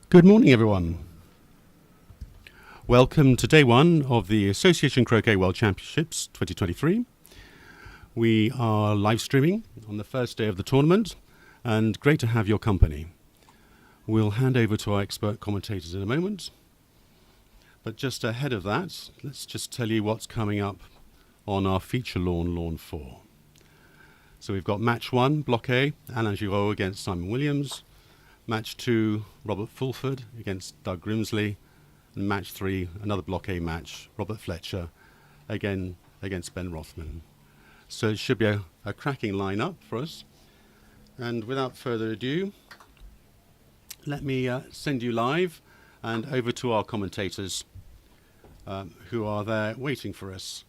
Good morning, everyone. Welcome to day one of the Association Croquet World Championships 2023. We are live streaming on the first day of the tournament, and great to have your company. We'll hand over to our expert commentators in a moment. But just ahead of that, let's just tell you what's coming up on our feature lawn, Lawn 4. So we've got match 1, Block A, Alain Giraud against Simon Williams. Match 2, Robert Fulford against Doug Grimsley. And match 3, another Block A match, Robert Fletcher again against Ben Rothman. So it should be a cracking lineup for us. And without further ado, let me send you live and over to our commentators who are there waiting for us.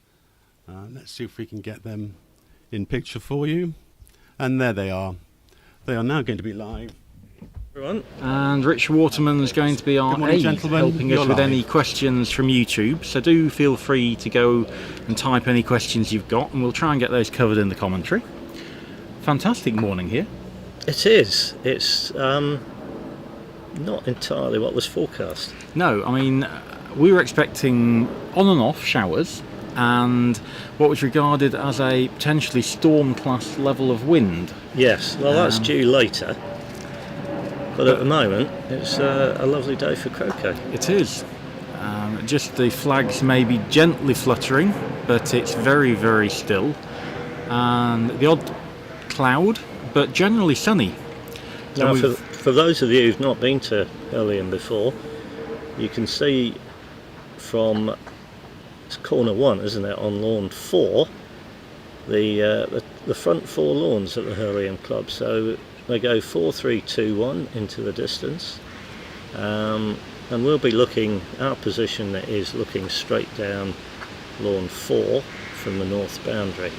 Let's see if we can get them in picture for you. And there they are. They are now going to be live. Everyone. And Richard Waterman is going to be our aide, helping us with any questions from YouTube. So do feel free to go and type any questions you've got, and we'll try and get those covered in the commentary. Fantastic morning here. It is. It's not entirely what was forecast. No, I mean, we were expecting on and off showers and what was regarded as a potentially storm class level of wind. Yes, well that's due later. But at the moment, it's a lovely day for croquet. It is. Just the flags may be gently fluttering, but it's very, very still. And the odd cloud, but generally sunny. Now, for those of you who've not been to Hurlingham before, you can see from it's corner 1, isn't it, on lawn 4, the front 4 lawns at the Hurlingham Club. So they go 4, 3, 2, 1 into the distance, and we'll be looking, our position is looking straight down lawn 4 from the north boundary,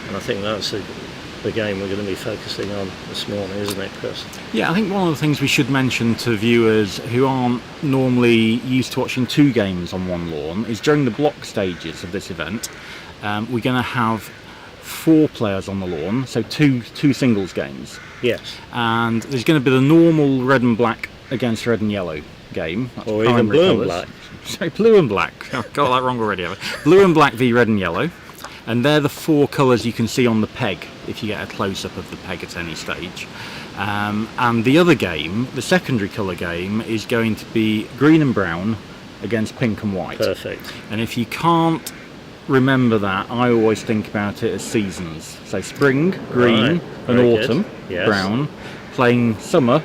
and I think that's the game we're going to be focusing on this morning, isn't it, Chris? Yeah, I think one of the things we should mention to viewers who aren't normally used to watching 2 games on one lawn is during the block stages of this event, we're going to have 4 players on the lawn, so two singles games. Yes. And there's going to be the normal red and black against red and yellow game. That's or even blue and black. Sorry, blue and black. I've got that wrong already, haven't I? Blue and black v red and yellow. And they're the 4 colours you can see on the peg, if you get a close-up of the peg at any stage. And the other game, the secondary colour game, is going to be green and brown against pink and white. Perfect. And if you can't remember that, I always think about it as seasons. So spring, green, and autumn, yes. Brown, playing summer,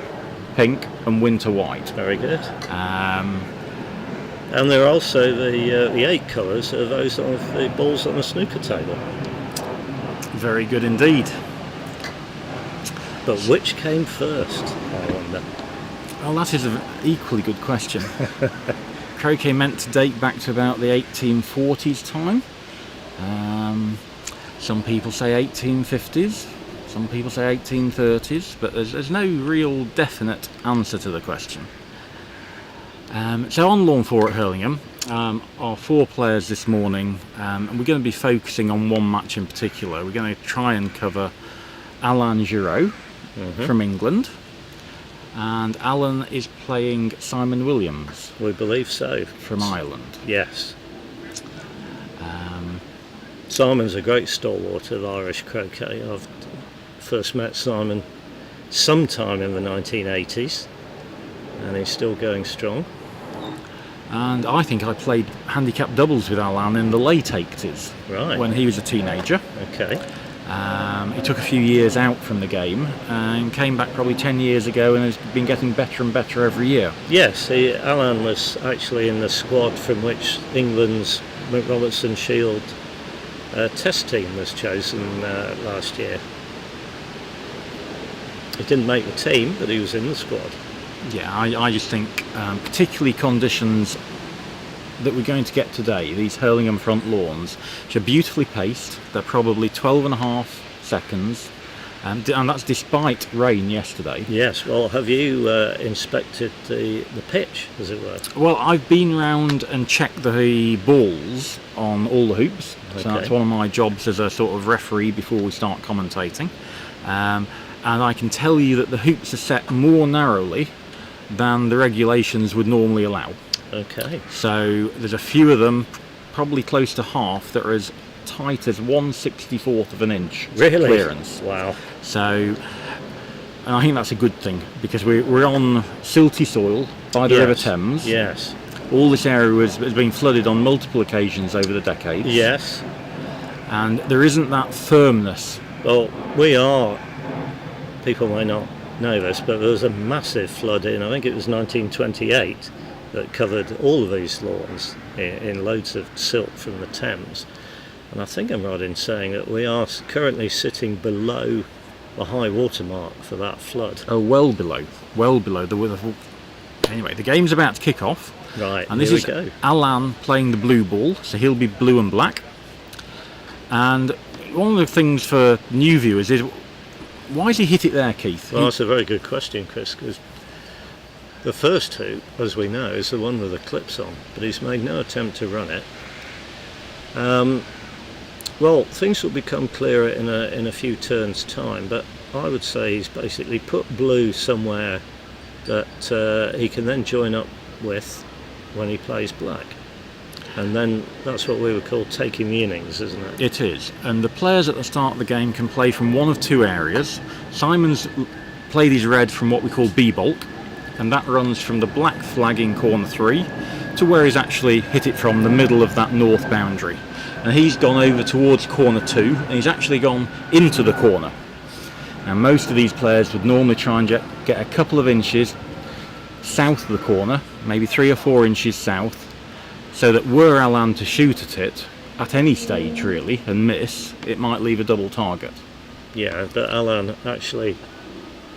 pink, and winter, white. Very good. And there are also the 8 colours of those of the balls on the snooker table. Very good indeed. But which came first, I wonder? Well, that is an equally good question. Croquet meant to date back to about the 1840s time. Some people say 1850s, some people say 1830s, but there's no real definite answer to the question. So on lawn 4 at Hurlingham, our 4 players this morning, and we're going to be focusing on one match in particular. We're going to try and cover Alain Giraud from England, and Alan is playing Simon Williams. We believe so. From Ireland. Yes. Simon's a great stalwart of Irish croquet. I've first met Simon sometime in the 1980s, and he's still going strong. And I think I played handicap doubles with Alain in the late 80s, right, when he was a teenager. Okay. He took a few years out from the game and came back probably 10 years ago and has been getting better and better every year. Yes, Alain was actually in the squad from which England's McRobertson Shield test team was chosen last year. He didn't make the team, but he was in the squad. Yeah, I just think particularly conditions that we're going to get today, these Hurlingham front lawns, which are beautifully paced. They're probably 12.5 seconds, and that's despite rain yesterday. Yes, well, have you inspected the pitch, as it were? Well, I've been round and checked the balls on all the hoops, so that's one of my jobs as a sort of referee before we start commentating. And I can tell you that the hoops are set more narrowly than the regulations would normally allow. Okay. So there's a few of them, probably close to half, that are as tight as 1/64 of an inch Really? clearance. Wow. So, and I think that's a good thing, because we're on silty soil by the River Thames. Yes. All this area has been flooded on multiple occasions over the decades. Yes. And there isn't that firmness. Well, people may not know this, but there was a massive flood I think it was 1928, that covered all of these lawns in loads of silt from the Thames. And I think I'm right in saying that we are currently sitting below the high water mark for that flood. Oh, well below the weather. Anyway, the game's about to kick off. Right, and this here is we go. Alan playing the blue ball, so he'll be blue and black. And one of the things for new viewers is, why has he hit it there, Keith? Well, that's a very good question, Chris, because the first hoop, as we know, is the one with the clips on, but he's made no attempt to run it. Well, things will become clearer in a few turns' time, but I would say he's basically put blue somewhere that he can then join up with when he plays black. And then that's what we would call taking the innings, isn't it? It is. And the players at the start of the game can play from one of two areas. Simon's played his red from what we call B-bulk, and that runs from the black flag in corner 3 to where he's actually hit it from the middle of that north boundary. And he's gone over towards corner 2, and he's actually gone into the corner. Now, most of these players would normally try and get a couple of inches south of the corner, maybe 3 or 4 inches south, so that were Alan to shoot at it, at any stage really, and miss, it might leave a double target. Yeah, but Alan actually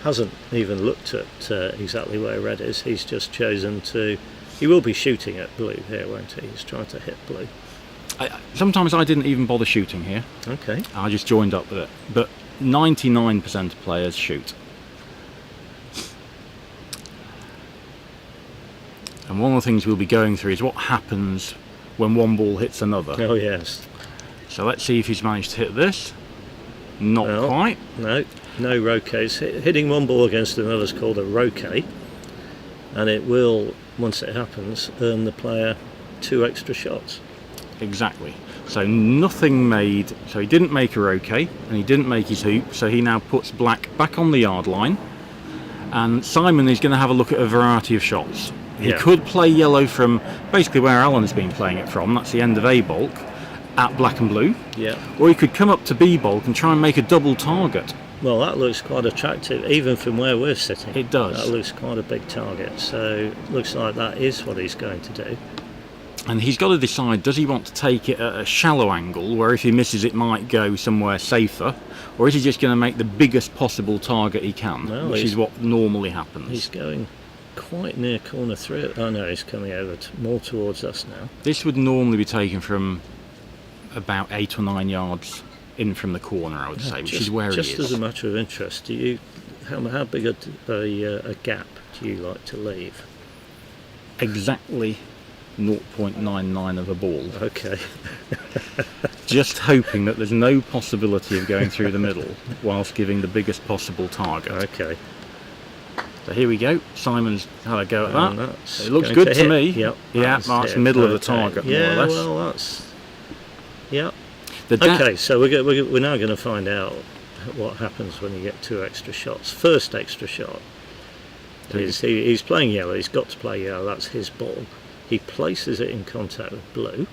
hasn't even looked at exactly where red is. He's just chosen to... He will be shooting at blue here, won't he? He's trying to hit blue. Sometimes I didn't even bother shooting here. Okay. I just joined up with it. But 99% of players shoot. And one of the things we'll be going through is what happens when one ball hits another. Oh, yes. So let's see if he's managed to hit this. Not Well, quite. No roquets. Hitting one ball against another is called a roquet, and it will, once it happens, earn the player 2 extra shots. Exactly. So nothing made. So he didn't make a roquet, and he didn't make his hoop, so he now puts black back on the yard line. And Simon is going to have a look at a variety of shots. He could play yellow from basically where Alan's been playing it from, that's the end of A bulk, at black and blue. Yeah. Or he could come up to B bulk and try and make a double target. Well, that looks quite attractive, even from where we're sitting. It does. That looks quite a big target, so looks like that is what he's going to do. And he's got to decide, does he want to take it at a shallow angle, where if he misses it might go somewhere safer, or is he just going to make the biggest possible target he can, Well, which is what normally happens. He's going quite near corner 3. Oh no, he's coming over more towards us now. This would normally be taken from about 8 or 9 yards in from the corner, I would say, which is where he is. Just as a matter of interest, do you how big a gap do you like to leave? Exactly 0.99 of a ball. Okay. Just hoping that there's no possibility of going through the middle whilst giving the biggest possible target. Okay. So here we go. Simon's had a go at And that. that's It looks going good to hit. me. Yep, Yeah, that's the middle of the target, more or less. well, that's... Yeah. The Okay, so we're now going to find out what happens when you get 2 extra shots. First extra shot is he's playing yellow. He's got to play yellow. That's his ball. He places it in contact with blue.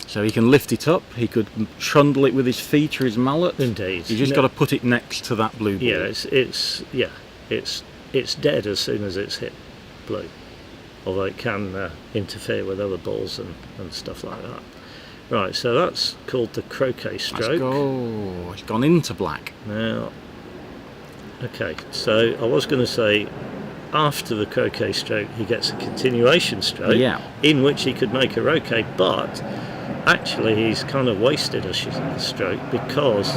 So he can lift it up. He could trundle it with his feet or his mallet. Indeed. He's just got to put it next to that blue ball. Yeah, it's dead as soon as it's hit blue. Although it can interfere with other balls and stuff like that. Right, so that's called the croquet stroke. It's gone into black. Now, okay, so I was going to say after the croquet stroke he gets a continuation stroke in which he could make a roquet, but actually he's kind of wasted a stroke because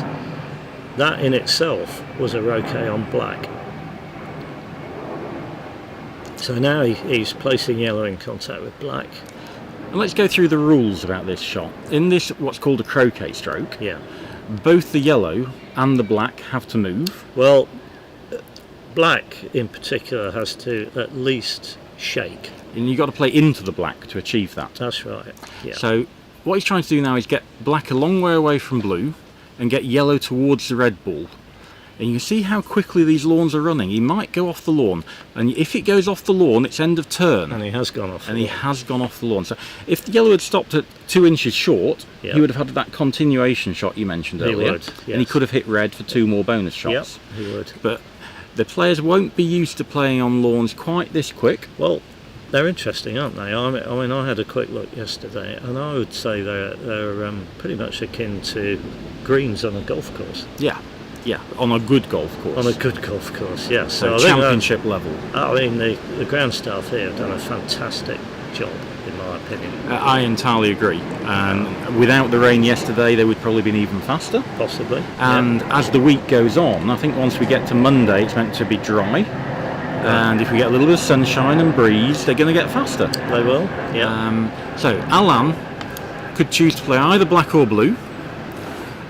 that in itself was a roquet on black. So now he's placing yellow in contact with black. And let's go through the rules about this shot. In this, what's called a croquet stroke, both the yellow and the black have to move. Well, black in particular has to at least shake. And you've got to play into the black to achieve that. That's right. Yeah. So what he's trying to do now is get black a long way away from blue and get yellow towards the red ball. And you can see how quickly these lawns are running. He might go off the lawn, and if it goes off the lawn, it's end of turn. And he has gone off. And he has gone off the lawn. So if the yellow had stopped at 2 inches short, Yep. he would have had that continuation shot you mentioned He earlier. would, And he yes. could have hit red for 2 more bonus shots. Yep, he would. But the players won't be used to playing on lawns quite this quick. Well, they're interesting, aren't they? I mean, I had a quick look yesterday, and I would say they're pretty much akin to greens on a golf course. Yeah, on a good golf course. On a good golf course, yeah. So I think championship level. I mean, the ground staff here have done a fantastic job, in my opinion. I entirely agree. And without the rain yesterday, they would probably been even faster. Possibly. And as the week goes on, I think once we get to Monday, it's meant to be dry. And if we get a little bit of sunshine and breeze, they're going to get faster. They will, yeah. So Alan could choose to play either black or blue,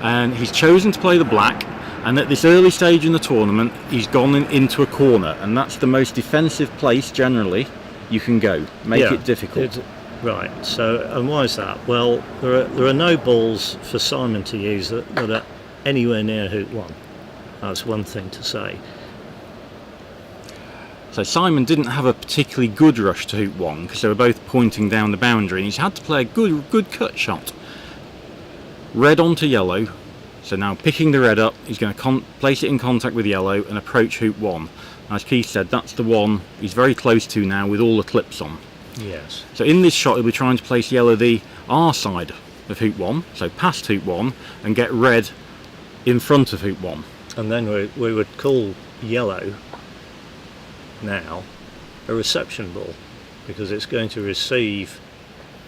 and he's chosen to play the black. And at this early stage in the tournament, he's gone into a corner, and that's the most defensive place generally you can go. Make it difficult. Right. So, and why is that? Well, there are no balls for Simon to use that are anywhere near hoop 1. That's one thing to say. So Simon didn't have a particularly good rush to hoop 1 because they were both pointing down the boundary, and he's had to play a good cut shot. Red onto yellow. So now picking the red up, he's going to place it in contact with yellow and approach hoop 1. As Keith said, that's the one he's very close to now with all the clips on. Yes. So in this shot he'll be trying to place yellow the R side of hoop 1, so past hoop 1, and get red in front of hoop 1. And then we would call yellow now a reception ball, because it's going to receive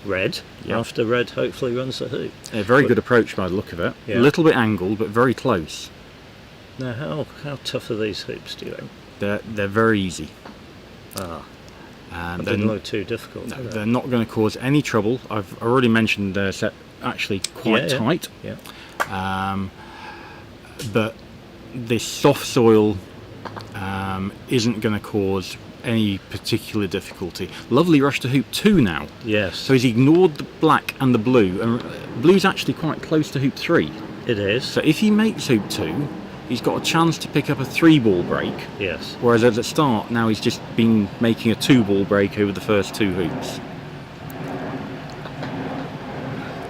red after red hopefully runs the hoop. A very good approach by the look of it. Yeah. A little bit angled but very close. Now how tough are these hoops, do you think? They're very easy. They didn't look too difficult. They're not going to cause any trouble. I've already mentioned they're set actually quite tight. Yeah. But this soft soil isn't going to cause any particular difficulty. Lovely rush to hoop 2 now. Yes. So he's ignored the black and the blue, and blue's actually quite close to hoop 3. It is. So if he makes hoop 2, he's got a chance to pick up a 3-ball break. Yes. Whereas at the start, now he's just been making a 2-ball break over the first 2 hoops.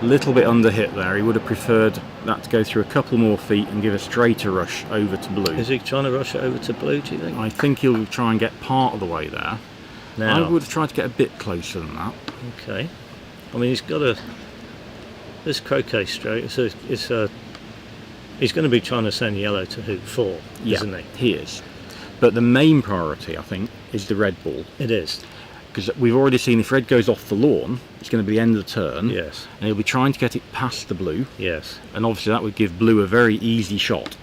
Little bit under hit there. He would have preferred that to go through a couple more feet and give a straighter rush over to blue. Is he trying to rush it over to blue, do you think? I think he'll try and get part of the way there. Now, I would have tried to get a bit closer than that. Okay. I mean, he's got this croquet stroke. He's going to be trying to send yellow to hoop 4, isn't he? He is. But the main priority, I think, is the red ball. It is. Because we've already seen if red goes off the lawn, it's going to be the end of the turn. Yes. And he'll be trying to get it past the blue. Yes. And obviously that would give blue a very easy shot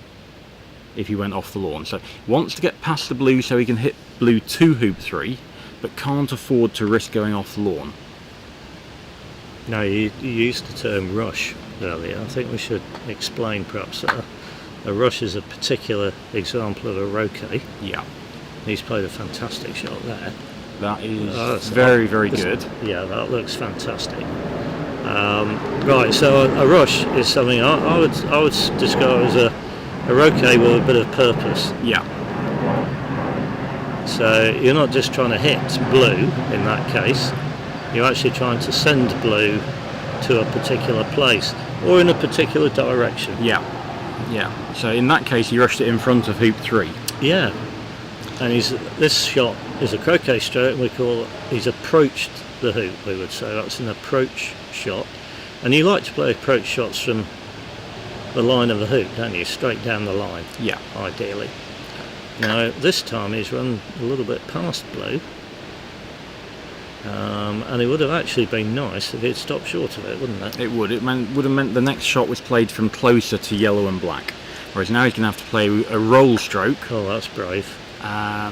if he went off the lawn. So he wants to get past the blue so he can hit blue to hoop 3, but can't afford to risk going off the lawn. Now, you used the term rush earlier. I think we should explain perhaps that a rush is a particular example of a roquet. Yeah. He's played a fantastic shot there. That is very good. Yeah, that looks fantastic. Right, so a rush is something I would describe as a roquet with a bit of purpose. Yeah. So you're not just trying to hit blue in that case, you're actually trying to send blue to a particular place or in a particular direction. Yeah. So in that case he rushed it in front of hoop 3. Yeah. And this shot is a croquet stroke, and he's approached the hoop, we would say. That's an approach shot. And you like to play approach shots from the line of the hoop, don't you? Straight down the line, Yeah. ideally. Now, this time he's run a little bit past blue. And it would have actually been nice if he'd stopped short of it, wouldn't it? It would. It would have meant the next shot was played from closer to yellow and black. Whereas now he's going to have to play a roll stroke. Oh, that's brave.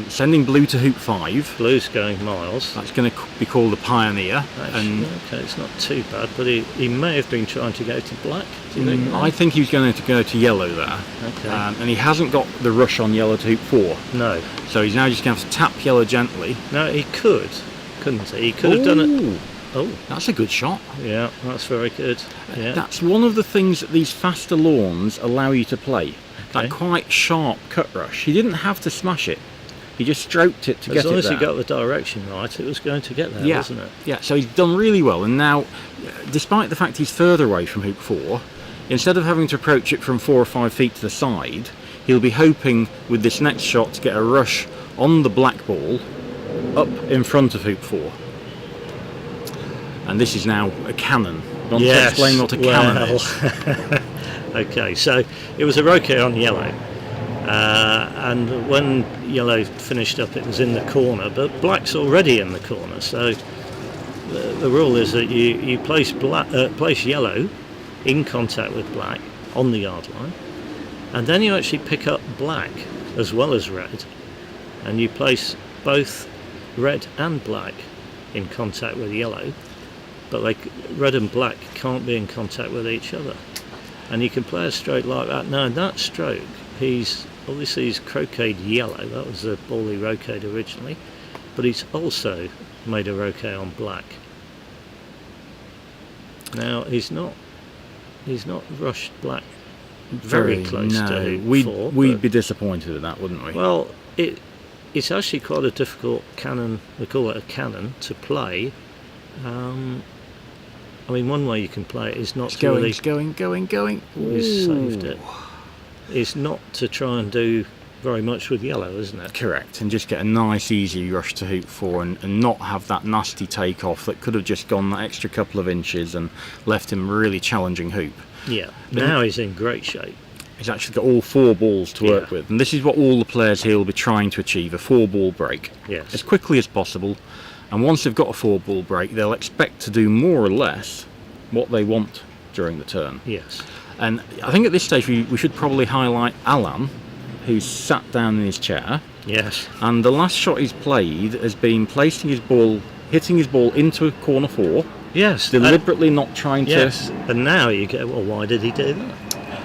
Sending blue to hoop 5. Blue's going miles. That's going to be called the Pioneer. Actually, okay, it's not too bad, but he may have been trying to go to black. Do you think? I think he was going to go to yellow there. Okay. And he hasn't got the rush on yellow to hoop 4. No. So he's now just going to have to tap yellow gently. No, he could, couldn't he? He could have done it. Oh, That's a good shot. yeah, that's very good. Yeah. That's one of the things that these faster lawns allow you to play. Okay. That quite sharp cut rush. He didn't have to smash it. He just stroked it to get it As long as there. he got the direction right, it was going to get there, wasn't it? Yeah, so he's done really well. And now, despite the fact he's further away from hoop 4, instead of having to approach it from 4 or 5 feet to the side, he'll be hoping with this next shot to get a rush on the black ball up in front of hoop 4. And this is now a cannon. You want to explain what a cannon is? Okay, so it was a roquet on yellow, and when yellow finished up, it was in the corner, but black's already in the corner. So the rule is that you place yellow in contact with black on the yard line, and then you actually pick up black as well as red, and you place both red and black in contact with yellow, but red and black can't be in contact with each other. And you can play a stroke like that. Now in that stroke, he's croqueted yellow. That was the ball he roqueted originally, but he's also made a roquet on black. Now he's not rushed black very close to hoop 4. We'd be disappointed with that, wouldn't we? Well, it's actually quite a difficult cannon. They call it a cannon to play. I mean, one way you can play it is not to really... It's going. He's saved it. Is not to try and do very much with yellow, isn't it? Correct, and just get a nice easy rush to hoop 4 and not have that nasty takeoff that could have just gone that extra couple of inches and left him really challenging hoop. Yeah, But now he's in great shape. He's actually got all 4 balls to work with, and this is what all the players here will be trying to achieve, a 4-ball break. Yes. As quickly as possible, and once they've got a 4-ball break, they'll expect to do more or less what they want during the turn. Yes. And I think at this stage we should probably highlight Alan, who's sat down in his chair. Yes. And the last shot he's played has been hitting his ball into a corner 4. Yes. Deliberately not trying Yes. to... And now you go, well, why did he do that?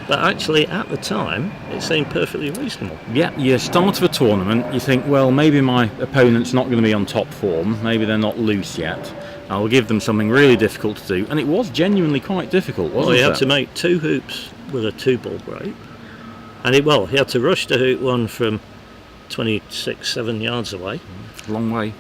But actually, at the time, it seemed perfectly reasonable. Yeah, you start of a tournament, you think, well, maybe my opponent's not going to be on top form, maybe they're not loose yet. I'll give them something really difficult to do. And it was genuinely quite difficult, wasn't it? Well, he had to make 2 hoops with a 2-ball break. And he had to rush to hoop 1 from 7 yards away. Long way.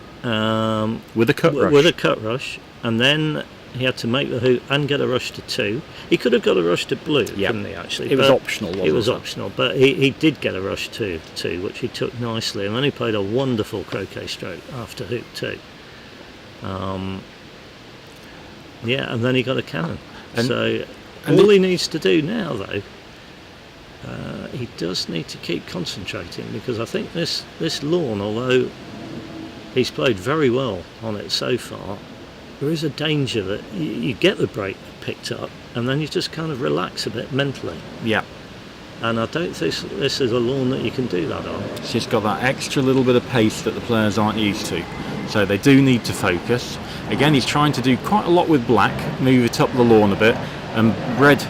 With a cut rush. With a cut rush. And then he had to make the hoop and get a rush to 2. He could have got a rush to blue, couldn't he, actually? It was optional, wasn't it? It was optional, but he did get a rush to 2, which he took nicely, and then he played a wonderful croquet stroke after hoop 2. And then he got a cannon. So all he needs to do now, though, he does need to keep concentrating, because I think this lawn, although he's played very well on it so far, there is a danger that you get the break picked up and then you just kind of relax a bit mentally. Yeah. And I don't think this is a lawn that you can do that on. It's just got that extra little bit of pace that the players aren't used to. So they do need to focus. Again, he's trying to do quite a lot with black, move it up the lawn a bit, and red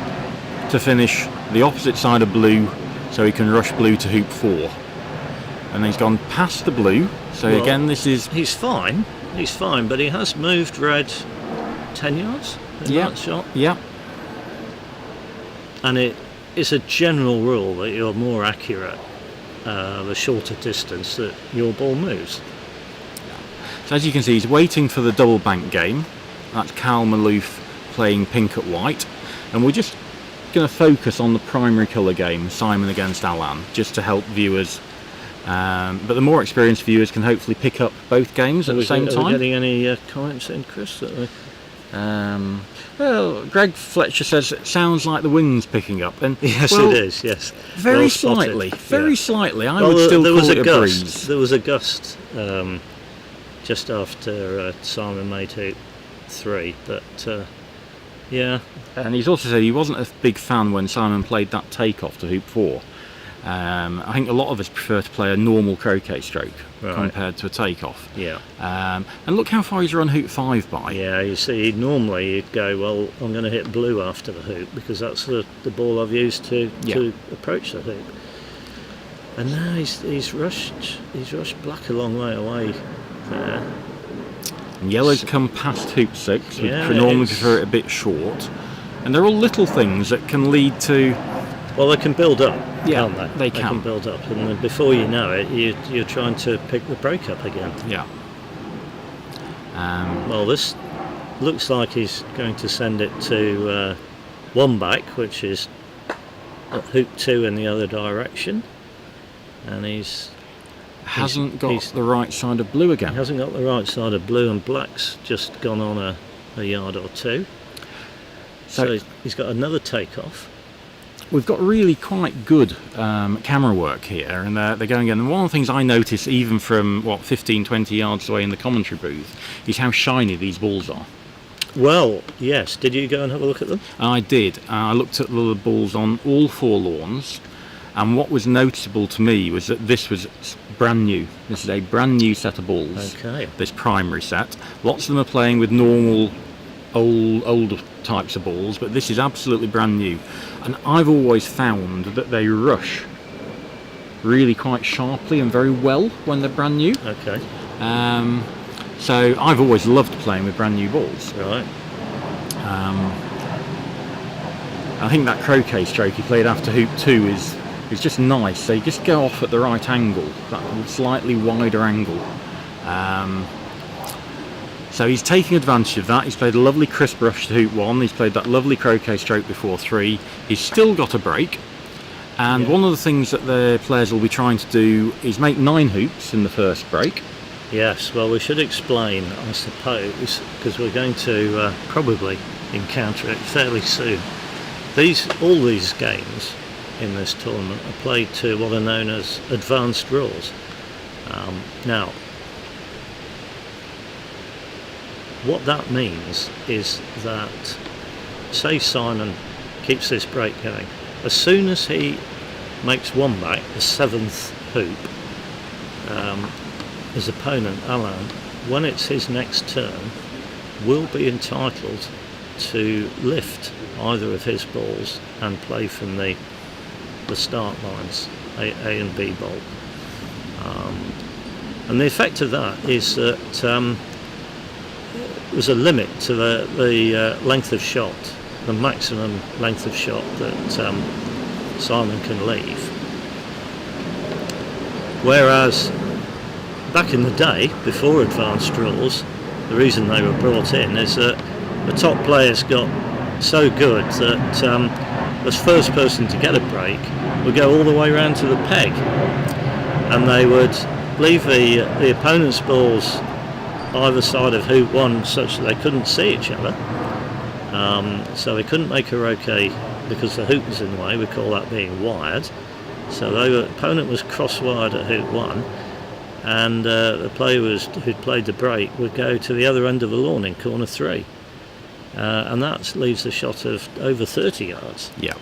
to finish the opposite side of blue so he can rush blue to hoop 4. And he's gone past the blue, so again this is... He's fine, but he has moved red 10 yards in that shot. Yeah. And it is a general rule that you're more accurate the shorter distance that your ball moves. So as you can see, he's waiting for the double bank game. That's Cal Malouf playing pink at white, and we're just going to focus on the primary colour game, Simon against Alan, just to help viewers. But the more experienced viewers can hopefully pick up both games at the same time. Are we getting any comments in, Chris? Well, Greg Fletcher says it sounds like the wind's picking up, and yes, well, it is. Yes, very slightly. Slightly. I would still there call it a gust. breeze. There was a gust just after Simon made hoop 3, but yeah. And he's also said he wasn't a big fan when Simon played that takeoff to hoop 4. I think a lot of us prefer to play a normal croquet stroke Right. compared to a takeoff. Yeah. And look how far he's run hoop 5 by. Yeah, you see, normally you'd go, well, I'm going to hit blue after the hoop because that's the ball I've used to approach the hoop. And now he's rushed black a long way away there. And yellow's come past hoop 6. We Yeah, normally it's- prefer it a bit short. And they're all little things that can lead to... Well, they can build up, Yeah, can't they? they can. build up, and then before you know it, you're trying to pick the break up again. Yeah. Well, this looks like he's going to send it to one back, which is at hoop 2 in the other direction, and Hasn't got he's- the right side of blue he again. hasn't got the right side of blue, and black's just gone on a yard or two. So he's got another takeoff. We've got really quite good camera work here, and they're going in. And one of the things I notice, even from 15, 20 yards away in the commentary booth, is how shiny these balls are. Well, yes. Did you go and have a look at them? I did. I looked at the balls on all 4 lawns, and what was noticeable to me was that this was brand new. This is a brand new set of balls. Okay. This primary set. Lots of them are playing with normal, older types of balls, but this is absolutely brand new. And I've always found that they rush really quite sharply and very well when they're brand new. Okay. So I've always loved playing with brand new balls. Right. I think that croquet stroke he played after hoop 2 is just nice. So you just go off at the right angle, that slightly wider angle. So he's taking advantage of that. He's played a lovely crisp rush to hoop 1. He's played that lovely croquet stroke before 3. He's still got a break. And one of the things that the players will be trying to do is make 9 hoops in the first break. Yes, well, we should explain, I suppose, because we're going to probably encounter it fairly soon. All these games in this tournament are played to what are known as advanced rules. Now, what that means is that, say Simon keeps this break going, as soon as he makes one back, the 7th hoop, his opponent, Alan, when it's his next turn, will be entitled to lift either of his balls and play from the start lines, A and B ball. And the effect of that is that there's a limit to the length of shot, the maximum length of shot that Simon can leave. Whereas back in the day, before advanced rules, the reason they were brought in is that the top players got so good that the first person to get a break would go all the way around to the peg, and they would leave the opponent's balls either side of hoop 1 such that they couldn't see each other, so they couldn't make a roquet because the hoop was in the way. We call that being wired. So the opponent was cross-wired at hoop 1, and the player who'd played the break would go to the other end of the lawn in corner 3, and that leaves a shot of over 30 yards. Yeah.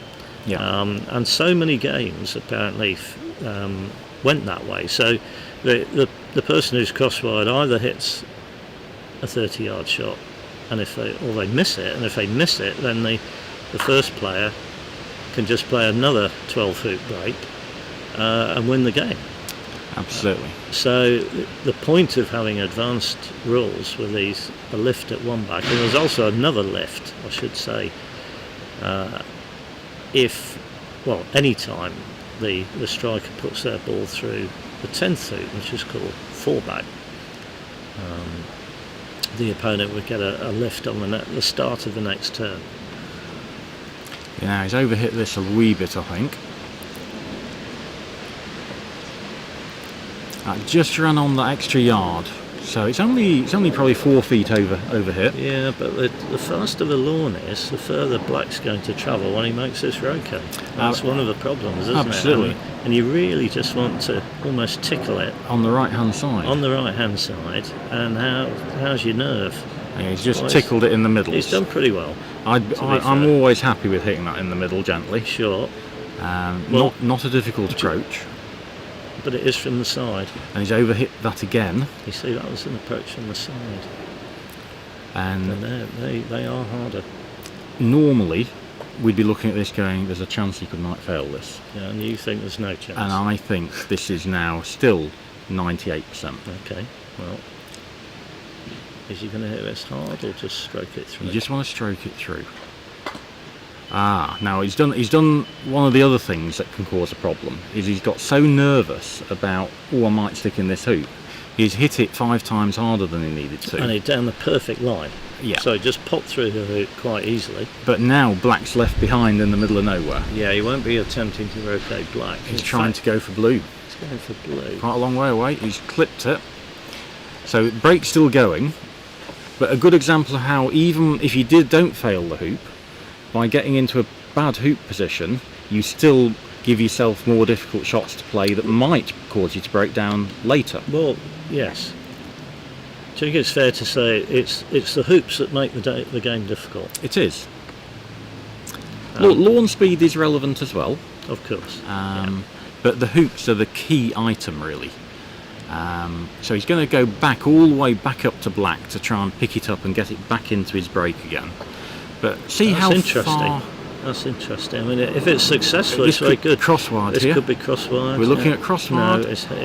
And so many games apparently went that way. So the person who's cross-wired either hits a 30-yard shot, and they miss it, and if they miss it, then the first player can just play another 12-hoop break and win the game. Absolutely. So the point of having advanced rules with a lift at one back, and there's also another lift, I should say, any time the striker puts their ball through the 10th hoop, which is called 4-back, the opponent would get a lift on the start of the next turn. Yeah, he's overhit this a wee bit, I think. Just ran on that extra yard, so it's only probably 4 feet over hit. Yeah, but the faster the lawn is, the further black's going to travel when he makes this roquet. That's one of the problems, isn't absolutely. it? And you really just want to almost tickle it On the right-hand side. on the right-hand side. And how's your nerve? Yeah, he's just tickled it in the middle. He's done pretty well. I'm always happy with hitting that in the middle gently. Sure. Well, not a difficult approach. but it is from the side. And he's overhit that again. You see, that was an approach from the side. And They are harder. normally, we'd be looking at this going, there's a chance he might fail this. Yeah, and you think there's no chance. And I think this is now still 98%. Okay, well, is he going to hit this hard or just stroke it through? You just want to stroke it through. Now he's done one of the other things that can cause a problem, is he's got so nervous about, I might stick in this hoop. He's hit it 5 times harder than he needed to. And it down the perfect line. Yeah. So it just popped through the hoop quite easily. But now black's left behind in the middle of nowhere. Yeah, he won't be attempting to rotate black. He's trying to go for blue. He's going for blue. Quite a long way away. He's clipped it. So break's still going. But a good example of how even if you don't fail the hoop, by getting into a bad hoop position, you still give yourself more difficult shots to play that might cause you to break down later. Well, yes. I think it's fair to say it's the hoops that make the game difficult. It is. Lawn speed is relevant as well. Of course. But the hoops are the key item, really. So he's going to go back all the way back up to black to try and pick it up and get it back into his break again. But see That's how interesting. far... That's interesting. I mean, if it's successful, This it's very could good. crosswise This here. could be crosswise. We're looking yeah. at crosswise. No,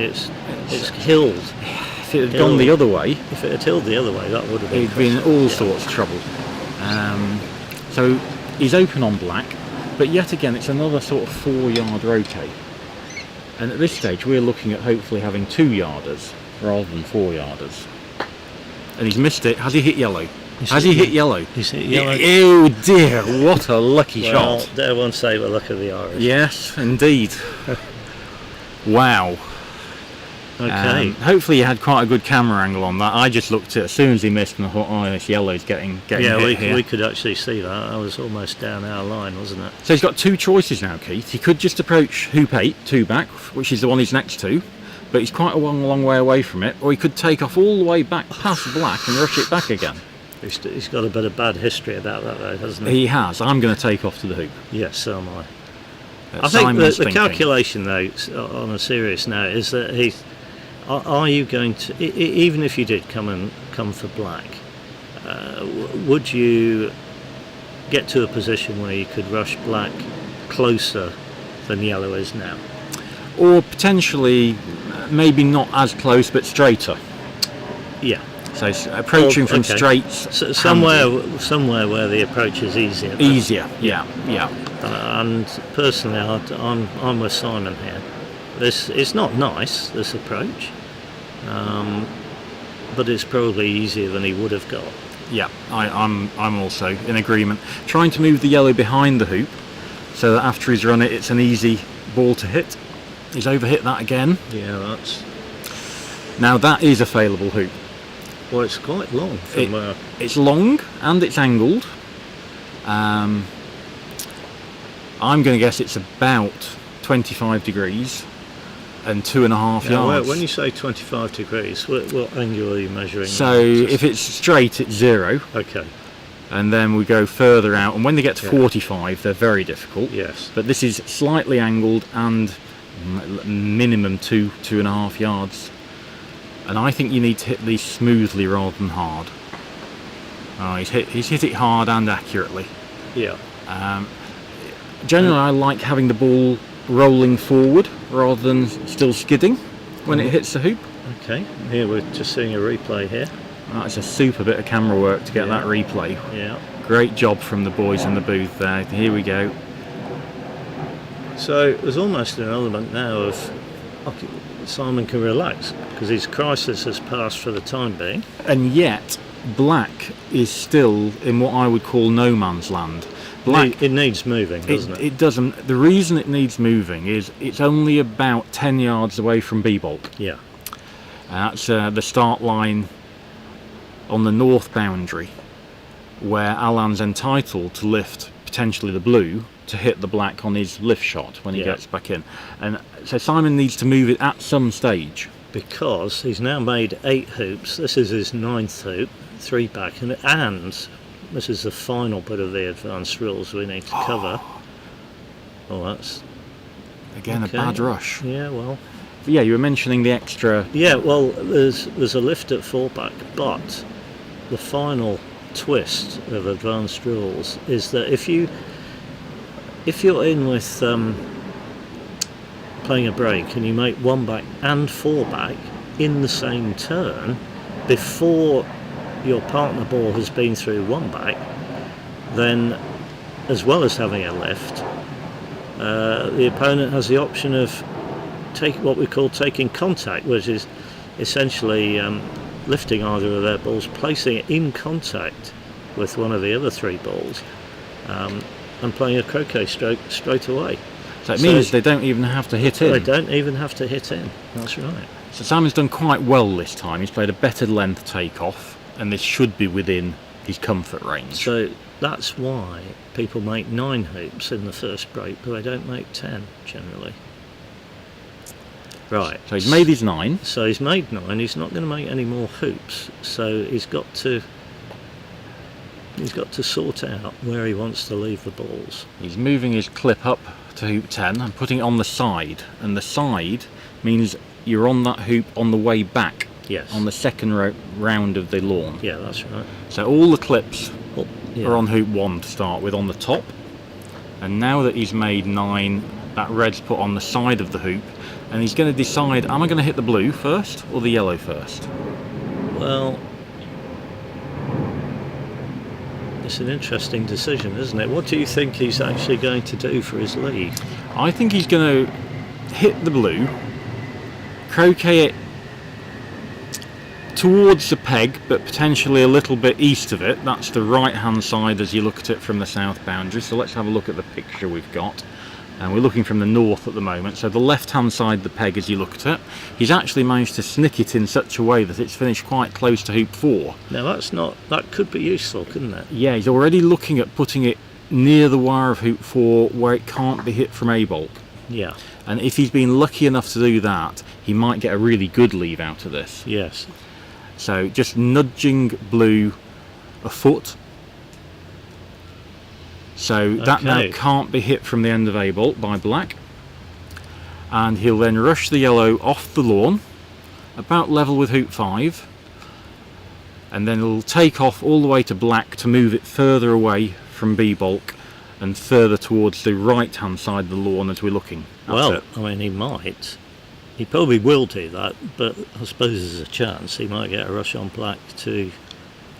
it's hilled. If it had gone the other way, If it had hilled the other way, that would have been. he'd been in all sorts of trouble. So he's open on black, but yet again it's another sort of 4-yard rotate. And at this stage we're looking at hopefully having 2-yarders rather than 4-yarders. And he's missed it. Has he hit yellow? Has he hit yellow? He's hit yellow. Oh dear, what a lucky Well, shot. dare one say the luck of the Irish. Yes, indeed. Wow. Okay. Hopefully you had quite a good camera angle on that. I just looked at it as soon as he missed and I thought, oh, this yellow's getting Yeah, hit here. we could actually see that. That was almost down our line, wasn't it? So he's got 2 choices now, Keith. He could just approach hoop 8, 2 back, which is the one he's next to, but he's quite a long way away from it, or he could take off all the way back past black and rush it back again. He's got a bit of bad history about that, though, hasn't he? He has. I'm going to take off to the hoop. Yes, so am I. That's I think Simon's the thinking. calculation, though, on a serious note, is that are you going to, even if you did come for black, would you get to a position where you could rush black closer than yellow is now? Or potentially, maybe not as close, but straighter. Yeah. So approaching from okay. straights. So somewhere where the approach is easier. Easier, yeah. And personally, I'm with Simon here. It's not nice, this approach, but it's probably easier than he would have got. Yeah, I'm also in agreement. Trying to move the yellow behind the hoop so that after he's run it, it's an easy ball to hit. He's overhit that again. Yeah, that's. Now that is a failable hoop. Well, it's quite long from. It's long and it's angled. I'm going to guess it's about 25 degrees and 2.5 yards. When you say 25 degrees, what angle are you measuring? So if it's straight, it's 0. Okay. And then we go further out, and when they get to 45, they're very difficult. Yes. But this is slightly angled and minimum 2.5 yards. And I think you need to hit these smoothly rather than hard. He's hit it hard and accurately. Yeah. Generally, I like having the ball rolling forward rather than still skidding when it hits the hoop. Okay. Here we're just seeing a replay here. That's a super bit of camera work to get that replay. Yeah. Great job from the boys in the booth there. Here we go. So there's almost an element now of Simon can relax because his crisis has passed for the time being. And yet, black is still in what I would call no man's land. Black, It needs moving, doesn't it? It doesn't. The reason it needs moving is it's only about 10 yards away from B-bulk. Yeah. That's the start line on the north boundary, where Alan's entitled to lift potentially the blue to hit the black on his lift shot when he gets back in. And so Simon needs to move it at some stage. Because he's now made 8 hoops. This is his 9th hoop, 3 back, and this is the final bit of the advanced rules we need to cover. Oh, Again, Okay. a bad rush. Yeah, well. But yeah, you were mentioning the extra. Yeah, well, there's a lift at fullback, but the final twist of advanced rules is that if you're in with playing a break and you make one back and four back in the same turn before your partner ball has been through one back, then as well as having a lift, the opponent has the option of what we call taking contact, which is essentially lifting either of their balls, placing it in contact with one of the other three balls, and playing a croquet stroke straight away. So it means they don't even have to hit in. They don't even have to hit in. That's right. So Simon's done quite well this time. He's played a better length takeoff, and this should be within his comfort range. So that's why people make 9 hoops in the first break, but they don't make 10 generally. Right. So he's made his 9. So he's made 9. He's not going to make any more hoops. So he's got to sort out where he wants to leave the balls. He's moving his clip up to hoop 10 and putting it on the side. And the side means you're on that hoop on the way back. Yes. On the second round of the lawn. Yeah, that's right. So all the clips Yeah. are on hoop 1 to start with on the top. And now that he's made 9, that red's put on the side of the hoop. And he's going to decide, am I going to hit the blue first or the yellow first? Well, it's an interesting decision, isn't it? What do you think he's actually going to do for his lead? I think he's going to hit the blue, croquet it towards the peg, but potentially a little bit east of it. That's the right hand side as you look at it from the south boundary. So let's have a look at the picture we've got. And we're looking from the north at the moment, so the left hand side of the peg as you look at it, he's actually managed to snick it in such a way that it's finished quite close to hoop 4. Now that could be useful, couldn't it? Yeah, he's already looking at putting it near the wire of hoop 4 where it can't be hit from A-bulk. Yeah. And if he's been lucky enough to do that, he might get a really good leave out of this. Yes. So just nudging blue a foot. So that now can't be hit from the end of A-bulk by black. And he'll then rush the yellow off the lawn, about level with hoop 5. And then he'll take off all the way to black to move it further away from B-bulk and further towards the right hand side of the lawn as we're looking. Well, I mean, he might. He probably will do that, but I suppose there's a chance he might get a rush on black to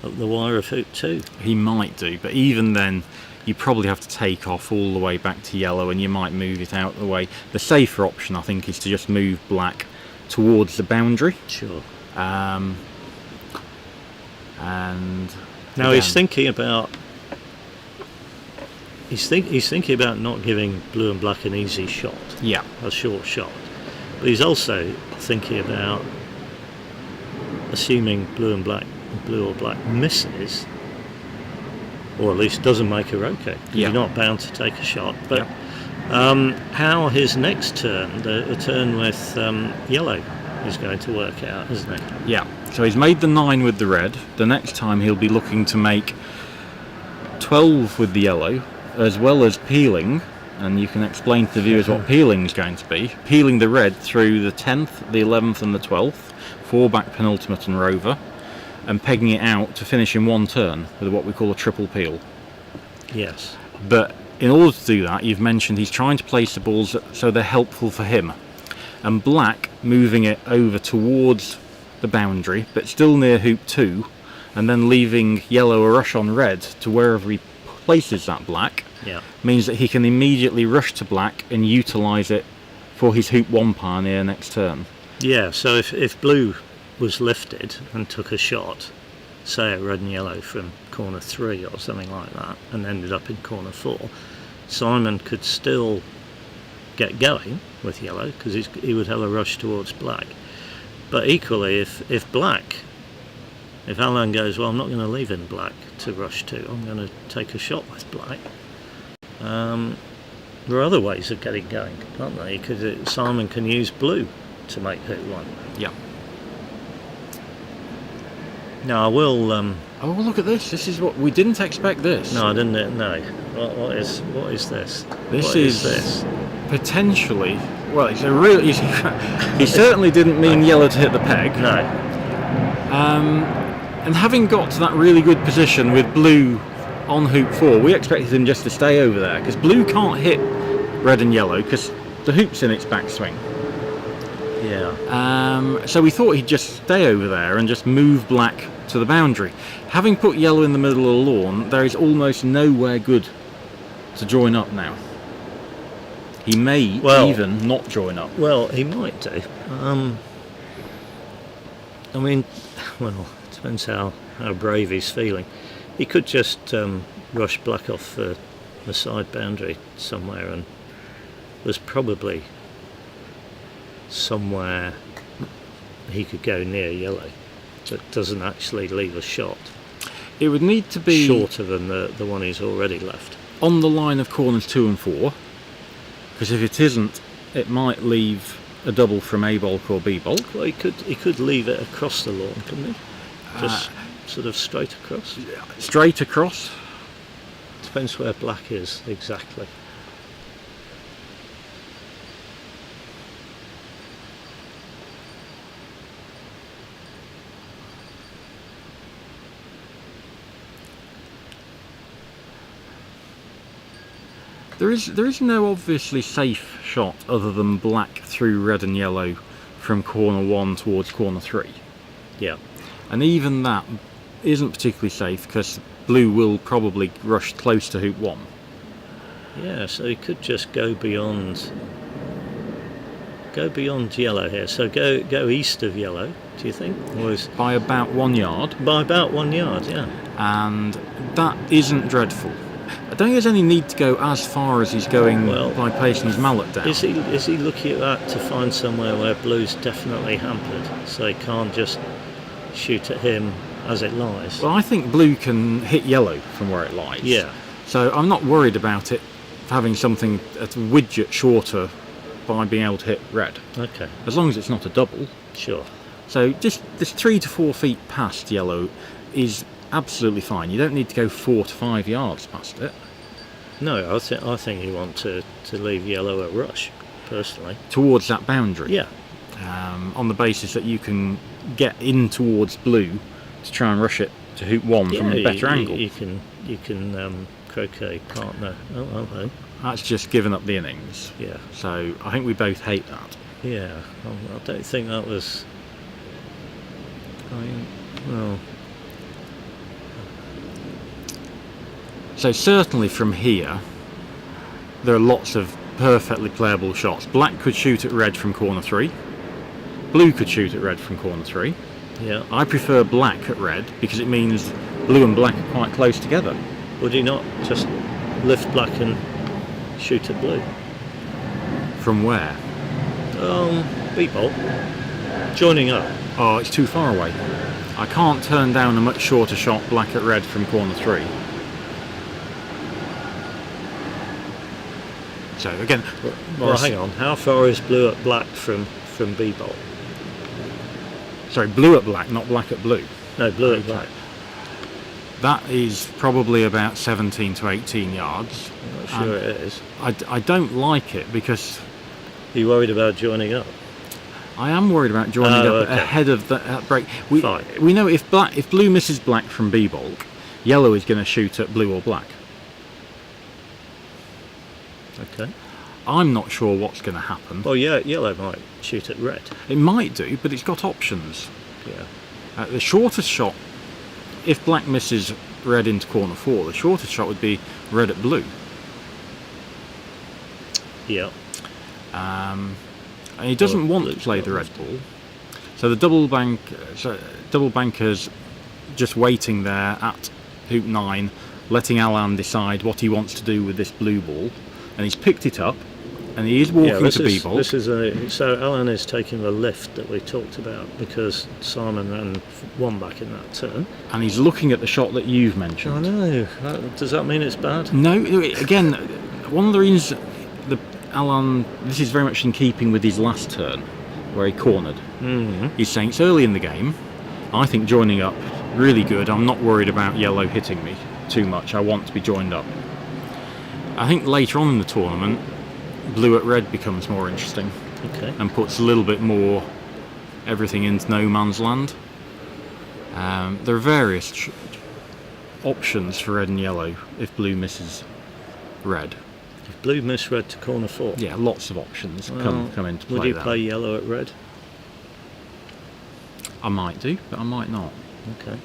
up the wire of hoop 2. He might do, but even then you probably have to take off all the way back to yellow and you might move it out of the way. The safer option, I think, is to just move black towards the boundary. Sure. And now he's thinking about thinking about not giving blue and black an easy shot. Yeah. A short shot. But he's also thinking about assuming blue or black misses, or at least doesn't make a roquet. You're not bound to take a shot. But how his next turn, the turn with yellow, is going to work out, isn't it? Yeah. So he's made the 9 with the red. The next time he'll be looking to make 12 with the yellow, as well as peeling. And you can explain to the viewers what peeling is going to be. Peeling the red through the 10th, the 11th and the 12th, 4 back penultimate and rover, and pegging it out to finish in one turn with what we call a triple peel. Yes. But in order to do that, you've mentioned he's trying to place the balls so they're helpful for him. And black moving it over towards the boundary, but still near hoop 2, and then leaving yellow a rush on red to wherever he places that black, means that he can immediately rush to black and utilise it for his hoop 1 pioneer next turn. Yeah, so if blue was lifted and took a shot, say at red and yellow from corner 3 or something like that, and ended up in corner 4, Simon could still get going with yellow because he would have a rush towards black. But equally, if Alan goes, well, I'm not going to leave in black to rush to, I'm going to take a shot with black, there are other ways of getting going, aren't there? Because Simon can use blue to make hoop 1. Yeah. Now I will. Oh, look at this! This is what we didn't expect. This. No, I didn't. No. What is this? This What is this? Potentially. Well, it's a real. He certainly didn't mean yellow to hit the peg. No. And having got to that really good position with blue on hoop 4, we expected him just to stay over there, because blue can't hit red and yellow because the hoop's in its backswing. Yeah. So we thought he'd just stay over there and just move black to the boundary. Having put yellow in the middle of the lawn, there is almost nowhere good to join up now. He may even not join up. Well, he might do. I mean, well, it depends how brave he's feeling. He could just rush black off the side boundary somewhere, and there's probably somewhere he could go near yellow that doesn't actually leave a shot. It would need to be shorter than the one he's already left. On the line of corners 2 and 4, because if it isn't, it might leave a double from A bulk or B bulk. Well, he could leave it across the lawn, couldn't he? Just sort of straight across. Straight across. Depends where black is exactly. There is no obviously safe shot other than black through red and yellow from corner 1 towards corner 3. Yeah. And even that isn't particularly safe because blue will probably rush close to hoop 1. Yeah, so he could just go beyond yellow here. So go east of yellow, do you think? Or by about 1 yard. By about 1 yard, yeah. And that isn't dreadful. I don't think there's any need to go as far as he's going by placing his mallet down. Is he looking at that to find somewhere where blue's definitely hampered, so he can't just shoot at him as it lies? Well, I think blue can hit yellow from where it lies. Yeah. So I'm not worried about it having something at a widget shorter by being able to hit red. Okay. As long as it's not a double. Sure. So just this 3 to 4 feet past yellow is absolutely fine. You don't need to go 4 to 5 yards past it. No, I think you want to leave yellow at rush, personally. Towards that boundary. Yeah. On the basis that you can get in towards blue to try and rush it to hoop 1 from a better angle. You can croquet partner. Oh. That's just giving up the innings. Yeah. So I think we both hate that. Yeah. I don't think that was. Well. So certainly from here, there are lots of perfectly playable shots. Black could shoot at red from corner 3. Blue could shoot at red from corner 3. Yeah. I prefer black at red because it means blue and black are quite close together. Would he not just lift black and shoot at blue? From where? B-bolt. Joining up. Oh, it's too far away. I can't turn down a much shorter shot black at red from corner 3. So again, well, hang on. How far is blue at black from B-bolt? Sorry, blue at black, not black at blue. No, blue at black. That is probably about 17 to 18 yards. I'm not sure it is. I don't like it because... Are you worried about joining up? I am worried about joining up ahead of that break. We know if blue misses black from B bulk, yellow is going to shoot at blue or black. Okay. I'm not sure what's going to happen. Well, yeah, yellow might shoot at red. It might do, but it's got options. Yeah. The shortest shot, if black misses red into corner 4, the shortest shot would be red at blue. Yeah. And he doesn't want to play the red ball, so the double banker's just waiting there at hoop 9, letting Alan decide what he wants to do with this blue ball, and he's picked it up, and he is walking to B-ball. So Alan is taking the lift that we talked about because Simon ran 1 back in that turn, and he's looking at the shot that you've mentioned. I know. Does that mean it's bad? No. Again, one of the reasons Alan, this is very much in keeping with his last turn where he cornered. Mm-hmm. He's saying it's early in the game. I think joining up really good. I'm not worried about yellow hitting me too much. I want to be joined up. I think later on in the tournament blue at red becomes more interesting Okay. and puts a little bit more everything into no man's land. There are various options for red and yellow if blue misses red. If blue miss red to corner 4. Yeah, lots of options Well, come into play. Would you there. play yellow at red? I might do, but I might not. Okay.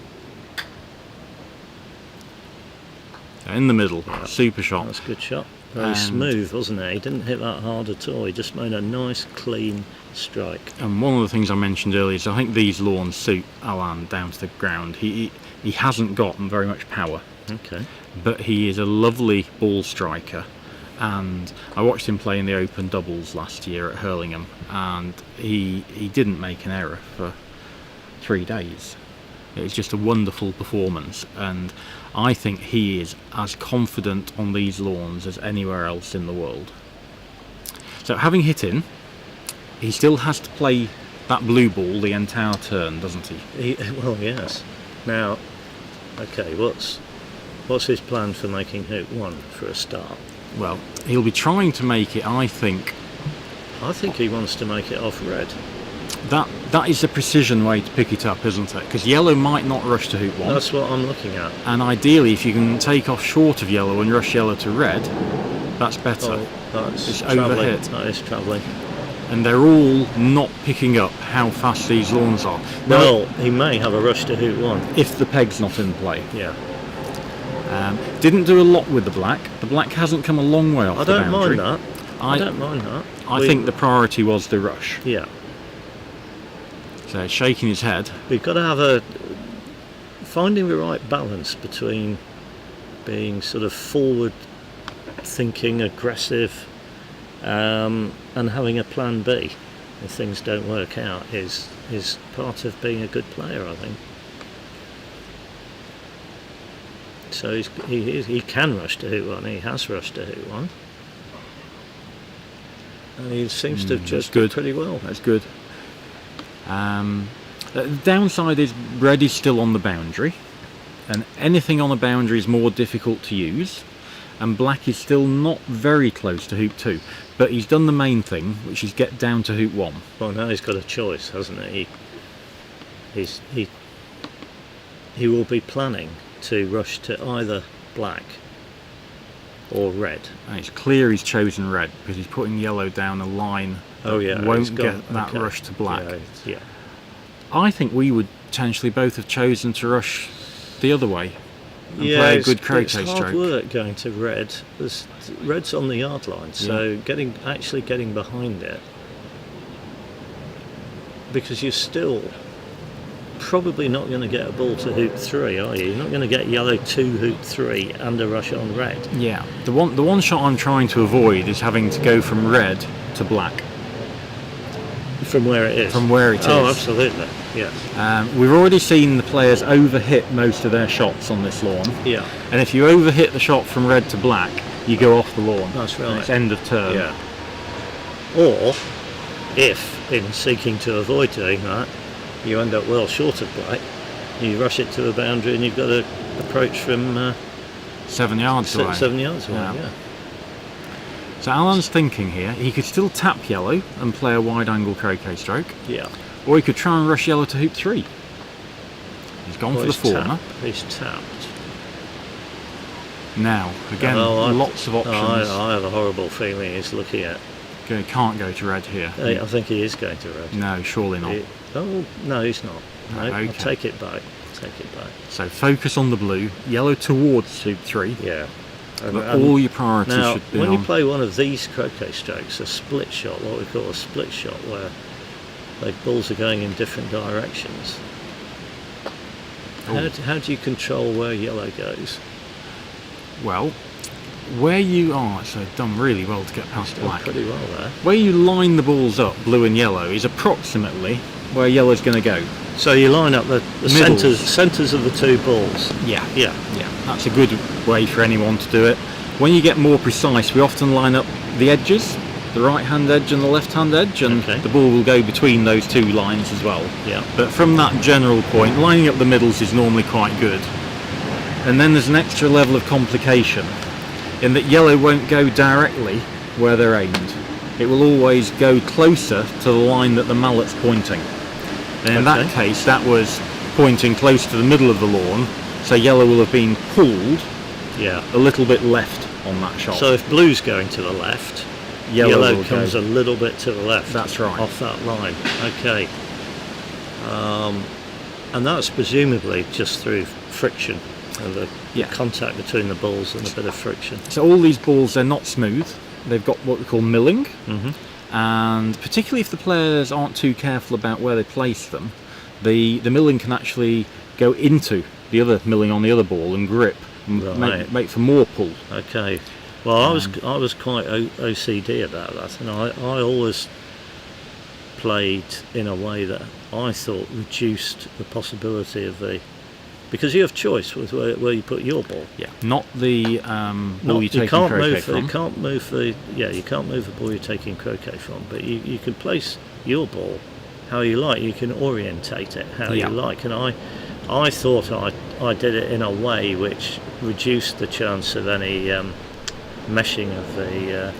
In the middle, super shot. That's a good shot. Very And- smooth, wasn't it? He didn't hit that hard at all. He just made a nice, clean strike. And one of the things I mentioned earlier is I think these lawns suit Alan down to the ground. He hasn't got very much power, Okay. but he is a lovely ball striker. And I watched him play in the Open doubles last year at Hurlingham, and he didn't make an error for 3 days. It was just a wonderful performance, and I think he is as confident on these lawns as anywhere else in the world. So having hit in, he still has to play that blue ball the entire turn, doesn't he? Well, yes. Now, okay, what's his plan for making hoop 1 for a start? Well, he'll be trying to make it, I think. I think he wants to make it off red. That is the precision way to pick it up, isn't it? Because yellow might not rush to hoop 1. That's what I'm looking at. And ideally, if you can take off short of yellow and rush yellow to red, that's better. Oh, that's It's travelling. overhit. That is travelling. And they're all not picking up how fast these lawns are. Well, he may have a rush to hoop 1. If the peg's not in play. Yeah. Didn't do a lot with the black. The black hasn't come a long way off I the don't boundary. mind that. I don't mind that. I think the priority was the rush. Yeah. So shaking his head. We've got to have finding the right balance between being sort of forward thinking, aggressive, and having a plan B if things don't work out is part of being a good player, I think. So he can rush to hoop 1. He has rushed to hoop 1, and he seems to have That's just good. pretty well. That's good. The downside is red is still on the boundary, and anything on the boundary is more difficult to use, and black is still not very close to hoop 2, but he's done the main thing, which is get down to hoop 1. Well, now he's got a choice, hasn't he? He will be planning to rush to either black or red. And it's clear he's chosen red because he's putting yellow down a line that He's won't gone- get that okay. rush to black. Yeah. I think we would potentially both have chosen to rush the other way and Yeah, play a it's good croquet hard stroke. work going to red. Red's on the yard line, so actually getting behind it, because you're still probably not going to get a ball to hoop 3, are you? You're not going to get yellow to hoop 3 and a rush on red. Yeah, the one shot I'm trying to avoid is having to go from red to black. From where it is. From where it is. Oh, absolutely. Yes. We've already seen the players overhit most of their shots on this lawn, Yeah. and if you overhit the shot from red to black, you go off the lawn. That's And right. it's end of turn. Yeah. Or, if in seeking to avoid doing that, you end up well short of black, you rush it to a boundary and you've got to approach from 7 yards away. 7 yards away. Yeah. Yeah. So Alan's thinking here, he could still tap yellow and play a wide angle croquet stroke, Yeah. or he could try and rush yellow to hoop 3. He's gone Well, for the former. He's tapped. Now, again, lots of options. I have a horrible feeling he's looking at. Can't go to red here. I think he is going to red. No, surely not. Oh, no, he's not. No, Okay. I'll take it back. Take it back. So focus on the blue, yellow towards hoop 3. Yeah. But all your priorities Now, should be when on. you play one of these croquet strokes, a split shot, what we call a split shot, where the balls are going in different directions, how do you control where yellow goes? Well, where you are, so done really well to get past Done black. pretty well there. Where you line the balls up, blue and yellow, is approximately where yellow's going to go. So you line up the Middles. centres of the two balls. Yeah, Yeah. yeah. That's a good way for anyone to do it. When you get more precise, we often line up the edges, the right-hand edge and the left-hand edge, and Okay. the ball will go between those two lines as well. Yeah. But from that general point, lining up the middles is normally quite good. And then there's an extra level of complication in that yellow won't go directly where they're aimed. It will always go closer to the line that the mallet's pointing. And in that case, that was pointing close to the middle of the lawn, so yellow will have been pulled a little bit left on that shot. So if blue's going to the left, yellow comes a little bit to the left. That's right. Off that line. Okay. And that's presumably just through friction and the contact between the balls and a bit of friction. So all these balls, they're not smooth. They've got what we call milling. And particularly if the players aren't too careful about where they place them, the milling can actually go into the other milling on the other ball and grip and make for more pull. Okay. Well, I was quite OCD about that, and I always played in a way that I thought reduced the possibility of because you have choice with where you put your ball. Yeah. Not the ball you're taking croquet from. You can't move the ball you're taking croquet from, but you can place your ball how you like. You can orientate it how you like, and I thought I did it in a way which reduced the chance of any meshing of the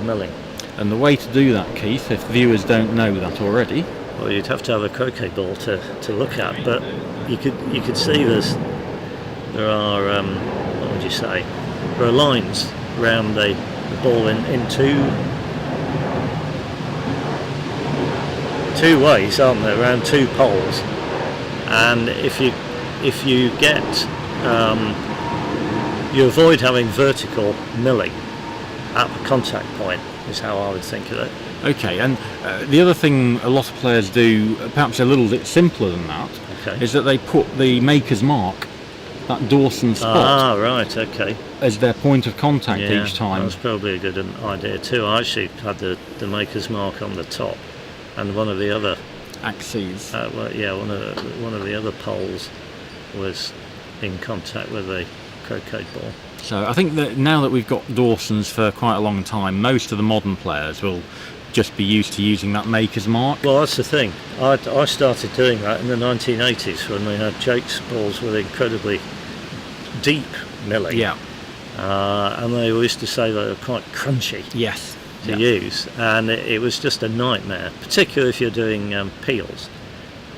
milling. And the way to do that, Keith, if viewers don't know that already, well, you'd have to have a croquet ball to look at, but you could see there are what would you say? There are lines around the ball in two ways, aren't there? Around two poles, and if you get you avoid having vertical milling at the contact point, is how I would think of it. Okay, and the other thing a lot of players do, perhaps a little bit simpler than that, is that they put the maker's mark, that Dawson spot, as their point of contact each time. That's probably a good idea too. I actually had the maker's mark on the top, and one of the other axes. One of the other poles was in contact with the croquet ball. So I think that now that we've got Dawsons for quite a long time, most of the modern players will just be used to using that maker's mark. Well, that's the thing. I started doing that in the 1980s when we had Jake's balls with incredibly deep milling. Yeah. And they used to say they were quite crunchy to use, and it was just a nightmare, particularly if you're doing peels.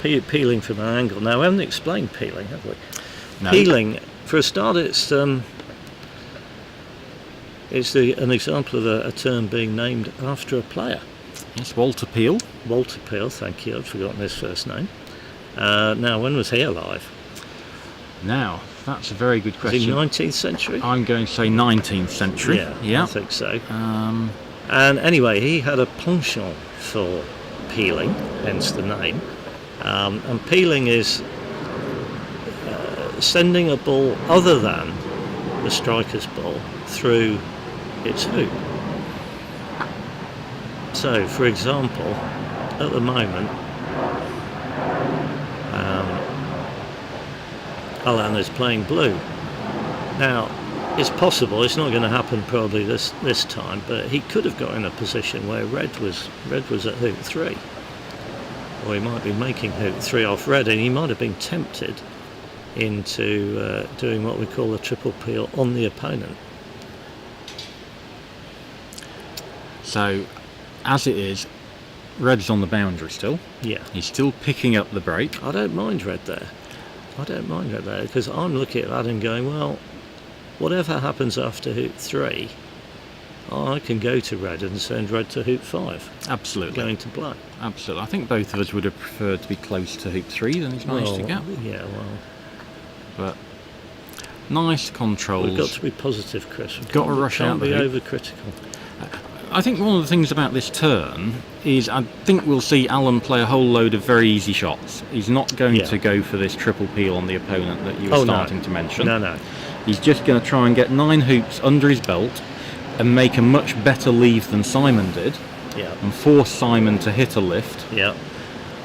Peeling from an angle. Now, we haven't explained peeling, have we? No. Peeling, for a start, it's an example of a term being named after a player. Yes, Walter Peel. Walter Peel, thank you. I'd forgotten his first name. Now, when was he alive? Now, that's a very good question. Is he 19th century? I'm going to say 19th century. Yeah, I think so. And anyway, he had a penchant for peeling, hence the name. And peeling is sending a ball other than the striker's ball through its hoop. So, for example, at the moment, Alan is playing blue. Now, it's possible, it's not going to happen probably this time, but he could have got in a position where red was at hoop 3. Or he might be making hoop 3 off red, and he might have been tempted into doing what we call a triple peel on the opponent. So, as it is, red's on the boundary still. Yeah. He's still picking up the break. I don't mind red there. Because I'm looking at that and going, well, whatever happens after hoop 3, I can go to red and send red to hoop 5. Absolutely. Going to black. Absolutely. I think both of us would have preferred to be close to hoop 3 than he's managed to get. Yeah, well. But nice controls. We've got to be positive, Chris. We've got to rush out the hoop. Can't be overcritical. I think one of the things about this turn is I think we'll see Alan play a whole load of very easy shots. He's not going to go for this triple peel on the opponent that you were starting to mention. No. He's just going to try and get 9 hoops under his belt and make a much better leave than Simon did. Yeah. And force Simon to hit a lift. Yeah.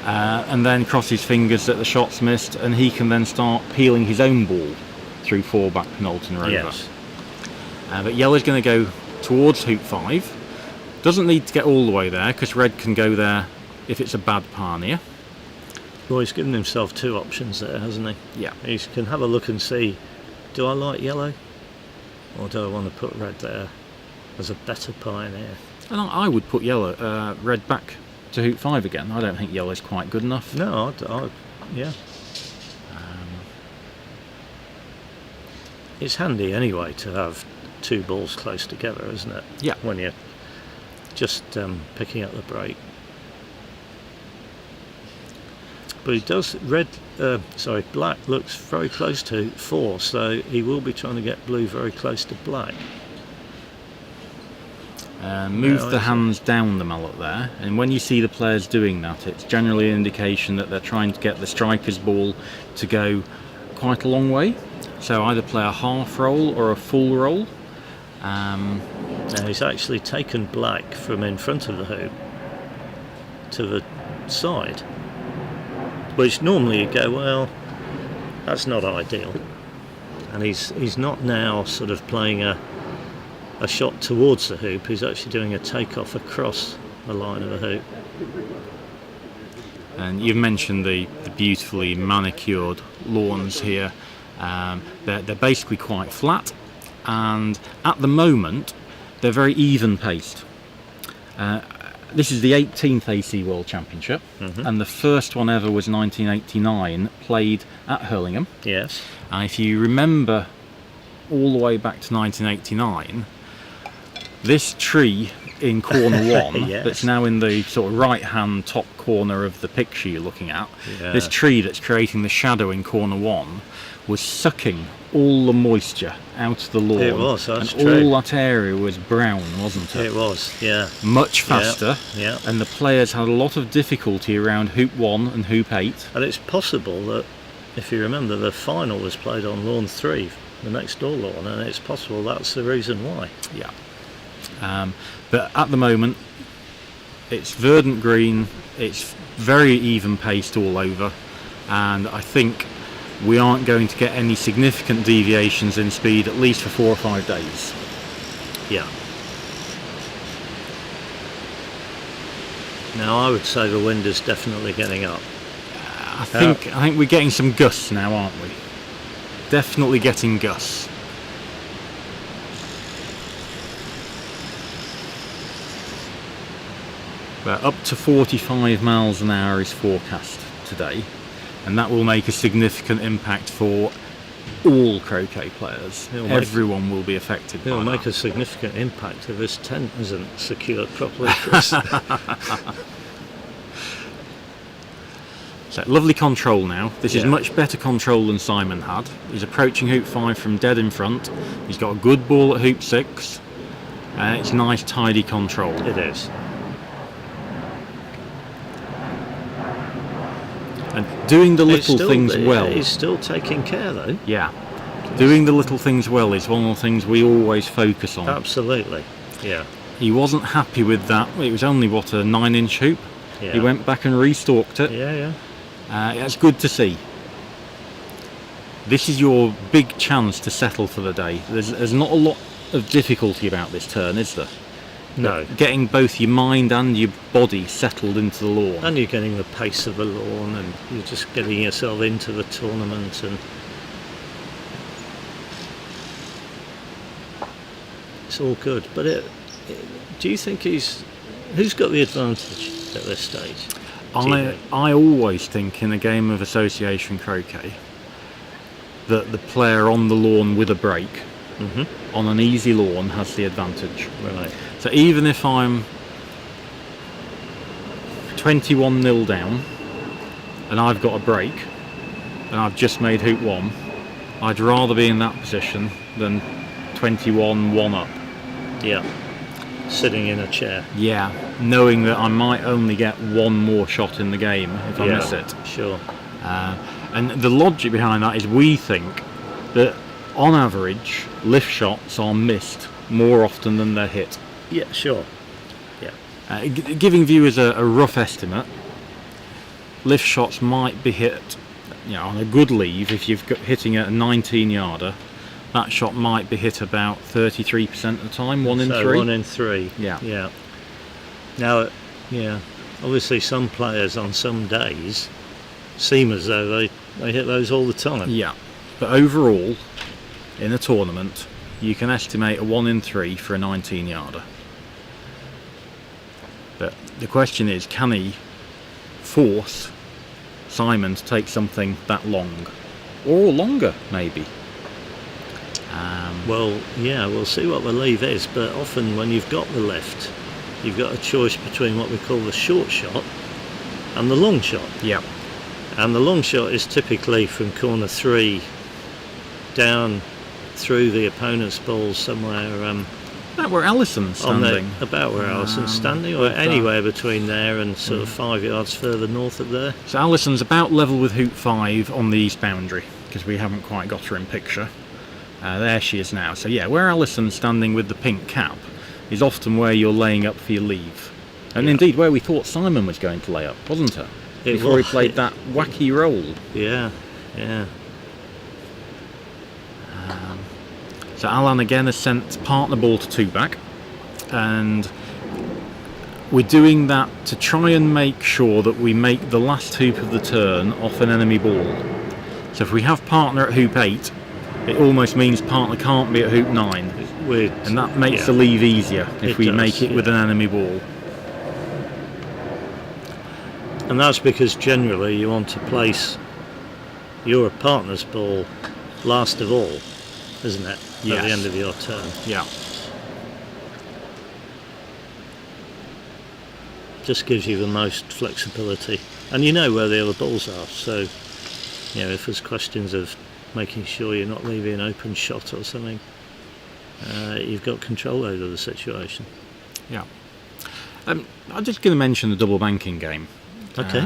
And then cross his fingers that the shot's missed, and he can then start peeling his own ball through 4 back Penalton Rover. Yes. But yellow's going to go towards hoop 5. Doesn't need to get all the way there, because red can go there if it's a bad parnier. Well, he's given himself 2 options there, hasn't he? Yeah. He can have a look and see, do I like yellow? Or do I want to put red there? as a better pioneer. And I would put red back to hoop 5 again. I don't think yellow's quite good enough. No, yeah. It's handy anyway to have two balls close together, isn't it? Yeah. When you're just picking up the break. But he does black looks very close to 4, so he will be trying to get blue very close to black. Move the hands down the mallet there, and when you see the players doing that, it's generally an indication that they're trying to get the striker's ball to go quite a long way. So either play a half roll or a full roll. Now he's actually taken black from in front of the hoop to the side, which normally you go, well, that's not ideal. And he's not now sort of playing a shot towards the hoop, he's actually doing a takeoff across the line of the hoop. And you've mentioned the beautifully manicured lawns here. They're basically quite flat, and at the moment they're very even paced. This is the 18th AC World Championship, and the first one ever was 1989, played at Hurlingham. Yes. And if you remember all the way back to 1989, this tree in corner 1, yes. That's now in the sort of right hand top corner of the picture you're looking at, yeah. This tree that's creating the shadow in corner 1 was sucking all the moisture out of the lawn. It was, that's and true. all that area was brown, wasn't it? It was, yeah. Much faster, yeah. And the players had a lot of difficulty around hoop 1 and hoop 8. And it's possible that, if you remember, the final was played on lawn 3, the next door lawn, and it's possible that's the reason why. Yeah. But at the moment, it's verdant green, it's very even paced all over, and I think we aren't going to get any significant deviations in speed, at least for 4 or 5 days. Yeah. Now I would say the wind is definitely getting up. I think we're getting some gusts now, aren't we? Definitely getting gusts. But up to 45 miles an hour is forecast today, and that will make a significant impact for all croquet players. Everyone will be affected by that. It'll make a significant impact if this tent isn't secured properly, Chris. So, lovely control now. This is Yeah. much better control than Simon had. He's approaching hoop 5 from dead in front. He's got a good ball at hoop 6, and it's nice tidy control. It is. And doing the little things well. He's still taking care though. Yeah. Doing the little things well is one of the things we always focus on. Absolutely. Yeah. He wasn't happy with that. It was only, a 9-inch hoop. Yeah. He went back and restalked it. Yeah, yeah. It's good to see. This is your big chance to settle for the day. There's not a lot of difficulty about this turn, is there? No. Getting both your mind and your body settled into the lawn. And you're getting the pace of the lawn, and you're just getting yourself into the tournament, and it's all good. But do you think who's got the advantage at this stage? I always think in a game of association croquet that the player on the lawn with a break on an easy lawn has the advantage. Right. So even if I'm 21-0 down and I've got a break and I've just made hoop 1, I'd rather be in that position than 21-1 up. Yeah. Sitting in a chair. Yeah, knowing that I might only get one more shot in the game if I miss it. Sure. And the logic behind that is we think that on average lift shots are missed more often than they're hit. Yeah, sure. Yeah. Giving viewers a rough estimate, lift shots might be hit, on a good leave. If you've got hitting at a 19-yarder, that shot might be hit about 33% of the time, 1 in 3. 1 in 3. Yeah. Yeah. Now, obviously some players on some days seem as though they hit those all the time. Yeah, but overall, in a tournament, you can estimate a 1 in 3 for a 19-yarder. But the question is, can he force Simon to take something that long? Or longer, maybe? Well, yeah, we'll see what the leave is, but often when you've got the lift, you've got a choice between what we call the short shot and the long shot. Yeah. And the long shot is typically from corner 3 down through the opponent's ball somewhere About where Allison's standing. about where Allison's standing, or anywhere between there and sort of 5 yards further north of there. So Allison's about level with hoop 5 on the east boundary, because we haven't quite got her in picture. There she is now. So yeah, where Allison's standing with the pink cap is often where you're laying up for your leave. And indeed where we thought Simon was going to lay up, wasn't it? Before he played that wacky roll. Yeah, yeah. So Alan again has sent partner ball to 2-back, and we're doing that to try and make sure that we make the last hoop of the turn off an enemy ball. So if we have partner at hoop 8, it almost means partner can't be at hoop 9, and that makes the leave easier if we make it with an enemy ball. And that's because generally you want to place your partner's ball last of all, isn't it? Yes. At the end of your turn. Yeah. Just gives you the most flexibility. And you know where the other balls are, so you know, if there's questions of making sure you're not leaving an open shot or something, you've got control over the situation. Yeah. I'm just going to mention the double banking game. Okay.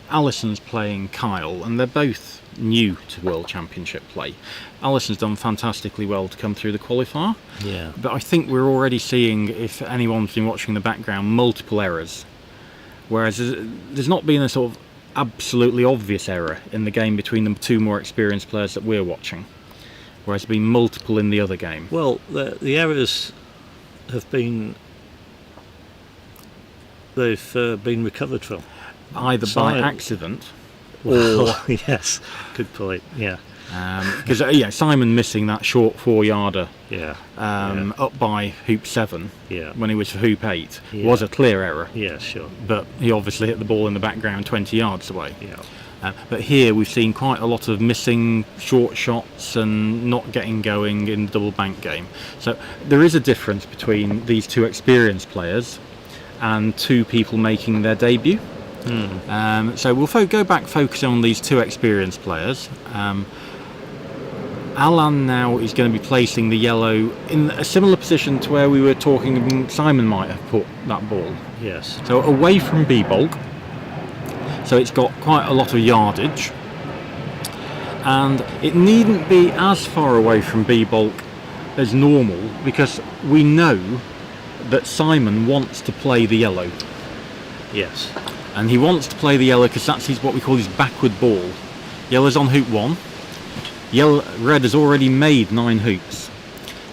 Allison's playing Kyle, and they're both new to World Championship play. Allison's done fantastically well to come through the qualifier. Yeah. But I think we're already seeing, if anyone's been watching the background, multiple errors. Whereas there's not been a sort of absolutely obvious error in the game between the two more experienced players that we're watching. Whereas there's been multiple in the other game. Well, the errors have been... they've been recovered from. Either by accident or... yes, good point, yeah. Because Simon missing that short 4-yarder up by hoop 7 when he was for hoop 8 was a clear error. Yeah, sure. But he obviously hit the ball in the background 20 yards away. Yeah. But here we've seen quite a lot of missing short shots and not getting going in the double bank game. So there is a difference between these two experienced players and two people making their debut. So we'll go back focusing on these two experienced players. Alan now is going to be placing the yellow in a similar position to where we were talking Simon might have put that ball. Yes. So away from B-bulk, so it's got quite a lot of yardage, and it needn't be as far away from B-bulk as normal, because we know that Simon wants to play the yellow. Yes. And he wants to play the yellow because that's what we call his backward ball. Yellow's on hoop 1. Red has already made 9 hoops.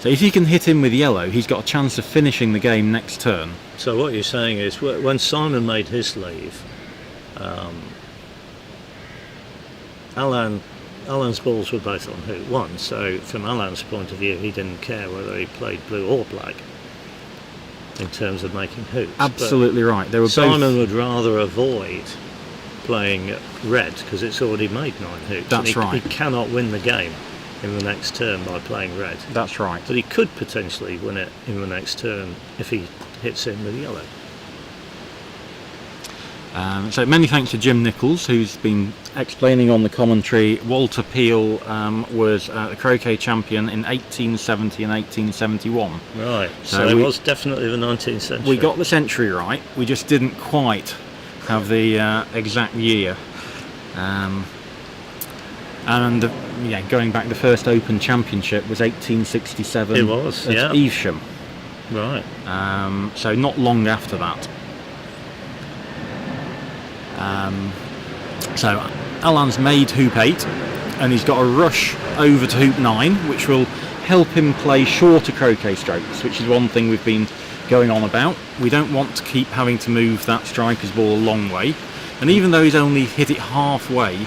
So if he can hit him with yellow, he's got a chance of finishing the game next turn. So what you're saying is, when Simon made his leave, Alan's balls were both on hoop 1, so from Alan's point of view, he didn't care whether he played blue or black in terms of making hoops. Absolutely right. They were Simon would rather avoid playing red because it's already made 9 hoops. That's right. He cannot win the game in the next turn by playing red. That's right. But he could potentially win it in the next turn if he hits in with yellow. So many thanks to Jim Nichols, who's been explaining on the commentary. Walter Peel was the croquet champion in 1870 and 1871. Right, so it was definitely the 19th century. We got the century right, we just didn't quite have the exact year. Going back, the first Open Championship was 1867. It was, at Evesham. Right. So not long after that. So Alan's made hoop 8 and he's got a rush over to hoop 9, which will help him play shorter croquet strokes, which is one thing we've been going on about. We don't want to keep having to move that striker's ball a long way, and even though he's only hit it halfway,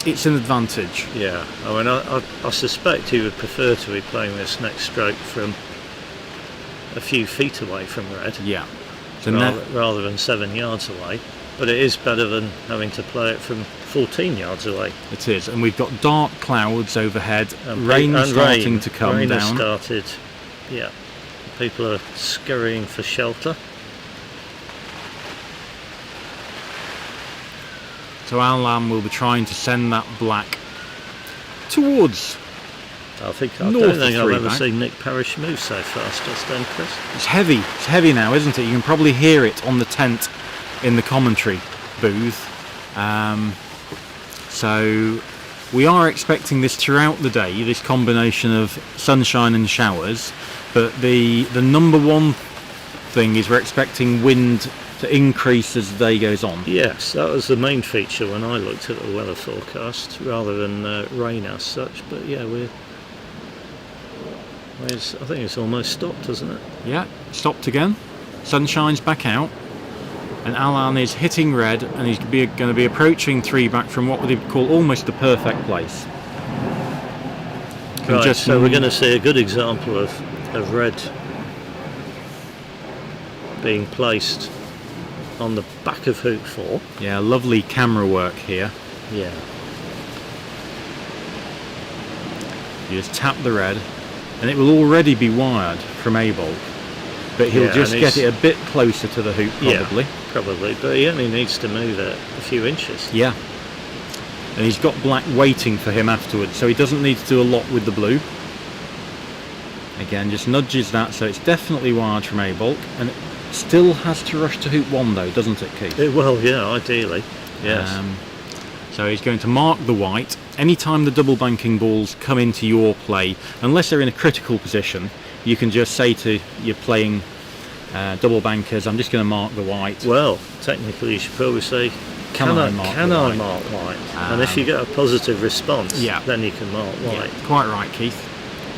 it's an advantage. Yeah, I mean, I suspect he would prefer to be playing this next stroke from a few feet away from red, Yeah. So rather than 7 yards away. But it is better than having to play it from 14 yards away. it is, and we've got dark clouds overhead, And rain and starting to come rain has down. started. Yeah, people are scurrying for shelter. So Alan will be trying to send that black towards. I North don't of think I've three ever back. seen Nick Parrish move so fast just then, Chris. It's heavy now, isn't it? You can probably hear it on the tent in the commentary booth. So we are expecting this throughout the day, this combination of sunshine and showers, but the number one thing is we're expecting wind to increase as the day goes on. Yes, that was the main feature when I looked at the weather forecast, rather than rain as such. But yeah, I think it's almost stopped, hasn't it? Yeah, stopped again. Sunshine's back out, and Alan is hitting red, and he's going to be approaching 3 back from what would call almost the perfect place. Right, so we're going to see a good example of red being placed on the back of hoop 4. Yeah, lovely camera work here. Yeah. You just tap the red, and it will already be wired from A-bulk, but he'll Yeah, just and get it a bit closer to the hoop, probably. Yeah, probably, but he only needs to move it a few inches. Yeah. And he's got black waiting for him afterwards, so he doesn't need to do a lot with the blue. Again, just nudges that, so it's definitely wired from A-bulk, and it still has to rush to hoop 1 though, doesn't it, Keith? Well, yeah, ideally, yes. So he's going to mark the white. Anytime the double banking balls come into your play, unless they're in a critical position, you can just say to your playing double bankers, I'm just going to mark the white. Well, technically you should probably say, can I mark white? And if you get a positive response, yeah, then you can mark white. Yeah, quite right, Keith.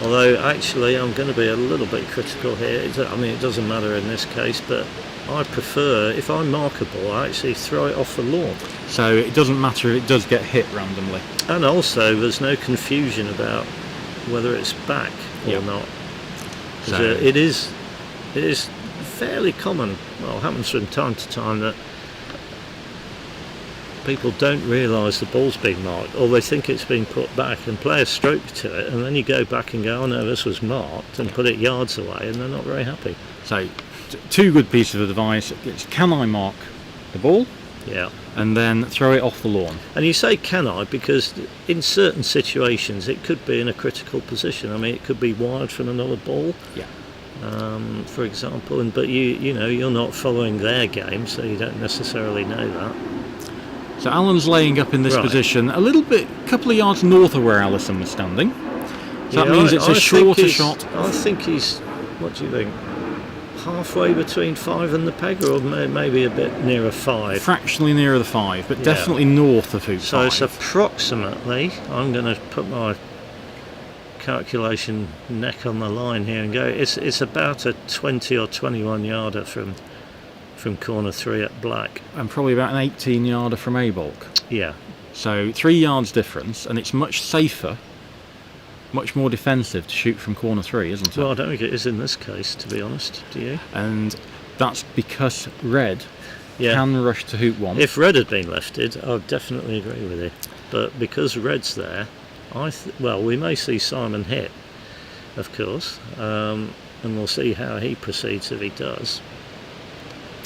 Although actually I'm going to be a little bit critical here. I mean, it doesn't matter in this case, but I prefer, if I mark a ball, I actually throw it off the lawn. So it doesn't matter if it does get hit randomly. And also there's no confusion about whether it's back or not. So it is fairly common, well, it happens from time to time, that people don't realise the ball's been marked, or they think it's been put back and play a stroke to it, and then you go back and go, oh no, this was marked, and put it yards away, and they're not very happy. So 2 good pieces of advice. It's, can I mark the ball? Yeah. And then throw it off the lawn. And you say can I, because in certain situations it could be in a critical position. I mean, it could be wired from another ball. Yeah. For example, but you know you're not following their game, so you don't necessarily know that. So Alan's laying up in this position, a little bit, couple of yards north of where Allison was standing. So that means it's a shorter shot. I think he's, what do you think, halfway between 5 and the peg, or maybe a bit nearer 5? Fractionally nearer the 5, but definitely north of hoop 5. So it's approximately, I'm going to put my calculation neck on the line here and go, it's about a 20 or 21 yarder from corner 3 at black. And probably about an 18 yarder from A-bulk. Yeah. So 3 yards difference, and it's much safer, much more defensive to shoot from corner 3, isn't it? Well, I don't think it is in this case, to be honest. Do you? And that's because red can rush to hoop 1. If red had been lifted, I would definitely agree with you. But because red's there, well, we may see Simon hit, of course, and we'll see how he proceeds if he does.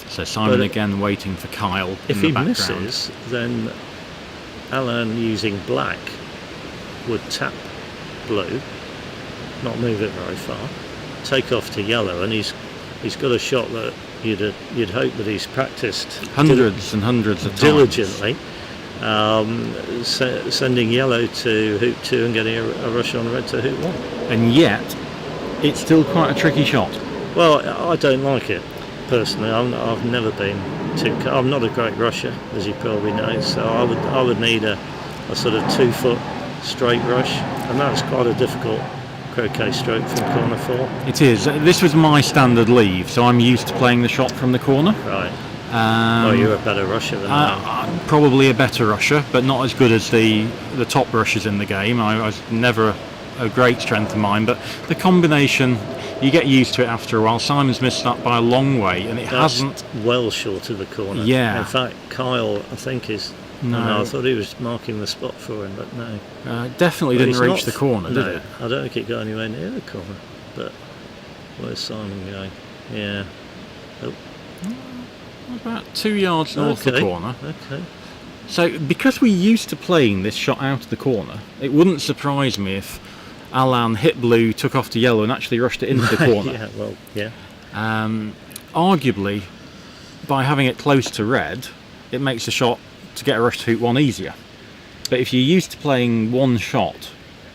So Simon again waiting for Kyle. If he misses, then Alan using black would tap blue, not move it very far, take off to yellow, and he's got a shot that you'd hope that he's practiced hundreds and hundreds of diligently, sending yellow to hoop 2 and getting a rush on red to hoop 1. And yet, it's still quite a tricky shot. Well, I don't like it personally. I've never been I'm not a great rusher, as you probably know, so I would need a sort of 2-foot straight rush, and that's quite a difficult croquet stroke from corner 4. It is. This was my standard leave, so I'm used to playing the shot from the corner. Right. You're a better rusher than I am. Probably a better rusher, but not as good as the top rushers in the game. I was never a great strength of mine, but the combination, you get used to it after a while. Simon's missed that by a long way, and That's hasn't. well short of the corner. Yeah. In fact, Kyle, I think, is. No. I thought he was marking the spot for him, but no. Definitely But didn't he's reach not- the corner, no, did it? I don't think it got anywhere near the corner. But where's Simon going? Yeah. About 2 yards north of the corner. Okay. So, because we're used to playing this shot out of the corner, it wouldn't surprise me if Alan hit blue, took off to yellow, and actually rushed it into the corner. Yeah, well, yeah. Arguably, by having it close to red, it makes the shot to get a rush to hoop one easier. But if you're used to playing one shot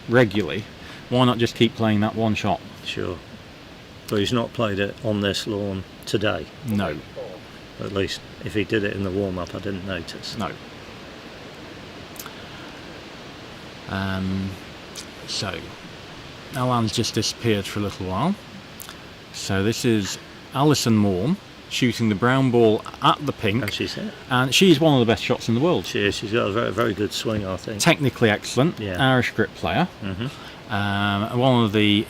regularly, why not just keep playing that one shot? Sure. But he's not played it on this lawn today. No. At least if he did it in the warm-up, I didn't notice. No. So, Alan's just disappeared for a little while. So this is Alison Morn shooting the brown ball at the pink. And she's hit. And she's one of the best shots in the world. She is. She's got a very, very good swing, I think. Technically excellent. Yeah. Irish grip player. Mm-hmm. One of the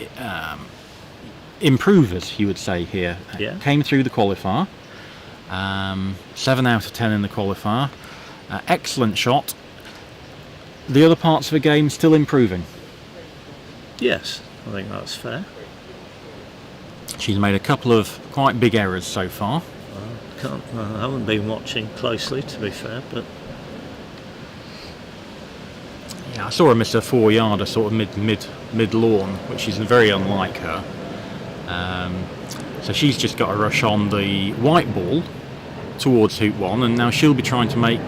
improvers, you would say, here. Yeah. Came through the qualifier. 7 out of 10 in the qualifier. Excellent shot. The other parts of the game still improving. Yes, I think that's fair. She's made a couple of quite big errors so far. I haven't been watching closely, to be fair, but Yeah, I saw her miss a 4-yarder sort of mid lawn, which is very unlike her. So she's just got a rush on the white ball towards hoop one, and now she'll be trying to make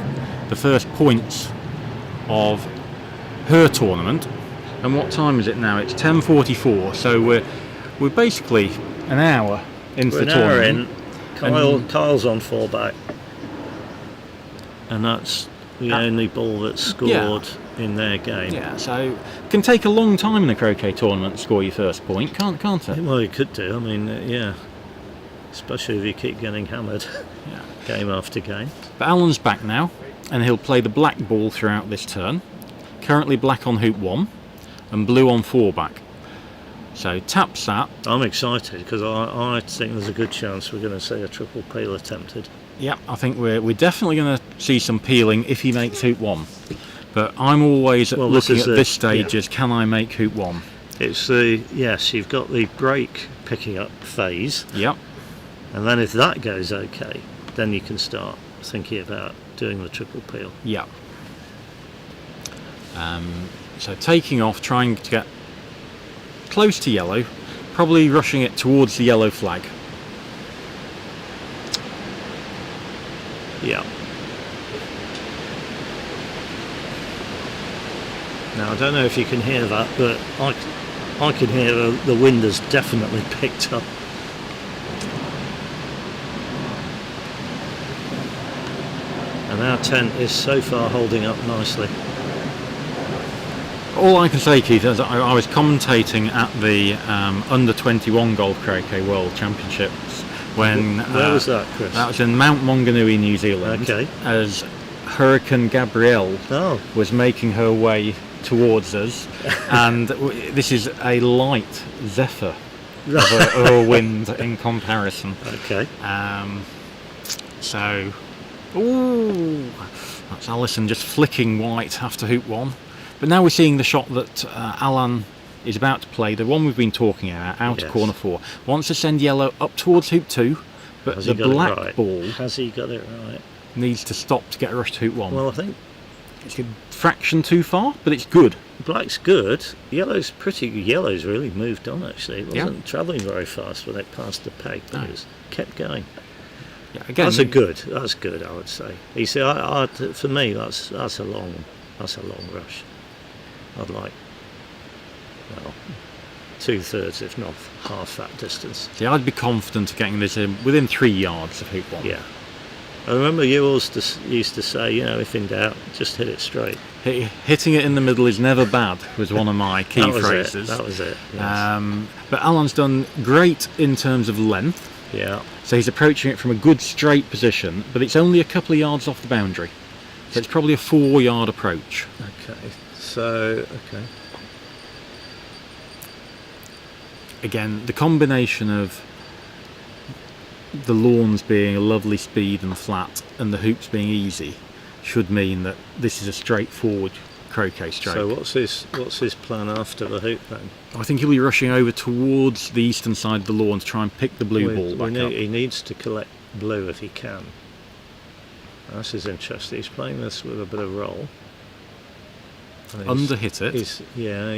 the first points of her tournament. And what time is it now? It's 10:44. So we're basically an hour into we're the an hour tournament. in. Kyle's on 4 back, and that's the only ball that's scored in their game. Yeah, so it can take a long time in a croquet tournament to score your first point, can't it? Well, you could do. I mean, yeah. Especially if you keep getting hammered Yeah. game after game. But Alan's back now, and he'll play the black ball throughout this turn. Currently black on hoop 1 and blue on 4 back. So taps that. I'm excited because I think there's a good chance we're going to see a triple peel attempted. Yeah, I think we're definitely going to see some peeling if he makes hoop 1. But I'm always looking at this stage as, can I make hoop 1? It's the, yes, you've got the break picking up phase. Yep. And then if that goes okay, then you can start thinking about doing the triple peel. Yeah. So taking off, trying to get close to yellow, probably rushing it towards the yellow flag. Yeah. Now I don't know if you can hear that, but I can hear the wind has definitely picked up. And our tent is so far holding up nicely. All I can say, Keith, is I was commentating at the under 21 Golf Croquet World Championships when where was that, Chris? that was in Mount Maunganui, New Zealand. Okay. As Hurricane Gabrielle Oh, was making her way towards us, and this is a light zephyr of a wind in comparison. okay. So, ooh, that's Alison just flicking white after hoop 1. But now we're seeing the shot that Alan is about to play, the one we've been talking about, out of Yes. corner 4. Wants to send yellow up towards hoop 2, but Has the he got it black right? ball Has he got it right? needs to stop to get a rush to hoop 1. Well, I think It's a fraction too far, but it's good. black's good. Yellow's really moved on actually. It wasn't travelling very fast when it passed the peg, but No. it was kept going. Yeah, again, That's good, I would say. You see, for me, that's a long rush. I'd like, well, 2/3, if not half that distance. see, I'd be confident of getting this in within 3 yards of hoop 1. Yeah. I remember you always used to say, if in doubt, just hit it straight. Hitting it in the middle is never bad was one of my key phrases. That was it. Yes. But Alan's done great in terms of length. Yeah. So he's approaching it from a good straight position, but it's only a couple of yards off the boundary. So it's probably a 4-yard approach. Okay. So, okay. Again, the combination of the lawns being a lovely speed and flat and the hoops being easy should mean that this is a straightforward croquet stroke. So what's his plan after the hoop then? I think he'll be rushing over towards the eastern side of the lawn to try and pick the blue ball back up. He needs to collect blue if he can. This is interesting. He's playing this with a bit of roll. Underhit it. He's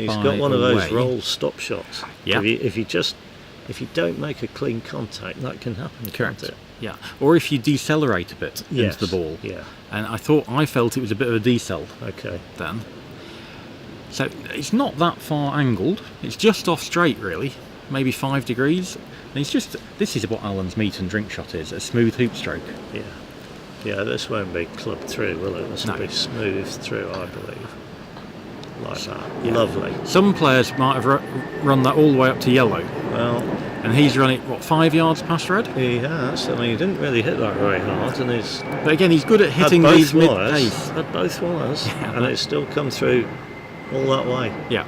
got one of those roll stop shots. Yeah. If you don't make a clean contact, that can happen. Correct. Can't it? Yeah. Or if you decelerate a bit Yes. into the ball. Yeah. And I felt it was a bit of a decel Okay. then. So it's not that far angled. It's just off straight really, maybe 5 degrees. And this is what Alan's meat and drink shot is, a smooth hoop stroke. Yeah. Yeah, this won't be clubbed through, will it? This will be smooth through, I believe. Like that. Yeah. Lovely. Some players might have run that all the way up to yellow. Well, and he's run it, 5 yards past red? he has. I mean, he didn't really hit that very hard, and But again, he's good at hitting these mid-pace. Had both wires, Yeah, and it's still come through all that way. Yeah.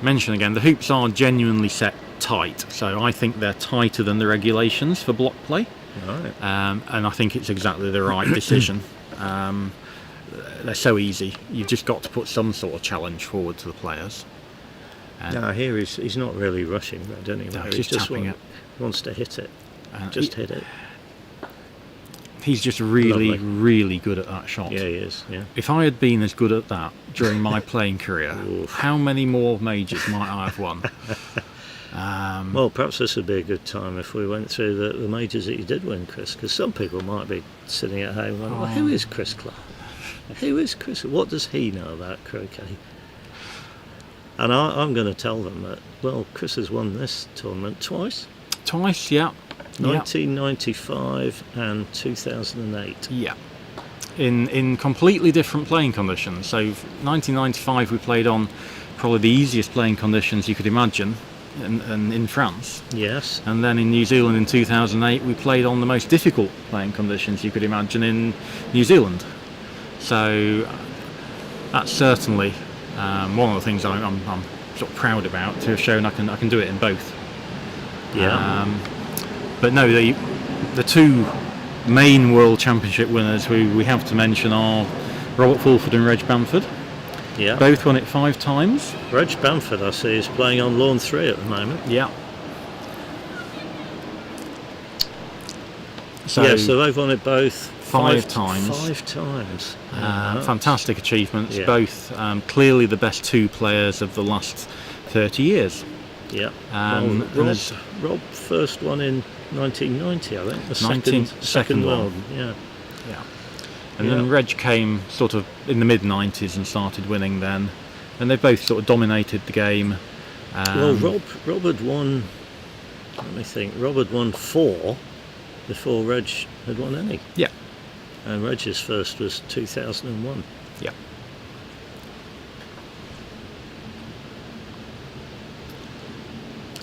Mention again, the hoops are genuinely set tight, so I think they're tighter than the regulations for block play. Right. And I think it's exactly the right decision. They're so easy. You've just got to put some sort of challenge forward to the players. Now here he's not really rushing that anyway. No, He just tapping it. Wants to hit it. Hit it. He's just really, Lovely. really good at that shot. Yeah, he is. Yeah. If I had been as good at that during my playing career, Oof. how many more majors might I have won? Well, perhaps this would be a good time if we went through the majors that you did win, Chris, because some people might be sitting at home going, well, who is Chris Clark? Who is Chris? What does he know about croquet? And I'm going to tell them that, well, Chris has won this tournament twice. Twice, yeah. 1995 and 2008. Yeah. In completely different playing conditions. So 1995 we played on probably the easiest playing conditions you could imagine in France. Yes. And then in New Zealand in 2008 we played on the most difficult playing conditions you could imagine in New Zealand. So that's certainly one of the things I'm sort of proud about, to have shown I can do it in both. Yeah. But no, the two main World Championship winners we have to mention are Robert Fulford and Reg Bamford. Yeah. Both won it 5 times. Reg Bamford, I see, is playing on lawn 3 at the moment. Yeah. So they've won it both 5 times. 5 times. Fantastic achievements. Yeah. Both clearly the best 2 players of the last 30 years. Yeah. And Rob first won in 1990, I think. The second one. one. Yeah. Yeah. And then Reg came sort of in the mid-90s and started winning then. And they both sort of dominated the game. Well, Rob had won, let me think, Rob had won 4 before Reg had won any. Yeah. And Reg's first was 2001. Yeah.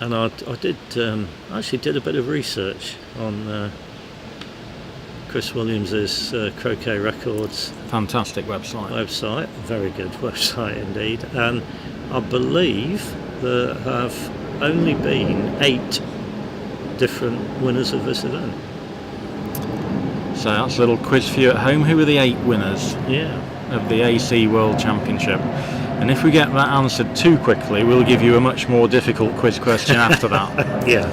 And I did actually did a bit of research on Chris Williams's Croquet Records Fantastic website. Very good website indeed. And I believe there have only been 8 different winners of this event. So that's a little quiz for you at home. Who are the 8 winners of the AC World Championship? And if we get that answered too quickly, we'll give you a much more difficult quiz question after that. Yeah.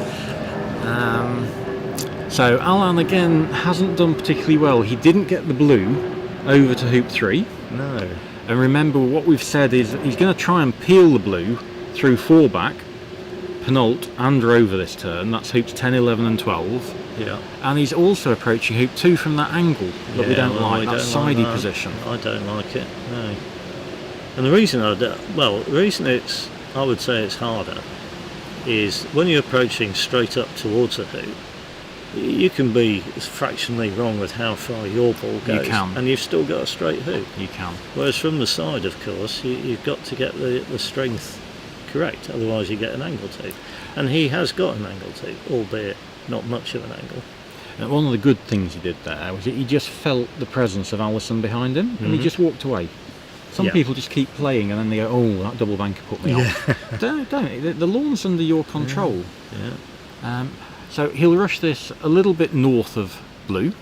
So Alan again hasn't done particularly well. He didn't get the blue over to hoop 3. No. And remember, what we've said is he's going to try and peel the blue through 4 back, Penult and Rover this turn. That's hoops 10, 11 and 12. Yeah. And he's also approaching hoop 2 from that angle that we don't like, that sidey position. I don't like it, no. And the reason I would say it's harder is when you're approaching straight up towards a hoop, you can be fractionally wrong with how far your ball goes. You can. And you've still got a straight hoop. You can. Whereas from the side, of course, you've got to get the strength correct, otherwise you get an angle tee. And he has got an angle tee, albeit not much of an angle. And one of the good things he did there was that he just felt the presence of Allison behind him, and he just walked away. Some people just keep playing and then they go, oh, that double banker put me off. Don't. The lawn's under your control. So he'll rush this a little bit north of blue,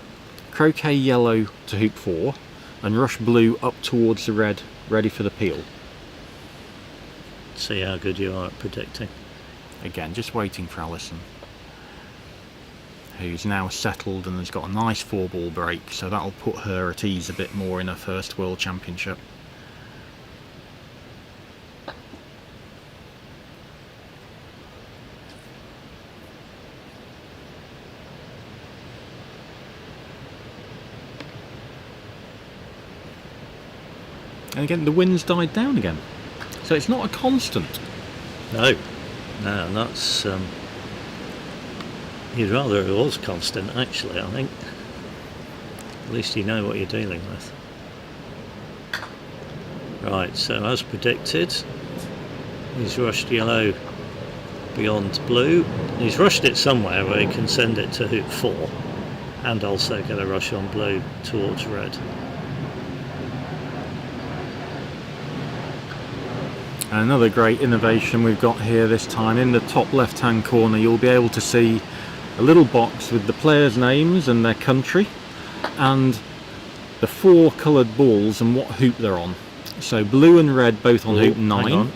croquet yellow to hoop 4, and rush blue up towards the red, ready for the peel. See how good you are at predicting. Again, just waiting for Allison, who's now settled and has got a nice 4-ball break, so that'll put her at ease a bit more in her first World Championship. And again, the wind's died down again, so it's not a constant. No, that's you'd rather it was constant, actually, I think. At least you know what you're dealing with. Right, so as predicted, he's rushed yellow beyond blue. He's rushed it somewhere where he can send it to hoop 4 and also get a rush on blue towards red. Another great innovation we've got here this time. In the top left hand corner you'll be able to see a little box with the players' names and their country and the 4 coloured balls and what hoop they're on. So blue and red both on hoop 9.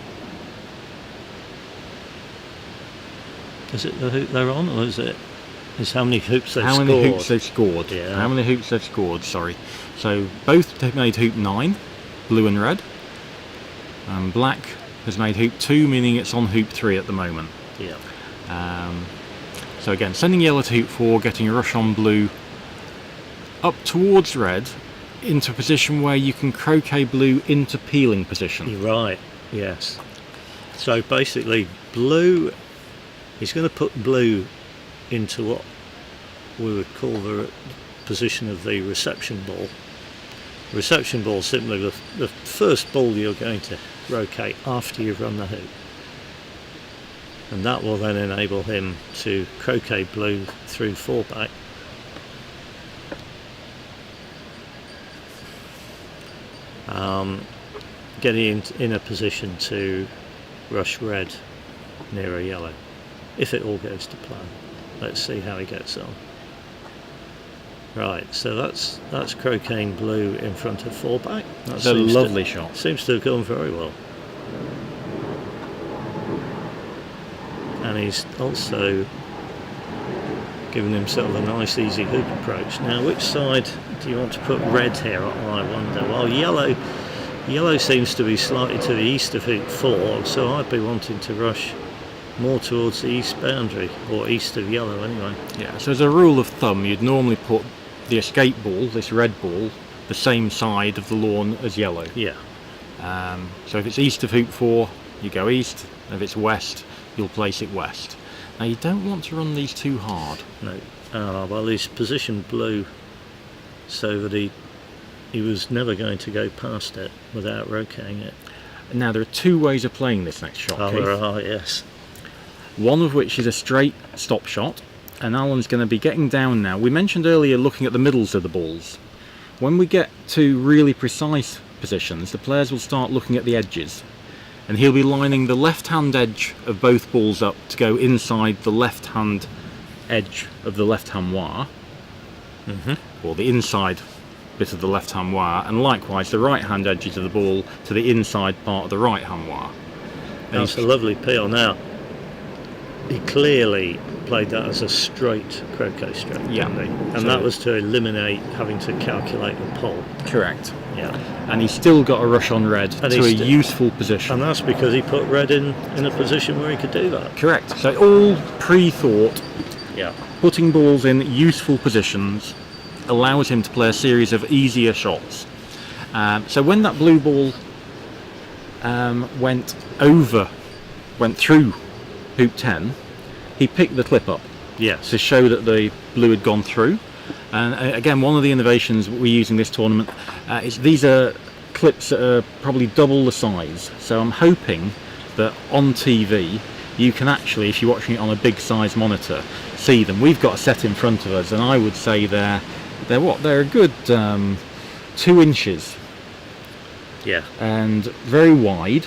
Is it the hoop they're on, or is how many hoops they've scored? How many hoops they've scored. Yeah. How many hoops they've scored, sorry. So both made hoop 9, blue and red. And black has made hoop 2, meaning it's on hoop 3 at the moment. Yeah. So again, sending yellow to hoop 4, getting a rush on blue up towards red into a position where you can croquet blue into peeling position. You're right, yes. So basically blue, he's going to put blue into what we would call the position of the reception ball. Reception ball is simply the first ball you're going to rotate after you've run the hoop. And that will then enable him to croquet blue through 4-back. Getting in a position to rush red near a yellow, if it all goes to plan. Let's see how he gets on. Right, so that's croqueting blue in front of 4-back. That's a lovely shot. Seems to have gone very well. And he's also given himself a nice easy hoop approach. Now, which side do you want to put red here, I wonder? Well, yellow seems to be slightly to the east of hoop 4, so I'd be wanting to rush more towards the east boundary, or east of yellow anyway. Yeah, so as a rule of thumb, you'd normally put the escape ball, this red ball, the same side of the lawn as yellow. Yeah. So if it's east of hoop 4, you go east. If it's west, you'll place it west. Now you don't want to run these too hard. No. Well, he's positioned blue so that he was never going to go past it without rotating it. Now there are 2 ways of playing this next shot, Oh, Keith. there are, yes. One of which is a straight stop shot, and Alan's going to be getting down now. We mentioned earlier looking at the middles of the balls. When we get to really precise positions, the players will start looking at the edges, and he'll be lining the left-hand edge of both balls up to go inside the left-hand edge of the left-hand wire, or the inside bit of the left-hand wire, and likewise the right-hand edges of the ball to the inside part of the right-hand wire. That's a lovely peel. Now, he clearly played that as a straight croquet stroke, Yeah. didn't he? And So- that was to eliminate having to calculate the pole. Correct. Yeah. And he's still got a rush on red And to a he's useful position. And that's because he put red in a position where he could do that. Correct. So all pre-thought, Yeah. putting balls in useful positions allows him to play a series of easier shots. So when that blue ball went through hoop 10, he picked the clip up Yes. to show that the blue had gone through. And again, one of the innovations we're using this tournament is these are clips that are probably double the size. So I'm hoping but on TV you can actually, if you're watching it on a big size monitor, see them. We've got a set in front of us, and I would say they're a good 2 inches. Yeah. And very wide,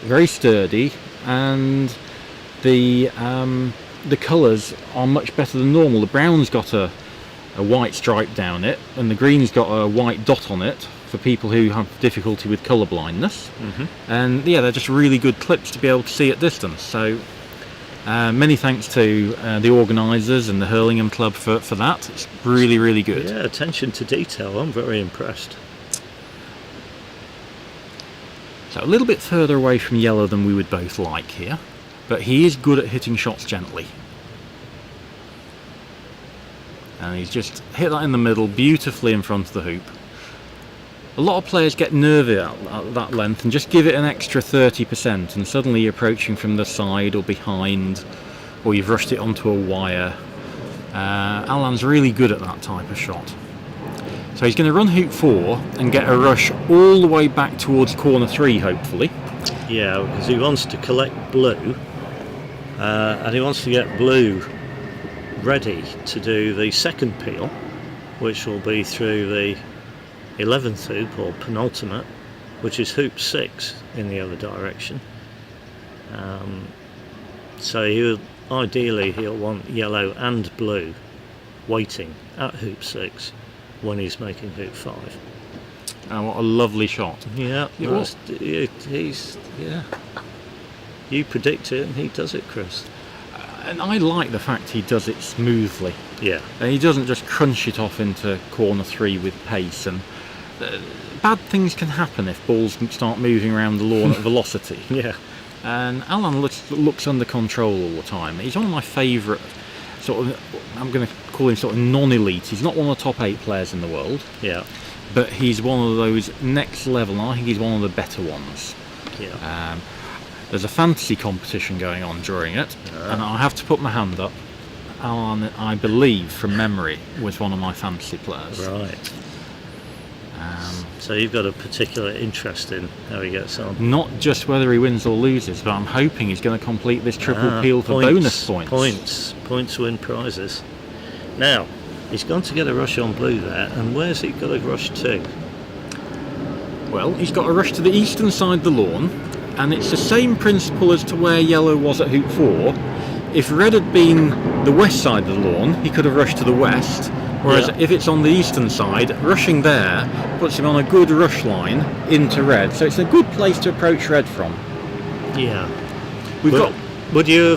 very sturdy, and the colours are much better than normal. The brown's got a white stripe down it, and the green's got a white dot on it for people who have difficulty with colour blindness. And yeah, they're just really good clips to be able to see at distance. So many thanks to the organisers and the Hurlingham Club for that. It's really, really good. Yeah, attention to detail. I'm very impressed. So a little bit further away from yellow than we would both like here, but he is good at hitting shots gently. And he's just hit that in the middle, beautifully in front of the hoop. A lot of players get nervy at that length and just give it an extra 30%, and suddenly you're approaching from the side or behind, or you've rushed it onto a wire. Alan's really good at that type of shot. So he's going to run hoop 4 and get a rush all the way back towards corner 3, hopefully. Yeah, because he wants to collect blue, and he wants to get blue ready to do the second peel, which will be through the 11th hoop, or penultimate, which is hoop 6 in the other direction. So ideally he'll want yellow and blue waiting at hoop 6 when he's making hoop 5. And what a lovely shot. Yeah, Yeah, he's you predict it and he does it, Chris. And I like the fact he does it smoothly. Yeah. And he doesn't just crunch it off into corner 3 with pace. And bad things can happen if balls start moving around the lawn at velocity. Yeah. And Alan looks under control all the time. He's one of my favourite sort of, I'm going to call him sort of non-elite. He's not one of the top 8 players in the world. Yeah. But he's one of those next level, and I think he's one of the better ones. Yeah. There's a fantasy competition going on during it, and I have to put my hand up. Alan, I believe, from memory, was one of my fantasy players. Right. So you've got a particular interest in how he gets on. Not just whether he wins or loses, but I'm hoping he's going to complete this triple peel for bonus points. Points win prizes. Now, he's gone to get a rush on blue there, and where's he got a rush to? Well, he's got a rush to the eastern side of the lawn, and it's the same principle as to where yellow was at hoop 4. If red had been the west side of the lawn, he could have rushed to the west, whereas if it's on the eastern side, rushing there puts him on a good rush line into red, so it's a good place to approach red from. Yeah. Would you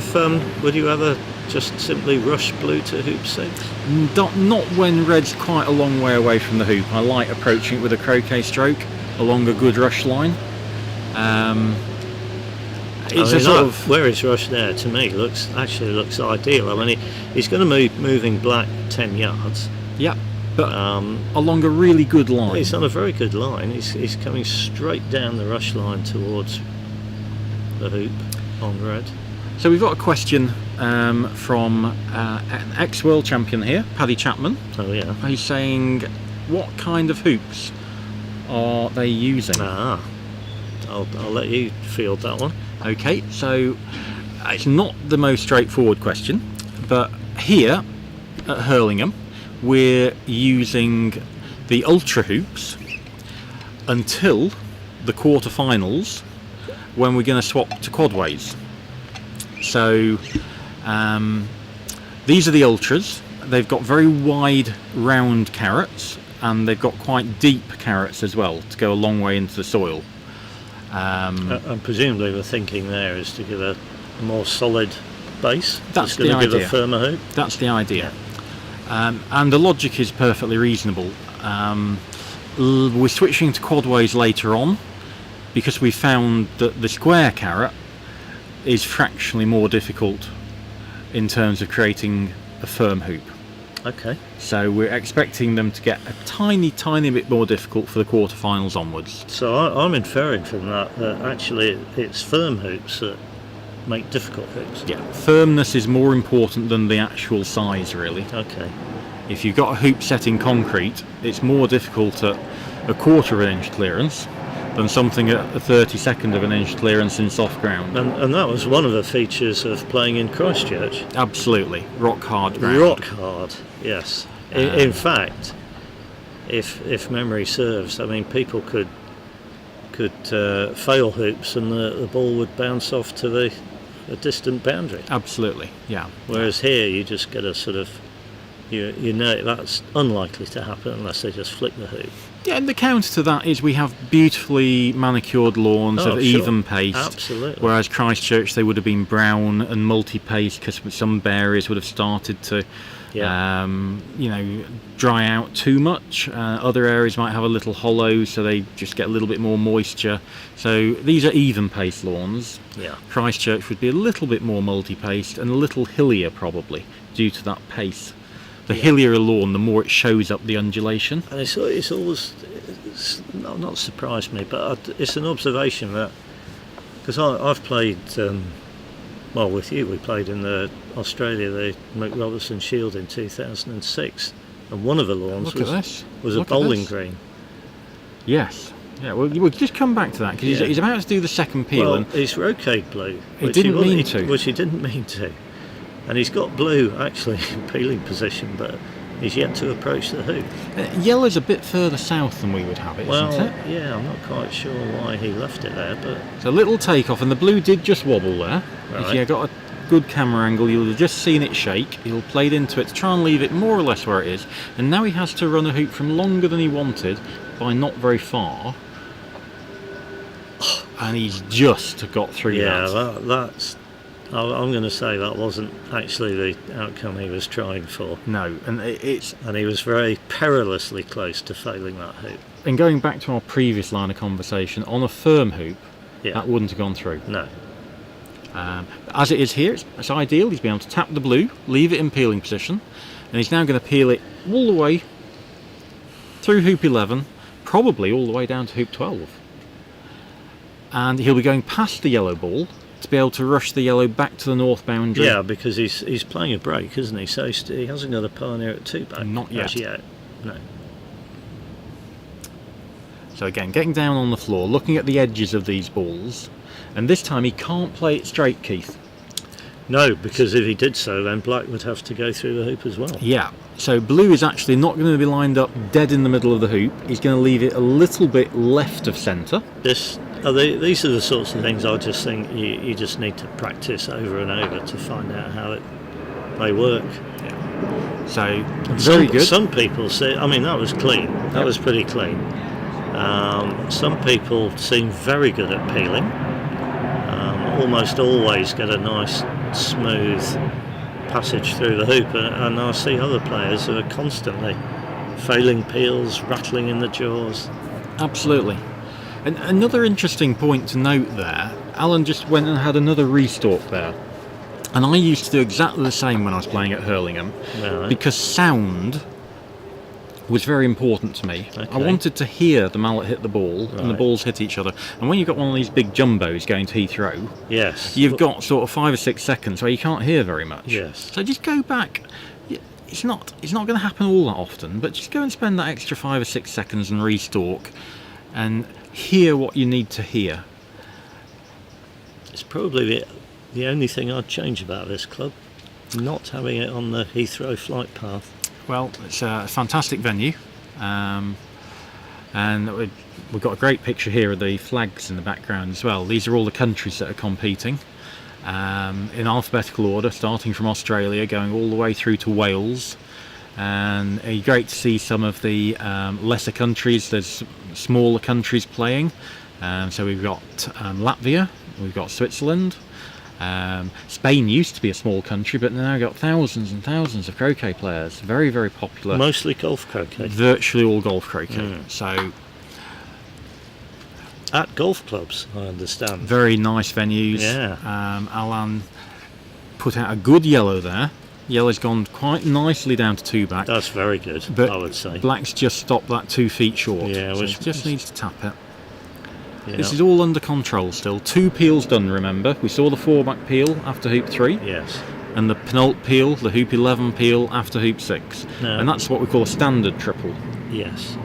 ever just simply rush blue to hoop 6? Not when red's quite a long way away from the hoop. I like approaching it with a croquet stroke along a good rush line. It's a sort of where he's rushed there, to me, looks ideal. I mean, he's going to be moving black 10 yards. Yeah, but along a really good line. He's on a very good line. He's coming straight down the rush line towards the hoop on red. So we've got a question from an ex-world champion here, Paddy Chapman. Oh yeah. He's saying, what kind of hoops are they using? I'll let you field that one. Okay, so it's not the most straightforward question, but here at Hurlingham we're using the ultra hoops until the quarter-finals, when we're going to swap to quadways. So these are the ultras. They've got very wide round carrots, and they've got quite deep carrots as well to go a long way into the soil. And presumably the thinking there is to give a more solid base. That's it's going the to give idea. a firmer hoop. That's the idea. And the logic is perfectly reasonable. We're switching to quadways later on because we found that the square carrot is fractionally more difficult in terms of creating a firm hoop. Okay. So we're expecting them to get a tiny bit more difficult for the quarterfinals onwards. So I'm inferring from that actually it's firm hoops that make difficult hoops. Yeah, firmness is more important than the actual size, really. Okay. If you've got a hoop set in concrete, it's more difficult at a quarter of an inch clearance than something at a 32nd of an inch clearance in soft ground. And that was one of the features of playing in Christchurch. Absolutely, rock hard ground. Rock hard, yes. In fact, if memory serves, I mean, people could fail hoops and the ball would bounce off to a distant boundary. Absolutely, yeah. Whereas here you just get a sort of, you know that's unlikely to happen unless they just flick the hoop. Yeah, and the counter to that is we have beautifully manicured lawns of even pace. Absolutely. Whereas Christchurch, they would have been brown and multi-pace because some areas would have started to dry out too much. Other areas might have a little hollow, so they just get a little bit more moisture. So these are even pace lawns. Yeah. Christchurch would be a little bit more multi-paced and a little hillier probably due to that pace. The hillier a lawn, the more it shows up the undulation. And it's always not surprised me, but it's an observation that, because I've played with you, we played in Australia, the McRobertson Shield in 2006, and one of the lawns was a bowling green. Yes. Yeah, we'll just come back to that because he's about to do the second peel. Well, it's rocaille blue. Which he didn't mean to. And he's got blue actually in peeling position, but he's yet to approach the hoop. Yellow's a bit further south than we would have it, isn't it? Yeah, I'm not quite sure why he left it there, but it's a little takeoff, and the blue did just wobble there. Right. If you got a good camera angle, you'll have just seen it shake. He'll played into it to try and leave it more or less where it is, and now he has to run a hoop from longer than he wanted by not very far. And he's just got through that. Yeah, that's. I'm going to say that wasn't actually the outcome he was trying for. No, and he was very perilously close to failing that hoop. And going back to our previous line of conversation, on a firm hoop, that wouldn't have gone through. No. As it is here, it's ideal. He's been able to tap the blue, leave it in peeling position, and he's now going to peel it all the way through hoop 11, probably all the way down to hoop 12. And he'll be going past the yellow ball to be able to rush the yellow back to the north boundary. Yeah, because he's playing a break, isn't he? So he hasn't got a pioneer at 2 back. Not yet. As yet. No. So again, getting down on the floor, looking at the edges of these balls, and this time he can't play it straight, Keith. No, because if he did so, then black would have to go through the hoop as well. Yeah, so blue is actually not going to be lined up dead in the middle of the hoop. He's going to leave it a little bit left of centre. These are the sorts of things I just think you just need to practice over and over to find out how they work. Yeah. So, very good. Some people say, I mean, that was clean. That was pretty clean. Some people seem very good at peeling. Almost always get a nice, smooth passage through the hoop. And I see other players who are constantly failing peels, rattling in the jaws. Absolutely. And another interesting point to note there, Alan just went and had another restalk there. And I used to do exactly the same when I was playing at Hurlingham, because sound was very important to me. Okay. I wanted to hear the mallet hit the ball and the balls hit each other. And when you've got one of these big jumbos going to Heathrow, you've got sort of 5 or 6 seconds where you can't hear very much. Yes. So just go back. It's not going to happen all that often, but just go and spend that extra 5 or 6 seconds and restalk and hear what you need to hear. It's probably the only thing I'd change about this club, not having it on the Heathrow flight path. Well, it's a fantastic venue, and we've got a great picture here of the flags in the background as well. These are all the countries that are competing in alphabetical order, starting from Australia, going all the way through to Wales. And it's great to see some of the lesser countries. There's smaller countries playing. So we've got Latvia, we've got Switzerland. Spain used to be a small country, but now got thousands and thousands of croquet players. Very, very popular. Mostly golf croquet. Virtually all golf croquet. So at golf clubs, I understand. Very nice venues. Yeah. Alan put out a good yellow there. Yellow's gone quite nicely down to 2 back. That's very good, but I would say. Black's just stopped that 2 feet short. Yeah, so it just needs to tap it. Yeah. This is all under control still. 2 peels done, remember. We saw the 4-back peel after hoop 3. Yes. And the penult peel, the hoop 11 peel after hoop 6. No. And that's what we call a standard triple. Yes.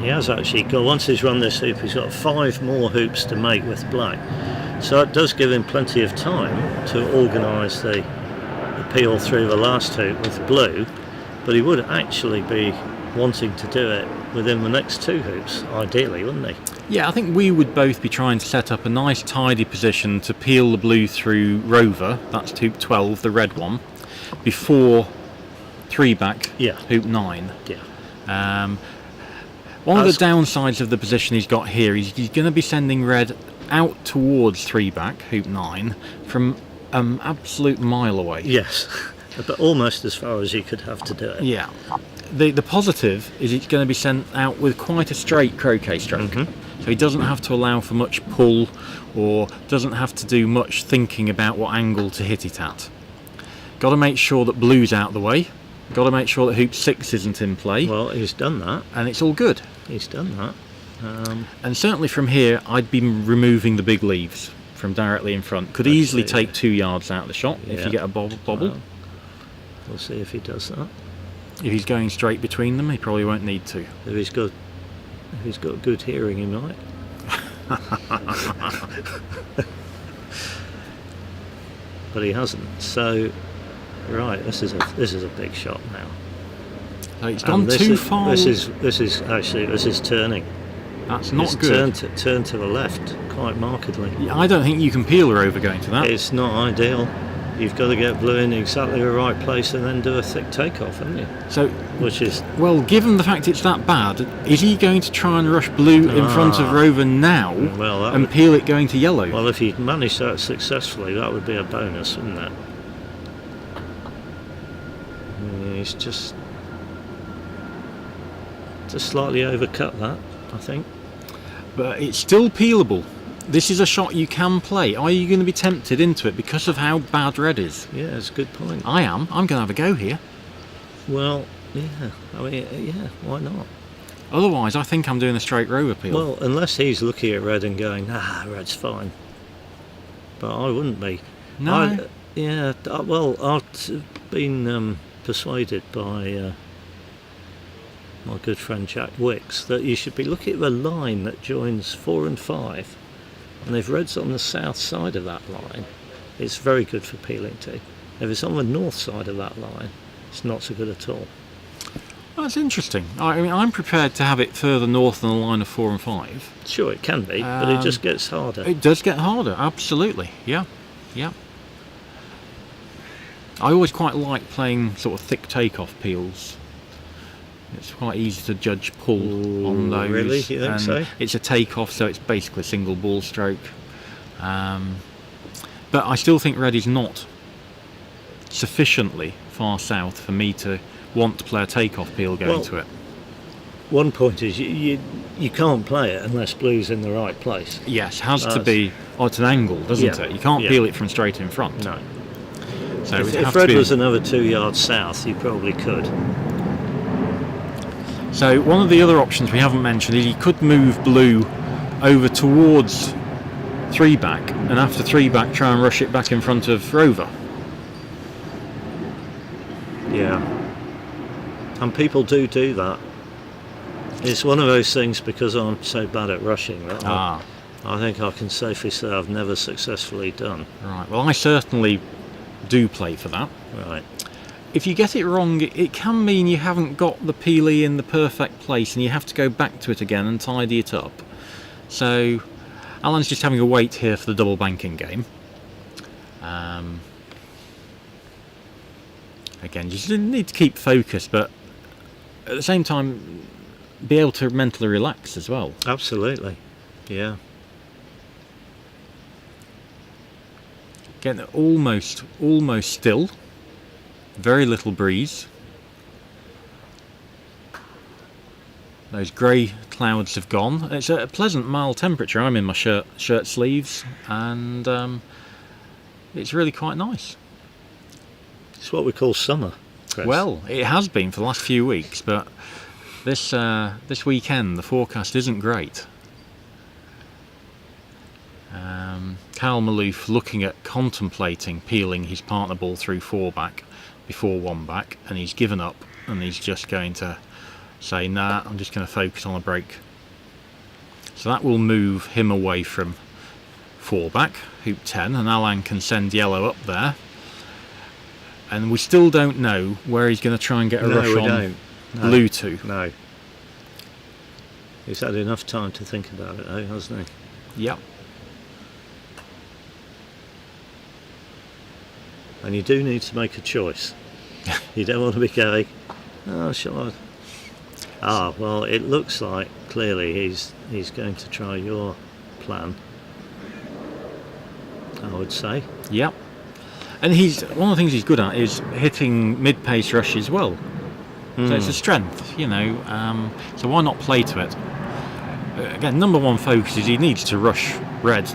He has actually got, once he's run this hoop, he's got 5 more hoops to make with black. So it does give him plenty of time to organise the peel through the last hoop with blue, but he would actually be wanting to do it within the next 2 hoops, ideally, wouldn't he? Yeah, I think we would both be trying to set up a nice tidy position to peel the blue through Rover, that's hoop 12, the red one, before 3-back, Yeah. hoop 9. Yeah. One of the downsides of the position he's got here is he's going to be sending red out towards 3-back, hoop 9, from absolute mile away. Yes, but almost as far as you could have to do it. Yeah. The positive is it's going to be sent out with quite a straight croquet stroke. So he doesn't have to allow for much pull or doesn't have to do much thinking about what angle to hit it at. Got to make sure that blue's out the way. Got to make sure that hoop 6 isn't in play. Well, he's done that. And it's all good. He's done that. And certainly from here, I'd be removing the big leaves from directly in front. Could easily take 2 yards out of the shot if you get a bobble. Well, we'll see if he does that. If he's going straight between them, he probably won't need to. If he's got good hearing, he might. But he hasn't. So, right, this is a big shot now. So it's gone too far. This is turning. That's not It's good. Turn to the left quite markedly. I don't think you can peel her over going to that. It's not ideal. You've got to get blue in exactly the right place and then do a thick takeoff, haven't you? So, Which is well, given the fact it's that bad, is he going to try and rush blue in front of Rover now and peel it going to yellow? well, if he managed that successfully, that would be a bonus, wouldn't it? Yeah, he's just slightly overcut that, I think. But it's still peelable. This is a shot you can play. Are you going to be tempted into it because of how bad red is? Yeah, it's a good point. I am. I'm going to have a go here. Well, yeah. I mean, yeah. Why not? Otherwise, I think I'm doing a straight Rover peel. Well, unless he's looking at red and going, red's fine. But I wouldn't be. No. I've been persuaded by my good friend Jack Wicks that you should be looking at the line that joins 4 and 5. And if red's on the south side of that line, it's very good for peeling to. If it's on the north side of that line, it's not so good at all. Well, that's interesting. I mean, I'm prepared to have it further north than the line of 4 and 5. Sure, it can be, but it just gets harder. It does get harder, absolutely. Yeah. I always quite like playing sort of thick takeoff peels. It's quite easy to judge pull on those. Really? You think and so? It's a takeoff, so it's basically a single ball stroke. But I still think red is not sufficiently far south for me to want to play a takeoff peel going to it. One point is you can't play it unless blue's in the right place. Yes, has to be. Oh, it's an angle, doesn't it? You can't peel it from straight in front. No. So If red was another 2 yards south, you probably could. So one of the other options we haven't mentioned is he could move blue over towards 3-back, and after 3-back try and rush it back in front of Rover. Yeah. And people do that. It's one of those things, because I'm so bad at rushing that I think I can safely say I've never successfully done. Right, well I certainly do play for that. Right. If you get it wrong, it can mean you haven't got the peelie in the perfect place and you have to go back to it again and tidy it up. So Alan's just having a wait here for the double banking game. Again, you just need to keep focused, but at the same time be able to mentally relax as well. Absolutely. Yeah. Getting almost still. Very little breeze. Those grey clouds have gone. It's a pleasant mild temperature. I'm in my shirt sleeves, and it's really quite nice. It's what we call summer, Chris. Well, it has been for the last few weeks, but this weekend the forecast isn't great. Cal Maloof contemplating peeling his partner ball through 4-back before 1-back, and he's given up and he's just going to say, nah, I'm just going to focus on a break. So that will move him away from 4 back, hoop 10, and Alan can send yellow up there. And we still don't know where he's going to try and get a rush on blue to. No. He's had enough time to think about it, though, hasn't he? Yep. And you do need to make a choice. You don't want to be going, oh, shall I? Ah, well, it looks like clearly he's going to try your plan, I would say. Yep. And one of the things he's good at is hitting mid-pace rushes well. So it's a strength, you know. So why not play to it? Again, number one focus is he needs to rush red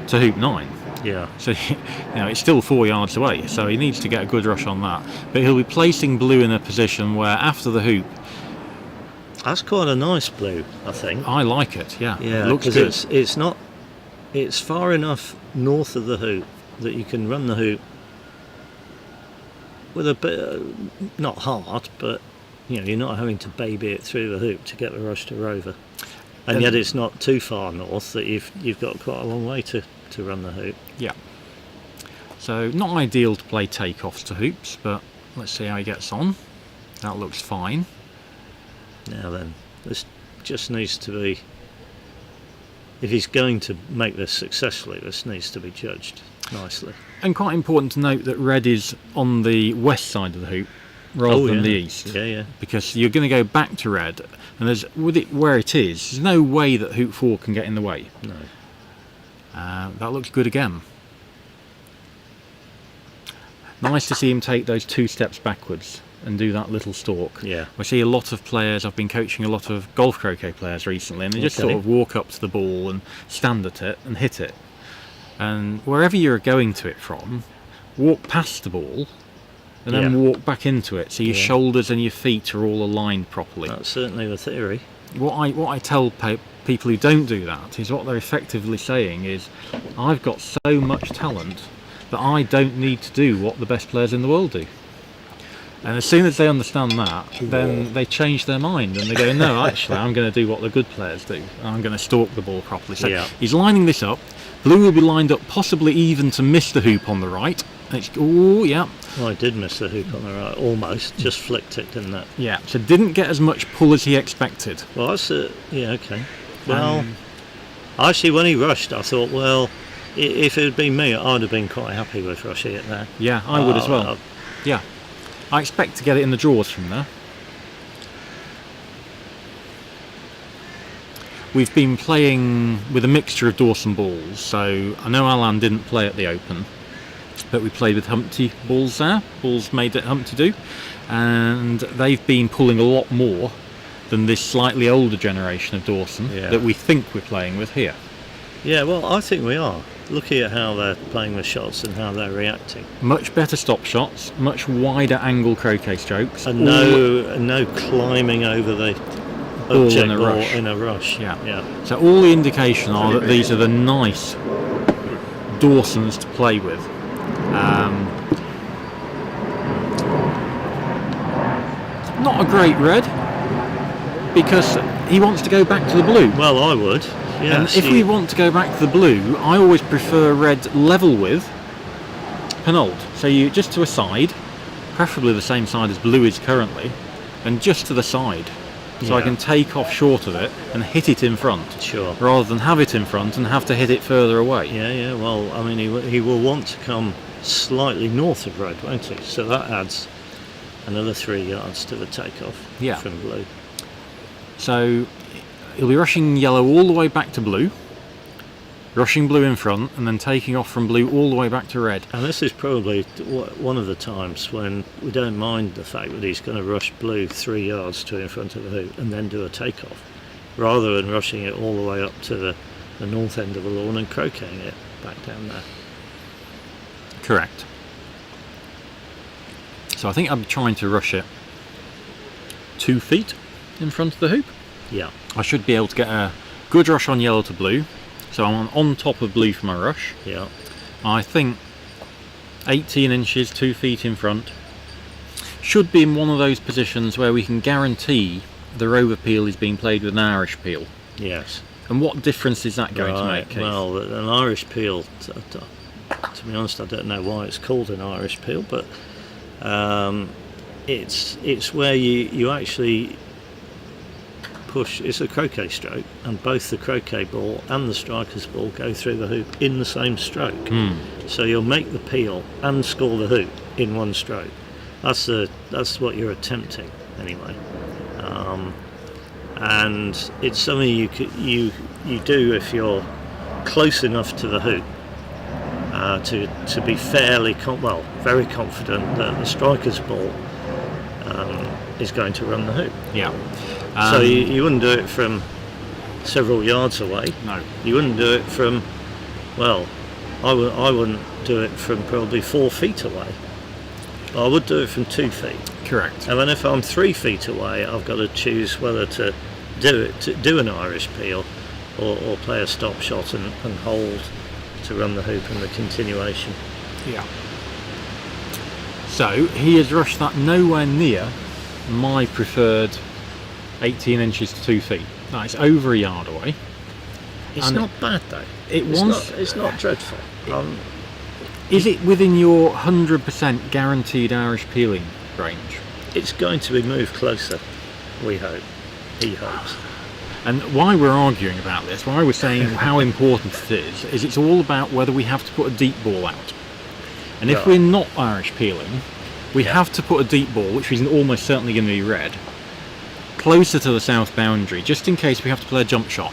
to hoop 9. Yeah. So, you know, it's still 4 yards away, so he needs to get a good rush on that. But he'll be placing blue in a position where after the hoop... That's quite a nice blue, I think. I like it, yeah. Yeah, it looks because good. it's far enough north of the hoop that you can run the hoop with a bit, not hard, but you know, you're not having to baby it through the hoop to get the rush to rover. And yet it's not too far north that you've got quite a long way to run the hoop. Yeah. So not ideal to play takeoffs to hoops, but let's see how he gets on. That looks fine. Now then, this just needs to be, if he's going to make this successfully, this needs to be judged nicely. And quite important to note that red is on the west side of the hoop rather than the east. Yeah, yeah. Because you're going to go back to red, and with it where it is, there's no way that hoop 4 can get in the way. No. That looks good again. Nice to see him take those 2 steps backwards and do that little stalk. Yeah. I see a lot of players, I've been coaching a lot of golf croquet players recently, and they just sort of walk up to the ball and stand at it and hit it. And wherever you're going to it from, walk past the ball and then walk back into it, so your shoulders and your feet are all aligned properly. That's certainly the theory. What I tell people who don't do that is what they're effectively saying is, I've got so much talent that I don't need to do what the best players in the world do. And as soon as they understand that, then they change their mind and they go, no, actually, I'm going to do what the good players do. I'm going to stalk the ball properly. So he's lining this up. Blue will be lined up possibly even to miss the hoop on the right. Oh, yeah. Well, I did miss the hoop on the right, almost. Just flicked it, didn't it? Yeah, so didn't get as much pull as he expected. Well, that's it. Yeah, okay. Well, actually, when he rushed, I thought, well, if it had been me, I'd have been quite happy with rushing it there. Yeah, I would as well. Yeah. I expect to get it in the drawers from there. We've been playing with a mixture of Dawson balls, so I know Alan didn't play at the Open, but we played with Humpty balls there, balls made at Humpty do, and they've been pulling a lot more than this slightly older generation of Dawson that we think we're playing with here. Yeah, well, I think we are. Looking at how they're playing the shots and how they're reacting. Much better stop shots, much wider angle croquet strokes. And no climbing over the object ball in a rush. Yeah. So all the indication are that these are the nice Dawsons to play with. Not a great red, because he wants to go back to the blue. Well, I would. Yes, and if we want to go back to the blue, I always prefer red level with Pinault. So you just to a side, preferably the same side as blue is currently, and just to the side. So I can take off short of it and hit it in front. Sure. Rather than have it in front and have to hit it further away. Yeah. Well, I mean, he will want to come slightly north of red, won't he? So that adds another 3 yards to the takeoff from blue. So he'll be rushing yellow all the way back to blue, rushing blue in front, and then taking off from blue all the way back to red. And this is probably one of the times when we don't mind the fact that he's going to rush blue 3 yards to in front of the hoop and then do a takeoff, rather than rushing it all the way up to the north end of the lawn and croqueting it back down there. Correct. So I think I'm trying to rush it 2 feet in front of the hoop. Yeah. I should be able to get a good rush on yellow to blue, so I'm on top of blue for my rush. Yeah. I think 18 inches, 2 feet in front. Should be in one of those positions where we can guarantee the rover peel is being played with an Irish peel. Yes. And what difference is that going to Right. make, Keith? Well, an Irish peel, to be honest, I don't know why it's called an Irish peel, but it's where you actually push. It's a croquet stroke, and both the croquet ball and the striker's ball go through the hoop in the same stroke. So you'll make the peel and score the hoop in one stroke. That's what you're attempting anyway. And it's something you do if you're close enough to the hoop to be very confident that the striker's ball is going to run the hoop. Yeah. So you wouldn't do it from several yards away. No. You wouldn't do it from, I wouldn't do it from probably 4 feet away. I would do it from 2 feet. Correct. And then if I'm 3 feet away, I've got to choose whether to do an Irish peel or play a stop shot and hold to run the hoop in the continuation. Yeah. So he has rushed that nowhere near my preferred 18 inches to 2 feet. That's over a yard away. It's And not bad though. It's not dreadful. Is it within your 100% guaranteed Irish peeling range? It's going to be moved closer, we hope. He hopes. And why we're arguing about this, why we're saying how important it is it's all about whether we have to put a deep ball out. And if we're not Irish peeling, we have to put a deep ball, which is almost certainly going to be red, closer to the south boundary, just in case we have to play a jump shot.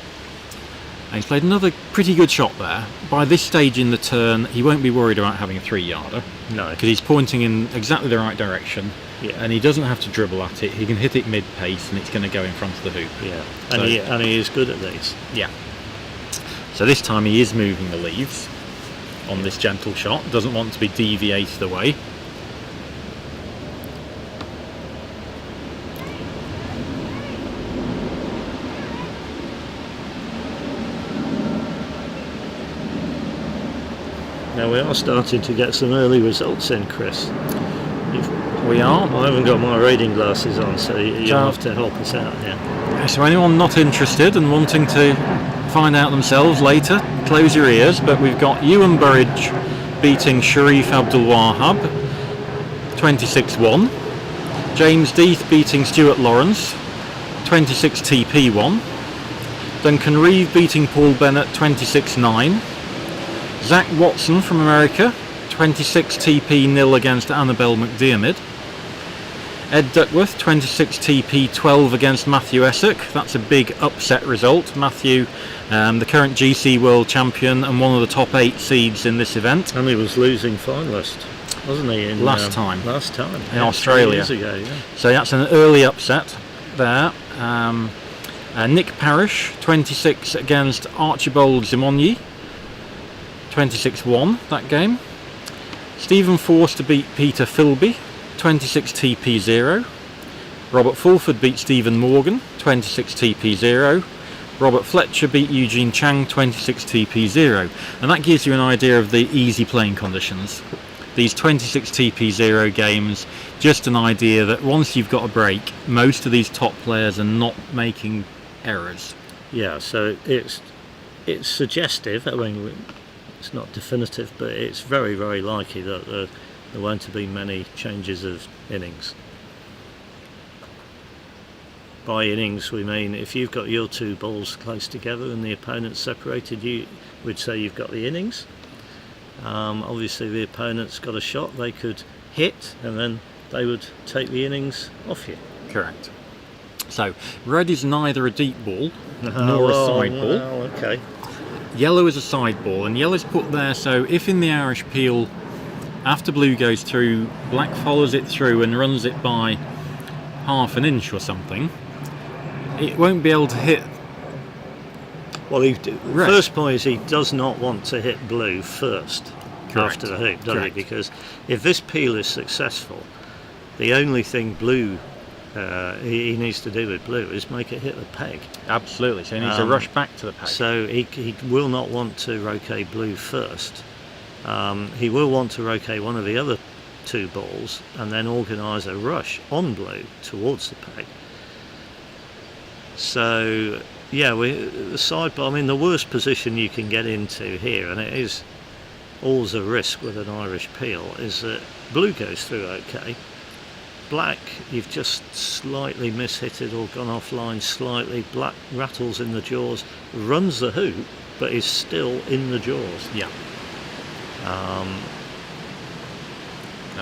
And he's played another pretty good shot there. By this stage in the turn, he won't be worried about having a 3-yarder. No. Because he's pointing in exactly the right direction. Yeah. And he doesn't have to dribble at it. He can hit it mid-pace and it's going to go in front of the hoop. Yeah. And he is good at these. Yeah. So this time he is moving the leaves on this gentle shot. Doesn't want to be deviated away. Now we are starting to get some early results in, Chris. We are. I haven't got my reading glasses on, so you'll have to help us out here. So anyone not interested and wanting to find out themselves later, close your ears. But we've got Ewan Burridge beating Sharif Abdul Wahab 26-1. James Death beating Stuart Lawrence 26 TP1. Duncan Reeve beating Paul Bennett 26-9. Zach Watson from America 26 TP-0 against Annabelle McDiarmid. Ed Duckworth 26 TP-12 against Matthew Essick. That's a big upset result. Matthew, the current GC World Champion and one of the top 8 seeds in this event. And he was losing finalist, wasn't he? Last time in Australia. 3 years ago, yeah. So that's an early upset there. Nick Parrish 26 against Archibald Zimonyi 26-1 that game. Stephen Forster beat Peter Philby 26 TP0. Robert Fulford beat Stephen Morgan 26 TP0. Robert Fletcher beat Eugene Chang 26 TP0. And that gives you an idea of the easy playing conditions. These 26 TP0 games, just an idea that once you've got a break, most of these top players are not making errors. Yeah, so it's suggestive. I mean, it's not definitive, but it's very, very likely that there won't be many changes of innings. By innings, we mean if you've got your 2 balls close together and the opponent's separated, you would say you've got the innings. Obviously, the opponent's got a shot they could hit, and then they would take the innings off you. Correct. So, red is neither a deep ball nor a side ball. Well, okay. Yellow is a side ball, and yellow's put there so if in the Irish peel, after blue goes through, black follows it through and runs it by half an inch or something, it won't be able to hit. Well, first point is he does not want to hit blue first. Correct. After the hoop, does he? Correct. Because if this peel is successful, the only thing blue he needs to do with blue is make it hit the peg. Absolutely, so he needs to rush back to the peg. So he will not want to roquet blue first. He will want to roquet one of the other 2 balls and then organise a rush on blue towards the peg. So yeah, the sidebar. I mean, the worst position you can get into here, and it is always a risk with an Irish peel, is that blue goes through okay. Black, you've just slightly mishitted or gone offline slightly. Black rattles in the jaws, runs the hoop, but is still in the jaws. Yeah.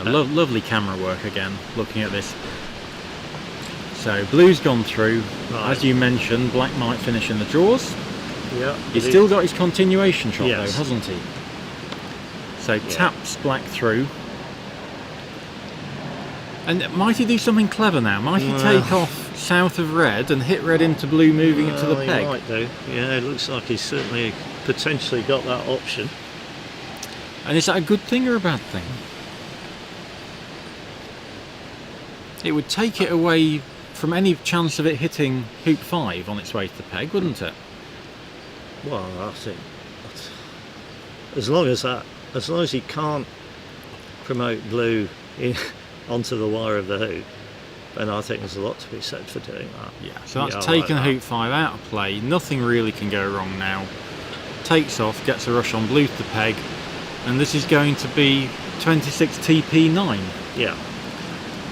Lovely camera work again, looking at this. So blue's gone through. Right. As you mentioned, black might finish in the jaws. Yeah. He's still got his continuation shot Yes. though, hasn't he? So taps black through. And might he do something clever now? Might he take off south of red and hit red into blue, moving it to the peg? He might do. Yeah, it looks like he's certainly potentially got that option. And is that a good thing or a bad thing? It would take it away from any chance of it hitting hoop 5 on its way to the peg, wouldn't it? Well, I think as long as he can't promote blue onto the wire of the hoop, then I think there's a lot to be said for doing that. Yeah, so that's taken hoop 5 out of play. Nothing really can go wrong now. Takes off, gets a rush on blue to the peg, and this is going to be 26 TP9. Yeah.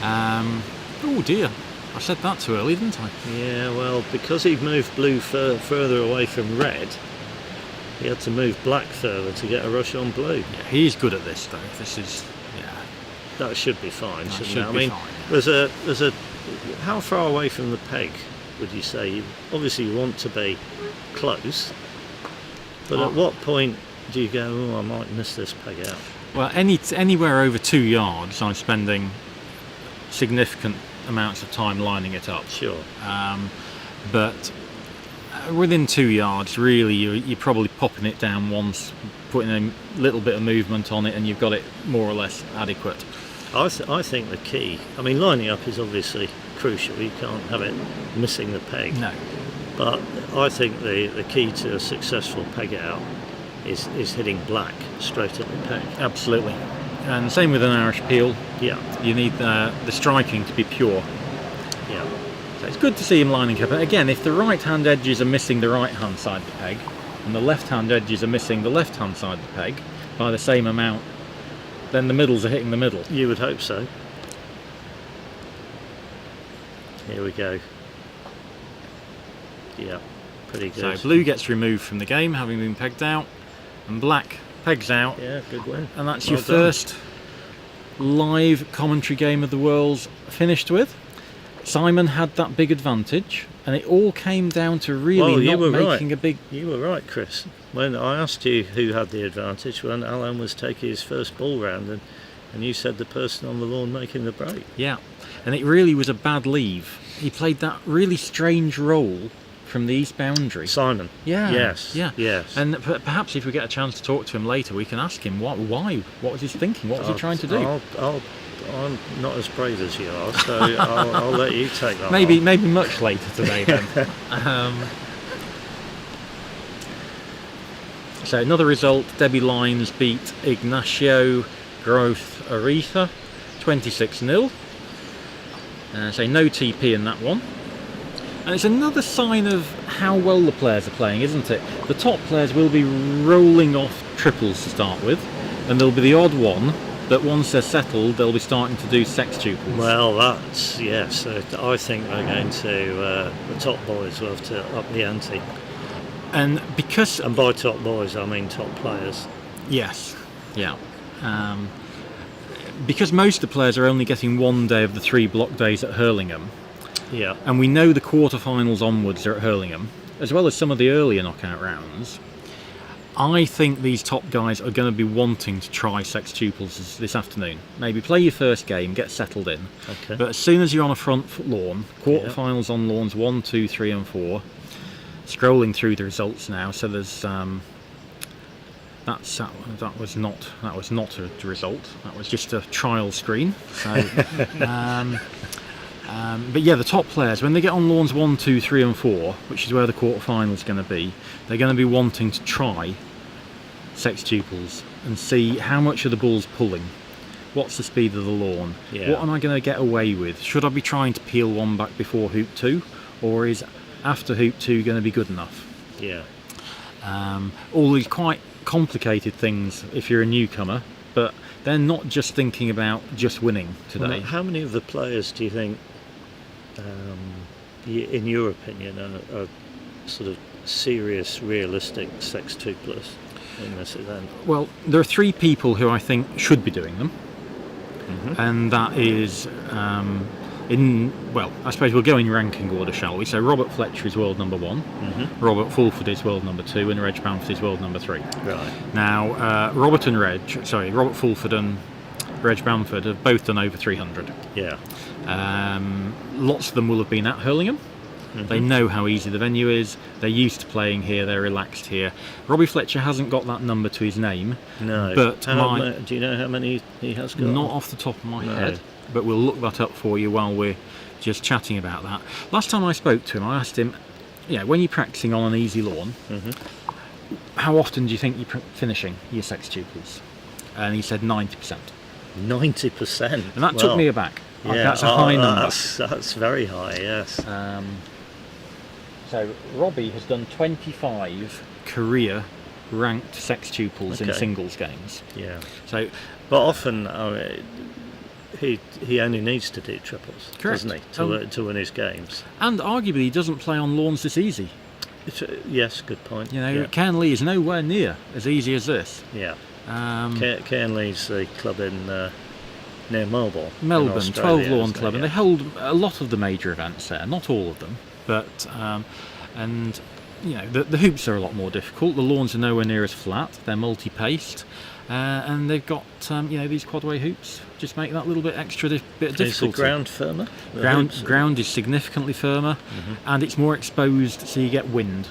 Oh dear, I said that too early, didn't I? Yeah, well, because he moved blue further away from red, he had to move black further to get a rush on blue. Yeah, he's good at this though. This is, That should be fine, That shouldn't should it? I be mean, fine. there's a how far away from the peg would you say? Obviously, you want to be close, but at what point do you go, oh, I might miss this peg out? Well, anywhere over 2 yards, I'm spending significant amounts of time lining it up. Sure. But within 2 yards, really, you're probably popping it down once, putting a little bit of movement on it, and you've got it more or less adequate. I think the key, I mean, lining up is obviously crucial. You can't have it missing the peg. No. But I think the key to a successful peg out is hitting black straight at the peg. Absolutely. And same with an Irish peel. Yeah. You need the striking to be pure. Yeah. So it's good to see him lining up. But again, if the right hand edges are missing the right hand side of the peg, and the left hand edges are missing the left hand side of the peg by the same amount, then the middles are hitting the middle. You would hope so. Here we go. Yeah, pretty good. So blue gets removed from the game, having been pegged out, and black pegs out. Yeah, good win. And that's Well your done. first live commentary game of the Worlds finished with. Simon had that big advantage, and it all came down to really not making a big... You were right, Chris. When I asked you who had the advantage when Alan was taking his first ball round, and you said the person on the lawn making the break. Yeah, and it really was a bad leave. He played that really strange role from the east boundary. Simon. Yeah. Yes. Yeah. Yes. And perhaps if we get a chance to talk to him later, we can ask him why. What was his thinking? What was he trying to do? I'm not as brave as you are, so I'll let you take that. Maybe much later today then. So another result: Debbie Lyons beat Ignacio Groth Aretha 26-0. So no TP in that one. And it's another sign of how well the players are playing, isn't it? The top players will be rolling off triples to start with, and there'll be the odd one that once they're settled, they'll be starting to do sextuples. Well, that's, yes. I think they're going to, the top boys will have to up the ante. And because... And by top boys, I mean top players. Yes, yeah. Because most of the players are only getting 1 day of the 3 block days at Hurlingham, yeah, and we know the quarterfinals onwards are at Hurlingham, as well as some of the earlier knockout rounds, I think these top guys are going to be wanting to try sextuples this afternoon. Maybe play your first game, get settled in. Okay. But as soon as you're on a front foot lawn, quarterfinals on lawns 1, 2, 3 and 4, scrolling through the results now, so there's that was not a result. That was just a trial screen. So, but yeah, the top players, when they get on lawns 1, 2, 3 and 4, which is where the quarterfinals going to be, they're going to be wanting to try sextuples and see how much are the balls pulling. What's the speed of the lawn? Yeah. What am I going to get away with? Should I be trying to peel one back before hoop 2, or is after hoop 2 going to be good enough? Yeah. All these quite complicated things if you're a newcomer, but they're not just thinking about just winning today. Well, how many of the players do you think, in your opinion, are sort of serious, realistic Sex 2 plus in this event? Well, there are 3 people who I think should be doing them, and that is I suppose we'll go in ranking order, shall we? So Robert Fletcher is world number 1, Robert Fulford is world number 2, and Reg Bamford is world number 3. Right. Now, Robert Fulford and Reg Bamford have both done over 300. Yeah. Lots of them will have been at Hurlingham. They know how easy the venue is. They're used to playing here. They're relaxed here. Robbie Fletcher hasn't got that number to his name. No. But do you know how many he has got? Not off the top of my head, but we'll look that up for you while we're just chatting about that. Last time I spoke to him, I asked him, when you're practicing on an easy lawn, how often do you think you're finishing your sex tuples? And he said 90%. 90%? And that took me aback. Yeah, that's a high number. That's very high, yes. So Robbie has done 25 career ranked sextuples in singles games. Yeah. So, but often he only needs to do triples, correct, doesn't he, to win his games? And arguably he doesn't play on lawns this easy. Yes, good point. Cairnley is nowhere near as easy as this. Yeah. Cairnley's the club in near Melbourne, 12 Lawn Club, and they hold a lot of the major events there. Not all of them, but the hoops are a lot more difficult. The lawns are nowhere near as flat. They're multi-paced, and they've got these quadway hoops. Just make that little bit extra bit of difficulty. Is the ground firmer? Ground is significantly firmer, and it's more exposed, so you get wind.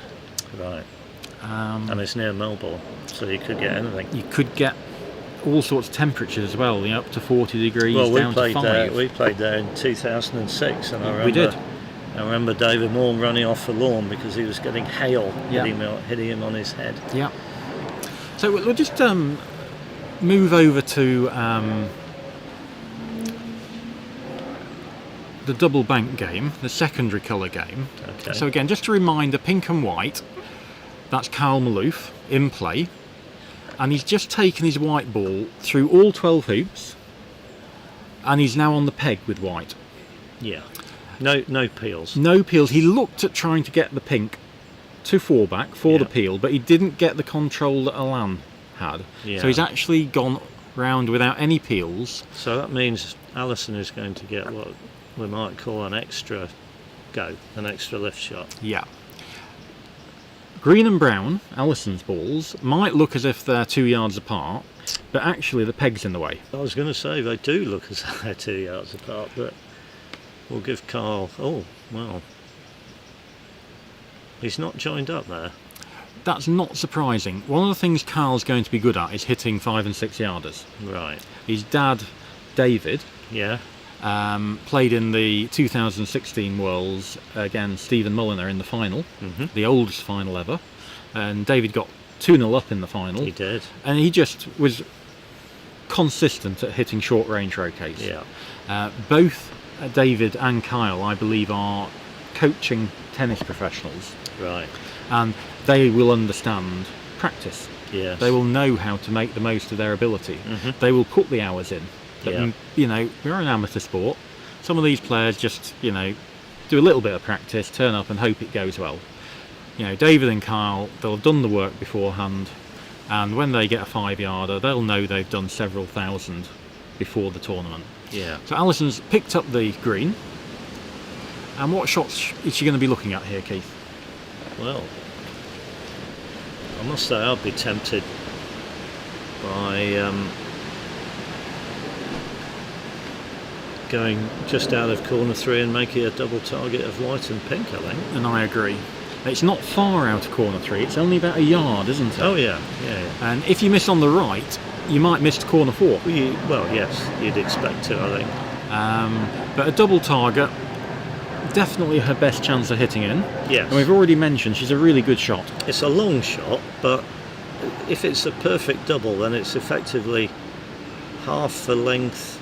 Right. And it's near Melbourne, so you could get anything. You could get all sorts of temperatures as well, up to 40 degrees, down to 5. We played there in 2006, and I remember David Moore running off the lawn because he was getting hail hitting him on his head. Yeah. So we'll just move over to the double bank game, the secondary colour game. Okay. So again, just to remind, the pink and white, that's Carl Maloof in play. And he's just taken his white ball through all 12 hoops, and he's now on the peg with white. Yeah. No peels. No peels. He looked at trying to get the pink to four back for the peel, but he didn't get the control that Alan had. Yeah. So he's actually gone round without any peels. So that means Alison is going to get what we might call an extra lift shot. Yeah. Green and brown, Alison's balls, might look as if they're 2 yards apart, but actually the peg's in the way. I was going to say they do look as if they're 2 yards apart, but we'll give Carl... Oh, well. He's not joined up there. That's not surprising. One of the things Carl's going to be good at is hitting 5 and 6 yarders. Right. His dad, David... Yeah. Played in the 2016 Worlds against Stephen Mulliner in the final, the oldest final ever, and David got 2-0 up in the final. He did. And he just was consistent at hitting short range rocates. Yeah. Both David and Kyle, I believe, are coaching tennis professionals. Right. And they will understand practice. Yes. They will know how to make the most of their ability. They will put the hours in. But, we're an amateur sport. Some of these players just, do a little bit of practice, turn up and hope it goes well. David and Kyle, they'll have done the work beforehand, and when they get a 5-yarder, they'll know they've done several thousand before the tournament. Yeah. So Alison's picked up the green, and what shots is she going to be looking at here, Keith? Well, I must say I'd be tempted by... going just out of corner 3 and making a double target of white and pink, I think. And I agree. It's not far out of corner 3, it's only about a yard, isn't it? Oh yeah. And if you miss on the right, you might miss to corner 4. Well, yes, you'd expect to, I think. But a double target, definitely her best chance of hitting in. Yes. And we've already mentioned she's a really good shot. It's a long shot, but if it's a perfect double, then it's effectively half the length.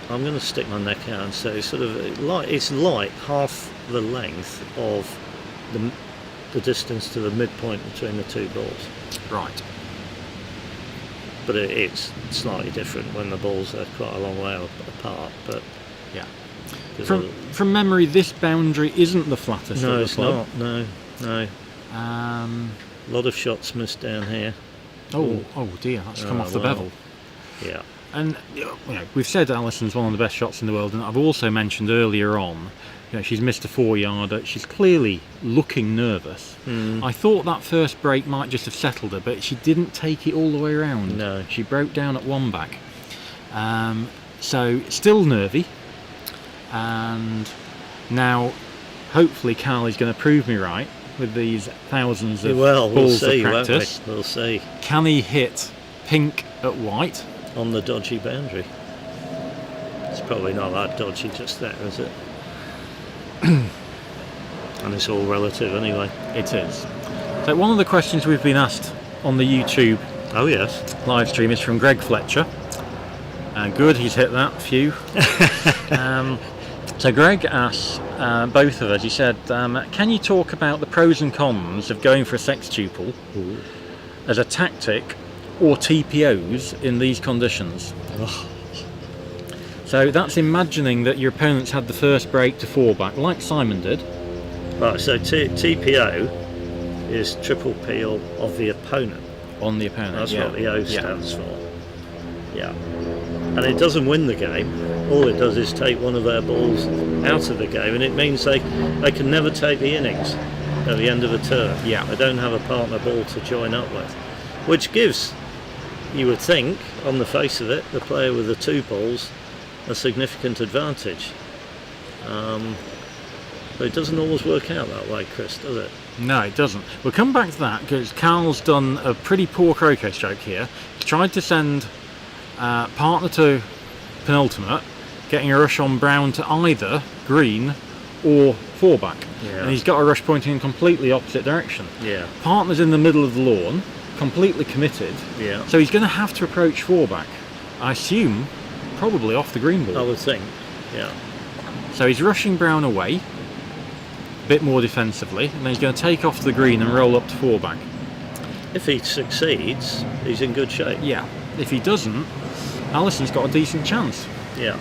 I'm going to stick my neck out and say it's light, half the length of the distance to the midpoint between the two balls. Right. But it's slightly different when the balls are quite a long way apart. But Yeah. there's From memory, this boundary isn't the flattest no, of the it's club. not. No. Um, A lot of shots missed down here. oh dear, that's come off the wow. bevel. Yeah. And we've said Alison's one of the best shots in the world, and I've also mentioned earlier on, she's missed a 4-yarder. She's clearly looking nervous. I thought that first break might just have settled her, but she didn't take it all the way around. No. She broke down at one back. So still nervy, and now hopefully Carly's going to prove me right with these thousands of Well, we'll balls see, of won't practice. we? We'll see. Can he hit pink at white? On the dodgy boundary. It's probably not that dodgy just there, is it? And it's all relative anyway. It is. So one of the questions we've been asked on the YouTube Oh yes. live stream is from Greg Fletcher. Good, he's hit that few. So Greg asked both of us, he said, can you talk about the pros and cons of going for a sextuple as a tactic or TPOs in these conditions? So that's imagining that your opponent's had the first break to 4-back, like Simon did. Right, so TPO is triple peel of the opponent. On the opponent. That's yeah. what the O stands for. Yeah. And it doesn't win the game. All it does is take one of their balls out of the game, and it means they can never take the innings at the end of a turn. Yeah. They don't have a partner ball to join up with, which gives, you would think, on the face of it, the player with the 2 balls a significant advantage. But it doesn't always work out that way, Chris, does it? No, it doesn't. We'll come back to that because Carl's done a pretty poor croquet stroke here. He's tried to send partner to penultimate, getting a rush on brown to either green or 4-back. Yeah. And he's got a rush pointing in completely opposite direction. Yeah. Partner's in the middle of the lawn, completely committed. Yeah. So he's going to have to approach 4-back. I assume probably off the green ball. I would think. Yeah. So he's rushing brown away, a bit more defensively, and then he's going to take off to the green and roll up to 4-back. If he succeeds, he's in good shape. Yeah. If he doesn't, Alison's got a decent chance. Yeah.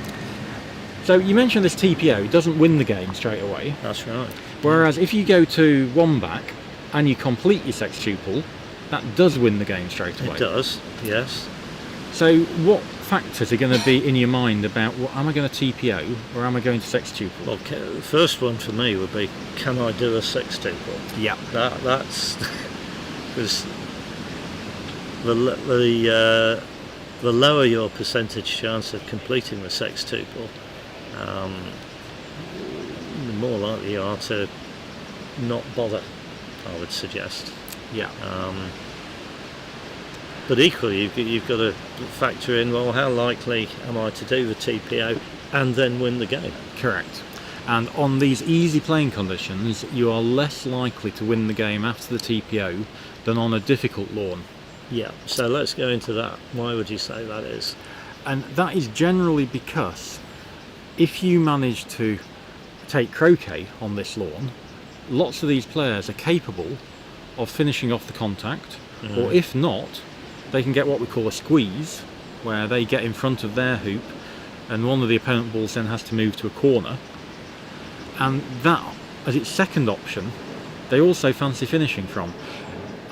So you mentioned this TPO doesn't win the game straight away, That's right. whereas if you go to 1-back and you complete your sextuple, that does win the game straight away. It does, yes. So what factors are going to be in your mind about, well, am I going to TPO or am I going to sextuple? Well, the first one for me would be, can I do a sextuple? Yeah. That's because the lower your percentage chance of completing the sextuple, the more likely you are to not bother, I would suggest. Yeah. But equally, you've got to factor in, well, how likely am I to do the TPO and then win the game? Correct. And on these easy playing conditions, you are less likely to win the game after the TPO than on a difficult lawn. Yeah, so let's go into that. Why would you say that is? And that is generally because if you manage to take croquet on this lawn, lots of these players are capable of finishing off the contact, or if not, they can get what we call a squeeze, where they get in front of their hoop and one of the opponent balls then has to move to a corner, and that, as its second option, they also fancy finishing from.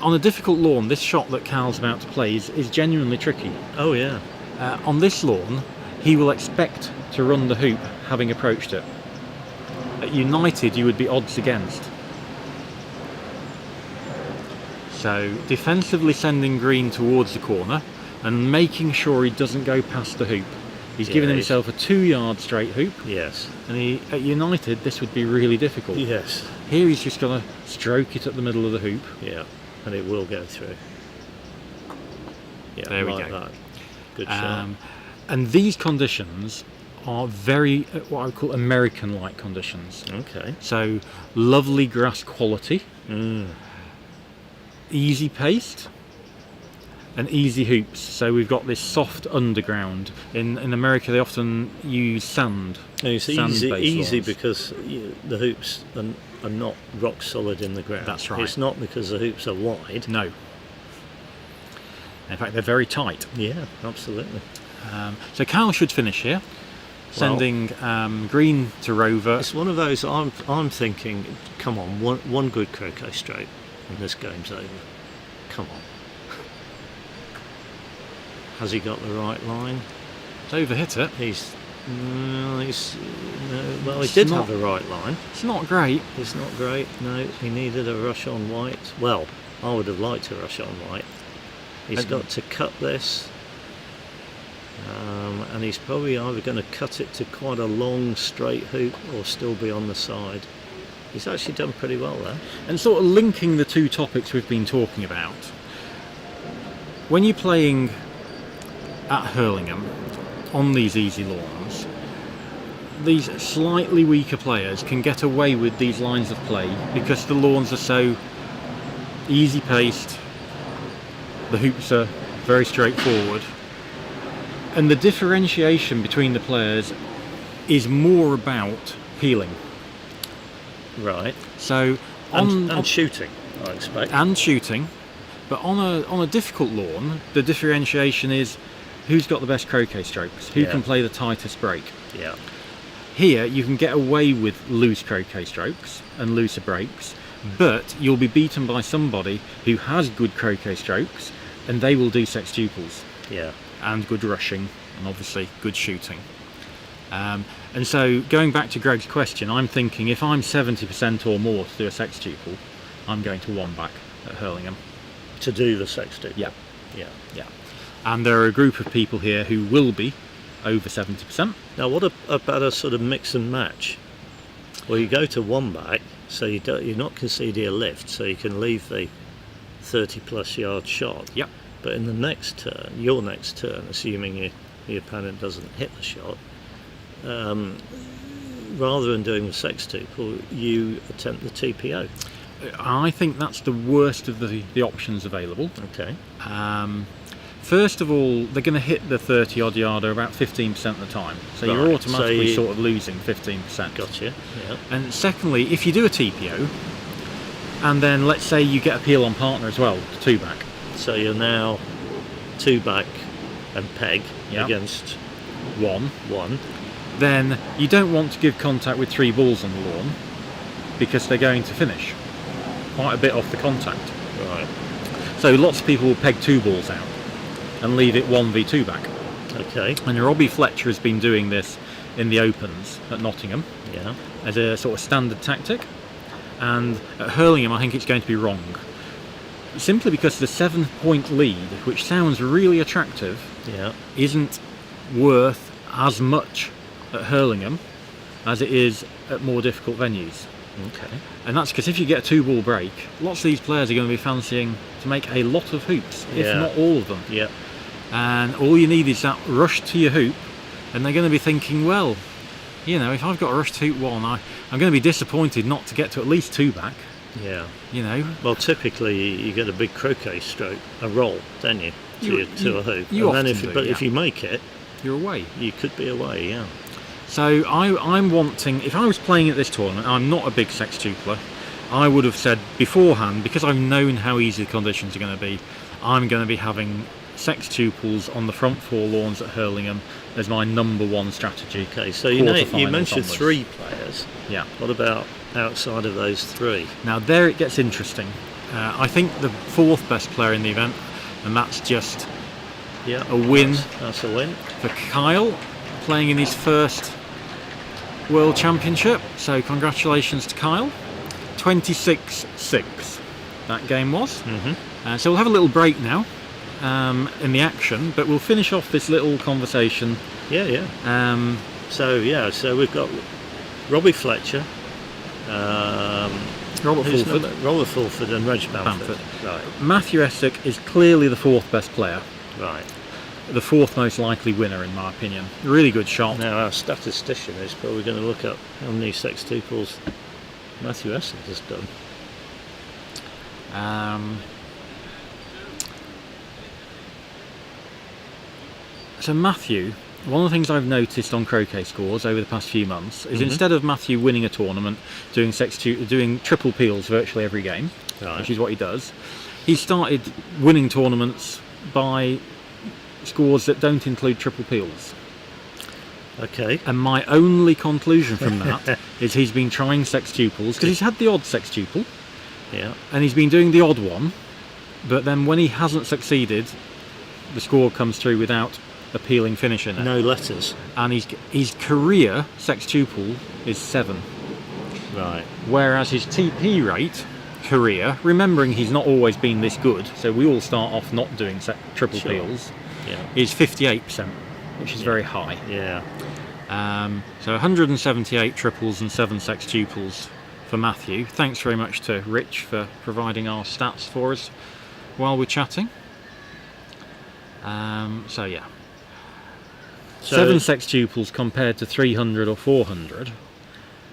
On a difficult lawn, this shot that Carl's about to play is genuinely tricky. Oh yeah. On this lawn, he will expect to run the hoop having approached it. At United, you would be odds against. So defensively sending green towards the corner and making sure he doesn't go past the hoop. He's given himself a 2-yard straight hoop. Yes. And at United, this would be really difficult. Yes. Here he's just going to stroke it at the middle of the hoop. Yeah, and it will go through. Yeah, There we like go. that. Good shot. And these conditions are very, what I would call American-like conditions. Okay. So lovely grass quality, easy paced, and easy hoops. So we've got this soft underground. In America, they often use sand. And it's sand-based easy lawns. because the hoops are not rock solid in the ground. That's right. It's not because the hoops are wide. No. In fact, they're very tight. Yeah, absolutely. So Kyle should finish here, sending green to Rover. It's one of those. I'm thinking, come on, one good croquet stroke, and this game's over. Come on. Has he got the right line? He's overhit it. He It's did not- have the right line. It's not great. It's not great. No, he needed a rush on white. Well, I would have liked a rush on white. He's got to cut this, and he's probably either going to cut it to quite a long straight hoop or still be on the side. He's actually done pretty well there. And sort of linking the two topics we've been talking about, when you're playing at Hurlingham on these easy lawns, these slightly weaker players can get away with these lines of play because the lawns are so easy paced, the hoops are very straightforward, and the differentiation between the players is more about peeling. Right. So And shooting, I expect. and shooting, but on a difficult lawn, the differentiation is who's got the best croquet strokes, who Yeah. can play the tightest break. Yeah. Here you can get away with loose croquet strokes and looser breaks, but you'll be beaten by somebody who has good croquet strokes, and they will do sextuples Yeah. and good rushing and obviously good shooting. And so going back to Greg's question, I'm thinking if I'm 70% or more to do a sextuple, I'm going to one back at Hurlingham. To do the sextuple. Yeah. Yeah. Yeah. And there are a group of people here who will be over 70%. Now, what about a sort of mix and match? Well, you go to one back, so you're not conceding a lift, so you can leave the 30-plus yard shot. Yep. But in the next turn, your next turn, assuming the opponent doesn't hit the shot, rather than doing the sextuple, you attempt the TPO. I think that's the worst of the options available. Okay. First of all, they're going to hit the 30-odd yarder about 15% of the time. So you're Right, automatically so you- sort of losing 15%. Gotcha. Yeah. And secondly, if you do a TPO, and then let's say you get a peel on partner as well, two back. So you're now two back and peg Yeah. against One. one. Then you don't want to give contact with three balls on the lawn because they're going to finish quite a bit off the contact. Right. So lots of people will peg two balls out and leave it 1v2 back. Okay. And Robbie Fletcher has been doing this in the Opens at Nottingham Yeah. as a sort of standard tactic. And at Hurlingham, I think it's going to be wrong. Simply because the 7-point lead, which sounds really attractive, Yeah. isn't worth as much at Hurlingham as it is at more difficult venues. Okay. And that's because if you get a two-ball break, lots of these players are going to be fancying to make a lot of hoops, if Yeah. not all of them. Yeah. And all you need is that rush to your hoop, and they're going to be thinking, well, you know, if I've got a rush to hoop one, I'm going to be disappointed not to get to at least two back, Yeah. you know. Well, typically you get a big croquet stroke, a roll, don't you, to a hoop. you and then often do, if yeah. you make it, You're away. you could be away. Yeah. So I'm wanting, if I was playing at this tournament, I'm not a big sextupler, I would have said beforehand, because I've known how easy the conditions are going to be, I'm going to be having sextuples on the front four lawns at Hurlingham as my number one strategy. Okay. So you Quarterfinals mentioned onwards. 3 players. Yeah. What about outside of those 3? Now there it gets interesting. I think the fourth best player in the event, and that's just Yeah. a win That's a win. for Kyle, playing in his first World Championship. So congratulations to Kyle. 26-6 that game was. Mm-hmm. So we'll have a little break now in the action, but we'll finish off this little conversation. Yeah. Yeah. So we've got Robbie Fletcher, Robert who's Fulford. Robert Fulford and Reg Bamford. Right. Matthew Essick is clearly the fourth best player, Right. the fourth most likely winner in my opinion. Really good shot. Now our statistician is probably going to look up how many sextuples Matthew Essick has done. So Matthew, one of the things I've noticed on croquet scores over the past few months is Mhm. instead of Matthew winning a tournament, doing triple peels virtually every game, Right. which is what he does, he started winning tournaments by scores that don't include triple peels. Okay. And my only conclusion from that is he's been trying sextuples, because he's had the odd sextuple, Yeah. and he's been doing the odd one, but then when he hasn't succeeded, the score comes through without a peeling finish in it. No letters. And his career sextuple is 7, Right. whereas his TP rate career, remembering he's not always been this good, so we all start off not doing triple Sure. peels, Yeah. is 58%, which is very high. Yeah. So 178 triples and 7 sextuples for Matthew. Thanks very much to Rich for providing our stats for us while we're chatting. So yeah, So 7 sextuples compared to 300 or 400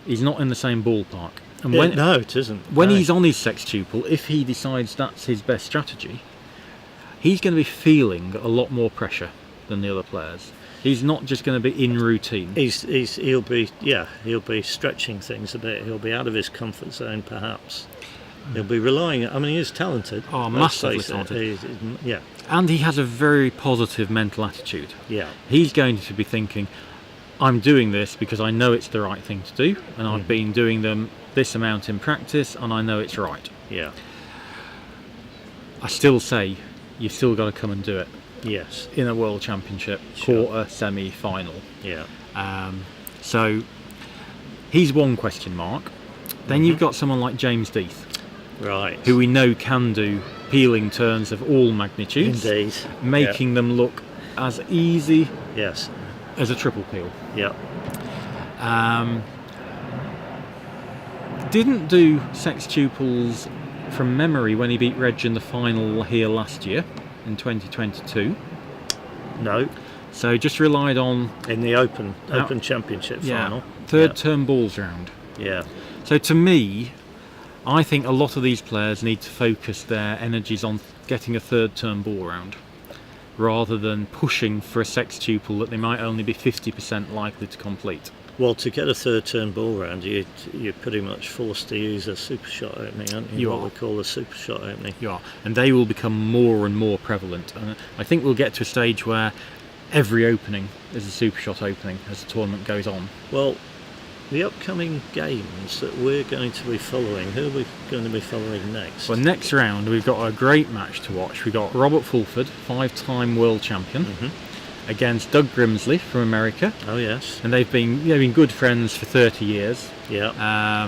is not in the same ballpark. And when no, it isn't. when No. he's on his sextuple, if he decides that's his best strategy, he's going to be feeling a lot more pressure than the other players. He's not just going to be in routine. he'll be stretching things a bit. He'll be out of his comfort zone, perhaps. He'll be relying. I mean, he is talented. Oh, let's massively face it. talented. Yeah, And he has a very positive mental attitude. yeah, He's going to be thinking, I'm doing this because I know it's the right thing to do, and I've been doing them this amount in practice, and I know it's right. yeah. I still say you've still got to come and do it Yes, in a World Championship, Sure. quarter, semi, final. yeah, So he's one question mark. Then you've got someone like James Death, right. who we know can do peeling turns of all magnitudes, Indeed. making them look as easy Yes. as a triple peel. Yeah. Didn't do sextuples from memory when he beat Reg in the final here last year in 2022. No. So just relied on In the Open Championship final. third term balls round. Yeah. So to me, I think a lot of these players need to focus their energies on getting a third term ball round, rather than pushing for a sextuple that they might only be 50% likely to complete. Well, to get a third turn ball round, you're pretty much forced to use a super shot opening, aren't you? You what are. we call a super shot opening. You are, and they will become more and more prevalent. And I think we'll get to a stage where every opening is a super shot opening as the tournament goes on. Well, the upcoming games that we're going to be following, who are we going to be following next? Well, next round we've got a great match to watch. We've got Robert Fulford, 5-time world champion, against Doug Grimsley from America, Oh, yes. and they've been good friends for 30 years. Yeah.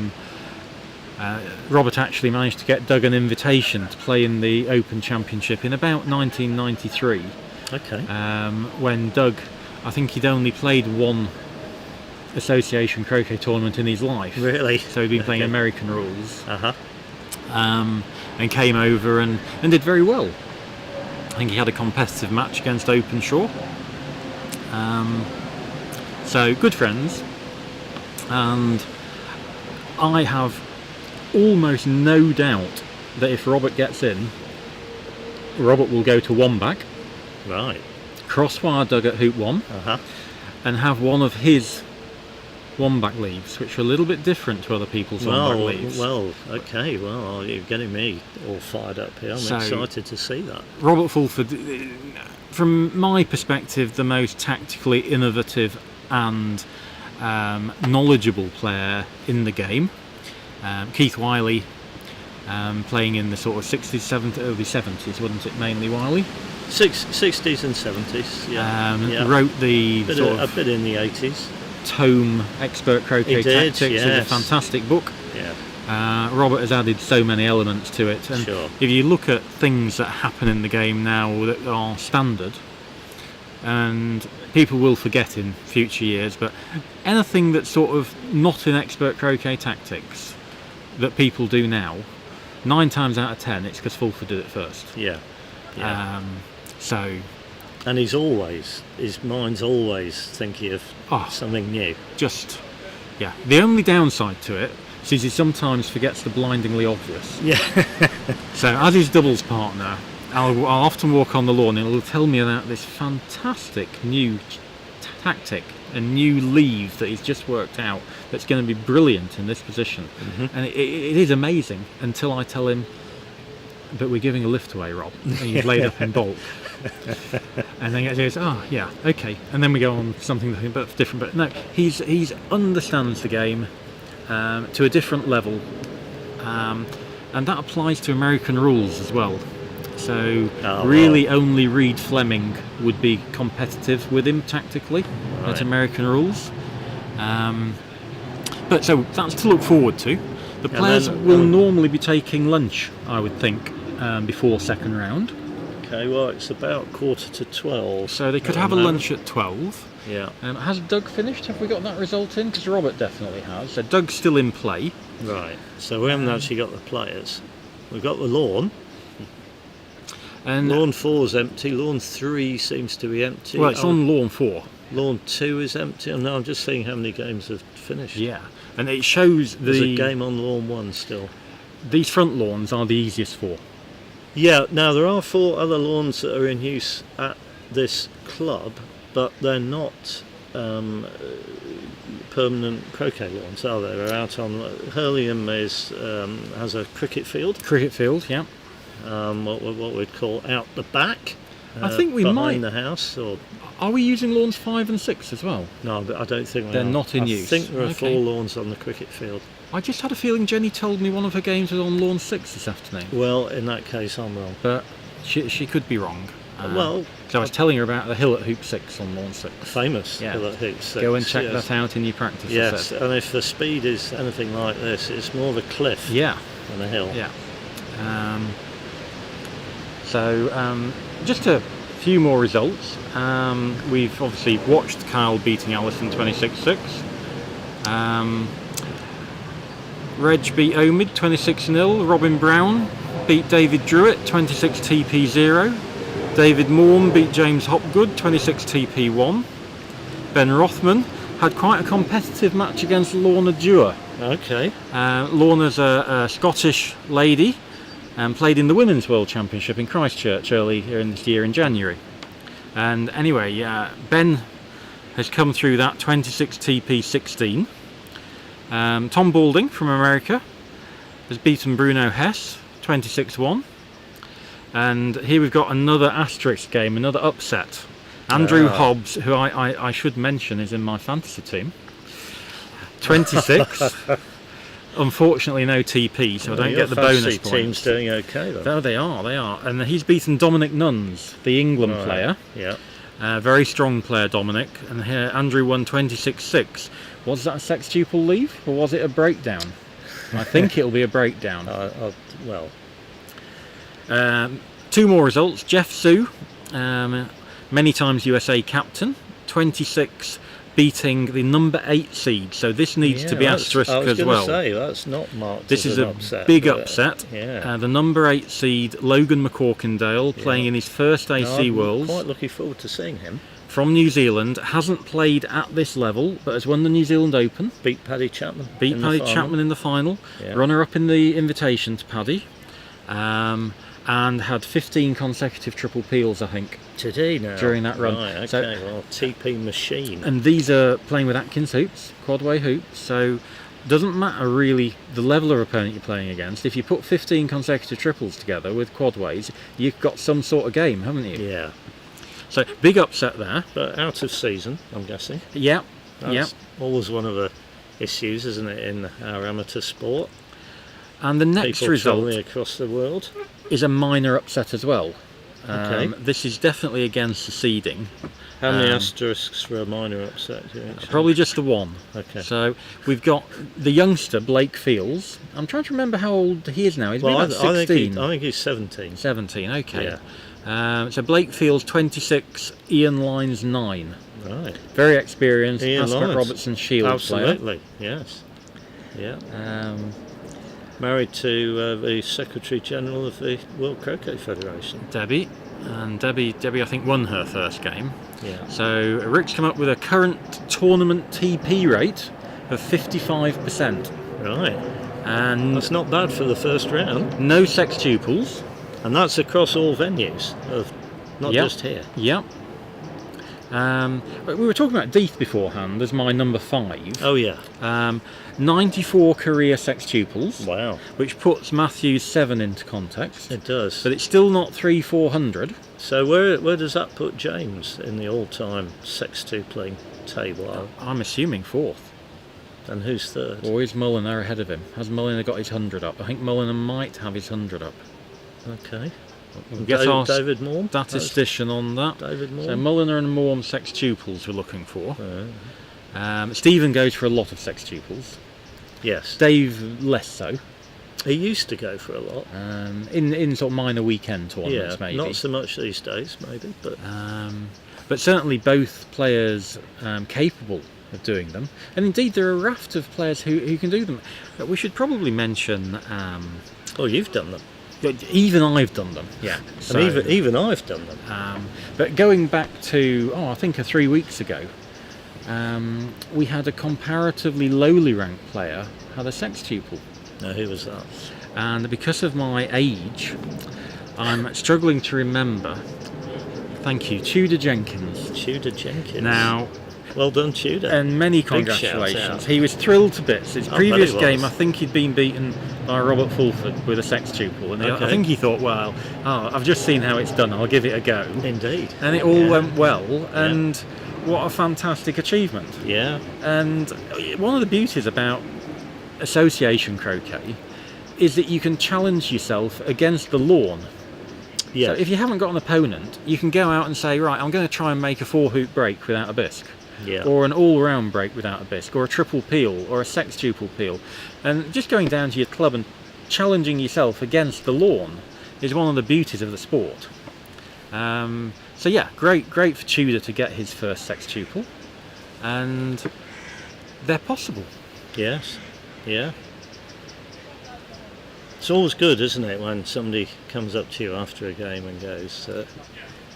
Robert actually managed to get Doug an invitation to play in the Open Championship in about 1993, Okay. when Doug, I think he'd only played one association croquet tournament in his life. Really? So he'd been playing Okay. American rules, Uh-huh. and came over and did very well. I think he had a competitive match against Openshaw. So good friends, and I have almost no doubt that if Robert gets in, Robert will go to one back, Right. crosswire Doug at hoop 1, Uh-huh. and have one of his one back leaves, which are a little bit different to other people's one back leaves. Okay. Well, you're getting me all fired up here. I'm So- excited to see that. Robert Fulford, from my perspective, the most tactically innovative and knowledgeable player in the game. Keith Wiley, playing in the sort of 60s, 70s, early 70s, wasn't it, mainly Wiley? 60s and 70s. Yeah. Yeah. Wrote the Bit sort a of bit in the 80s. tome Expert Croquet He did, Tactics. It's a yes. fantastic book. Yeah. Robert has added so many elements to it, and Sure. if you look at things that happen in the game now that are standard, and people will forget in future years, but anything that's sort of not in Expert Croquet Tactics that people do now, 9 times out of 10 it's because Fulford did it first. Yeah. Yeah. So And his mind's always thinking of something new. just, yeah. The only downside to it is he sometimes forgets the blindingly obvious. Yeah. So as his doubles partner, I'll often walk on the lawn and it'll tell me about this fantastic new tactic, a new leave that he's just worked out that's going to be brilliant in this position. And it is amazing until I tell him, but we're giving a lift away, Rob, and you've laid up in bulk. And then he goes, oh yeah, okay, and then we go on something different. But no, he's understands the game to a different level, and that applies to American rules as well. So really only Reed Fleming would be competitive with him tactically at American rules. But so that's to look forward to. The players will normally be taking lunch, I would think, before second round. Okay, well, it's about 11:45. So they could have a lunch at 12. Yeah. Has Doug finished? Have we got that result in? Because Robert definitely has. So Doug's still in play. Right. So we haven't actually got the players. We've got the lawn. And lawn 4 is empty. Lawn 3 seems to be empty. Well, it's on lawn 4. Lawn 2 is empty. And now I'm just seeing how many games have finished. Yeah. And it shows There's a game on lawn 1 still. These front lawns are the easiest 4. Yeah, now there are 4 other lawns that are in use at this club, but they're not permanent croquet lawns, are they? They're out on Hurlingham has a cricket field. Cricket field, yeah. What we'd call out the back. I think we behind the house. Or are we using lawns 5 and 6 as well? No, I don't think they're not in use. I think there are 4 lawns on the cricket field. I just had a feeling Jenny told me one of her games was on lawn 6 this afternoon. Well, in that case, I'm wrong. But she could be wrong. Well, so I was telling her about the hill at hoop 6 on lawn 6. Famous hill at hoop 6. Go and check that out in your practice. Yes, and if the speed is anything like this, it's more of a cliff than a hill. Yeah. Just a few more results. We've obviously watched Kyle beating Allison 26-6. Reg beat Omid 26-0. Robin Brown beat David Druitt 26-TP0. David Morm beat James Hopgood 26-TP1. Ben Rothman had quite a competitive match against Lorna Dewar. Okay. Lorna's a Scottish lady and played in the Women's World Championship in Christchurch earlier in this year in January. And anyway, Ben has come through that 26-TP16. Tom Balding from America has beaten Bruno Hess 26-1. And here we've got another asterisk game, another upset. Andrew Hobbs, who I should mention is in my fantasy team, 26. Unfortunately no TP, so I don't get the bonus points. Team's doing okay though. Oh, they are. And he's beaten Dominic Nuns, the England player. Yeah. Very strong player, Dominic. And here Andrew won 26-6. Was that a sextuple leave, or was it a breakdown? I think it'll be a breakdown. Well. 2 more results. Jeff Sue, many times USA captain, 26, beating the number 8 seed. So this needs to be asterisked as well. I was going to say, that's not marked this as is an a upset, big upset. Yeah. The number 8 seed, Logan McCorkindale, playing in his first AC Worlds. I'm quite looking forward to seeing him. From New Zealand, hasn't played at this level, but has won the New Zealand Open. Beat Paddy Chapman. Chapman in the final. Yeah. Runner-up in the invitation to Paddy. And had 15 consecutive triple peels, I think. Today now. During that run. Right, okay, so, well, TP machine. And these are playing with Atkins hoops, quadway hoops, so doesn't matter really the level of opponent you're playing against. If you put 15 consecutive triples together with quadways, you've got some sort of game, haven't you? Yeah. So, big upset there. But out of season, I'm guessing. Yeah. That's always one of the issues, isn't it, in our amateur sport? And the next People result travelling across the world is a minor upset as well. Okay. This is definitely against the seeding. How many asterisks for a minor upset do you think? Probably just the 1. Okay. So we've got the youngster Blake Fields. I'm trying to remember how old he is now. He's about 16. I think he's 17. 17. Okay. Yeah. So Blake Fields 26, Ian Lyons 9. Right. Very experienced. Ian Ascot Lyons. Robertson Shield Absolutely. player. Yes. Yeah. Married to the Secretary General of the World Croquet Federation. Debbie. And Debbie I think won her first game. Yeah. So Rick's come up with a current tournament TP rate of 55%. Right. And that's not bad for the first round. No sextuples. And that's across all venues, not Yep. just here. Yep. We were talking about Death beforehand as my number 5. Oh yeah. 94 career sextuples, Wow. which puts Matthew's 7 into context. It does. But it's still not 300-400. So where does that put James in the all-time sextupling table? I'm assuming 4th. And who's third? Or is Mulliner ahead of him? Has Mulliner got his 100 up? I think Mulliner might have his 100 up. Okay. We'll get our David Moore? statistician on that. David Moore? So Mulliner and Moore sextuples we're looking for. Stephen goes for a lot of sextuples. Yes. Dave less so. He used to go for a lot. In sort of minor weekend tournaments, Yeah, maybe. not so much these days, maybe, But certainly both players capable of doing them. And indeed there are a raft of players who can do them. We should probably mention... oh, you've done them. Even I've done them, yeah. So, And even I've done them. but going back to, I think 3 weeks ago, we had a comparatively lowly ranked player had a sextuple. Now, who was that? And because of my age, I'm struggling to remember. Thank you, Tudor Jenkins. Tudor Jenkins. Now, well done, Tudor. and many Big shout congratulations. out. He was thrilled to bits. His I previous bet he game, was. I think he'd been beaten by Robert Fulford with a sextuple, and Okay. I think he thought, well, I've just seen how it's done. I'll give it a go. Indeed. And it all went well, and what a fantastic achievement. Yeah. And one of the beauties about association croquet is that you can challenge yourself against the lawn. Yeah. So if you haven't got an opponent, you can go out and say, right, I'm going to try and make a 4-hoop break without a bisque. Yeah. Or an all-round break without a bisque, or a triple peel, or a sextuple peel. And just going down to your club and challenging yourself against the lawn is one of the beauties of the sport. So yeah, great for Tudor to get his first sextuple, and they're possible. Yes. Yeah. It's always good, isn't it, when somebody comes up to you after a game and goes,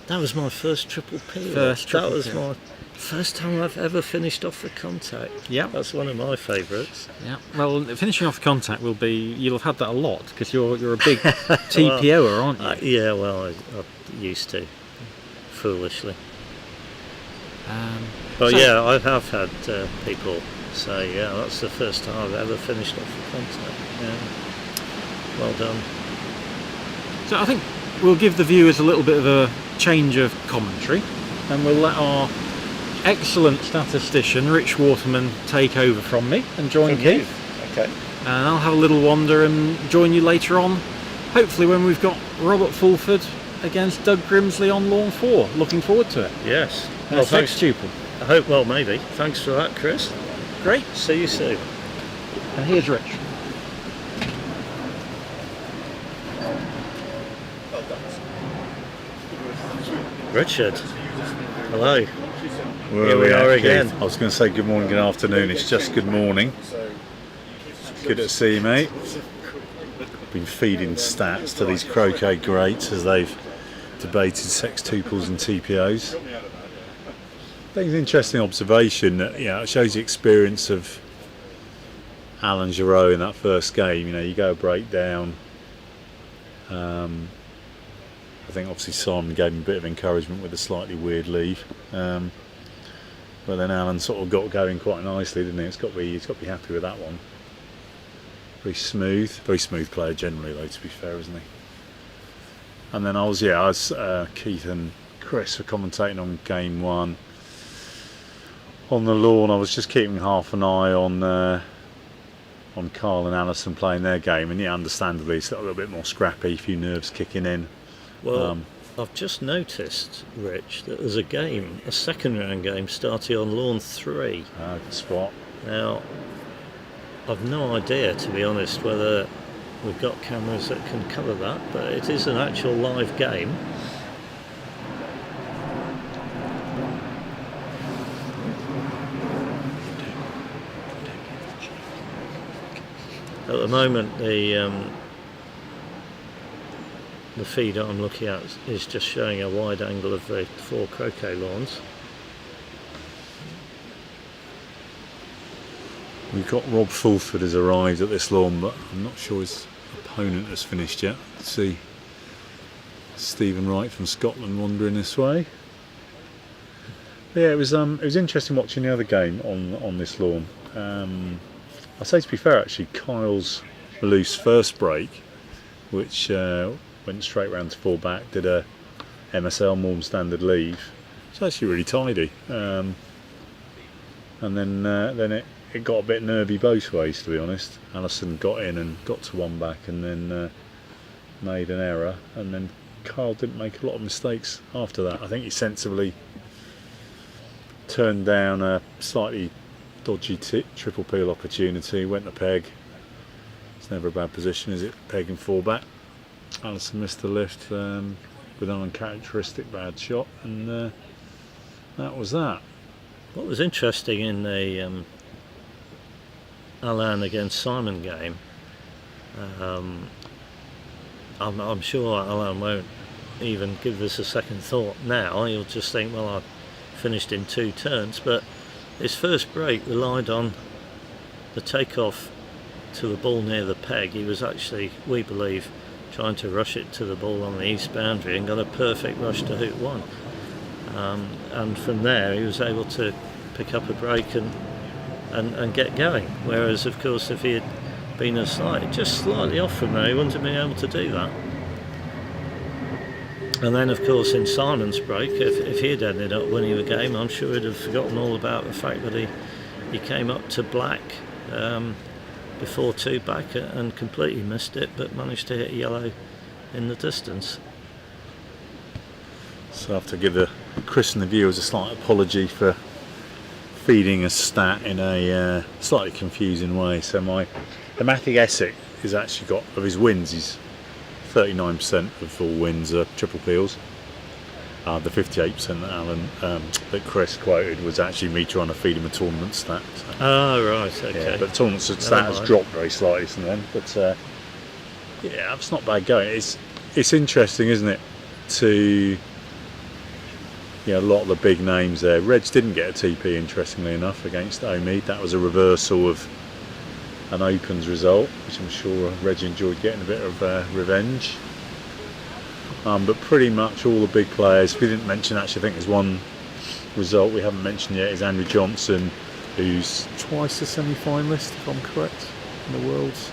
that was my first triple peel. That was my first time I've ever finished off the contact. Yeah. That's one of my favourites. Yeah. Well, finishing off the contact will be, you'll have had that a lot because you're a big TPOer, aren't you? Yeah, well, I used to, foolishly. But so- yeah, I have had people say, yeah, that's the first time I've ever finished off the contact. Yeah. Well done. So I think we'll give the viewers a little bit of a change of commentary, and we'll let our excellent statistician Rich Waterman take over from me and join Keith. Okay. And I'll have a little wander and join you later on, hopefully when we've got Robert Fulford against Doug Grimsley on lawn 4. Looking forward to it. Yes. Well, thanks. sextuple. I hope, well, maybe. Thanks for that, Chris. Great. See you soon. And here's Rich. Richard. Hello. Here we are again. I was going to say good morning, good afternoon. It's just good morning. Good to see you, mate. Been feeding stats to these croquet greats as they've debated sextuples and TPOs. I think it's an interesting observation that it shows the experience of Alan Giroux in that first game. You go break down. I think obviously Simon gave him a bit of encouragement with a slightly weird leave, but then Alan sort of got going quite nicely, didn't he? He's got to be happy with that one. Very smooth player generally, though, to be fair, isn't he? And then I was Keith and Chris were commentating on game 1 on the lawn. I was just keeping half an eye on Carl and Alison playing their game, and understandably it's a little bit more scrappy, a few nerves kicking in. Well, I've just noticed, Rich, that there's a second round game starting on lawn 3. Good spot. Now, I've no idea, to be honest, whether we've got cameras that can cover that, but it is an actual live game. At the moment, the feed I'm looking at is just showing a wide angle of the 4 croquet lawns. We've got Rob Fulford has arrived at this lawn, but I'm not sure his opponent has finished yet. Let's see Stephen Wright from Scotland wandering this way. But yeah, it was interesting watching the other game on this lawn. I say, to be fair, actually, Kyle's loose first break, which went straight round to full back, did a MSL Morm standard leave. It's actually really tidy. And then it got a bit nervy both ways, to be honest. Alison got in and got to one back, and then made an error, and then Kyle didn't make a lot of mistakes after that. I think he sensibly turned down a slightly dodgy triple peel opportunity, went to peg. It's never a bad position, is it? Peg and four back. Alison missed the lift with an uncharacteristic bad shot, and that was that. What was interesting in the Alan against Simon game, I'm sure Alan won't even give this a second thought now. He'll just think, well, I finished in 2 turns, but his first break relied on the takeoff to the ball near the peg. He was actually, we believe, trying to rush it to the ball on the east boundary and got a perfect rush to hoop 1. And from there he was able to pick up a break and get going. Whereas, of course, if he had been just slightly off from there, he wouldn't have been able to do that. And then, of course, in Simon's break, if he had ended up winning the game, I'm sure he'd have forgotten all about the fact that he came up to black before 2 back and completely missed it, but managed to hit yellow in the distance. So I have to give Chris and the viewers a slight apology for feeding a stat in a slightly confusing way. So the Matthew Essex has actually got, of his wins, he's 39% of all wins are triple peels. The 58% that Alan, that Chris quoted was actually me trying to feed him a tournament stat. So. Oh, right, okay. Yeah, but the tournament stat has dropped very slightly since then. But yeah, it's not bad going. It's interesting, isn't it, to a lot of the big names there. Reg didn't get a TP, interestingly enough, against Omid. That was a reversal of an Opens result, which I'm sure Reg enjoyed getting a bit of revenge. But pretty much all the big players, we didn't mention, actually I think there's one result we haven't mentioned yet, is Andrew Johnson, who's twice a semi-finalist, if I'm correct, in the Worlds.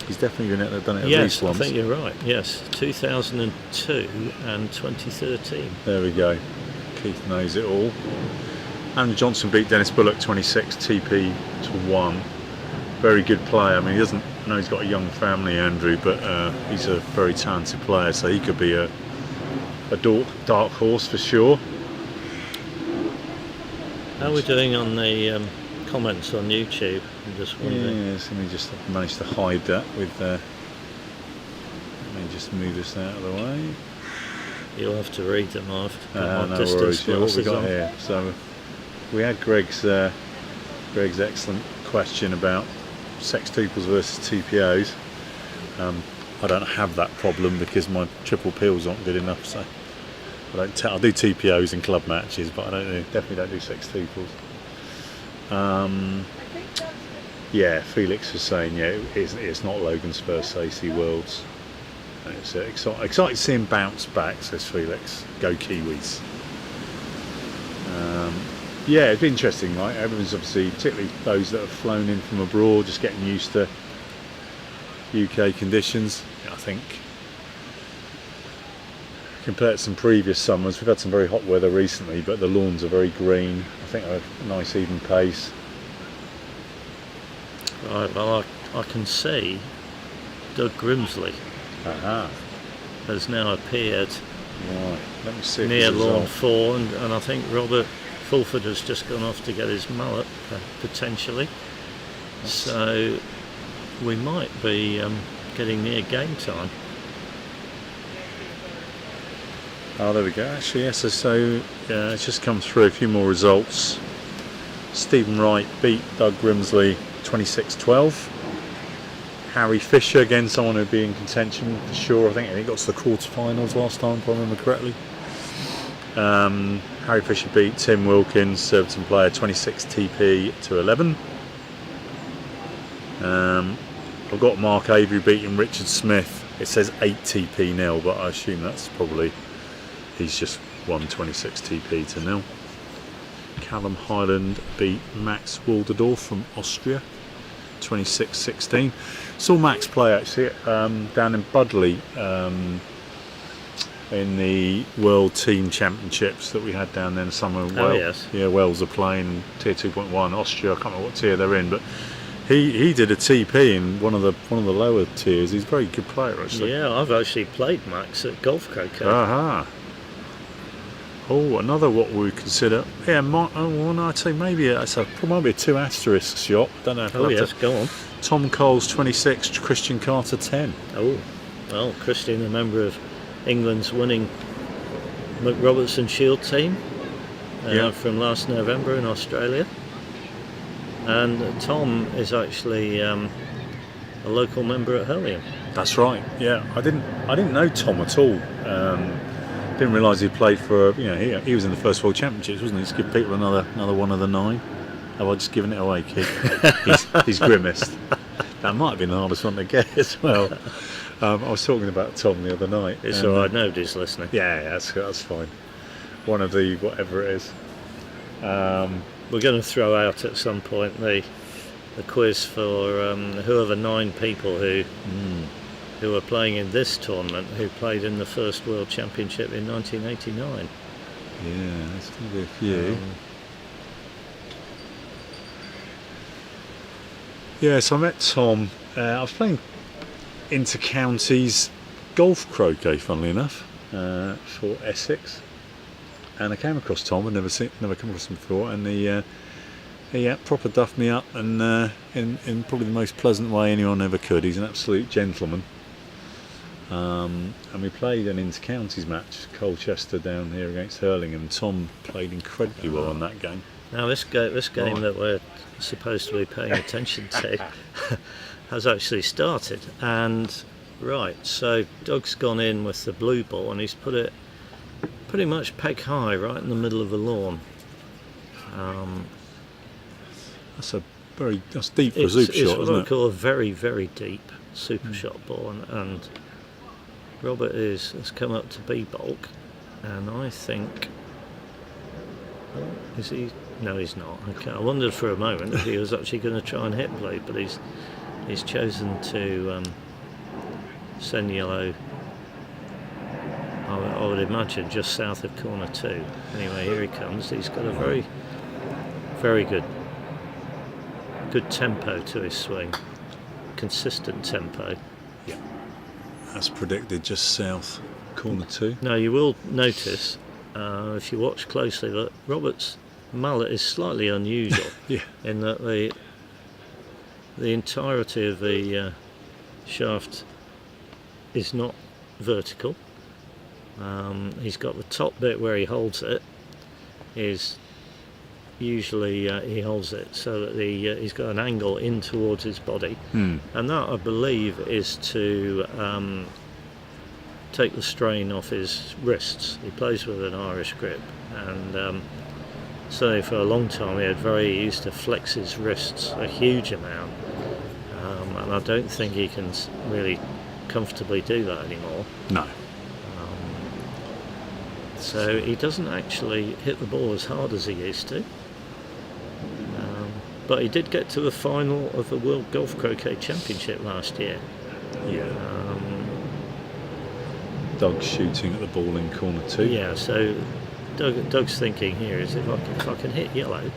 He's definitely done it at least once. Yes, I think you're right, yes. 2002 and 2013. There we go. Keith knows it all. Andrew Johnson beat Dennis Bullock 26 TP to 1. Very good player. I mean, I know he's got a young family, Andrew, but he's a very talented player, so he could be a dark horse for sure. How are we doing on the comments on YouTube? I'm just wondering. Yes, let me just manage to hide that with. Let me just move this out of the way. You'll have to read them. I've got my no distance worries. Yeah, what we got on. here? So we had Greg's excellent question about sextuples versus TPOs. I don't have that problem because my triple peels aren't good enough, so I'll do TPOs in club matches, but definitely don't do sextuples. Yeah, Felix was saying, it's not Logan's first AC Worlds. It's exciting to see him bounce back, says Felix. Go Kiwis. Yeah, it'd be interesting, right? Everyone's obviously, particularly those that have flown in from abroad, just getting used to UK conditions. I think compared to some previous summers, we've had some very hot weather recently, but the lawns are very green. I think a nice even pace. Right, well, I can see Doug Grimsley has now appeared Let me see near lawn 4, and I think Robert Fulford has just gone off to get his mullet, potentially. So we might be getting near game time. Oh, there we go. Actually, yes. So it's just come through a few more results. Stephen Wright beat Doug Grimsley 26-12. Harry Fisher, again, someone who'd be in contention for sure. I think he got to the quarterfinals last time, if I remember correctly. Harry Fisher beat Tim Wilkins, Surbiton player, 26 TP to 11. I've got Mark Avery beating Richard Smith It says 8 TP nil, but I assume that's probably he's just won 26 TP to nil. Callum Hyland beat Max Walderdorf from Austria 26-16. Saw Max play actually down in Budley in the World Team Championships that we had down there in summer. Oh, yes. Yeah, Wales are playing tier 2.1. Austria, I can't remember what tier they're in, but he did a TP in one of the lower tiers. He's a very good player actually. Yeah, I've actually played Max at Golf Croquet. Aha. Oh, another what we would consider. Yeah, I'd say maybe it's probably a 2 asterisk shot. Don't know. If Oh yes, go on. Tom Coles 26, Christian Carter 10. Oh, well, Christian, a member of England's winning McRobertson Shield team from last November in Australia. And Tom is actually a local member at Hurlingham. That's right. Yeah, I didn't know Tom at all. Didn't realise he played for. He was in the first World Championships, wasn't he? Just give people another one of the 9. Have I just given it away, Keith? he's grimaced. That might have been the hardest one to get as well. I was talking about Tom the other night. It's all right. Nobody's listening. Yeah, that's fine. One of the whatever it is. We're going to throw out at some point the quiz for who are the 9 people who are playing in this tournament who played in the first World Championship in 1989. Yeah, there's going to be a few. So I met Tom. I was playing inter-counties golf croquet, funnily enough, for Essex, and I came across Tom. I'd never come across him before, and he proper duffed me up, and in probably the most pleasant way anyone ever could. He's an absolute gentleman. And we played an inter-counties match, Colchester down here against Hurlingham. Tom played incredibly well in that game. Now this game that we're supposed to be paying attention to has actually started, and so Doug's gone in with the blue ball and he's put it pretty much peg high right in the middle of the lawn. That's deep for a super shot, it's what isn't I it? call a very, very deep super shot ball, and Robert has come up to B bulk, and I think is he? No, he's not. Okay. I wondered for a moment if he was actually going to try and hit blue, but he's chosen to send yellow. I would imagine just south of corner 2. Anyway, here he comes. He's got a very, very good tempo to his swing, consistent tempo. Yeah, as predicted, just south corner 2. Now you will notice if you watch closely that Robert's mallet is slightly unusual. In that the entirety of the shaft is not vertical. He's got the top bit where he holds it is usually he holds it so that he's got an angle in towards his body, and that I believe is to take the strain off his wrists. He plays with an Irish grip, and so for a long time he used to flex his wrists a huge amount, and I don't think he can really comfortably do that anymore. No. So he doesn't actually hit the ball as hard as he used to. But he did get to the final of the World Golf Croquet Championship last year. Yeah. Doug's shooting at the ball in corner 2. Yeah, so Doug's thinking here is if I can hit yellow,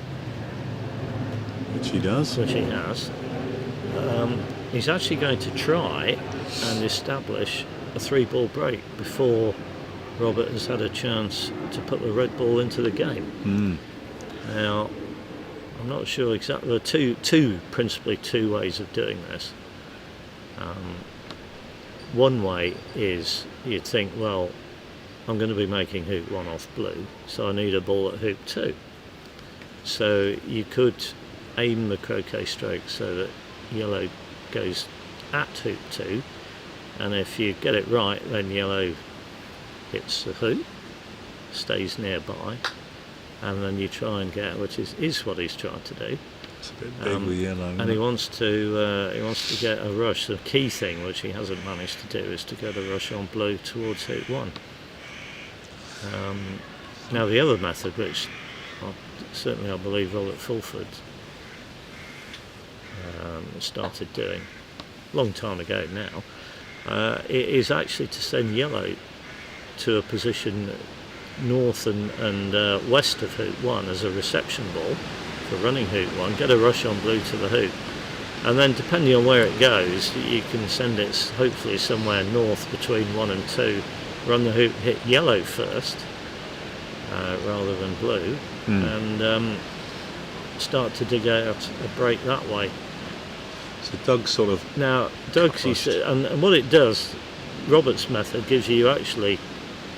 which he does. Which he has. He's actually going to try and establish a 3-ball break before Robert has had a chance to put the red ball into the game. Now, I'm not sure exactly. There are principally two ways of doing this. One way is you'd think, well, I'm going to be making hoop 1 off blue, so I need a ball at hoop 2. So you could aim the croquet stroke so that yellow goes at hoop 2, and if you get it right, then yellow hits the hoop, stays nearby, and then you try and get, which is what he's trying to do. It's a bit big with yellow. And he wants to get a rush. The key thing, which he hasn't managed to do, is to get a rush on blue towards hoop 1. Now the other method, which certainly I believe Robert Fulford started doing a long time ago now, it is actually to send yellow to a position north and west of hoop 1 as a reception ball for running hoop 1, get a rush on blue to the hoop, and then depending on where it goes you can send it hopefully somewhere north between 1 and 2, run the hoop, hit yellow first rather than blue, and start to dig out a break that way. So Doug sort of... Now Doug's, and what it does, Robert's method gives you actually,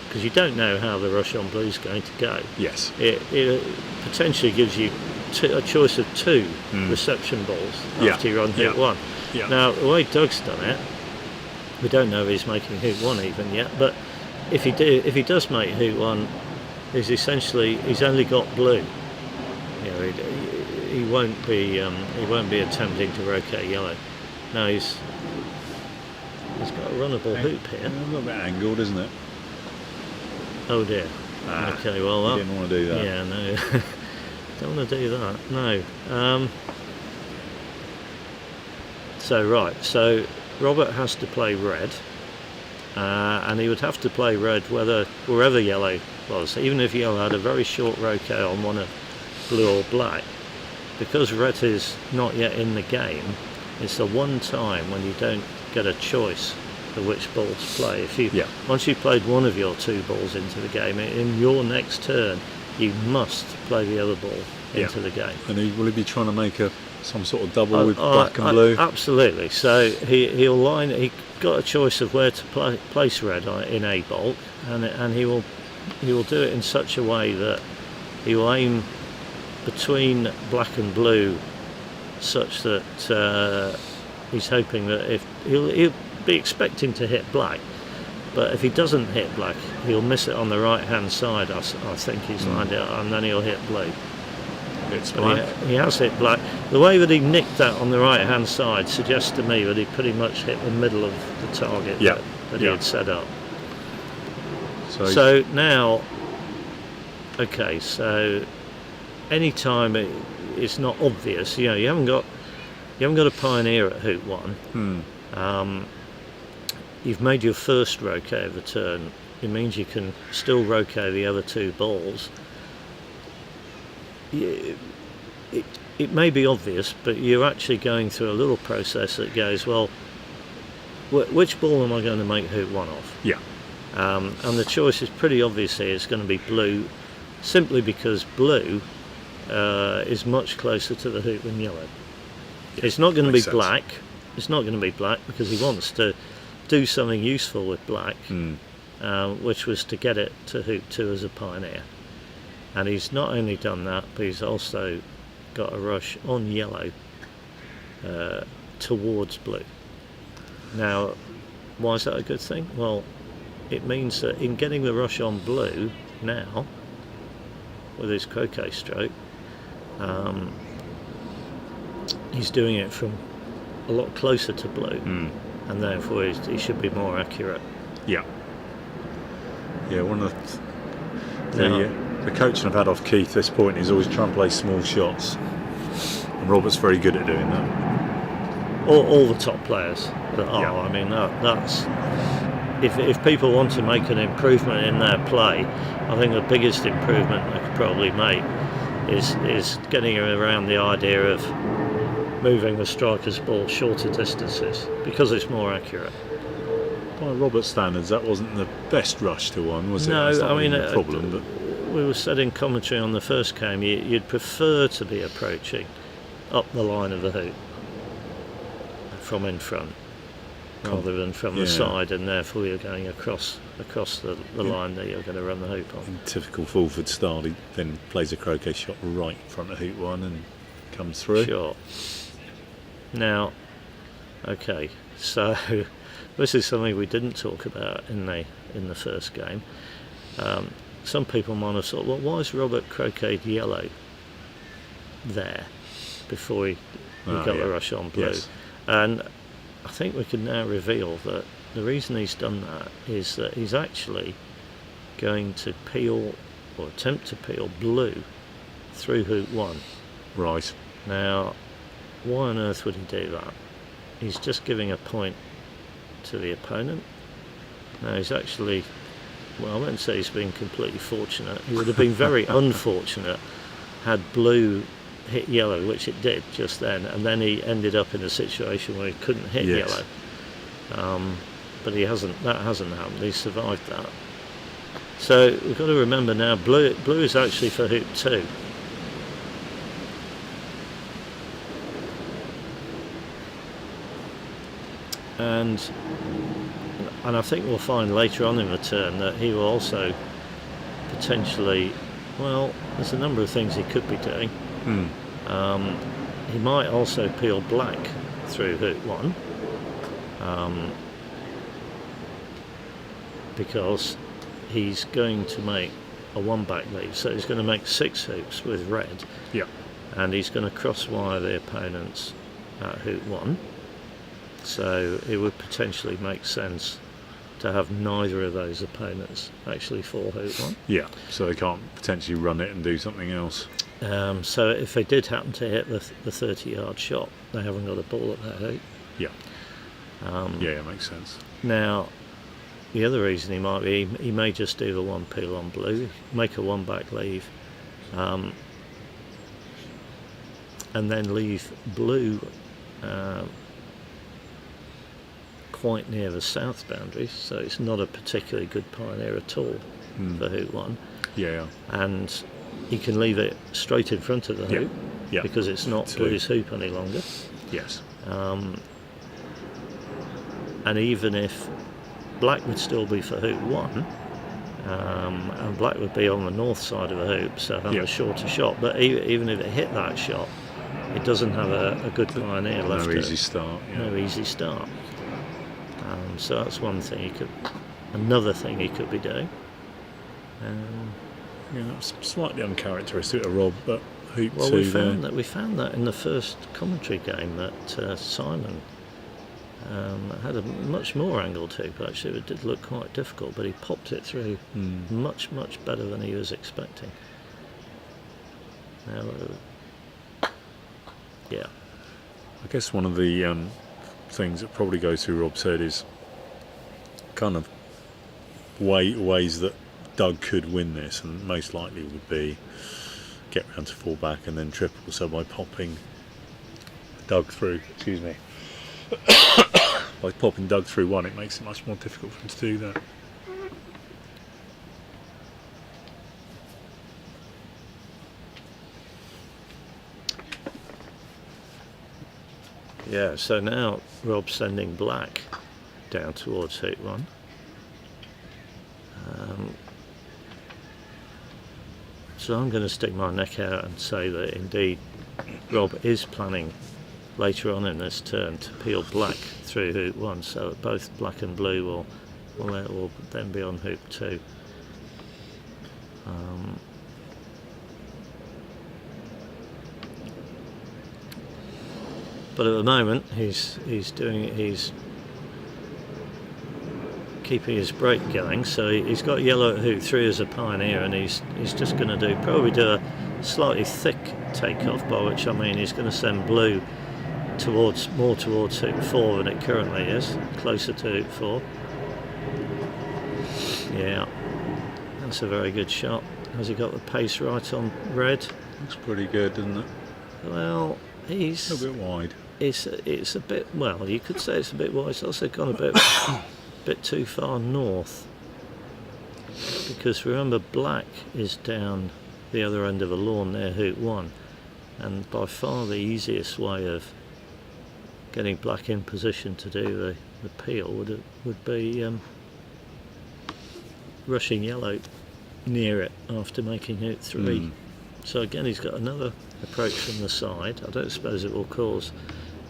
because you don't know how the rush on blue is going to go. Yes. It potentially gives you a choice of 2 reception balls after you run hoop 1. Yeah. Now, the way Doug's done it, we don't know if he's making hoop 1 even yet, but if he does make hoop 1, is essentially he's only got blue. You know, he won't be attempting to rotate yellow. No, he's got a runnable hoop here. A little bit angled, isn't it? Oh dear. Okay, well You didn't want to do that. Yeah, no. Don't want to do that. No. So Robert has to play red, and he would have to play red wherever yellow was, even if yellow had a very short roquet on one of blue or black. Because red is not yet in the game, it's the one time when you don't get a choice of which balls to play. Once you've played one of your 2 balls into the game, in your next turn you must play the other ball into the game. And will he be trying to make some sort of double with black and blue? Absolutely. So he got a choice of where to place red in a bulk, and he will do it in such a way that he will aim between black and blue, such that he's hoping that if he'll be expecting to hit black, but if he doesn't hit black, he'll miss it on the right hand side. I think he's lined it up, and then he'll hit blue. It's black. He has hit black. The way that he nicked that on the right hand side suggests to me that he pretty much hit the middle of the target that he had set up. So now, okay, so any time it's not obvious, you haven't got a pioneer at hoop 1. You've made your first roquet of the turn. It means you can still roquet the other 2 balls. It may be obvious, but you're actually going through a little process that goes, well, which ball am I going to make hoop 1 of? Yeah. And the choice is pretty obvious here. It's going to be blue, simply because blue is much closer to the hoop than yellow. It's not going to be black. It's not going to be black because he wants to do something useful with black, which was to get it to hoop 2 as a pioneer. And he's not only done that, but he's also got a rush on yellow towards blue. Now, why is that a good thing? Well, it means that in getting the rush on blue now, with his croquet stroke, he's doing it from a lot closer to blue, and therefore he should be more accurate. Yeah. One of the coaching I've had off Keith at this point is always try and play small shots, and Robert's very good at doing that. All the top players that are. I mean, that's if people want to make an improvement in their play, I think the biggest improvement they could probably make is getting around the idea of moving the striker's ball shorter distances because it's more accurate. By Robert's standards, that wasn't the best rush to 1, was it? No, That's not I mean, really the problem. But we were said in commentary on the first game, you'd prefer to be approaching up the line of the hoop from in front rather than from the side, and therefore you're going across the line that you're going to run the hoop on. In typical Fulford style, he then plays a croquet shot right in front of hoop 1 and comes through. Sure. Now, okay, so this is something we didn't talk about in the first game. Some people might have thought, well, why is Robert croqueted yellow there? before he got the rush on blue. Yes. And I think we can now reveal that the reason he's done that is that he's actually going to peel, or attempt to peel, blue through hoop 1. Right. Now, why on earth would he do that? He's just giving a point to the opponent. Now he's actually, well, I won't say he's been completely fortunate. He would have been very unfortunate had blue hit yellow, which it did just then, and then he ended up in a situation where he couldn't hit Yes. yellow. But he hasn't. That hasn't happened. He survived that. So we've got to remember now, blue is actually for hoop 2. And I think we'll find later on in the turn that he will also potentially, well, there's a number of things he could be doing. He might also peel black through hoop 1, because he's going to make a 1-back leave, so he's going to make 6 hoops with red. Yeah. And he's going to cross-wire the opponents at hoop 1. So it would potentially make sense to have neither of those opponents actually for hoop 1. Yeah. So they can't potentially run it and do something else. So if they did happen to hit the 30-yard shot, they haven't got a ball at that hoop. Yeah. Yeah, it makes sense. Now, the other reason he might be, he may just do the 1 peel on blue, make a 1-back leave, and then leave blue quite near the south boundary, so it's not a particularly good pioneer at all for hoop 1. Yeah. And he can leave it straight in front of the hoop, Yeah. because it's not blue's hoop any longer. Yes. And even if black would still be for hoop 1, and black would be on the north side of the hoop, so have a shorter shot, but even if it hit that shot, it doesn't have a good pioneer left. No easy start. Yeah. No easy start. So that's one thing another thing he could be doing. Yeah, that's slightly uncharacteristic of Rob, but hoop 2 we found that in the first commentary game that Simon had a much more angled hoop. Actually, it did look quite difficult, but he popped it through much better than he was expecting. Now, yeah. I guess one of the things that probably goes through Rob's head is kind of ways that Doug could win this, and most likely would be get round to 4-back and then triple. So by popping Doug through, by popping Doug through 1, it makes it much more difficult for him to do that. Yeah, so now Rob's sending black down towards hoop 1. So I'm going to stick my neck out and say that indeed Rob is planning later on in this turn to peel black through hoop 1, so that both black and blue will then be on hoop 2. But at the moment he's keeping his break going, so he's got yellow at hoop 3 as a pioneer, and he's just going to probably do a slightly thick takeoff, by which I mean he's going to send blue more towards hoop 4 than it currently is, closer to hoop 4. Yeah, that's a very good shot. Has he got the pace right on red? Looks pretty good, doesn't it? Well, he's A little bit wide. It's a bit, well, you could say it's a bit wide. It's also gone a bit too far north, because remember black is down the other end of the lawn near hoop 1, and by far the easiest way of getting black in position to do the peel would be rushing yellow near it after making hoop 3. So again, he's got another approach from the side. I don't suppose it will cause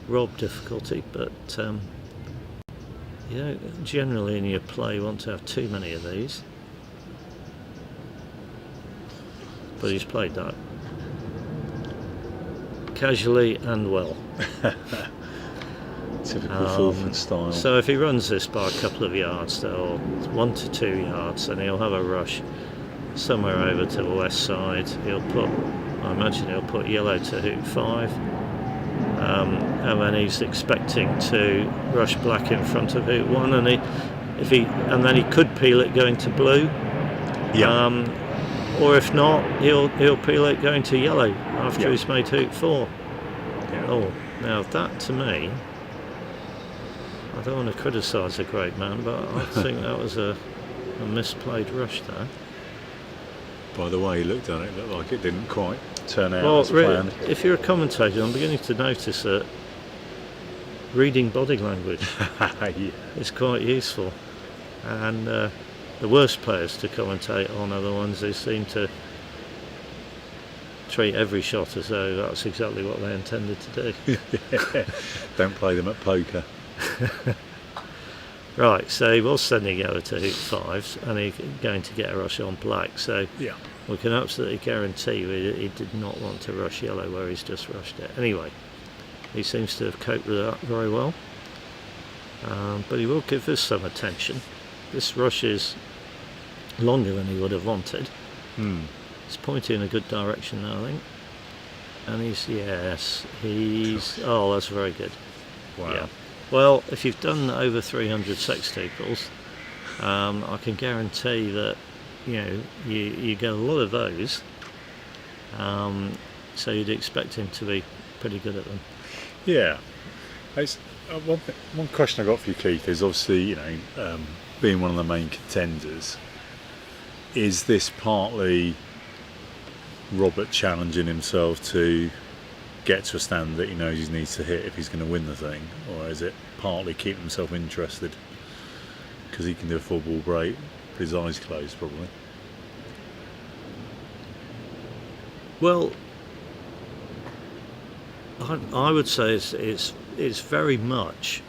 Rob difficulty, but you don't generally in your play want to have too many of these. But he's played that casually and well. Typical Fulford style. So if he runs this by a couple of yards, or 1 to 2 yards, then he'll have a rush somewhere over to the west side. I imagine he'll put yellow to hoop 5, and then he's expecting to rush black in front of hoop 1, and then he could peel it going to blue. Yeah. Or if not, he'll peel it going to yellow after he's made hoop 4. Yeah. Oh, now that to me, I don't want to criticise a great man, but I think that was a misplayed rush there. By the way he looked at it, looked like it didn't quite turn out Well, as planned. if you're a commentator, I'm beginning to notice that reading body language Yeah. is quite useful. And the worst players to commentate on are the ones who seem to treat every shot as though that's exactly what they intended to do. Don't play them at poker. Right, so he was sending yellow to hoop 5, and he's going to get a rush on black. So Yeah. we can absolutely guarantee he did not want to rush yellow where he's just rushed it. Anyway, he seems to have coped with that very well. But he will give us some attention. This rush is longer than he would have wanted. It's pointing in a good direction now, I think. And oh, that's very good. Wow. Yeah. Well, if you've done over 300 sextuples, I can guarantee that you get a lot of those. So you'd expect him to be pretty good at them. Yeah. It's, one question I got for you, Keith, is obviously, being one of the main contenders, is this partly Robert challenging himself to get to a standard that he knows he needs to hit if he's going to win the thing, or is it partly keeping himself interested because he can do a full ball break with his eyes closed, probably? Well, I would say it's very much.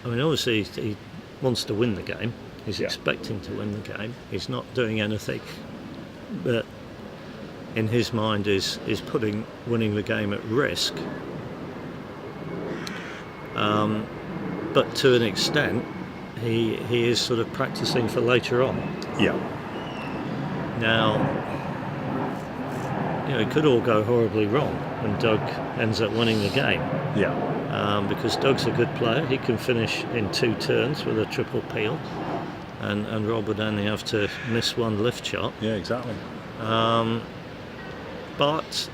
I mean, obviously he wants to win the game. He's expecting to win the game. He's not doing anything that, in his mind, is putting winning the game at risk. But to an extent, he is sort of practicing for later on. Yeah. Now, it could all go horribly wrong when Doug ends up winning the game. Yeah. Because Doug's a good player. He can finish in 2 turns with a triple peel, and Rob would only have to miss one lift shot. Yeah, exactly. But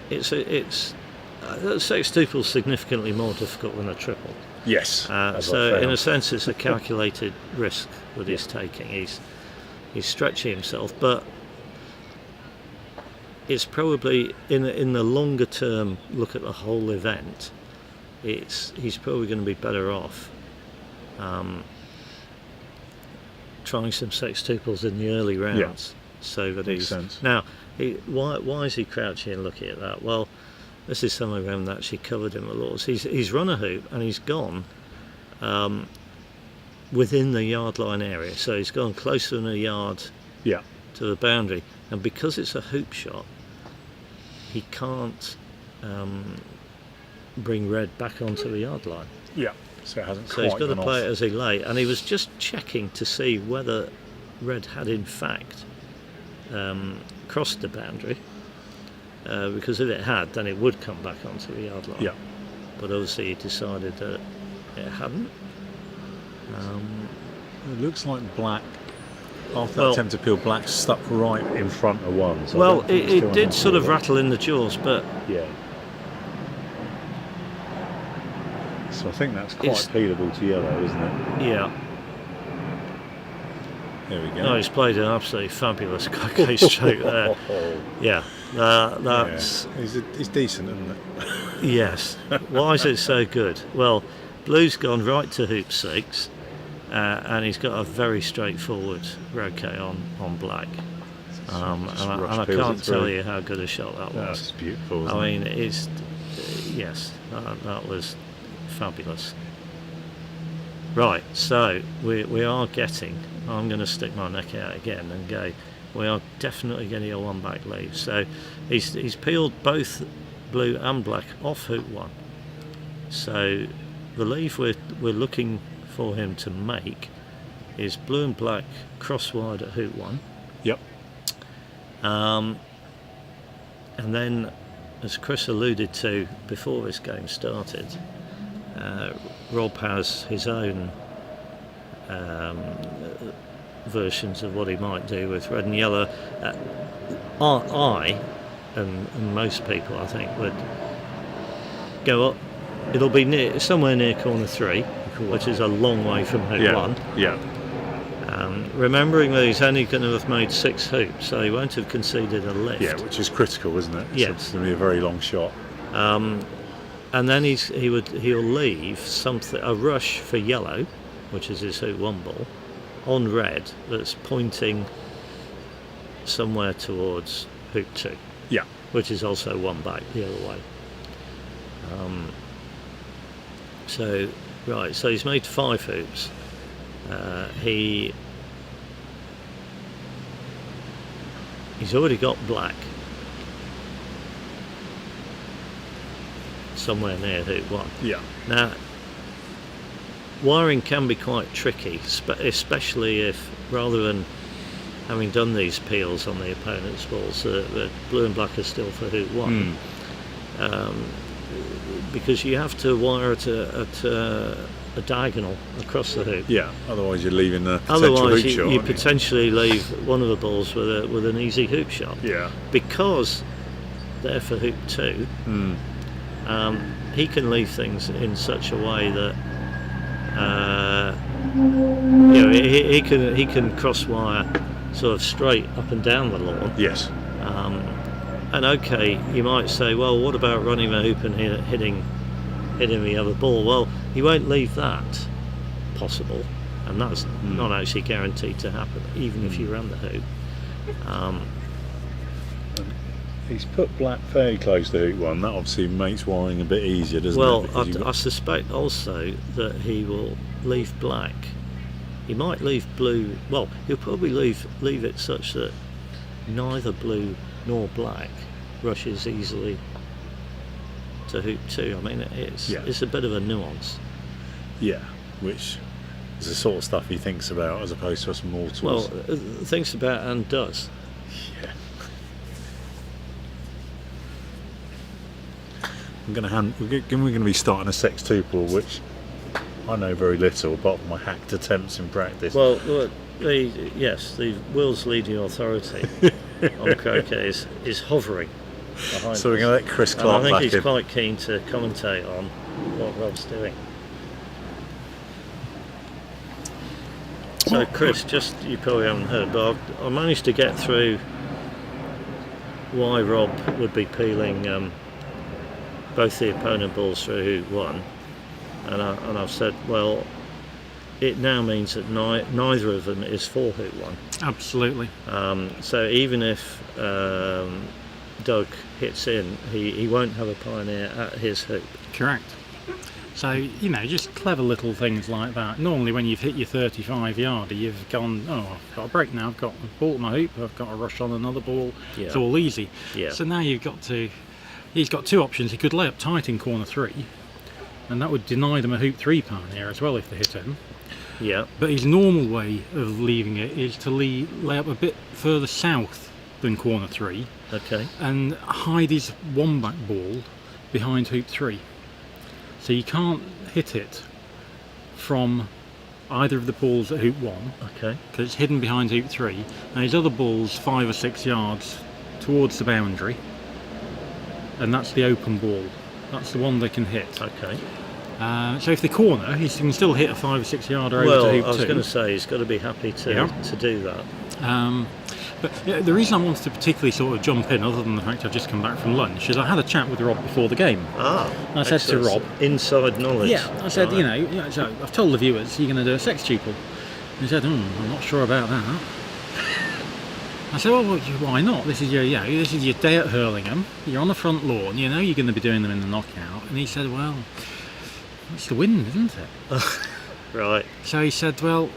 sextuple's significantly more difficult than a triple. Yes. So in a sense, it's a calculated risk that he's taking. He's stretching himself, but it's probably in the longer term look at the whole event. He's probably going to be better off trying some sextuples in the early rounds, so that Makes sense. Now. Why is he crouching and looking at that? Well, this is something we haven't actually covered in the laws. He's run a hoop and he's gone within the yard line area, so he's gone closer than a yard to the boundary, and because it's a hoop shot, he can't bring red back onto the yard line. Yeah. So it hasn't. So he's got to play it as he lay, and he was just checking to see whether red had in fact crossed the boundary, because if it had, then it would come back onto the yard line. Yeah. But obviously he decided that it hadn't. It looks like black, after that attempt to peel, black stuck right in front of one. So well, it did sort of rattle in the jaws, but yeah. So I think that's quite peelable to yellow, isn't it? Yeah. There we go. No, he's played an absolutely fabulous croquet stroke there. Yeah, that's... Yeah. He's decent, isn't it? Yes. Why is it so good? Well, blue's gone right to hoop 6, and he's got a very straightforward croquet on black. And I can't tell you how good a shot that was. That's beautiful. I mean, that was fabulous. Right, so we are getting. I'm going to stick my neck out again and go. We are definitely getting a one back lead. So he's peeled both blue and black off hoop 1. So the leave we're looking for him to make is blue and black cross wide at hoop 1. Yep. And then, as Chris alluded to before this game started, Rob has his own versions of what he might do with red and yellow. I and most people, I think, would go up. It'll be somewhere near corner 3, which is a long way from hoop 1. Yeah. Remembering that he's only going to have made 6 hoops, so he won't have conceded a lift. Yeah, which is critical, isn't it? Yes. So it's going to be a very long shot. And then he'll leave a rush for yellow, which is his hoop 1 ball, on red that's pointing somewhere towards hoop 2. Yeah. Which is also 1 back the other way. So he's made 5 hoops. He's already got black somewhere near hoop 1. Yeah. Now, wiring can be quite tricky, especially if, rather than having done these peels on the opponent's balls, the blue and black are still for hoop 1. Because you have to wire it at a diagonal across the hoop. Yeah, otherwise you're leaving the potential Otherwise, hoop shot. you potentially leave one of the balls with an easy hoop shot. Yeah. Because they're for hoop 2, he can leave things in such a way that he can cross wire sort of straight up and down the lawn. Yes. And okay, you might say, well, what about running the hoop and hitting the other ball? Well, he won't leave that possible, and that's not actually guaranteed to happen, even if you run the hoop. He's put black fairly close to hoop 1. That obviously makes wiring a bit easier, doesn't it? Well, I suspect also that he will leave black. He might leave blue. Well, he'll probably leave it such that neither blue nor black rushes easily to hoop 2. I mean, it's a bit of a nuance. Yeah, which is the sort of stuff he thinks about as opposed to us mortals. Well, thinks about and does. Yeah. We're going to be starting a sextuple, which I know very little apart from my hacked attempts in practice. Well, the world's leading authority on croquet is hovering behind so we're going to let Chris and Clark I back think he's in. quite keen to commentate on what Rob's doing. So Chris, just you probably haven't heard, but I managed to get through why Rob would be peeling both the opponent balls through hoop 1, and I've said, well, it now means that neither of them is for hoop 1. Absolutely. So even if Doug hits in, he won't have a pioneer at his hoop. Correct. So, just clever little things like that. Normally when you've hit your 35 yarder, you've gone, I've got a break now, I've got a ball at my hoop, I've got a rush on another ball, it's all easy. Yeah. So now he's got 2 options. He could lay up tight in corner 3, and that would deny them a hoop 3 pioneer as well if they hit him. Yeah. But his normal way of leaving it is to lay up a bit further south than corner 3. Okay. And hide his 1 back ball behind hoop 3. So you can't hit it from either of the balls at hoop 1. Okay. Because it's hidden behind hoop 3. And his other ball's 5 or 6 yards towards the boundary. And that's the open ball. That's the one they can hit. Okay. So if they corner, he can still hit a 5 or 6 yarder over Well, to hoop 2. I was going to say he's got to be happy to do that. But the reason I wanted to particularly sort of jump in, other than the fact I've just come back from lunch, is I had a chat with Rob before the game. And I said to Rob, inside knowledge. Yeah, I said, so I've told the viewers you're going to do a sextuple. And he said, I'm not sure about that. I said, well, why not? This is your day at Hurlingham. You're on the front lawn. You're going to be doing them in the knockout. And he said, well, it's the wind, isn't it? Right. So he said, well,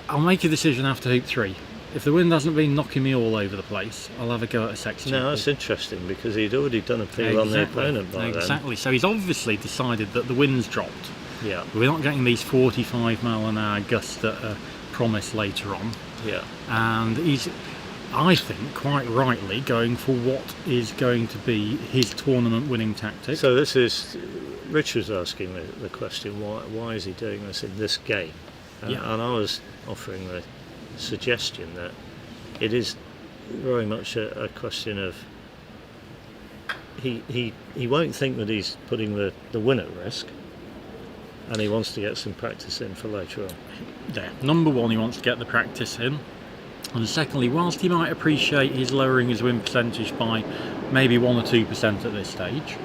I'll make a decision after hoop 3. if the wind hasn't been knocking me all over the place, I'll have a go at a 6-2. No, that's interesting because he'd already done a peel on the opponent by then. Exactly. So he's obviously decided that the wind's dropped. Yeah. We're not getting these 45-mile-an-hour gusts that are promised later on. Yeah. And he's, I think, quite rightly going for what is going to be his tournament-winning tactic. So this is, Rich was asking the question, why is he doing this in this game? And I was offering the suggestion that it is very much a question of he won't think that he's putting the win at risk, and he wants to get some practice in for later on. Yeah. Number one, he wants to get the practice in. And secondly, whilst he might appreciate his lowering his win percentage by maybe 1 or 2% at this stage,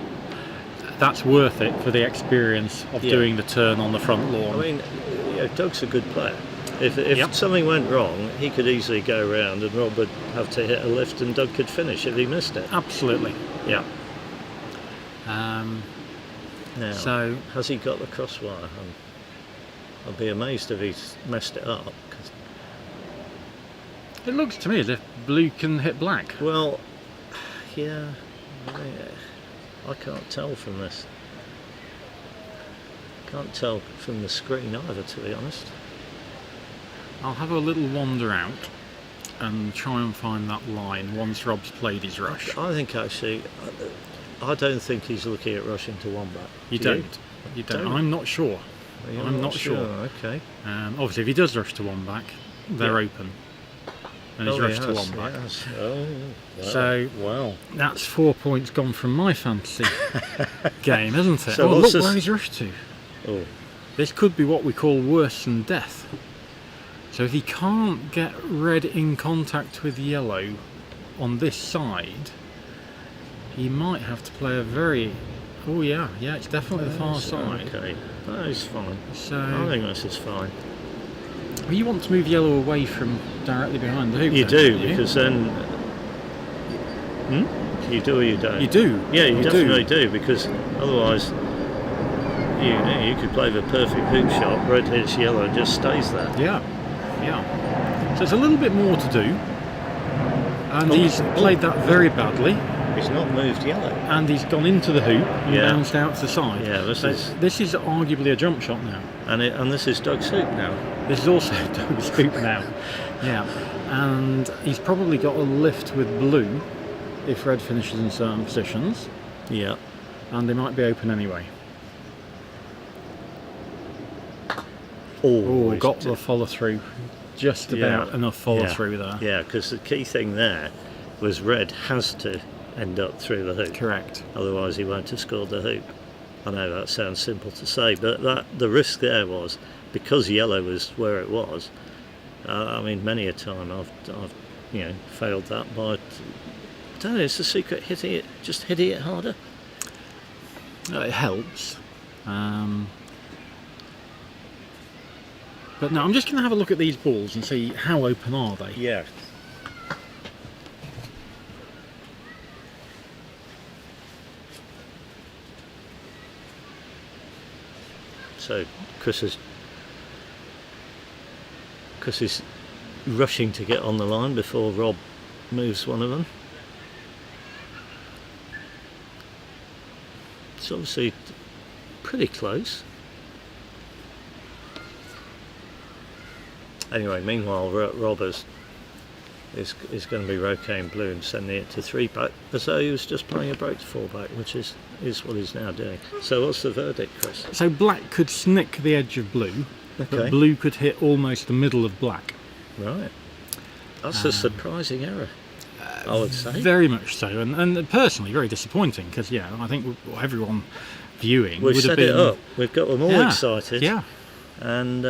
that's worth it for the experience of doing the turn on the front lawn. I mean, Doug's a good player. If something went wrong, he could easily go around and Rob would have to hit a lift and Doug could finish if he missed it. Absolutely. Yeah. Now, so has he got the crosswire? I'll be amazed if he's messed it up. it looks to me as if blue can hit black. Well, yeah, I can't tell from this. Can't tell from the screen either, to be honest. I'll have a little wander out and try and find that line once Rob's played his rush. I think actually, I don't think he's looking at rushing to one back. You don't. I'm not sure. I'm not sure. Okay. Obviously, if he does rush to one back, they're open. And he's rushed to one back. Oh, wow. So that's 4 points gone from my fantasy game, isn't it? So look where he's rushed to. Oh. This could be what we call worse than death. So if he can't get red in contact with yellow on this side, he might have to play a very... Oh yeah, it's definitely the far side. Okay, that is fine. So I think this is fine. Well, you want to move yellow away from directly behind the hoop. You then, do, don't you? because then... You do or you don't? You do. Yeah, you definitely do, because otherwise you could play the perfect hoop shot, red hits yellow and just stays there. Yeah. So it's a little bit more to do. And he's played that very badly. He's not moved yellow. And he's gone into the hoop and bounced out to the side. Yeah, this is arguably a jump shot now. And this is Doug's hoop now. This is also Doug's hoop now. Yeah. And he's probably got a lift with blue if red finishes in certain positions. Yeah. And they might be open anyway. Oh, got the follow through. Just about enough follow through there. Yeah, because the key thing there was red has to end up through the hoop. Correct. Otherwise he won't have scored the hoop. I know that sounds simple to say, but the risk there was, because yellow was where it was, I mean, many a time I've failed that by, I don't know, it's the secret, hitting it harder. It helps. But no, I'm just going to have a look at these balls and see how open are they. Yeah. So Chris is rushing to get on the line before Rob moves one of them. It's obviously pretty close. Anyway, meanwhile, Rob is going to be roquet blue and sending it to 3-back, as though he was just playing a break to 4-back, which is what he's now doing. So what's the verdict, Chris? So black could snick the edge of blue, Okay. but blue could hit almost the middle of black. Right. That's a surprising error, I would say. Very much so, and personally very disappointing, because I think everyone viewing We've would have set been... it up. We've got them all excited. Yeah. And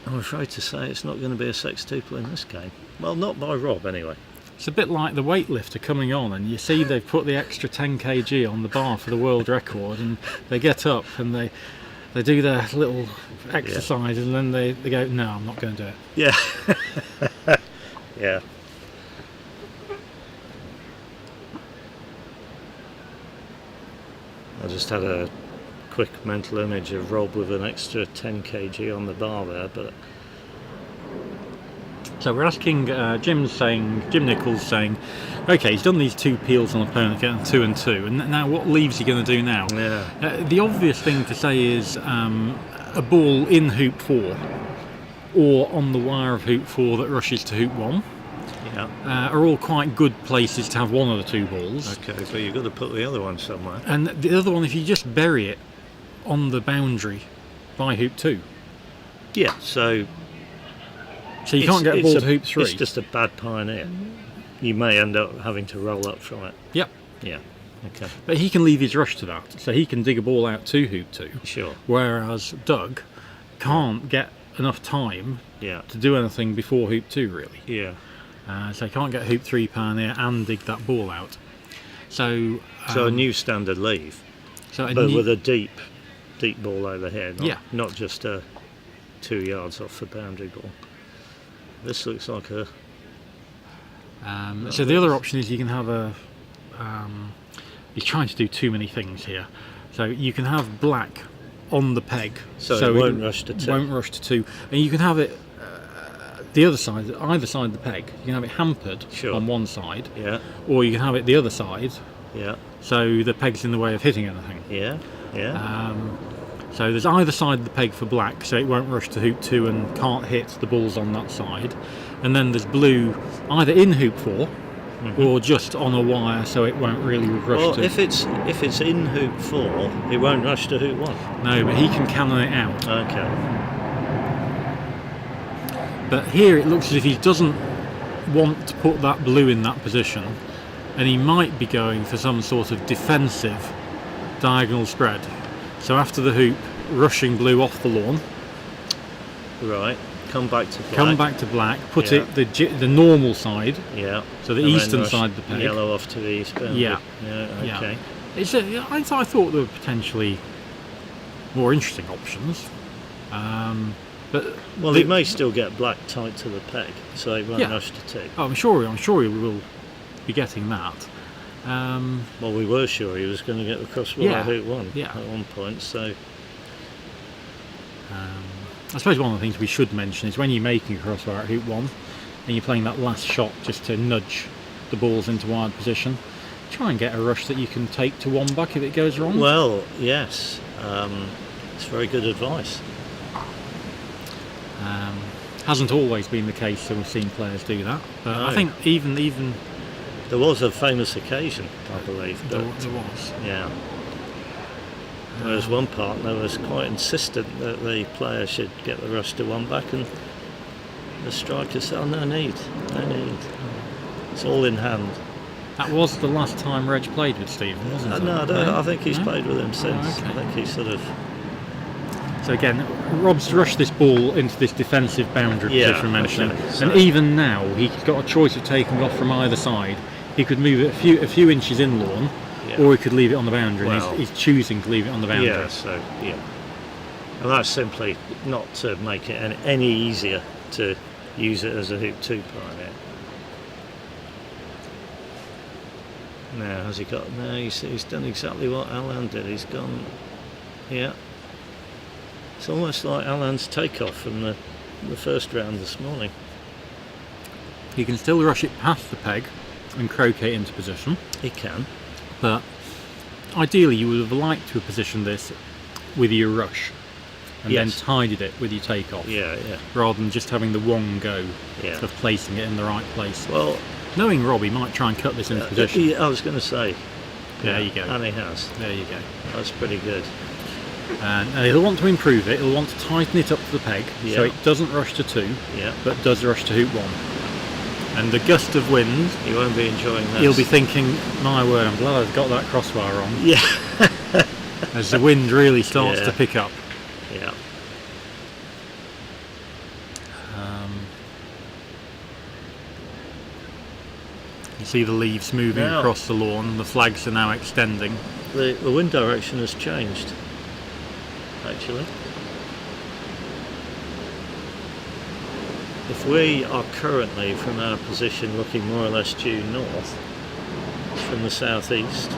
I'm afraid to say it's not going to be a sextuple in this game. Well, not by Rob, anyway. It's a bit like the weightlifter coming on, and you see they've put the extra 10 kg on the bar for the world record, and they get up and they do their little exercise, and then they go, no, I'm not going to do it. Yeah. Yeah. I just had a quick mental image of Rob with an extra 10 kg on the bar there, but So we're asking, Jim Nichols saying, okay, he's done these 2 peels on opponent, getting 2 and 2, and now what leaves he going to do now? Yeah. The obvious thing to say is a ball in hoop 4 or on the wire of hoop 4 that rushes to hoop 1 are all quite good places to have one of the 2 balls. Okay, but you've got to put the other one somewhere. And the other one, if you just bury it on the boundary by hoop 2. Yeah, so you can't get a ball to hoop 3. It's just a bad pioneer. You may end up having to roll up from it. Yep. Yeah. Okay. But he can leave his rush to that, so he can dig a ball out to hoop 2. Sure. Whereas Doug can't get enough time Yeah. to do anything before hoop 2, really. Yeah. So he can't get hoop 3 pioneer and dig that ball out. So So a new standard leave, so but with a deep ball over here. Not just 2 yards off the boundary ball. This looks like a. so the other option is you can have he's trying to do too many things here. So you can have black on the peg, so it won't rush to 2. Won't rush to 2, and you can have it the other side, either side of the peg. You can have it hampered on one side, or you can have it the other side. Yeah. So the peg's in the way of hitting anything. Yeah. Yeah. So there's either side of the peg for black, so it won't rush to hoop 2 and can't hit the balls on that side. And then there's blue, either in hoop 4 or just on a wire, so it won't really rush well, to. if it's in hoop 4, it won't rush to hoop 1. No, but he can cannon it out. Okay. But here it looks as if he doesn't want to put that blue in that position, and he might be going for some sort of defensive diagonal spread. So after the hoop, rushing blue off the lawn. Right. Come back to black. Come back to black. Put it the normal side. Yeah. So the and eastern side of the peg. Yellow off to the east boundary. Yeah. Yeah. Okay. I thought there were potentially more interesting options. But he may still get black tight to the peg, so it won't rush to 2. Oh, I'm sure we will be getting that. Well, we were sure he was going to get the crossbar hoop 1 at one point, so. I suppose one of the things we should mention is when you're making a crossbar at hoop 1 and you're playing that last shot just to nudge the balls into wide position, try and get a rush that you can take to 1 back if it goes wrong. Well, yes, it's very good advice. Hasn't always been the case, so we've seen players do that. But No. I think even there was a famous occasion, I believe. There was. Yeah. Whereas one partner was quite insistent that the player should get the rush to 1 back, and the striker said, "Oh, no need. It's all in hand." That was the last time Reg played with Stephen, wasn't it? No, I think he's played with him since. Okay. I think he's sort of. So again, Rob's rushed this ball into this defensive boundary position mentioning, okay, so- and even now he's got a choice of taking off from either side. He could move it a few inches in lawn, or he could leave it on the boundary. Well, and he's choosing to leave it on the boundary. And that's simply not to make it any easier to use it as a hoop 2 pioneer. Now, has he got? No, he's done exactly what Alan did. He's gone. Yeah. It's almost like Alan's takeoff from the first round this morning. He can still rush it past the peg and croquet into position. He can. But ideally you would have liked to have positioned this with your rush and then tidied it with your takeoff. Yeah. Rather than just having the one go Yeah. of placing it in the right place. Well, knowing Robbie might try and cut this into position. I was going to say. There you go. And he has. There you go. That's pretty good. And he'll want to improve it. He'll want to tighten it up to the peg so it doesn't rush to 2, but does rush to hoop 1. And the gust of wind, He won't be enjoying this. he'll be thinking, my word, I'm glad I've got that crossbar on. Yeah. As the wind really starts to pick up. Yeah. You see the leaves moving across the lawn, the flags are now extending. The wind direction has changed, actually. If we are currently from our position looking more or less due north, it's from the southeast,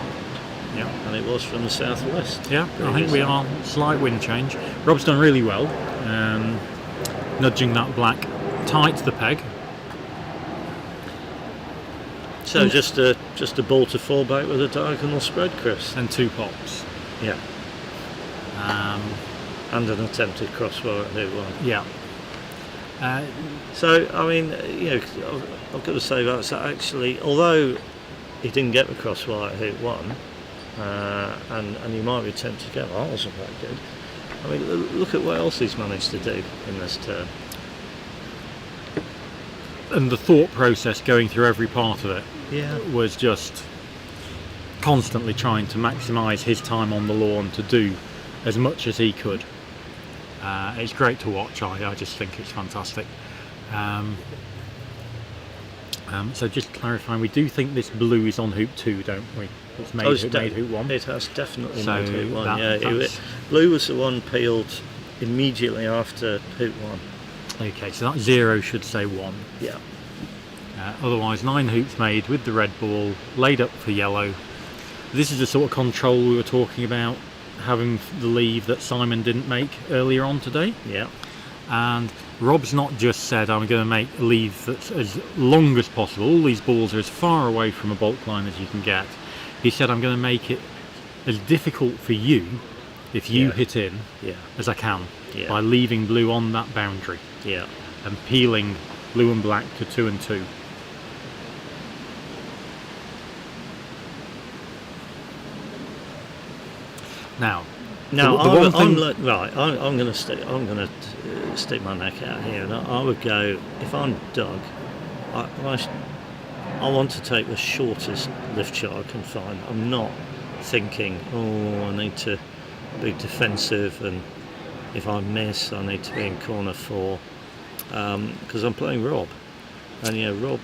and it was from the southwest. Yeah, I think we are. Slight wind change. Rob's done really well, nudging that black tight to the peg, So just a ball to fall back with a diagonal spread, Chris. And 2 pops. Yeah. And an attempted crossbar at hoop 1. Yeah. So I mean, I've got to say that's actually, although he didn't get the crossbar at hoop 1, and you might be tempted to go, that wasn't that good. I mean, look at what else he's managed to do in this turn. And the thought process going through every part of it Yeah. was just constantly trying to maximise his time on the lawn to do as much as he could. It's great to watch. I just think it's fantastic. So just clarifying, we do think this blue is on hoop 2, don't we? It's made, made hoop 1. It has definitely So made hoop 1. that's- Blue was the one peeled immediately after hoop 1. Okay, so that 0 should say 1. Yeah. Otherwise, 9 hoops made with the red ball, laid up for yellow. This is the sort of control we were talking about, having the leave that Simon didn't make earlier on today. Yeah. And Rob's not just said, I'm going to make a leave that's as long as possible. All these balls are as far away from a bulk line as you can get. He said, I'm going to make it as difficult for you, if you hit in, as I can, by leaving blue on that boundary. Yeah. And peeling blue and black to 2 and 2. Now, I'm going to stick my neck out here, and I would go, if I'm Doug, I want to take the shortest lift shot I can find. I'm not thinking, I need to be defensive, and if I miss, I need to be in corner 4, because I'm playing Rob, and Rob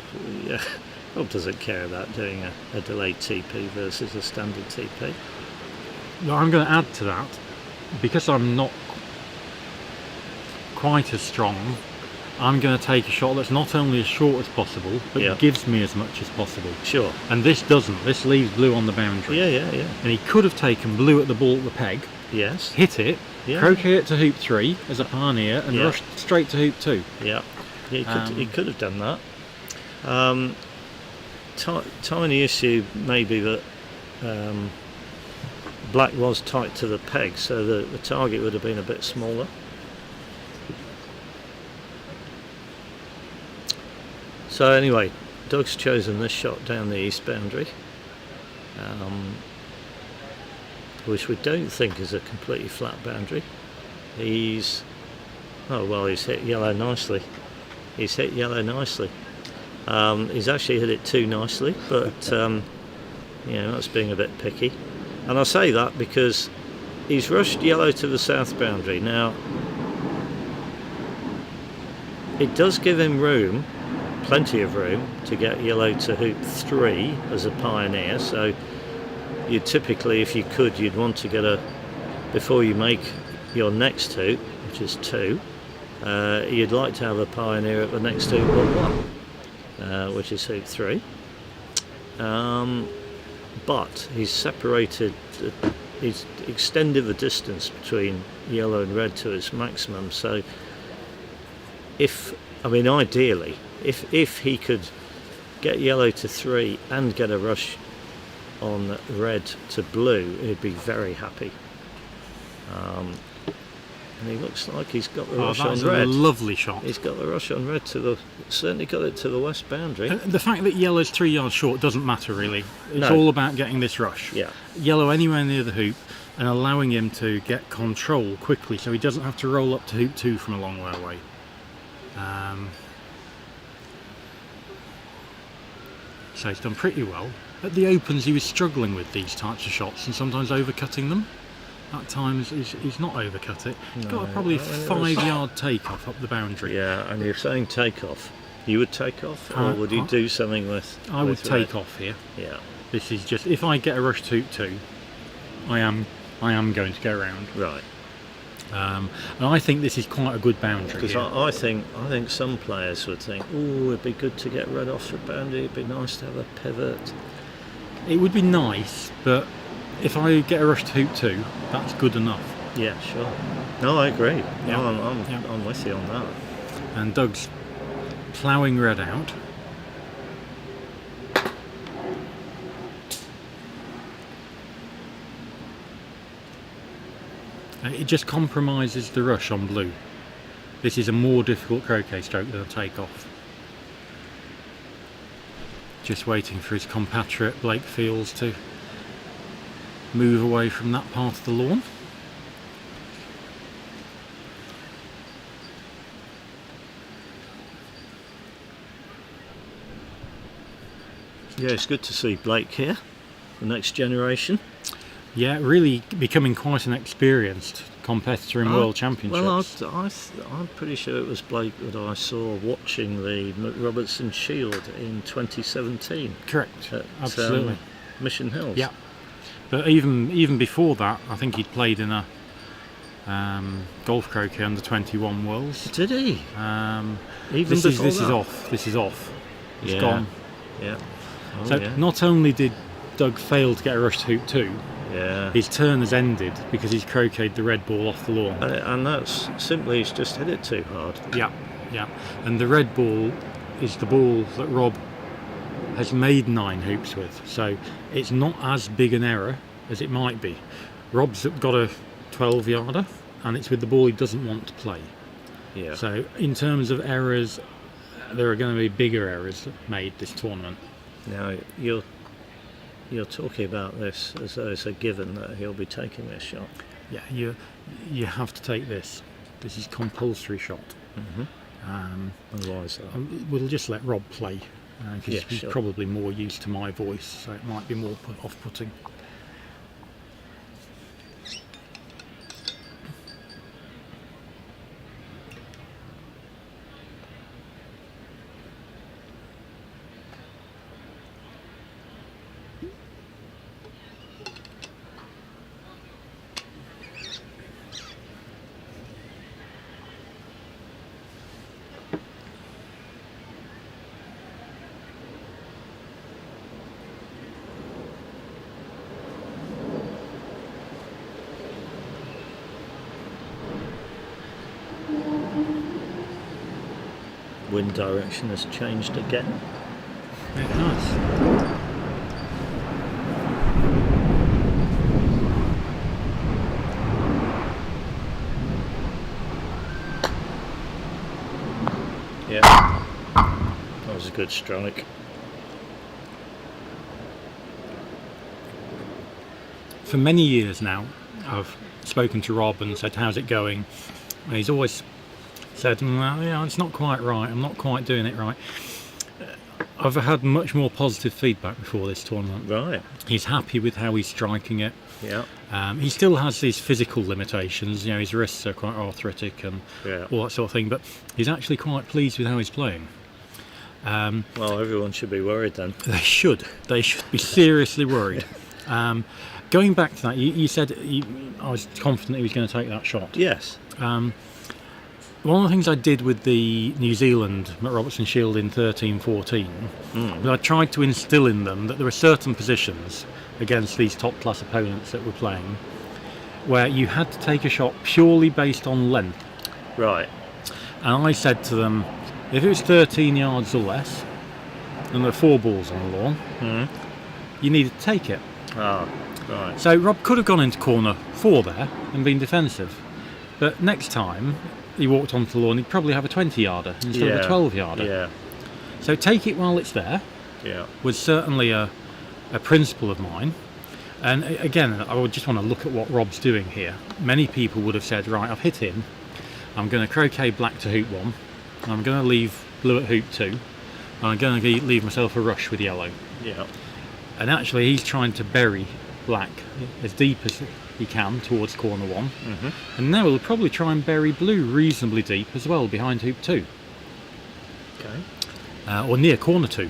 doesn't care about doing a delayed TP versus a standard TP. Well, I'm going to add to that, because I'm not quite as strong, I'm going to take a shot that's not only as short as possible, but gives me as much as possible. Sure. And this doesn't. This leaves blue on the boundary. Yeah. And he could have taken blue at the ball at the peg, yes, hit it, croquet it to hoop 3 as a pioneer, and rushed straight to hoop 2. Yeah, he could have done that. Tiny issue maybe that black was tight to the peg, so the target would have been a bit smaller. So anyway, Doug's chosen this shot down the east boundary, which we don't think is a completely flat boundary. He's hit yellow nicely. He's actually hit it too nicely, but that's being a bit picky. And I say that because he's rushed yellow to the south boundary. Now, it does give him room, plenty of room, to get yellow to hoop 3 as a pioneer. So you typically, if you could, you'd want to get before you make your next hoop, which is 2, you'd like to have a pioneer at the next hoop but 1, which is hoop 3. But he's separated, he's extended the distance between yellow and red to its maximum. So ideally, if he could get yellow to 3 and get a rush on red to blue, he'd be very happy. And he looks like he's got the rush on red. That's a lovely shot. He's got the rush on red certainly got it to the west boundary. The fact that yellow's 3 yards short doesn't matter really. It's all about getting this rush. Yeah. Yellow anywhere near the hoop and allowing him to get control quickly, so he doesn't have to roll up to hoop 2 from a long way away. So he's done pretty well. At the opens he was struggling with these types of shots and sometimes overcutting them. At times he's not overcut it. He's got probably a 5-yard takeoff up the boundary. Yeah, and you're saying takeoff. You would take off, or would you do something with? I would take red? off here. Yeah. This is just, if I get a rush to hoop 2, I am going to go round. Right. And I think this is quite a good boundary. Because I think some players would think, it'd be good to get red off the boundary. It'd be nice to have a pivot. It would be nice, but if I get a rush to hoop 2, that's good enough. Yeah, sure. No, I agree. Yeah. No, I'm with you on that. And Doug's ploughing red out. It just compromises the rush on blue. This is a more difficult croquet stroke than a take-off. Just waiting for his compatriot Blake Fields to move away from that part of the lawn. Yeah, it's good to see Blake here, the next generation. Yeah, really becoming quite an experienced competitor in World Championships. Well, I'm pretty sure it was Blake that I saw watching the Robertson Shield in 2017. Correct, At, absolutely. Mission Hills. Yeah, but even before that, I think he'd played in a golf croquet under 21 Worlds. Did he? Even This before is that? off. This is off. It's Yeah. gone. Yeah. Oh, So yeah. not only did Doug fail to get a rush to hoop 2, Yeah. his turn has ended because he's croqueted the red ball off the lawn. And that's simply he's just hit it too hard. Yeah, yeah. And the red ball is the ball that Rob has made 9 hoops with. So it's not as big an error as it might be. Rob's got a 12-yarder and it's with the ball he doesn't want to play. Yeah. So in terms of errors, there are going to be bigger errors made this tournament. Now you're talking about this as though it's a given that he'll be taking this shot. Yeah, you have to take this. This is compulsory shot. Otherwise, We'll just let Rob play because Yeah, he's sure. probably more used to my voice, so it might be more off-putting. wind direction has changed again. It has. Yeah, that was a good strike. For many years now, I've spoken to Rob and said, how's it going? And he's always said, well, yeah, it's not quite right, I'm not quite doing it right. I've had much more positive feedback before this tournament. Right. He's happy with how he's striking it. Yeah. He still has these physical limitations, you know, his wrists are quite arthritic and Yeah. all that sort of thing, but he's actually quite pleased with how he's playing. Well, everyone should be worried then. They should be seriously worried. Going back to that, you said I was confident he was going to take that shot. Yes. One of the things I did with the New Zealand Robertson Shield in 13-14 was I tried to instill in them that there are certain positions against these top class opponents that we're playing where you had to take a shot purely based on length. Right. And I said to them, if it was 13 yards or less and there are 4 balls on the lawn, you needed to take it. Ah, right. So Rob could have gone into corner 4 there and been defensive, but next time he walked onto the lawn he'd probably have a 20-yarder instead of a 12-yarder. Yeah. So take it while it's there Yeah. was certainly a principle of mine. And again, I would just want to look at what Rob's doing here. Many people would have said, right, I've hit him, I'm going to croquet black to hoop 1, I'm going to leave blue at hoop 2, and I'm going to leave myself a rush with yellow. Yeah. And actually he's trying to bury black as deep as he can towards corner 1, and now he'll probably try and bury blue reasonably deep as well behind hoop 2, Okay. or near corner 2,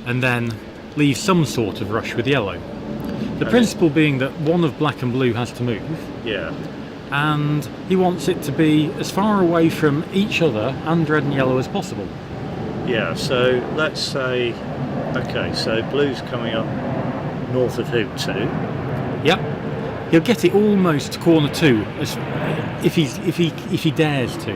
and then leave some sort of rush with yellow. The principle being that one of black and blue has to move, Yeah. and he wants it to be as far away from each other and red and yellow as possible. Yeah. So let's say, okay, so blue's coming up north of hoop 2. Yep. He'll get it almost corner 2 as, if he dares to.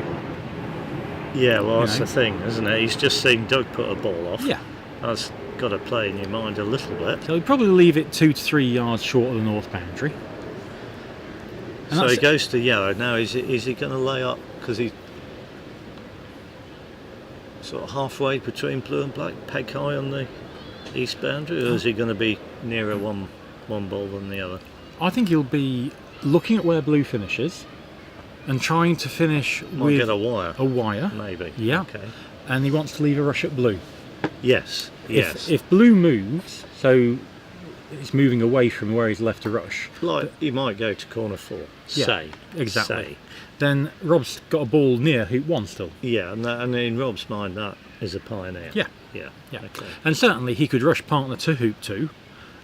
Yeah, well, that's know. the thing, isn't it? He's just seen Doug put a ball off. Yeah. That's got to play in your mind a little bit. So he'll probably leave it 2 to 3 yards short of the north boundary. And So he that's- goes to yellow. Now, is he going to lay up because he's sort of halfway between blue and black, peg high on the east boundary, or is he going to be nearer one ball than the other? I think he'll be looking at where blue finishes and trying to finish Might with get a wire, a wire. maybe. Yeah. Okay. And he wants to leave a rush at blue. Yes. Yes. If blue moves, so it's moving away from where he's left a rush, Like he might go to corner 4. Yeah, Say. exactly. Say. then Rob's got a ball near hoop 1 still. Yeah, and in Rob's mind, that is a pioneer. Yeah. Yeah. Yeah. Okay. And certainly he could rush partner to hoop 2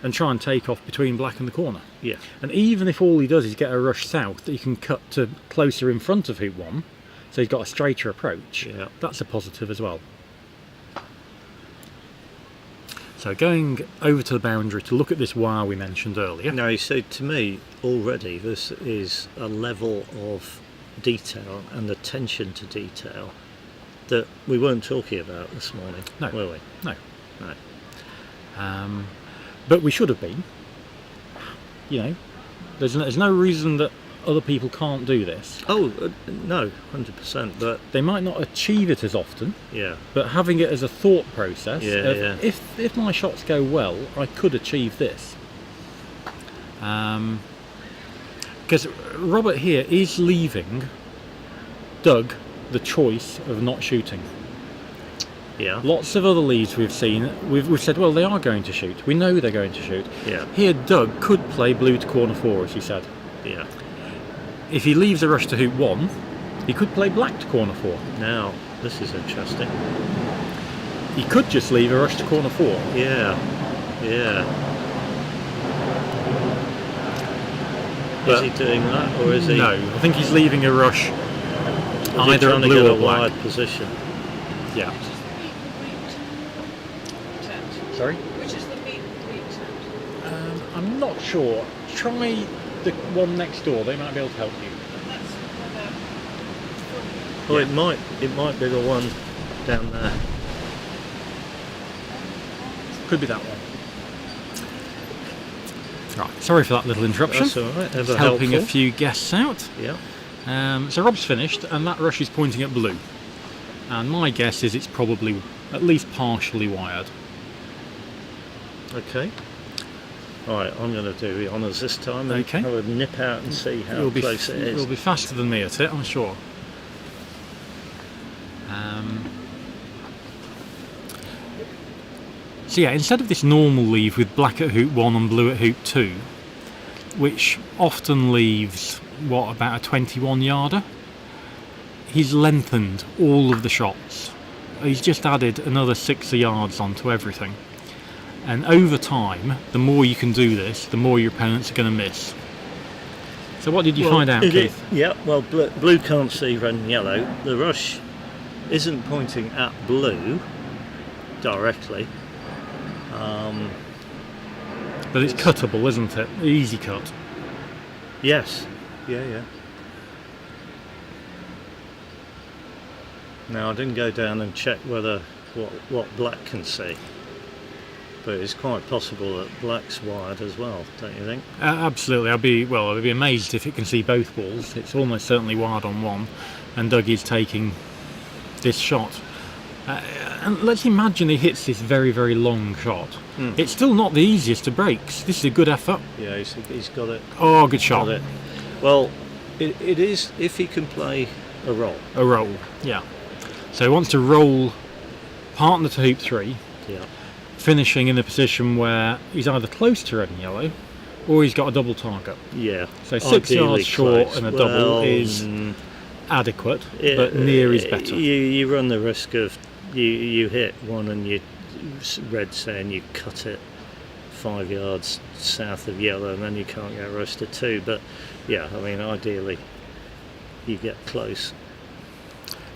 and try and take off between black and the corner. Yeah. And even if all he does is get a rush south that he can cut to closer in front of hoop 1, so he's got a straighter approach, Yeah. that's a positive as well. So going over to the boundary to look at this wire we mentioned earlier. Now, you see, to me, already this is a level of detail and attention to detail that we weren't talking about this morning, No. were we? No. No. But we should have been. You know, there's no reason that other people can't do this. Oh, no, 100%, but They might not achieve it as often, yeah. but having it as a thought process, Yeah, of, yeah. if my shots go well, I could achieve this. Because Robert here is leaving Doug the choice of not shooting. Yeah. Lots of other leads we've seen, we've said, well, they are going to shoot. We know they're going to shoot. Yeah. Here, Doug could play blue to corner 4, as he said. Yeah. If he leaves a rush to hoop 1, he could play black to corner 4. Now, this is interesting. He could just leave a rush to corner 4. Yeah. Yeah. Is But- he doing that, or is he? No, I think he's leaving a rush Is he either trying at to get blue a or black. wide position? Yeah. Sorry? Which is the meat tent? I'm not sure. Try the one next door. They might be able to help you. That's where Well, it might be the one down there. Could be that one. Right. Sorry for that little interruption. That's all right. Just Ever helping helpful. a few guests out. Yeah. So Rob's finished, and that rush is pointing at blue. And my guess is it's probably at least partially wired. Okay. All right. I'm going to do the honours this time and Okay. have a nip out and see how You'll close it You'll is. be faster than me at it, I'm sure. So yeah, instead of this normal leave with black at hoop 1 and blue at hoop 2, which often leaves, what, about a 21 yarder, he's lengthened all of the shots. He's just added another 6 yards onto everything. And over time, the more you can do this, the more your opponents are going to miss. So what did you find out, Keith? Yeah. Well, blue can't see red and yellow. The rush isn't pointing at blue directly. But it's cuttable, isn't it? Easy cut. Yes. Yeah. Now, I didn't go down and check whether what black can see, but it's quite possible that black's wired as well, don't you think? Absolutely. I'd be amazed if it can see both balls. It's almost certainly wired on one, and Doug is taking this shot. And let's imagine he hits this very, very long shot. It's still not the easiest of breaks. This is a good effort. Yeah, he's got it. Oh, good shot. Got it. Well, it is if he can play a roll. A roll, yeah. So he wants to roll partner to hoop 3, Yeah. finishing in a position where he's either close to red and yellow, or he's got a double target. Yeah. So 6 Ideally yards short close. and a double Well, is adequate, but near is better. You run the risk of you hit one and you red saying you cut it 5 yards south of yellow and then you can't get rushed to 2. But yeah, I mean ideally you get close.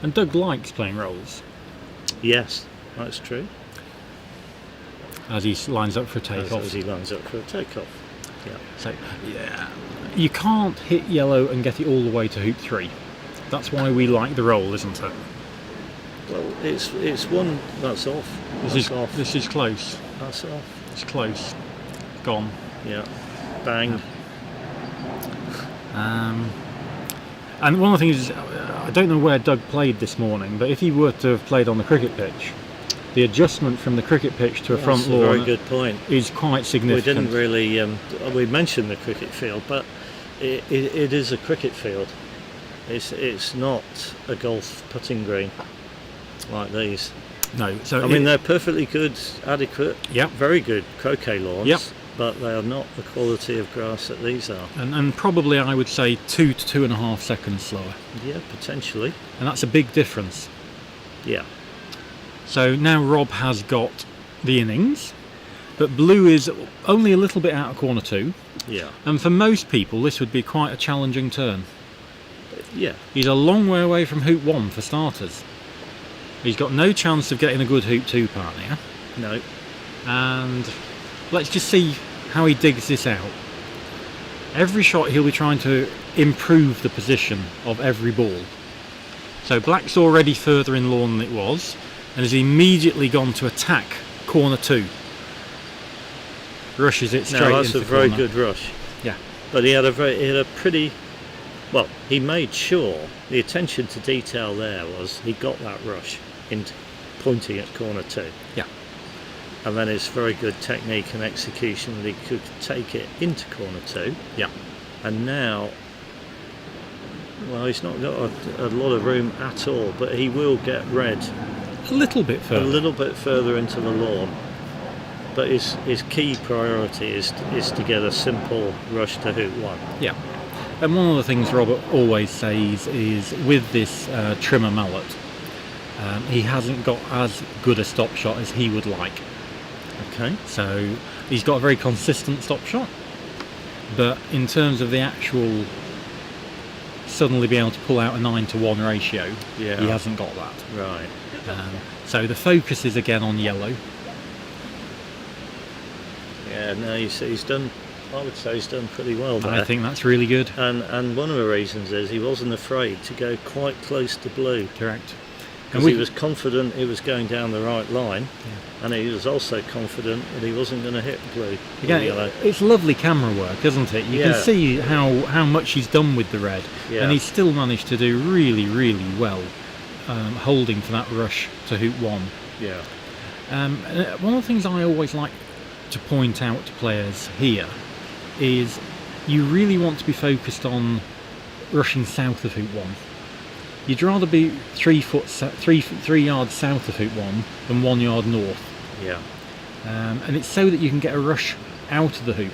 And Doug likes playing rolls Yes, that's true. as he lines up for a takeoff. As he lines up for a takeoff. Yeah. So, yeah, you can't hit yellow and get it all the way to hoop 3. That's why we like the roll, isn't it? Well, it's one that's off. That's off. This is close. That's off. It's close. Gone. Yeah. Bang. And one of the things is, I don't know where Doug played this morning, but if he were to have played on the cricket pitch, the adjustment from the cricket pitch to a front lawn very good point. is quite significant. We didn't really, we mentioned the cricket field, but it is a cricket field. It's not a golf putting green like these. No, so I mean, they're perfectly good, adequate, Yep. very good croquet lawns, Yep. but they are not the quality of grass that these are. and probably I would say 2 to 2.5 seconds slower, Yeah, potentially. and that's a big difference. Yeah. So now Rob has got the innings, but Blue is only a little bit out of corner 2, Yeah. and for most people this would be quite a challenging turn. Yeah. He's a long way away from hoop 1 for starters. He's got no chance of getting a good hoop 2 partner, No. and let's just see how he digs this out. Every shot he'll be trying to improve the position of every ball. So Black's already further in lawn than it was, and has immediately gone to attack corner 2. Rushes it straight No, that's into a the very corner. good rush. Yeah. But he had a pretty, well, he made sure the attention to detail there was he got that rush into pointing at corner 2. Yeah. And then it's very good technique and execution that he could take it into corner 2. Yeah. And now, well, he's not got a lot of room at all, but he will get red A little bit a further. little bit further into the lawn. But his key priority is to get a simple rush to hoop 1. Yeah. And one of the things Robert always says is with this trimmer mallet, he hasn't got as good a stop shot as he would like. Okay. So he's got a very consistent stop shot, but in terms of the actual suddenly being able to pull out a 9-to-1 ratio, Yeah. he hasn't got that. Right. So the focus is again on yellow. Yeah, no, he's done, I would say he's done pretty well there. I think that's really good. And one of the reasons is he wasn't afraid to go quite close to blue. Correct. Because he was confident he was going down the right line, and he was also confident that he wasn't going to hit blue. or Again, yellow. it's lovely camera work, isn't it? You Yeah. can see how much he's done with the red, Yeah. and he's still managed to do really, really well, holding for that rush to hoop 1. Yeah. And one of the things I always like to point out to players here is you really want to be focused on rushing south of hoop 1. You'd rather be 3 yards south of hoop 1 than 1 yard north. Yeah. And it's so that you can get a rush out of the hoop,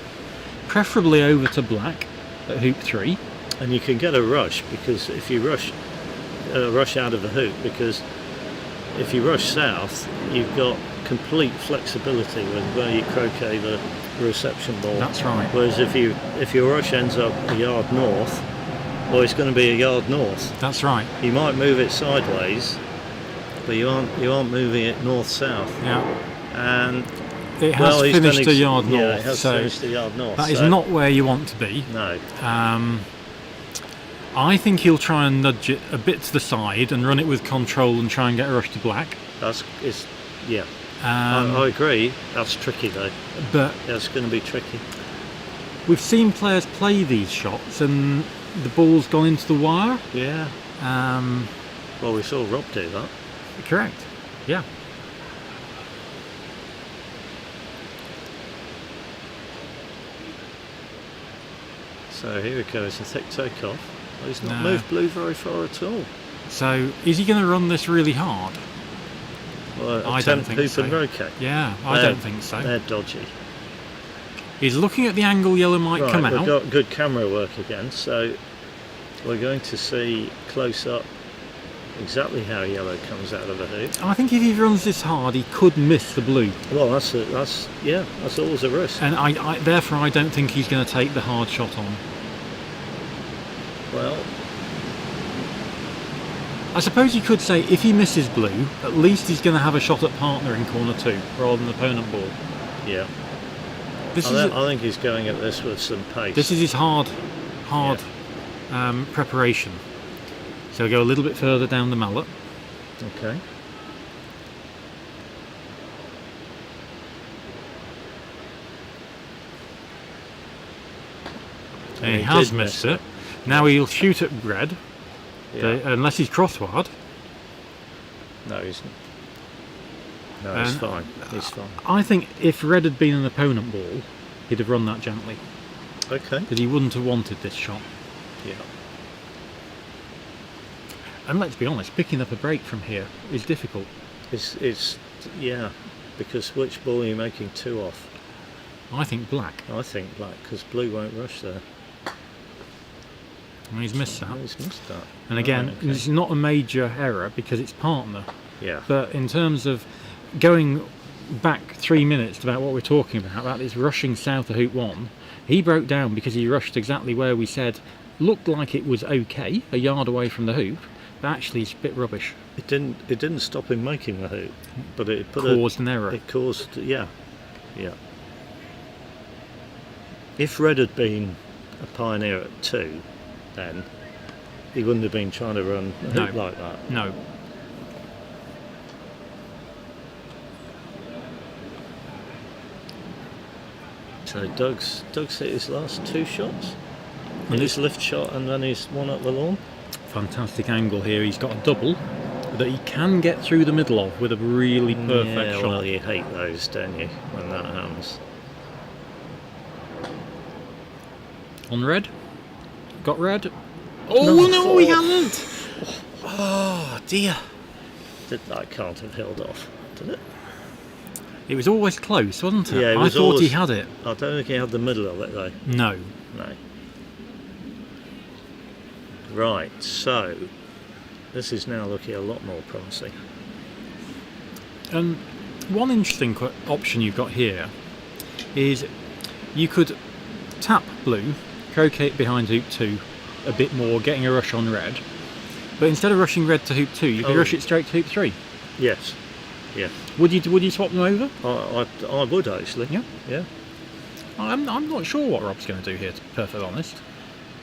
preferably over to black at hoop 3. And you can get a rush because if you rush out of the hoop, because if you rush south, you've got complete flexibility with where you croquet the reception ball. That's right. Whereas if your rush ends up a yard north, well, it's going to be a yard north. That's right. You might move it sideways, but you aren't moving it north-south. Yeah. And It has he's finished done a yard north, Yeah, it has so finished a yard north. that is so- not where you want to be. No. I think he'll try and nudge it a bit to the side and run it with control and try and get a rush to black. Yeah. I agree. That's tricky though. But That's going to be tricky. we've seen players play these shots and the ball's gone into the wire. Yeah. Well, we saw Rob do that. Correct. Yeah. So here it goes, a thick takeoff. Well, he's not No. moved blue very far at all. So is he going to run this really hard? Well, I don't attempt think hoop so. and roquet. Yeah, I They're- don't think so. They're dodgy. He's looking at the angle yellow might Right, come we've out. got good camera work again, so we're going to see close up exactly how yellow comes out of the hoop. I think if he runs this hard, he could miss the blue, Well, that's always a risk. and therefore I don't think he's going to take the hard shot on. Well, I suppose you could say if he misses blue, at least he's going to have a shot at partner in corner 2 rather than opponent ball. yeah. This I think he's going at this with some pace. is his hard preparation. So we'll go a little bit further down the mallet. Okay. And he He has did missed miss it. Now he'll shoot at red, unless he's crosswired. No, he's fine. He's fine. I think if red had been an opponent ball, he'd have run that gently. Okay. Because he wouldn't have wanted this shot. Yeah. And let's be honest, picking up a break from here is difficult. It's because which ball are you making 2 off? I think black. I think black, because blue won't rush there. And he's missed that. Oh, he's missed that. And again, okay. it's not a major error because it's partner. Yeah. But in terms of going back 3 minutes about what we're talking about this rushing south of hoop 1, he broke down because he rushed exactly where we said looked like it was okay, a yard away from the hoop, but actually it's a bit rubbish. It didn't stop him making the hoop, but it caused an error. It caused, yeah. If red had been a pioneer at 2, then he wouldn't have been trying to run a hoop like that. No. So Doug's hit his last 2 shots. And his lift shot and then his one up the lawn. Fantastic angle here. He's got a double that he can get through the middle of with a really perfect shot. Well, you hate those, don't you, when that happens. On red. Got red. Oh no, he hasn't. Oh dear. That can't have held off, did it? It was always close, wasn't it? Yeah, I thought he had it. I don't think he had the middle of it though. No. No. Right, so this is now looking a lot more promising. And one interesting option you've got here is you could tap blue, croquet behind hoop 2 a bit more, getting a rush on red. But instead of rushing red to hoop 2, you could rush it straight to hoop 3. Yes. Yeah. Would you swap them over? I would actually. Yeah. Yeah. I'm not sure what Rob's going to do here, to be perfectly honest.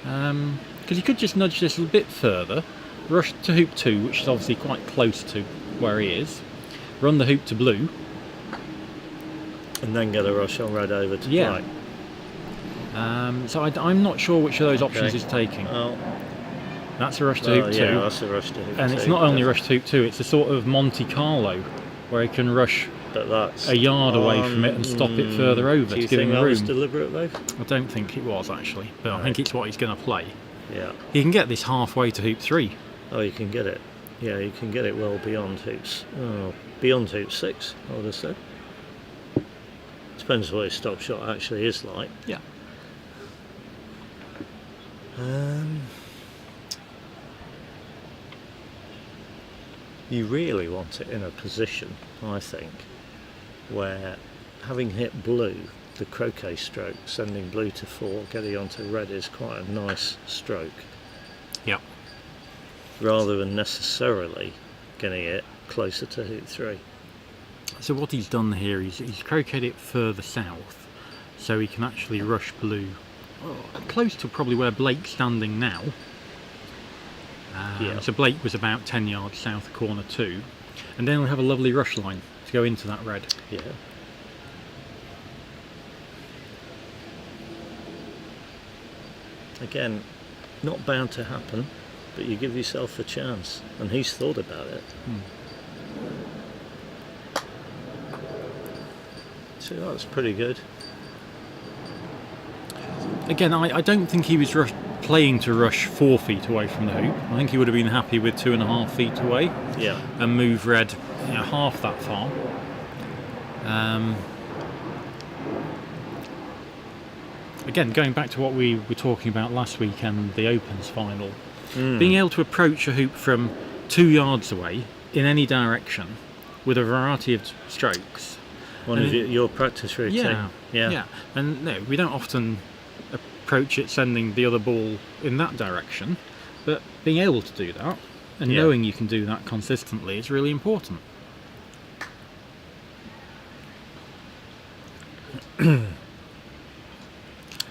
Because you could just nudge this a bit further, rush to hoop 2, which is obviously quite close to where he is, run the hoop to blue, and then get a rush on red over to yeah. black. So I'm not sure which of those options he's taking. Oh. That's a rush to hoop 2. Yeah, that's a rush to hoop 2. And it's not only rush to hoop 2, it's a sort of Monte Carlo, where he can rush a yard away from it and stop it further over to give him room. Do you think that was deliberate though? I don't think it was actually, but I think it's what he's going to play. Yeah. He can get this halfway to hoop 3. Oh, you can get it. Yeah, you can get it well beyond hoops. Oh, beyond hoop 6, I would have said. Depends what his stop shot actually is like. Yeah. You really want it in a position, I think, where having hit blue, the croquet stroke, sending blue to 4, getting onto red is quite a nice stroke. Yeah. Rather than necessarily getting it closer to hoop 3. So what he's done here, he's croqueted it further south, so he can actually rush blue close to probably where Blake's standing now. So Blake was about 10 yards south of corner 2, and then we'll have a lovely rush line to go into that red. Yeah. Again, not bound to happen, but you give yourself a chance, and he's thought about it. So that's pretty good. Again, I don't think he was playing to rush 4 feet away from the hoop. I think he would have been happy with 2.5 feet away. Yeah. And move red half that far. Again, going back to what we were talking about last week and the Opens final, being able to approach a hoop from 2 yards away in any direction with a variety of strokes. One of your practice routine. Yeah. And no, we don't often approach it sending the other ball in that direction, but being able to do that and knowing you can do that consistently is really important.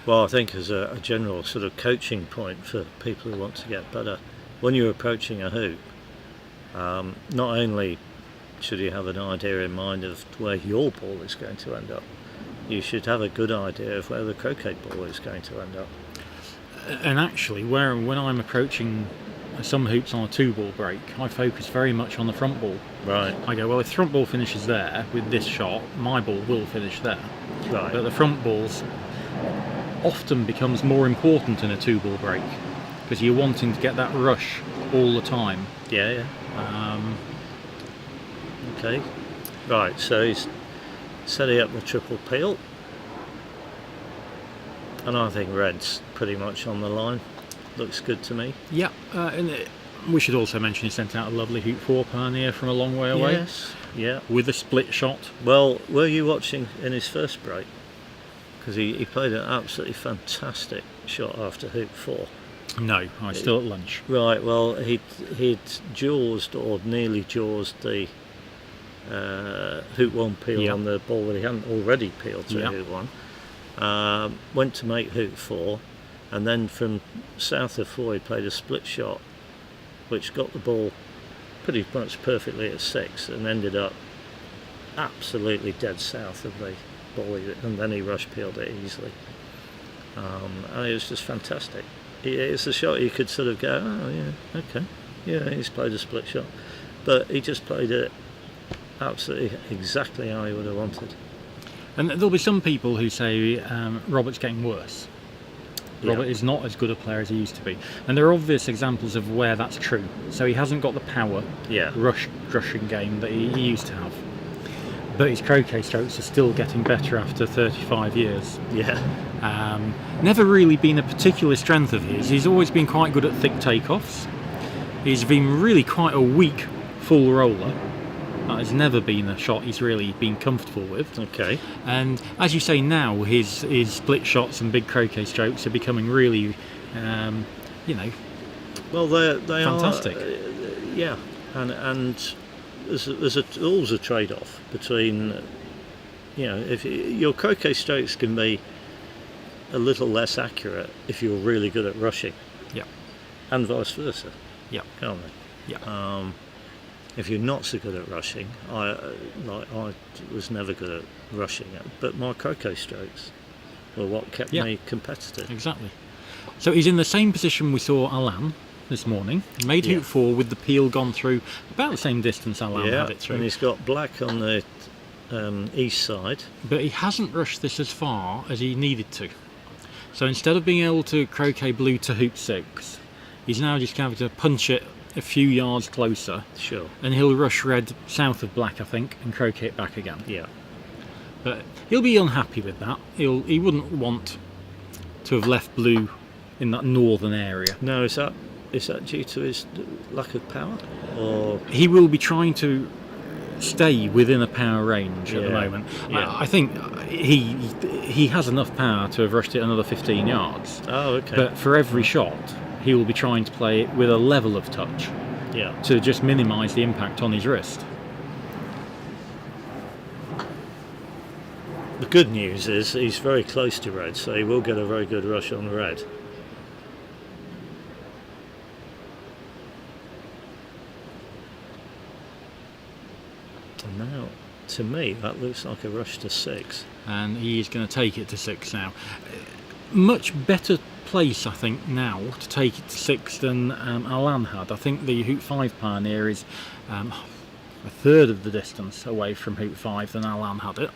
Well, I think as a general sort of coaching point for people who want to get better, when you're approaching a hoop, not only should you have an idea in mind of where your ball is going to end up, you should have a good idea of where the croquet ball is going to end up. And actually, when I'm approaching some hoops on a 2-ball break, I focus very much on the front ball. Right. I go, well, if the front ball finishes there with this shot, my ball will finish there. Right. But the front balls often becomes more important in a 2-ball break because you're wanting to get that rush all the time. Yeah. Okay. Right. So he's setting up the triple peel, and I think red's pretty much on the line. Looks good to me. Yeah, we should also mention he sent out a lovely hoop 4 Pioneer from a long way away. Yes. Yeah. With a split shot. Well, were you watching in his first break? Because he played an absolutely fantastic shot after hoop 4. No, I was still at lunch. Right. Well, he'd jawsed or nearly jawsed the hoop 1 peel on the ball that he hadn't already peeled to hoop 1. Went to make hoop 4. And then from south of 4 he played a split shot which got the ball pretty much perfectly at 6 and ended up absolutely dead south of the ball, and then he rush peeled it easily. And it was just fantastic. It's a shot you could sort of go, oh yeah, okay, yeah, he's played a split shot, but he just played it absolutely exactly how he would have wanted. And there'll be some people who say Robert's getting worse. Robert is not as good a player as he used to be, and there are obvious examples of where that's true. So he hasn't got the power, rushing game that he used to have. But his croquet strokes are still getting better after 35 years. Never really been a particular strength of his. He's always been quite good at thick takeoffs. He's been really quite a weak full roller. That has never been a shot he's really been comfortable with. Okay. And as you say now, his split shots and big croquet strokes are becoming really, well, they fantastic. Yeah, and there's always a trade-off between, if your croquet strokes can be a little less accurate if you're really good at rushing. Yeah. And vice versa. Yeah. Can't they? Yeah. If you're not so good at rushing, I was never good at rushing, but my croquet strokes were what kept me competitive. Exactly. So he's in the same position we saw Alan this morning. He made hoop 4 with the peel gone through about the same distance Alan had it through. And he's got black on the east side. But he hasn't rushed this as far as he needed to. So instead of being able to croquet blue to hoop 6, he's now just going to punch it a few yards closer. Sure. And he'll rush red south of black, I think, and croquet it back again. Yeah. But he'll be unhappy with that. He wouldn't want to have left blue in that northern area. No, is that due to his lack of power? Or he will be trying to stay within a power range at the moment. Yeah. I think he has enough power to have rushed it another 15 yards. Oh, okay. But for every shot, he will be trying to play it with a level of touch to just minimise the impact on his wrist. The good news is he's very close to red, so he will get a very good rush on red. And now, to me, that looks like a rush to 6. And he is going to take it to 6 now. Much better place, I think, now to take it to 6 than Alan had. I think the hoop 5 Pioneer is a third of the distance away from hoop 5 than Alan had it.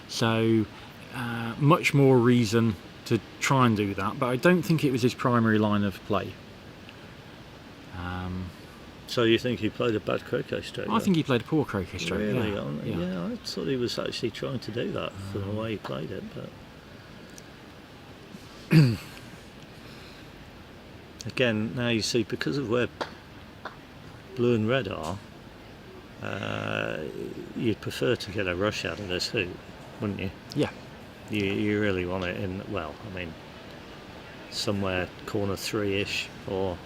So much more reason to try and do that, but I don't think it was his primary line of play. So you think he played a bad croquet stroke? I think he played a poor croquet stroke. Really? Yeah. I thought he was actually trying to do that from the way he played it, but again, now you see, because of where blue and red are, you'd prefer to get a rush out of this hoop, wouldn't you? Yeah. You really want it in, well, I mean, somewhere corner 3-ish, or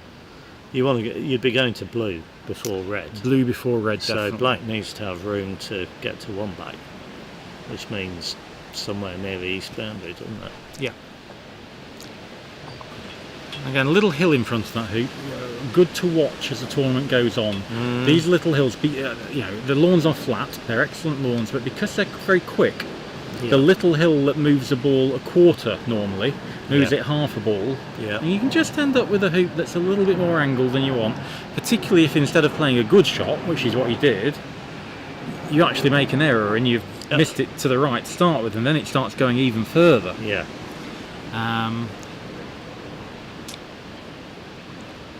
you'd be going to blue before red. Blue before red, so definitely. black needs to have room to get to 1 back, which means somewhere near the east boundary, doesn't it? Yeah. Again, a little hill in front of that hoop. Good to watch as the tournament goes on. These little hills, the lawns are flat. They're excellent lawns, but because they're very quick, Yeah. The little hill that moves the ball a quarter normally moves Yeah. it half a ball, Yeah. and you can just end up with a hoop that's a little bit more angled than you want, particularly if instead of playing a good shot, which is what he did, you actually make an error and you've missed it to the right to start with, and then it starts going even further. Yeah.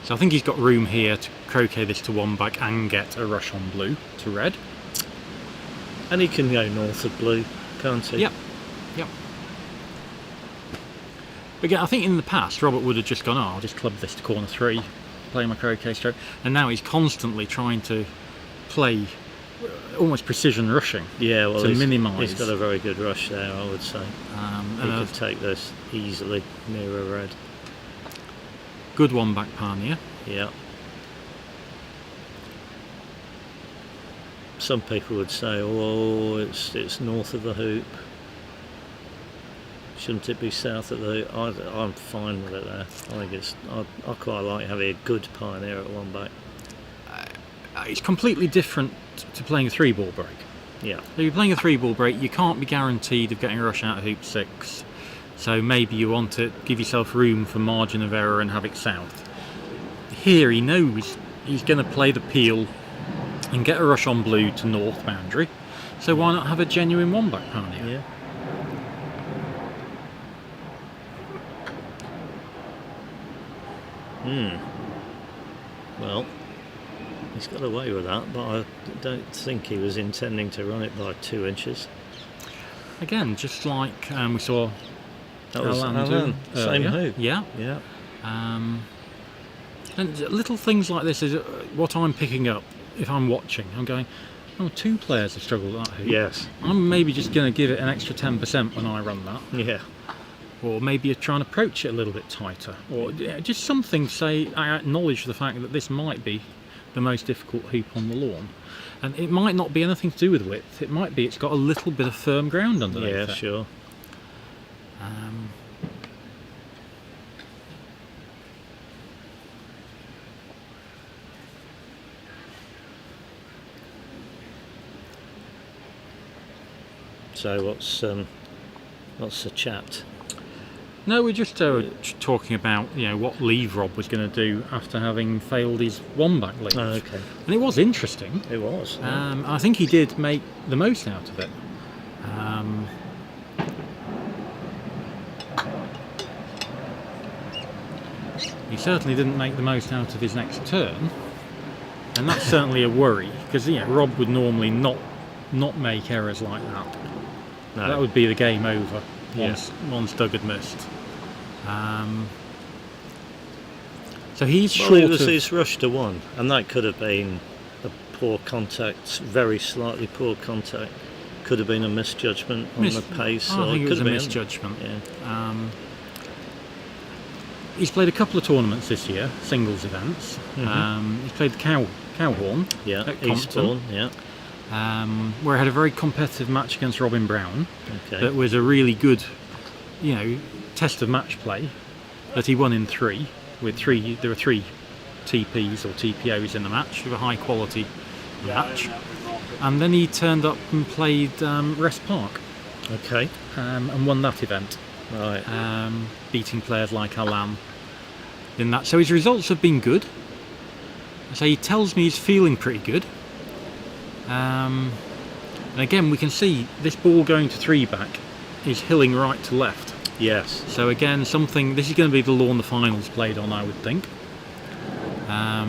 So I think he's got room here to croquet this to one back and get a rush on blue to red. And he can go north of blue, can't he? Yep. But again, I think in the past Robert would have just gone, I'll just club this to corner 3, play my croquet stroke, and now he's constantly trying to play almost precision rushing. Yeah, well, to he's minimise. got a very good rush there, I would say. He And could take this easily near a red. good one back pioneer. Yeah. Some people would say, oh, it's north of the hoop. Shouldn't it be south of the hoop? I'm fine with it there. I think I quite like having a good pioneer at one back. It's completely different to playing a 3-ball break. Yeah. If you're playing a 3-ball break, you can't be guaranteed of getting a rush out of hoop 6. So maybe you want to give yourself room for margin of error and have it south. Here he knows he's going to play the peel and get a rush on blue to north boundary. So why not have a genuine one-back pioneer? Yeah. Well, he's got away with that, but I don't think he was intending to run it by 2 inches. Again, just like we saw That was Alan do Alan, same earlier. hoop. Yeah. Yeah. And little things like this is what I'm picking up if I'm watching. I'm going, oh, 2 players have struggled at that hoop. Yes. I'm maybe just going to give it an extra 10% when I run that. Yeah. Or maybe you're trying to approach it a little bit tighter. Or just something, say, I acknowledge the fact that this might be the most difficult hoop on the lawn. And it might not be anything to do with width. It might be it's got a little bit of firm ground underneath Yeah, it. sure. So what's the chat? No, we're just talking about what leave Rob was going to do after having failed his one-back leave. Oh, okay. And it was interesting. It was. I think he did make the most out of it. He certainly didn't make the most out of his next turn, and that's certainly a worry because Rob would normally not make errors like that. No. That would be the game over Yeah. once Doug had missed. So he's Well, short it was of. his rush to 1, and that could have been a poor contact, very slightly poor contact. Could have been a misjudgment on the pace. I or think it could was a have been misjudgment. Yeah. He's played a couple of tournaments this year, singles events. He's played the Cowhorn Yeah. at Compton, Eastbourne. Yeah. where he had a very competitive match against Robin Brown. Okay. That was a really good, test of match play that he won in 3. There were 3 TPs or TPOs in the match of a high quality match, and then he turned up and played Rest Park Okay. and won that event, Right. beating players like Alan in that. So his results have been good. So he tells me he's feeling pretty good. And again, we can see this ball going to 3-back is hilling right to left. Yes. So again, this is going to be the lawn the finals played on, I would think. Now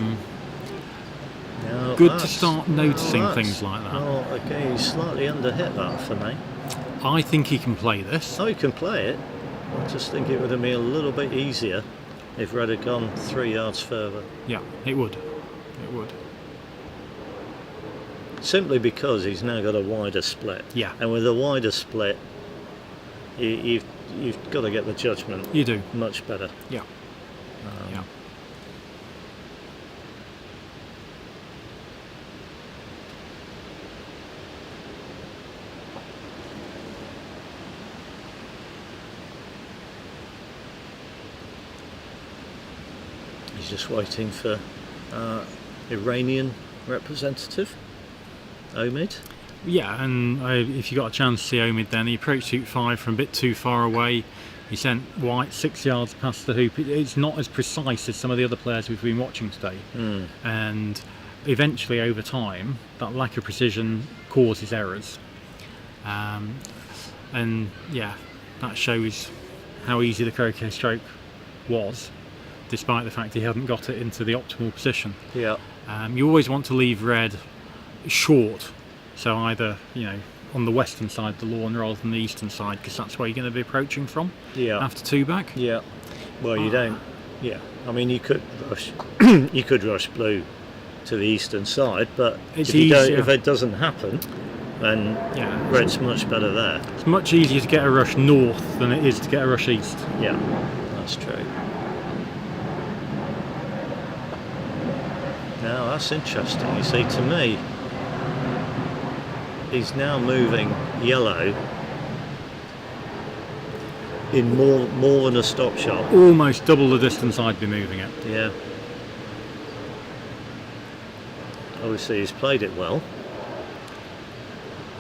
Good to that's- start noticing that's- things like that. Well, okay, he's slightly underhit that for me. I think he can play this. Oh, he can play it. I just think it would have been a little bit easier if Red had gone 3 yards further. Yeah, it would. It would. Simply because he's now got a wider split. Yeah. And with a wider split, you've got to get the judgment You do. much better. Yeah. Yeah. He's just waiting for Iranian representative, Omid. Yeah, and if you got a chance to see Omid then, he approached hoop 5 from a bit too far away. He sent White 6 yards past the hoop. It's not as precise as some of the other players we've been watching today. And eventually, over time, that lack of precision causes errors. And yeah, that shows how easy the croquet stroke was, despite the fact he hadn't got it into the optimal position. Yeah. You always want to leave red short, so either, you know, on the western side of the lawn rather than the eastern side, because that's where you're going to be approaching from. Yeah. After 2 back. Yeah. Well, you don't. Yeah. I mean, you could rush. You could rush blue to the eastern side, but It's if you don't, easier. if it doesn't happen, then Yeah. red's much better there. It's much easier to get a rush north than it is to get a rush east. Yeah, that's true. Now that's interesting. You see, to me, he's now moving yellow in more than a stop shot. Almost double the distance I'd be moving it. Yeah. Obviously, he's played it well.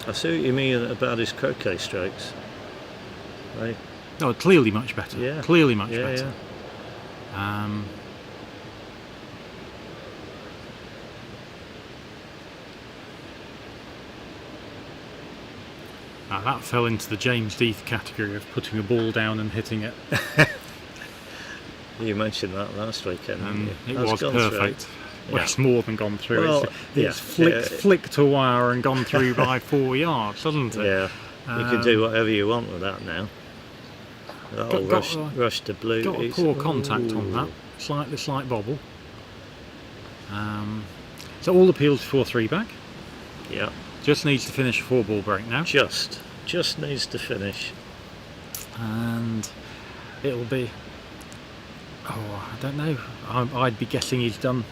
I see what you mean about his croquet strokes. Right? Oh, clearly much better. Yeah. Clearly much Yeah, better. Now that fell into the James Death category of putting a ball down and hitting it. You mentioned that last weekend, didn't you? It That's was gone through. perfect. Well, Yeah. it's more than gone through. Well, it's yeah. flicked a wire and gone through by 4 yards, hasn't it? Yeah, you can do whatever you want with that now. That'll rush to blue. Got a It's- poor contact on that. Slight bobble. So all appeals before 3 back. Yeah, Just needs to finish a 4 ball break now. just needs to finish. And it'll be, I don't know, I'd be guessing he's done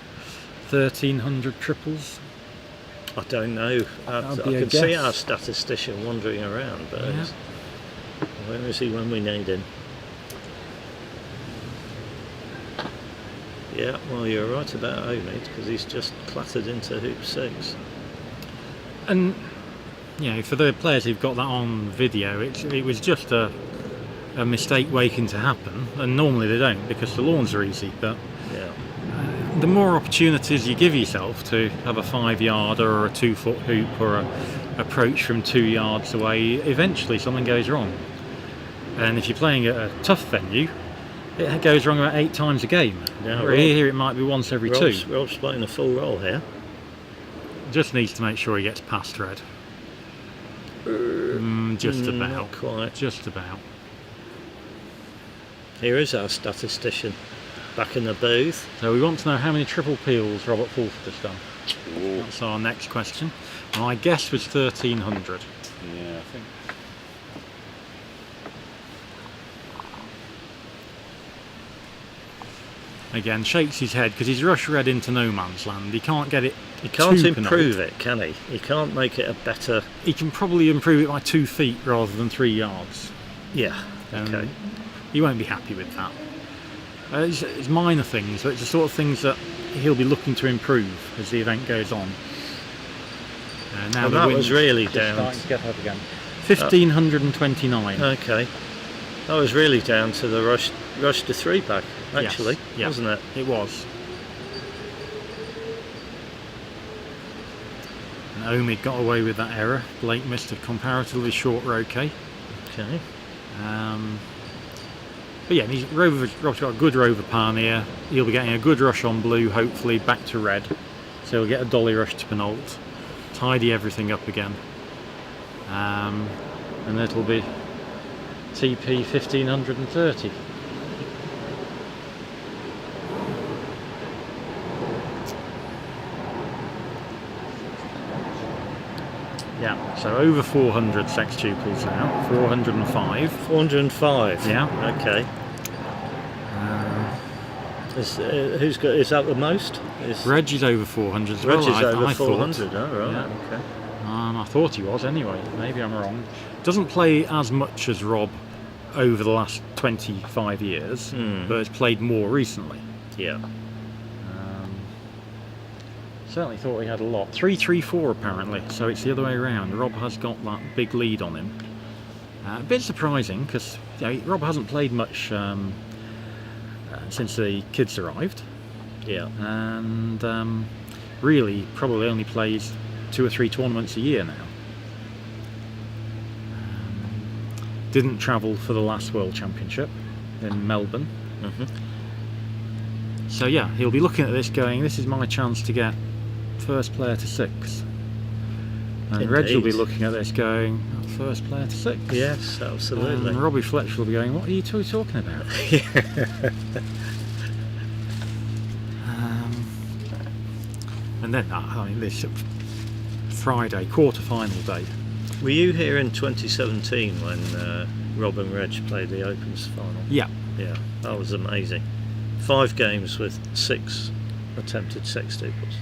1,300 triples. I don't know. I That'd be a can see guess. our statistician wandering around, but Yeah. where is he when we need him? Yeah, well, you're right about Omid, because he's just clattered into hoop 6. And you know, for the players who've got that on video, it was just a mistake waiting to happen, and normally they don't because the lawns are easy. But Yeah, the more opportunities you give yourself to have a 5-yarder or a 2-foot hoop or a approach from 2 yards away, eventually something goes wrong. And if you're playing at a tough venue, it goes wrong about 8 times a game. Yeah, Where here it might be once every 2. Rob's playing a full roll here. Just needs to make sure he gets past red. Just about. Not quite. Just about. Here is our statistician back in the booth. So we want to know how many triple peels Robert Fulford has done. That's our next question. My guess was 1,300. Yeah, I think. Again, shakes his head because he's rush red into no man's land. He can't get it. He can't too improve penalt. it, can he? He can't make it a better. He can probably improve it by 2 feet rather than 3 yards. Yeah. Okay. He won't be happy with that. It's minor things, but it's the sort of things that he'll be looking to improve as the event goes on. Now And the that wind's was really just down. starting to get up again. 1,529. Okay. That was really down to the rush to 3 back, actually, Yes, yeah. wasn't it? It was. And Omid got away with that error. Blake missed a comparatively short roquet. Okay. But yeah, Rob's got a good rover palm here. He'll be getting a good rush on blue, hopefully back to red. So he'll get a dolly rush to penult, tidy everything up again. And it'll be TP 1,530. Yeah, so over 400 sextuples now, 405. 405. Yeah. Okay. Is that the most? Reggie's over 400 as well. Reggie's over I 400. thought. Oh, right. Yeah. Okay. I thought he was anyway. Maybe I'm wrong. Doesn't play as much as Rob over the last 25 years, but has played more recently. Yeah. Certainly thought he had a lot. 3-3-4 apparently, so it's the other way around. Rob has got that big lead on him. A bit surprising because Rob hasn't played much since the kids arrived. Yeah. And really probably only plays 2 or 3 tournaments a year now. Didn't travel for the last World Championship in Melbourne. So yeah, he'll be looking at this going, this is my chance to get first player to 6. And Reg will be looking at this going, first player to 6. Yes, absolutely. And Robbie Fletcher will be going, what are you two talking about? And then, I mean, this Friday, quarter-final day. Were you here in 2017 when Rob and Reg played the Opens final? Yeah. Yeah, that was amazing. 5 games with 6 attempted sextuples.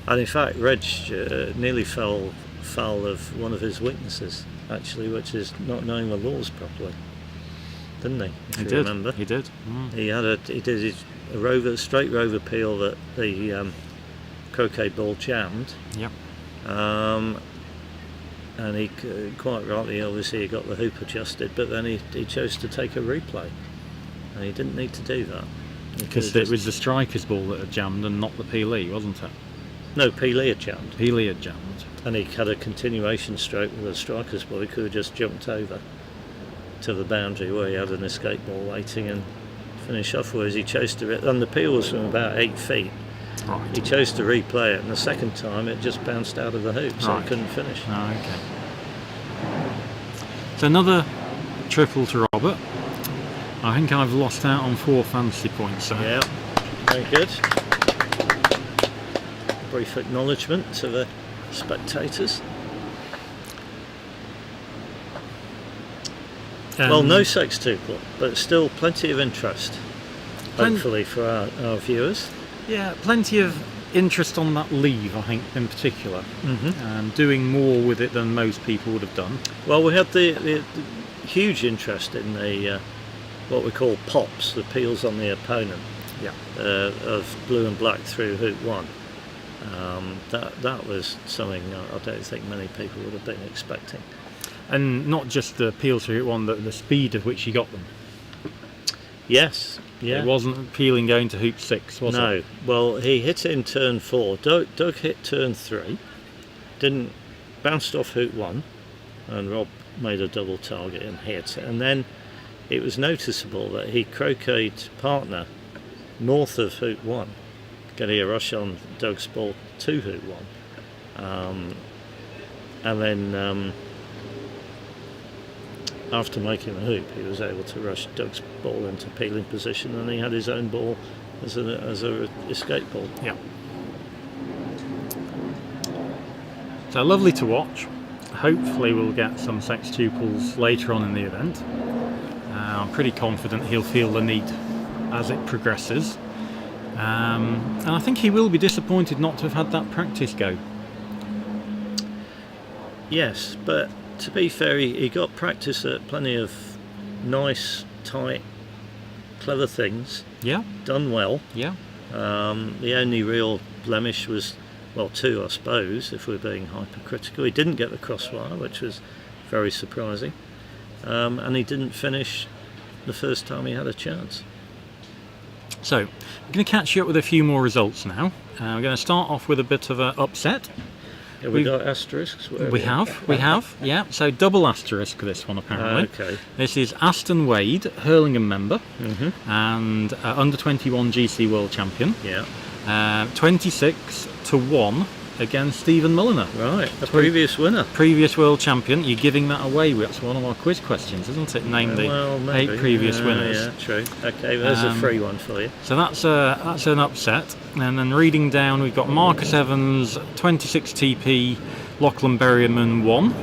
And in fact, Reg nearly fell foul of one of his weaknesses, actually, which is not knowing the laws properly. Didn't he? If you remember. He did. He did a straight rover peel that the croquet ball jammed. Yep. And he quite rightly, obviously, he got the hoop adjusted, but then he chose to take a replay, and he didn't need to do that Because it was the striker's ball that had jammed and not the peelee, wasn't it? No, Peelee had jammed, Peelee had jammed. and he had a continuation stroke with the striker's ball. He could have just jumped over to the boundary where he had an escape ball waiting and finish off. Whereas he chose to, and the peel was from about 8 feet. Right. He chose to replay it, and the second time it just bounced out of the hoop, so he couldn't finish. Oh, okay. So another triple to Robert. I think I've lost out on 4 fantasy points. So. Yeah, very good. Brief acknowledgement to the spectators. Well, no sextuple, but still plenty of interest, hopefully, for our viewers. Yeah, plenty of interest on that leave, I think, in particular. Doing more with it than most people would have done. Well, we had the huge interest in the what we call pops, the peels on the opponent, of blue and black through hoop 1. That was something I don't think many people would have been expecting. And not just the peel through hoop 1, the speed of which he got them. Yes. Yeah. It wasn't peeling going to hoop 6, was it? No. Well, he hit it in turn 4. Doug hit turn 3. Didn't bounced off hoop 1, and Rob made a double target and hit. And then it was noticeable that he croqueted partner north of hoop 1, getting a rush on Doug's ball to hoop 1. And then after making the hoop, he was able to rush Doug's ball into peeling position, and he had his own ball as a escape ball. Yeah. So lovely to watch. Hopefully we'll get some sextuples later on in the event. I'm pretty confident he'll feel the need as it progresses. And I think he will be disappointed not to have had that practice go. Yes, but to be fair, he got practice at plenty of nice, tight, clever things. Yeah. Done well. Yeah. The only real blemish was, well, 2, I suppose, if we're being hypercritical. He didn't get the crosswire, which was very surprising. And he didn't finish the first time he had a chance. So, I'm going to catch you up with a few more results now. We're going to start off with a bit of an upset. Have we got asterisks? We have, yeah. So double asterisk this one apparently. Okay. This is Aston Wade, Hurlingham member, and under 21 GC World Champion. Yeah. 26-1 against Stephen Mulliner. Right, a previous winner. Previous World Champion. You're giving that away. That's one of our quiz questions, isn't it? Name the 8 previous winners. Yeah, true. Okay, there's a free one for you. So that's an upset. And then reading down, we've got Marcus Evans, 26 TP, Lachlan Berryman 1.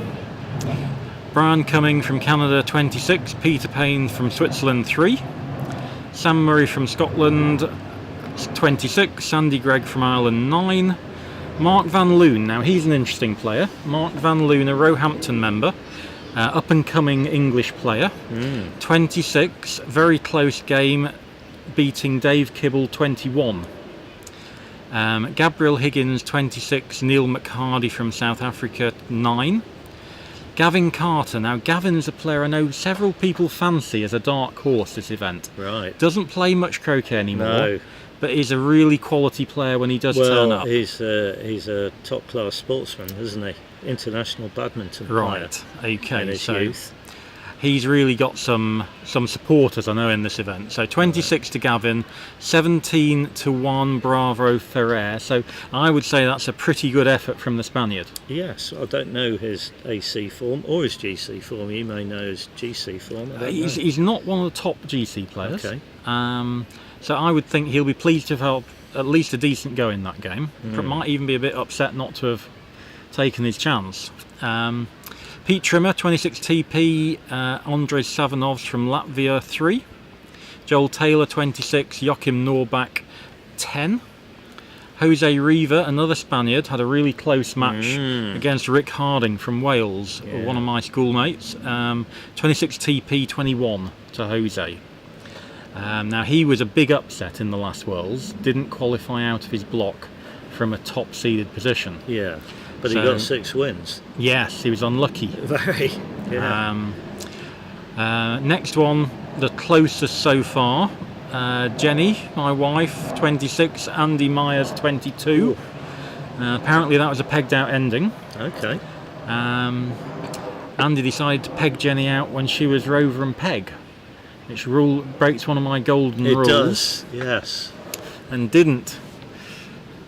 Brian Cumming from Canada, 26. Peter Payne from Switzerland, 3. Sam Murray from Scotland, 26. Sandy Gregg from Ireland, 9. Mark Van Loon, now he's an interesting player. Mark Van Loon, a Roehampton member, up and coming English player. 26, very close game. beating Dave Kibble 21. Gabriel Higgins 26, Neil McHardy from South Africa 9. Gavin Carter. Now Gavin's a player I know several people fancy as a dark horse this event. Right. Doesn't play much croquet anymore, No. but is a really quality player when he does turn Well, up. he's a top class sportsman, isn't he? International badminton player. Right. In Okay. his So youth. he's really got some supporters, I know, in this event. So 26 to Gavin, 17 to 1 Bravo Ferrer. So I would say that's a pretty good effort from the Spaniard. Yes, I don't know his AC form or his GC form. You may know his GC form. I don't know. He's not one of the top GC players. Okay. So I would think he'll be pleased to have had at least a decent go in that game. Hmm. Might even be a bit upset not to have taken his chance. Pete Trimmer, 26 TP, Andres Savanovs from Latvia 3. Joel Taylor, 26, Joachim Norbach 10. Jose Riva, another Spaniard, had a really close match against Rick Harding from Wales, one of my schoolmates. 26 TP, 21 to Jose. Now he was a big upset in the last Worlds, didn't qualify out of his block from a top seeded position. Yeah, but he So- got 6 wins. Yes, he was unlucky. Very. Yeah. Next one, the closest so far, Jenny, my wife, 26, Andy Myers, 22. Apparently that was a pegged out ending. Okay. Andy decided to peg Jenny out when she was rover and peg, which breaks one of my golden It rules. does. Yes. And didn't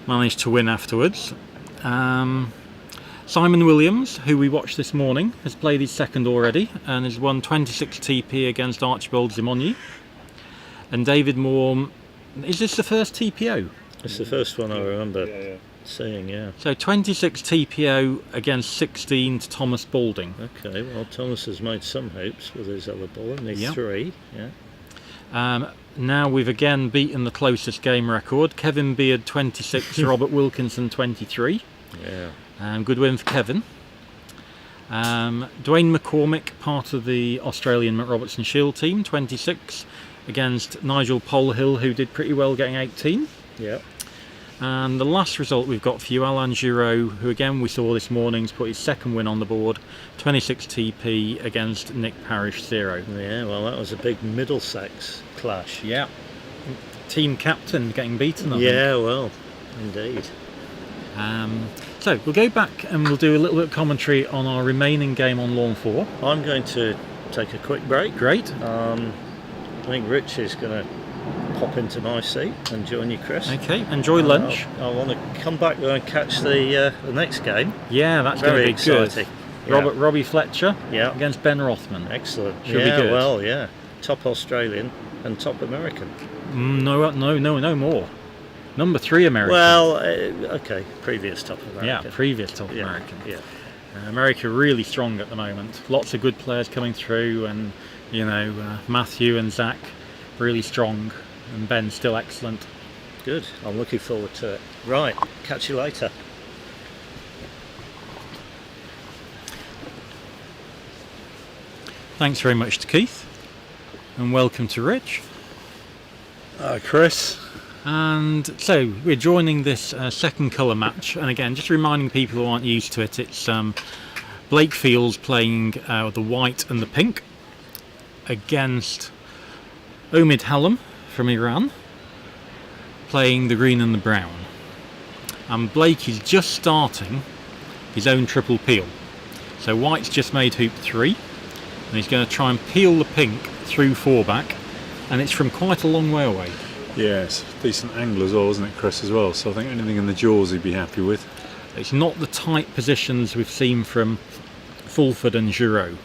manage to win afterwards. Simon Williams, who we watched this morning, has played his second already and has won 26 TP against Archibald Zimonyi. And David Moore, is this the first TPO? It's the first one I remember seeing. Yeah. So 26 TPO against 16 to Thomas Balding. Okay. Well, Thomas has made some hopes with his other ball, and he's Yeah. 3. Yeah. Now we've again beaten the closest game record. Kevin Beard 26, Robert Wilkinson 23. Yeah. Good win for Kevin. Dwayne McCormick, part of the Australian McRobertson Shield team, 26 against Nigel Polhill, who did pretty well getting 18. Yeah. And the last result we've got for you, Alain Giraud, who again we saw this morning's put his second win on the board, 26 TP against Nick Parrish 0. Yeah. Well, that was a big Middlesex clash. Yeah. Team captain getting beaten, I think. Yeah. Well, indeed. So we'll go back and we'll do a little bit of commentary on our remaining game on Lawn 4. I'm going to take a quick break. Great. I think Rich is going to pop into my seat and join you, Chris. Okay, enjoy lunch. I want to come back there and catch the next game. Yeah, that's going to Very be exciting. good. Robbie Fletcher Yeah. against Ben Rothman. Excellent. Should be yeah, good. well, yeah. Top Australian and top American. No more. Number 3 American. Well, okay, previous top yeah, American. previous top Yeah, American. Yeah. America really strong at the moment. Lots of good players coming through, and Matthew and Zach really strong, and Ben still excellent. Good. I'm looking forward to it. Right. Catch you later. Thanks very much to Keith, and welcome to Rich. Chris. And so we're joining this second colour match, and again, just reminding people who aren't used to it, it's Blake Fields playing the white and the pink against Omid Hallam from Iran playing the green and the brown. And Blake is just starting his own triple peel. So white's just made hoop 3, and he's going to try and peel the pink through 4-back, and it's from quite a long way away. Yes, decent angle as well, isn't it, Chris, as well? So I think anything in the jaws he'd be happy with. It's not the tight positions we've seen from Fulford and Giraud.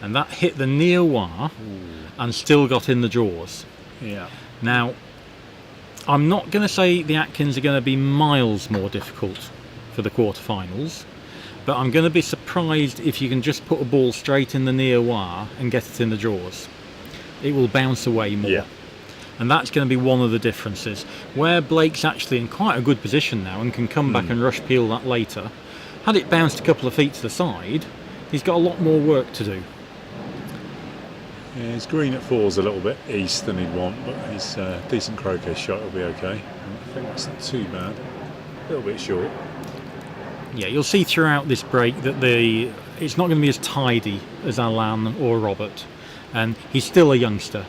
And that hit the near wire and still got in the jaws. Yeah. Now, I'm not going to say the Atkins are going to be miles more difficult for the quarterfinals, but I'm going to be surprised if you can just put a ball straight in the near wire and get it in the jaws. It will bounce away more. Yeah. And that's going to be one of the differences. Where Blake's actually in quite a good position now and can come back and rush peel that later, had it bounced a couple of feet to the side, he's got a lot more work to do. Yeah, his green at 4 is a little bit east than he'd want, but his decent croquet shot will be okay. I think that's not too bad. A little bit short. Yeah, you'll see throughout this break that it's not going to be as tidy as Alan or Robert, and he's still a youngster.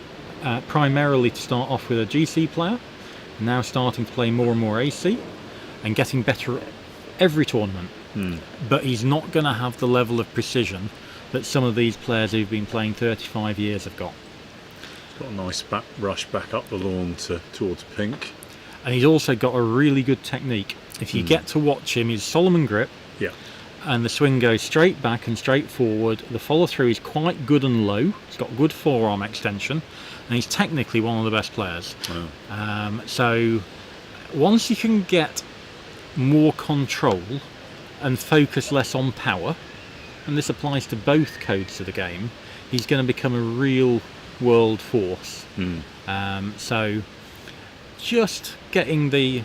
Primarily to start off with a GC player, now starting to play more and more AC, and getting better every tournament. But he's not going to have the level of precision that some of these players who've been playing 35 years have got. Got a nice rush back up the lawn towards pink. And he's also got a really good technique. If you get to watch him, he's Solomon grip, Yeah. and the swing goes straight back and straight forward. The follow through is quite good and low. He's got good forearm extension, and he's technically one of the best players. Wow. So once you can get more control and focus less on power, and this applies to both codes of the game, he's going to become a real world force. So just getting the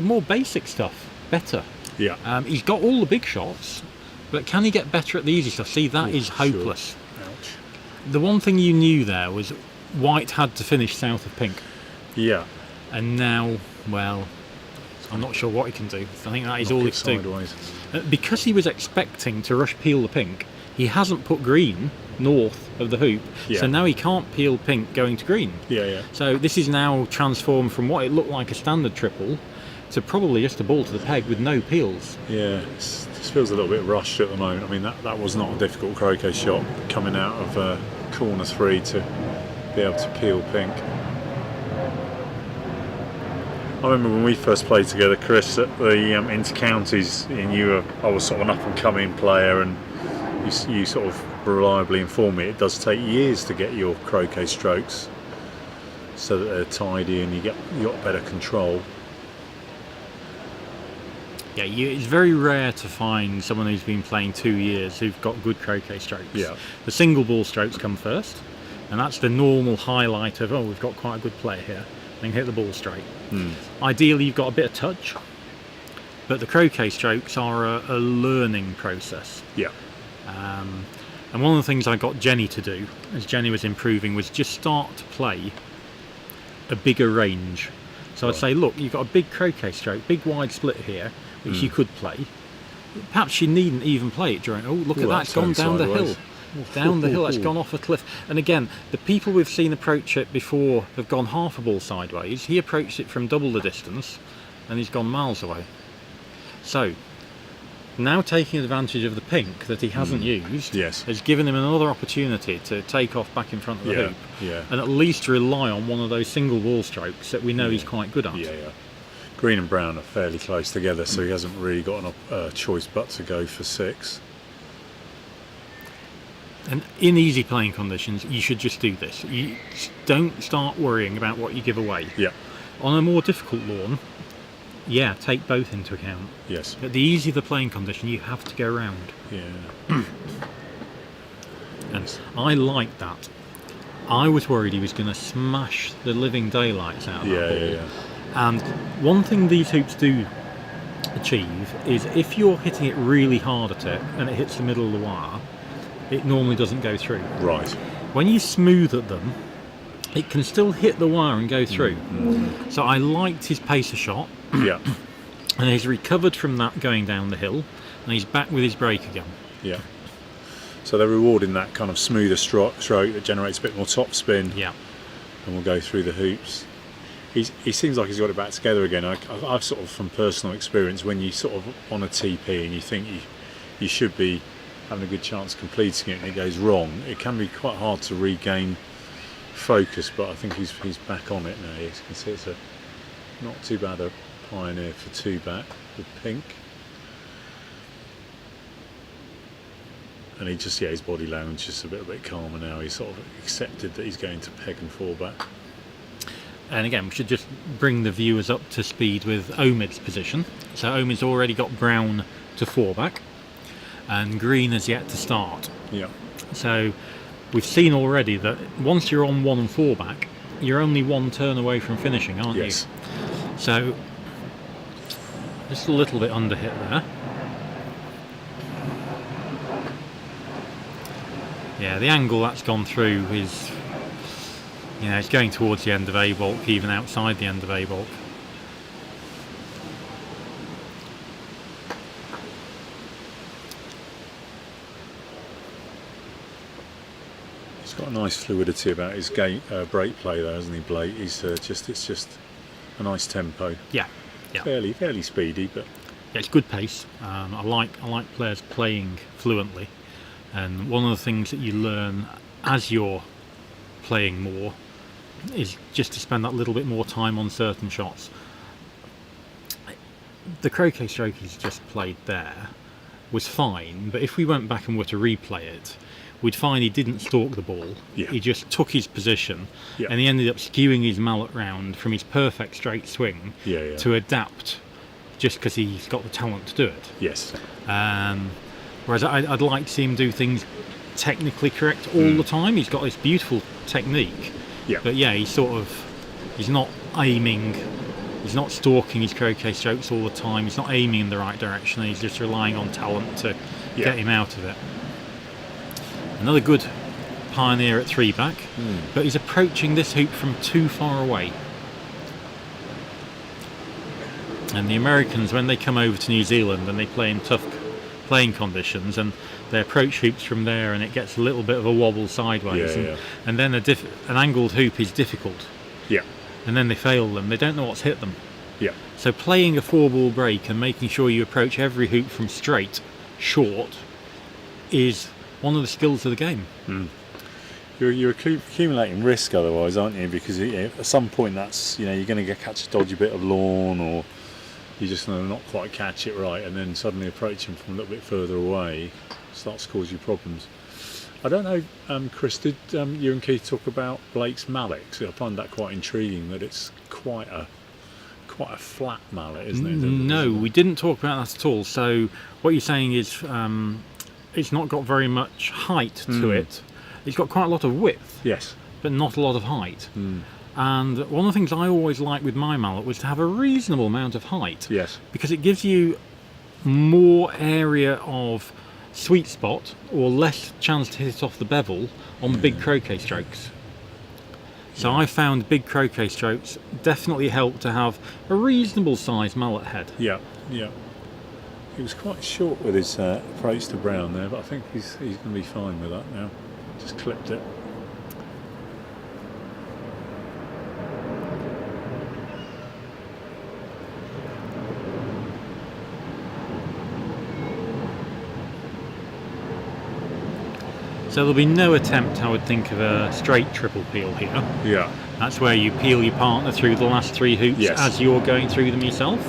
more basic stuff better. Yeah. He's got all the big shots, but can he get better at the easy stuff? See, that is hopeless. Sure. Ouch. The one thing you knew there was white had to finish south of pink, Yeah. and now, well, I'm not sure what he can do. I think that is all he can do. Sideways. Because he was expecting to rush peel the pink, he hasn't put green north of the hoop, Yeah. so now he can't peel pink going to green. Yeah. So this is now transformed from what it looked like a standard triple to probably just a ball to the peg with no peels. Yeah. This feels a little bit rushed at the moment. I mean, that was not a difficult croquet shot coming out of corner 3 to be able to peel pink. I remember when we first played together, Chris, at the inter-counties, and I was sort of an up-and-coming player, and you sort of reliably informed me it does take years to get your croquet strokes so that they're tidy and you got better control. Yeah, it's very rare to find someone who's been playing 2 years who've got good croquet strokes. Yeah. The single ball strokes come first, and that's the normal highlight of, we've got quite a good player here. They can hit the ball straight. Ideally, you've got a bit of touch, but the croquet strokes are a learning process. Yeah. And one of the things I got Jenny to do, as Jenny was improving, was just start to play a bigger range. So I'd say, look, you've got a big croquet stroke, big wide split here, which you could play. Perhaps you needn't even play it during, look at that, it's gone down the hill. Down the hill, it's gone off a cliff. And again, the people we've seen approach it before have gone half a ball sideways. He approached it from double the distance, and he's gone miles away. So, now taking advantage of the pink that he hasn't used, Yes. has given him another opportunity to take off back in front of the hoop, Yeah. and at least rely on one of those single ball strokes that we know he's quite good at. Yeah. Green and brown are fairly close together, so he hasn't really got a choice but to go for 6. And in easy playing conditions, you should just do this. You don't start worrying about what you give away. Yeah. On a more difficult lawn, take both into account. Yes. But the easier the playing condition, you have to go round. Yeah. And I like that. I was worried he was going to smash the living daylights out of that ball. Yeah. And one thing these hoops do achieve is if you're hitting it really hard at it and it hits the middle of the wire, it normally doesn't go through. Right. When you smooth at them, it can still hit the wire and go through. So I liked his pacer shot, Yeah. and he's recovered from that going down the hill, and he's back with his break again. Yeah. So they're rewarding that kind of smoother stroke that generates a bit more top spin. Yeah. And will go through the hoops. He seems like he's got it back together again. I've sort of, from personal experience, when you sort of on a TP and you think you should be having a good chance of completing it and it goes wrong, it can be quite hard to regain focus, but I think he's back on it now. You can see it's not too bad a pioneer for 2 back with pink. And he just, his body language is a little bit calmer now. He's sort of accepted that he's going to peg and 4 back. And again, we should just bring the viewers up to speed with Omid's position. So Omid's already got brown to 4 back, and green has yet to start. Yeah. So we've seen already that once you're on 1 and 4 back, you're only 1 turn away from finishing, aren't Yes. you? So just a little bit under hit there. Yeah, the angle that's gone through is, it's going towards the end of A bulk, even outside the end of A bulk. He's got a nice fluidity about his brake play, though, hasn't he, Blake? It's just a nice tempo. Yeah. Fairly speedy, but Yeah, it's good pace. I like players playing fluently, and one of the things that you learn as you're playing more is just to spend that little bit more time on certain shots. The croquet stroke he's just played there was fine, but if we went back and were to replay it, we'd find he didn't stalk the ball. Yeah. He just took his position, Yeah. and he ended up skewing his mallet round from his perfect straight swing Yeah. to adapt, just because he's got the talent to do it. Yes. Whereas I'd like to see him do things technically correct all the time. He's got this beautiful technique, Yeah. but yeah, he's not aiming, he's not stalking his croquet strokes all the time, he's not aiming in the right direction, he's just relying on talent to get him out of it. Another good pioneer at 3-back, but he's approaching this hoop from too far away. And the Americans, when they come over to New Zealand and they play in tough playing conditions, and they approach hoops from there, and it gets a little bit of a wobble sideways, and then an angled hoop is difficult, Yeah. and then they fail them. They don't know what's hit them. Yeah. So playing a 4-ball break and making sure you approach every hoop from straight, short, is one of the skills of the game. You're accumulating risk otherwise, aren't you? Because at some point that's you're going to catch a dodgy bit of lawn, or you're just going to not quite catch it right, and then suddenly approaching from a little bit further away starts to cause you problems. I don't know, Chris, did you and Keith talk about Blake's mallet? 'Cause I find that quite intriguing, that it's quite a flat mallet, isn't it? No, we didn't talk about that at all. So what you're saying is it's not got very much height to it. It's got quite a lot of width, Yes. but not a lot of height. And one of the things I always liked with my mallet was to have a reasonable amount of height, Yes. because it gives you more area of sweet spot, or less chance to hit it off the bevel on big croquet strokes. So I found big croquet strokes definitely help to have a reasonable sized mallet head. Yeah. He was quite short with his approach to Brown there, but I think he's going to be fine with that now. Just clipped it. So there'll be no attempt, I would think, of a straight triple peel here. Yeah. That's where you peel your partner through the last 3 hoops Yes. as you're going through them yourself.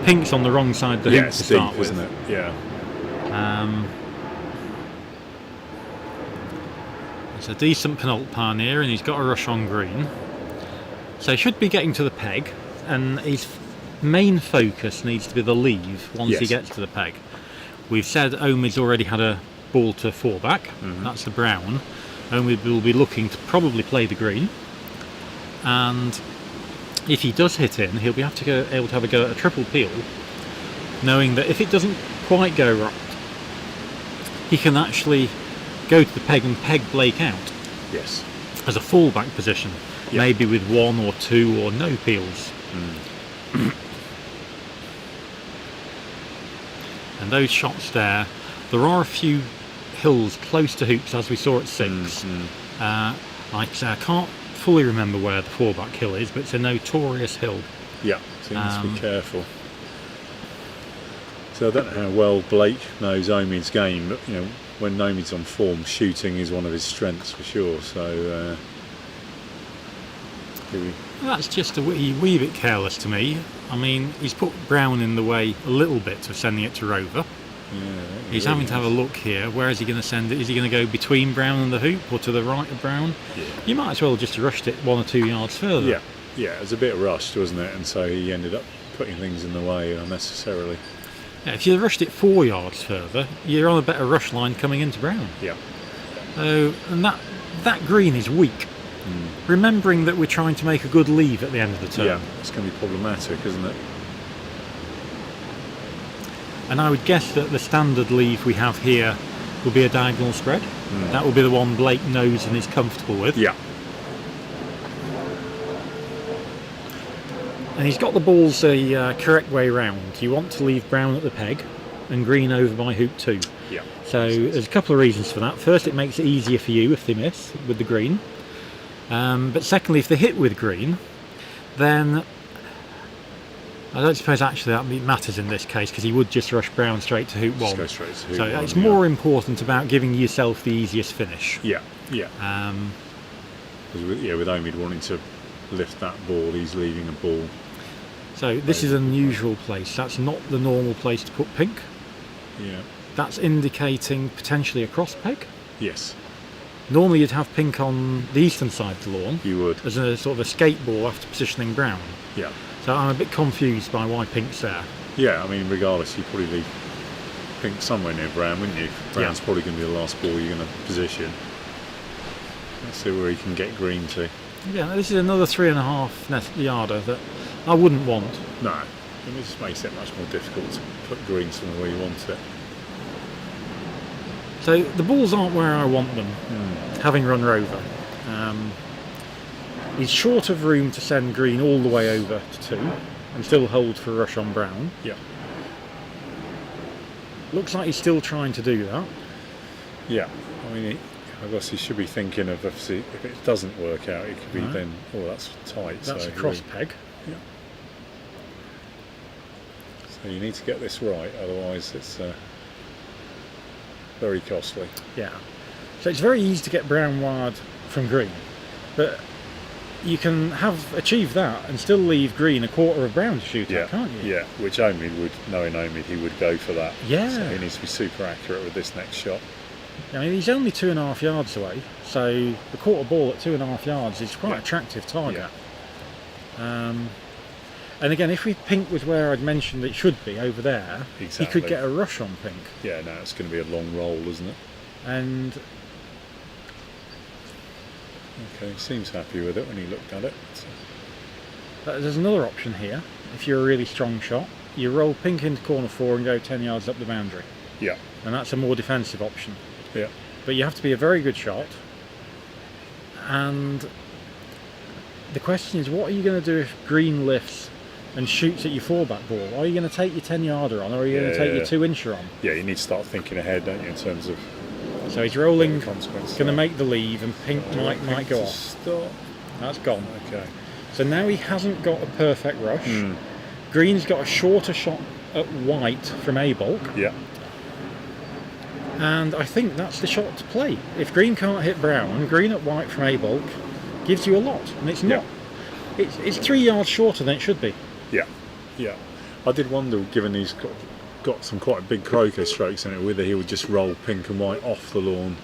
Pink's on the wrong side of the hoop to It's start deep, with. isn't it? Yeah. It's a decent penult pioneer, and he's got a rush on green. So he should be getting to the peg, and his main focus needs to be the leave once he Yes. gets to the peg. We've said Omid's already had a ball to 4-back, that's the brown. Omid will be looking to probably play the green, and if he does hit in, he'll be able to have a go at a triple peel, knowing that if it doesn't quite go right, he can actually go to the peg and peg Blake out Yes. as a fallback position, Yeah. maybe with 1 or 2 or no peels. And those shots there are a few hills close to hoops, as we saw at 6. Like I say, I can't fully remember where the 4-back hill is, but it's a notorious hill. Yeah. So you need to be careful. So I don't know how well Blake knows Omid's game, but when Omid's on form, shooting is one of his strengths for sure. So That's just a wee bit careless to me. I mean, he's put Brown in the way a little bit of sending it to Rover. He's having to have a look here. Where is he going to send it? Is he going to go between Brown and the hoop, or to the right of Brown? Yeah. You might as well have just rushed it 1 or 2 yards further. Yeah, it was a bit rushed, wasn't it? And so he ended up putting things in the way unnecessarily. Yeah, if you rushed it 4 yards further, you're on a better rush line coming into Brown. Yeah. And that green is weak. Remembering that we're trying to make a good leave at the end of the turn. Yeah, it's going to be problematic, isn't it? And I would guess that the standard leave we have here will be a diagonal spread. That will be the one Blake knows and is comfortable with. Yeah. And he's got the balls the correct way round. You want to leave brown at the peg and green over by hoop 2. Yeah. So there's a couple of reasons for that. First, it makes it easier for you if they miss with the green. But secondly, if they hit with green, then I don't suppose actually that matters in this case, because he would just rush brown straight to hoop 1. Just go straight to hoop so 1, it's more important about giving yourself the easiest finish. Yeah. Yeah. With Omid wanting to lift that ball, he's leaving a ball. So this is an unusual place. That's not the normal place to put pink. Yeah. That's indicating potentially a cross peg. Yes. Normally you'd have pink on the eastern side of the lawn You would. as a sort of escape ball after positioning brown. Yeah. So I'm a bit confused by why pink's there. Yeah, I mean, regardless, you'd probably leave pink somewhere near brown, wouldn't you? Brown's probably going to be the last ball you're going to position. Let's see where he can get green to. Yeah, this is another 3.5 yarder that I wouldn't want. No, it just makes it much more difficult to put green somewhere where you want it. So the balls aren't where I want them, having run Rover. He's short of room to send green all the way over to 2 and still hold for a rush on brown. Yeah. Looks like he's still trying to do that. Yeah, I mean, I guess he should be thinking of, if it doesn't work out, it could be then, oh, that's tight. That's so a cross peg. Yeah. So you need to get this right, otherwise it's very costly. Yeah. So it's very easy to get brown wired from green, but you can have achieved that and still leave green a quarter of brown to shoot at, can't you? Yeah, which Omid would, knowing Omid, he would go for that. Yeah. So he needs to be super accurate with this next shot. I mean, he's only 2.5 yards away, so the quarter ball at 2.5 yards is quite an attractive target. And again, if we pink was where I'd mentioned it should be, over there, he could get a rush on pink. Yeah, no, it's going to be a long roll, isn't it? And okay, he seems happy with it when he looked at it. there's another option here. If you're a really strong shot, you roll pink into corner 4 and go 10 yards up the boundary. Yeah. And that's a more defensive option. Yeah. But you have to be a very good shot. And the question is, what are you going to do if green lifts and shoots at your 4-back ball? Are you going to take your 10-yarder on, or are you going to take your 2-incher on? Yeah, you need to start thinking ahead, don't you, in terms of... So he's rolling, consequences. going to make the leave, and pink might go off. Stop. That's gone. Okay. So now he hasn't got a perfect rush. Green's got a shorter shot at white from A-bulk. Yeah. And I think that's the shot to play. If green can't hit brown, green at white from A-bulk gives you a lot, and it's not. It's 3 yards shorter than it should be. Yeah, yeah. I did wonder, given he's got some quite big croquet strokes in it, whether he would just roll pink and white off the lawn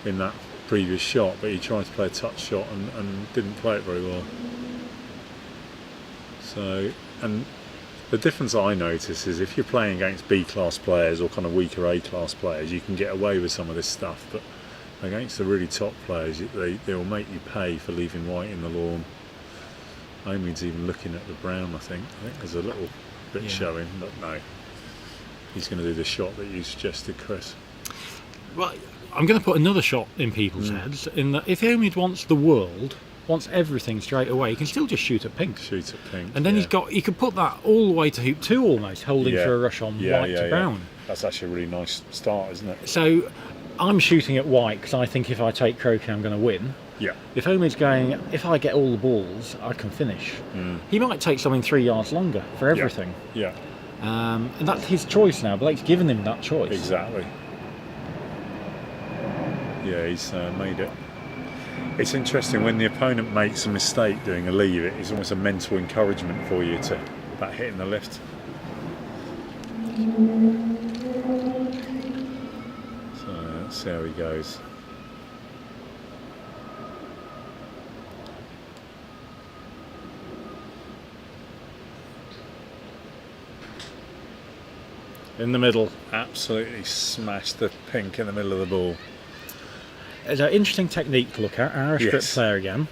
in that previous shot, but he tried to play a touch shot and didn't play it very well. So, and the difference I notice is if you're playing against B-class players or kind of weaker A-class players, you can get away with some of this stuff, but against the really top players, they'll make you pay for leaving white in the lawn. Omid's even looking at the brown, I think. There's a little bit showing, but no. He's going to do the shot that you suggested, Chris. Well, I'm going to put another shot in people's heads, in that if Omid wants the world, wants everything straight away, he can still just shoot at pink. Shoot at pink. And then he could put that all the way to hoop 2 almost, holding for a rush on white to brown. That's actually a really nice start, isn't it? So I'm shooting at white because I think if I take croquet I'm going to win. Yeah. If Omid's going, if I get all the balls, I can finish. He might take something 3 yards longer for everything. Yeah. And that's his choice now. Blake's given him that choice. Exactly. Yeah, he's made it. It's interesting when the opponent makes a mistake doing a leave, it's almost a mental encouragement for you to that hitting the lift. So let's see how he goes. In the middle. Absolutely smashed the pink in the middle of the ball. It's an interesting technique to look at. Irish strip player again.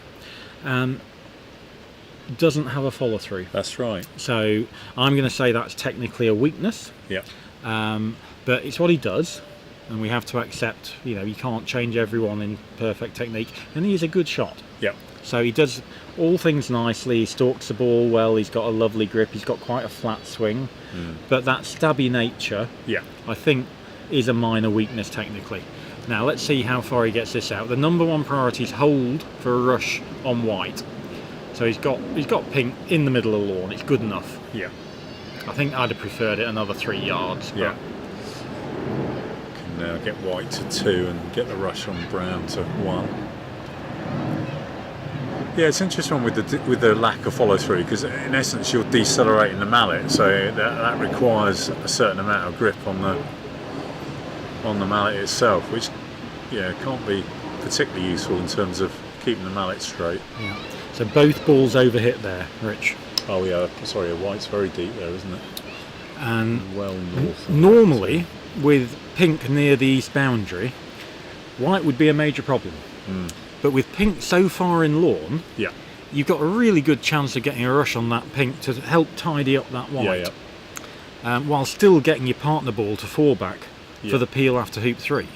Doesn't have a follow through. That's right. So I'm going to say that's technically a weakness. Yeah. But it's what he does. and we have to accept, you can't change everyone in perfect technique, and he's a good shot. Yeah. So he does all things nicely, he stalks the ball well, he's got a lovely grip, he's got quite a flat swing, but that stabby nature, Yeah. I think, is a minor weakness technically. Now let's see how far he gets this out. The number one priority is hold for a rush on white. So he's got pink in the middle of the lawn, it's good enough. Yeah. I think I'd have preferred it another 3 yards. Yeah. Can now get white to 2 and get the rush on brown to 1. Yeah, it's interesting with the lack of follow through, because in essence you're decelerating the mallet, so that requires a certain amount of grip on the mallet itself, which can't be particularly useful in terms of keeping the mallet straight. Yeah. So both balls overhit there, Rich. Oh yeah, sorry, white's very deep there, isn't it? And well north. normally, with pink near the east boundary, white would be a major problem. But with pink so far in lawn, Yeah. you've got a really good chance of getting a rush on that pink to help tidy up that white, while still getting your partner ball to 4 back for the peel after hoop 3.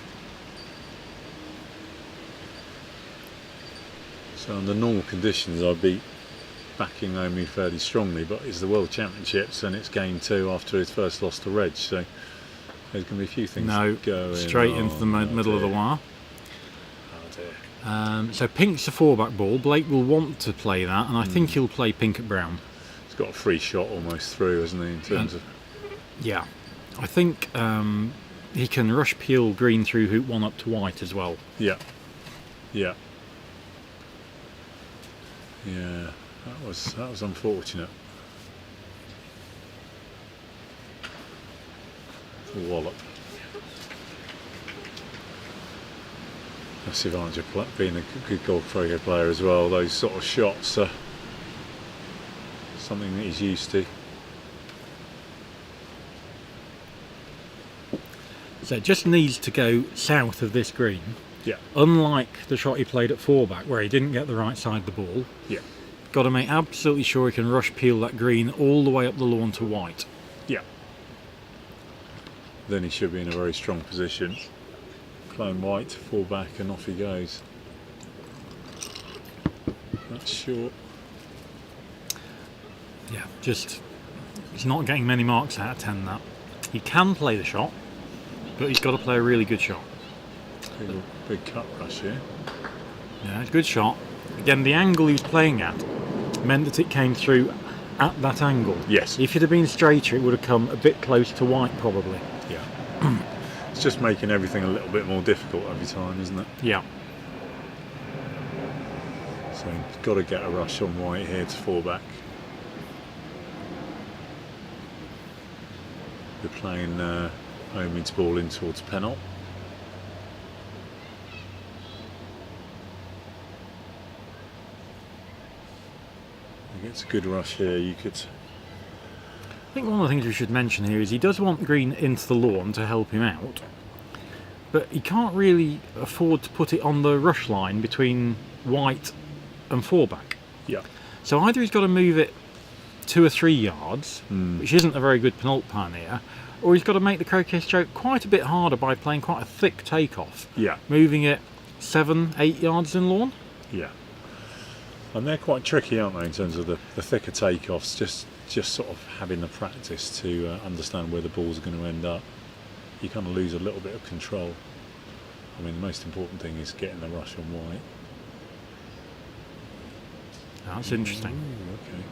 So under normal conditions I'd be backing Omi fairly strongly, but it's the World Championships and it's game 2 after his first loss to Reg, so there's going to be a few things going straight into the middle of the wire. So pink's a 4-back ball. Blake will want to play that, and I think he'll play pink at brown. He's got a free shot almost through, hasn't he, in terms of... Yeah, I think he can rush peel green through hoop 1 up to white as well. Yeah, that was unfortunate. Wallop. That's the advantage of being a good golf croquet player as well. Those sort of shots are something that he's used to. So it just needs to go south of this green. Yeah. Unlike the shot he played at 4-back where he didn't get the right side of the ball. Yeah. Got to make absolutely sure he can rush peel that green all the way up the lawn to white. Yeah. Then he should be in a very strong position. Playing white, 4-back, and off he goes. That's short. Yeah, he's not getting many marks out of 10 that. He can play the shot, but he's got to play a really good shot. Big cut rush here. Yeah, it's a good shot. Again, the angle he was playing at meant that it came through at that angle. Yes. If it had been straighter, it would have come a bit close to white, probably. Yeah. It's just making everything a little bit more difficult every time, isn't it? Yeah. So you've got to get a rush on white here to 4-back. We're playing Omi's ball in towards Pennell. He gets a good rush here. You could... I think one of the things we should mention here is he does want green into the lawn to help him out, but he can't really afford to put it on the rush line between white and 4-back. Yeah. So either he's got to move it 2 or 3 yards, which isn't a very good penult pioneer, or he's got to make the croquet stroke quite a bit harder by playing quite a thick takeoff. Yeah. Moving it 7, 8 yards in lawn. Yeah. And they're quite tricky, aren't they, in terms of the thicker takeoffs, just sort of having the practice to understand where the balls are going to end up. You kind of lose a little bit of control. I mean, the most important thing is getting the rush on white. That's interesting. Ooh, okay.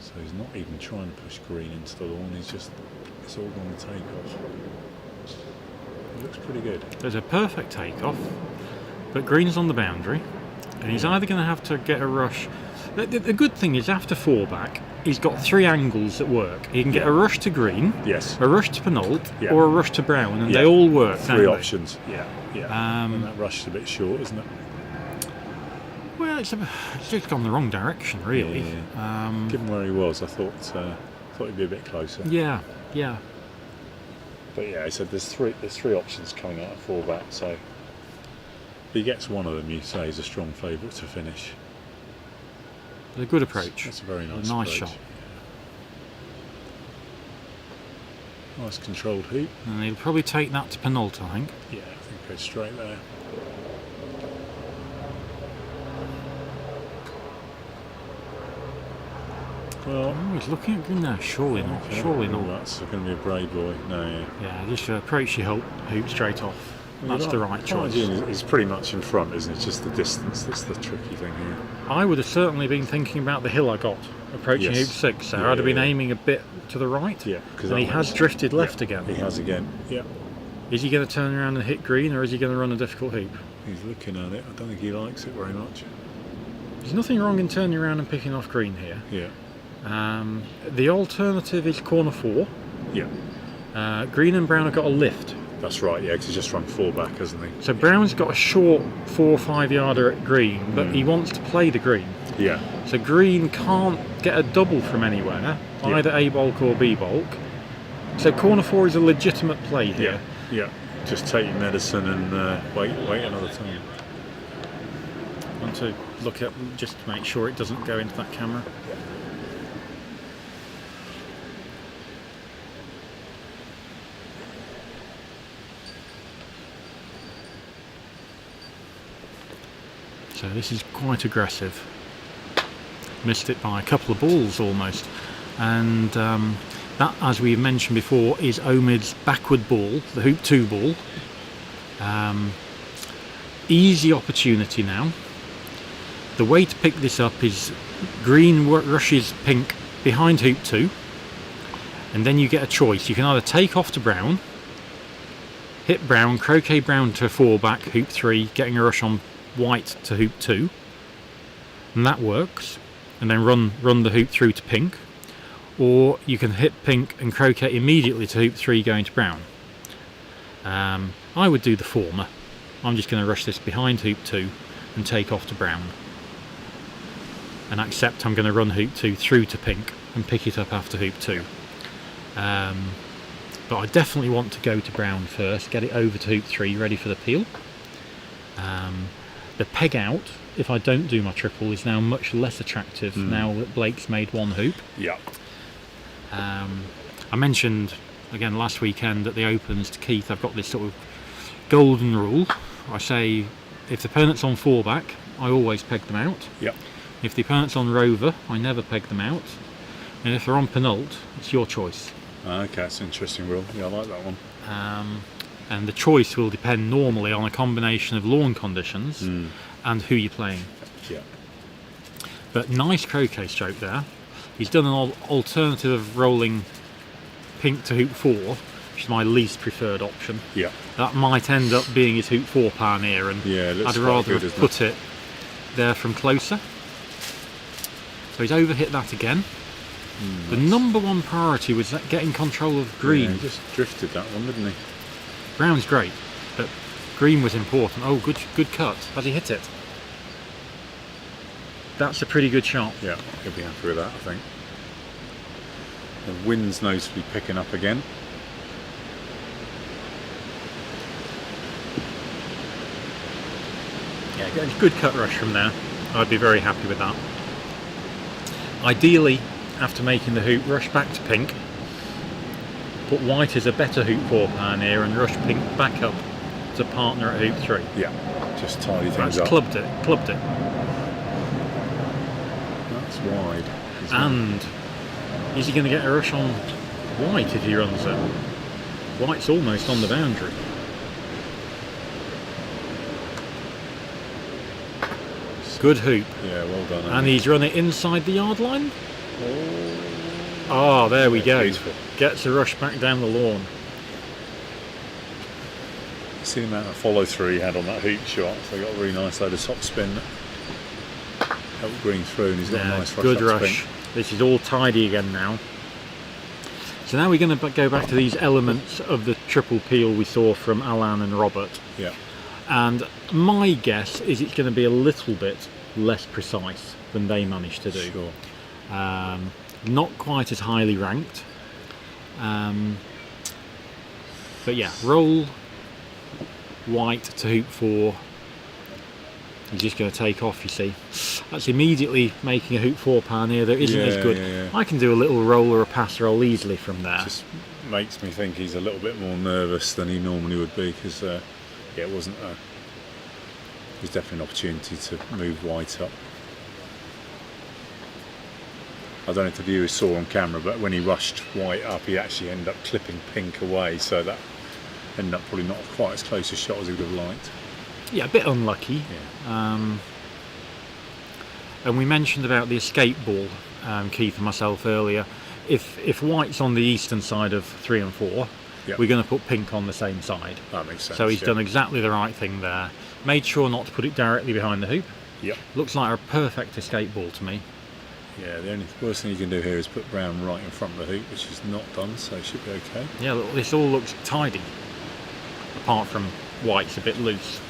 So he's not even trying to push green into the lawn, it's all going to take off. It looks pretty good. There's a perfect takeoff, but green's on the boundary, and he's either going to have to get a rush. The good thing is after 4-back, he's got 3 angles that work. He can get a rush to green, Yes. a rush to penult, or a rush to brown, and Yeah. they all work. 3 don't they? options. Yeah. And that rush is a bit short, isn't it? Well, it's just gone the wrong direction, really. Yeah. Given where he was, I thought he'd be a bit closer. Yeah. But yeah, I said there's three options coming out of 4-back, so if he gets one of them, you say he's a strong favourite to finish. A good approach. That's a very nice approach. shot. Nice controlled hoop. And he'll probably take that to penult, I think. Yeah, I think go straight there. Well, Oh, he's looking at green now. Surely not. Surely not. That's going to be a braid boy. No, yeah. Yeah, just approach your hoop straight off. That's the right choice. He's pretty much in front, isn't it? It's just the distance that's the tricky thing here. I would have certainly been thinking about the hill I got approaching Yes. hoop 6 there. Yeah, I'd have been yeah. aiming a bit to the right. Yeah, because And he has drifted left again. He has again. Yeah. Is he going to turn around and hit green, or is he going to run a difficult hoop? He's looking at it. I don't think he likes it very much. There's nothing wrong in turning around and picking off green here. Yeah. The alternative is corner 4. Yeah. Green and brown have got a lift. That's right, yeah, because he's just run 4 back, hasn't he? So brown's got a short 4 or 5 yarder at green, but he wants to play the green. Yeah. So green can't get a double from anywhere, Yeah. either A bulk or B bulk. So corner 4 is a legitimate play here. Yeah. Just take your medicine and wait another time. I want to look at just to make sure it doesn't go into that camera. So this is quite aggressive. Missed it by a couple of balls almost. And that, as we've mentioned before, is Omid's backward ball, the hoop 2 ball. Easy opportunity now. The way to pick this up is green rushes pink behind hoop 2, and then you get a choice. You can either take off to brown, hit brown, croquet brown to 4 back, hoop 3, getting a rush on white to hoop 2, and that works, and then run the hoop through to pink. Or you can hit pink and croquet immediately to hoop 3 going to brown. I would do the former. I'm just going to rush this behind hoop 2 and take off to brown, and accept I'm going to run hoop 2 through to pink and pick it up after hoop 2. But I definitely want to go to brown first, get it over to hoop 3 ready for the peel. The peg out, if I don't do my triple, is now much less attractive now that Blake's made 1 hoop. Yeah. I mentioned again last weekend at the Opens to Keith, I've got this sort of golden rule. I say if the opponent's on 4 back, I always peg them out. Yeah. If the opponent's on rover, I never peg them out. And if they're on penult, it's your choice. Okay, that's an interesting rule. Yeah, I like that one. And the choice will depend normally on a combination of lawn conditions and who you're playing. Yeah. But nice croquet stroke there. He's done an alternative of rolling pink to hoop 4, which is my least preferred option. Yeah. That might end up being his hoop 4 pioneer, and Yeah, it looks I'd quite rather good, have isn't put it there from closer. So he's overhit that again. The number 1 priority was that getting control of green. Yeah, he just drifted that one, didn't he? Brown's great, but green was important. Oh, good cut. Has he hit it? That's a pretty good shot. Yeah, he'll be happy with that, I think. The wind's noticeably picking up again. Yeah, good cut rush from there. I'd be very happy with that. Ideally, after making the hoop, rush back to pink. Put white as a better hoop 4 pioneer and rush pink back up to partner at hoop 3. Yeah, just tidy things That's up. clubbed it. That's wide. isn't it? And is he going to get a rush on white if he runs it? White's almost on the boundary. Good hoop. Yeah, well done. And he's run it inside the yard line. Oh, there we go. Beautiful. Gets a rush back down the lawn. See the amount of follow through he had on that hoop shot. So he got a really nice load of top spin. Helped green through, and he's got a nice rush. Good up to rush. pink. This is all tidy again now. So now we're going to go back to these elements of the triple peel we saw from Alan and Robert. Yeah. And my guess is it's going to be a little bit less precise than they managed to do. Sure. Not quite as highly ranked. But yeah, roll white to hoop 4, He's just going to take off, you see. That's immediately making a hoop 4 pioneer that isn't as good. I can do a little roll or a pass roll easily from there. Just makes me think he's a little bit more nervous than he normally would be, because it was definitely an opportunity to move white up. I don't know if the viewers saw on camera, but when he rushed white up, he actually ended up clipping pink away, so that ended up probably not quite as close a shot as he would have liked. Yeah, a bit unlucky. And we mentioned about the escape ball, Keith and myself earlier. If white's on the eastern side of 3 and 4, we're going to put pink on the same side. That makes sense. So he's done exactly the right thing there. Made sure not to put it directly behind the hoop. Yep. Looks like a perfect escape ball to me. Yeah, the only worst thing you can do here is put brown right in front of the hoop, which is not done, so it should be okay. Yeah, look, this all looks tidy, apart from white's a bit loose.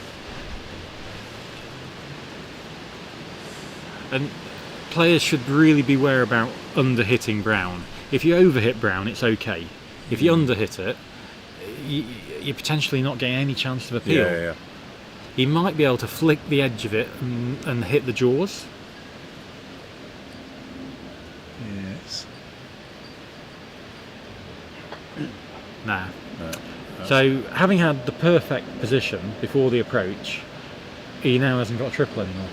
And players should really beware about under-hitting brown. If you overhit brown, it's okay. If you under-hit it, you're potentially not getting any chance of appeal. Yeah. You might be able to flick the edge of it and hit the jaws. Yes. Nah. No, So, having had the perfect position before the approach, he now hasn't got a triple anymore.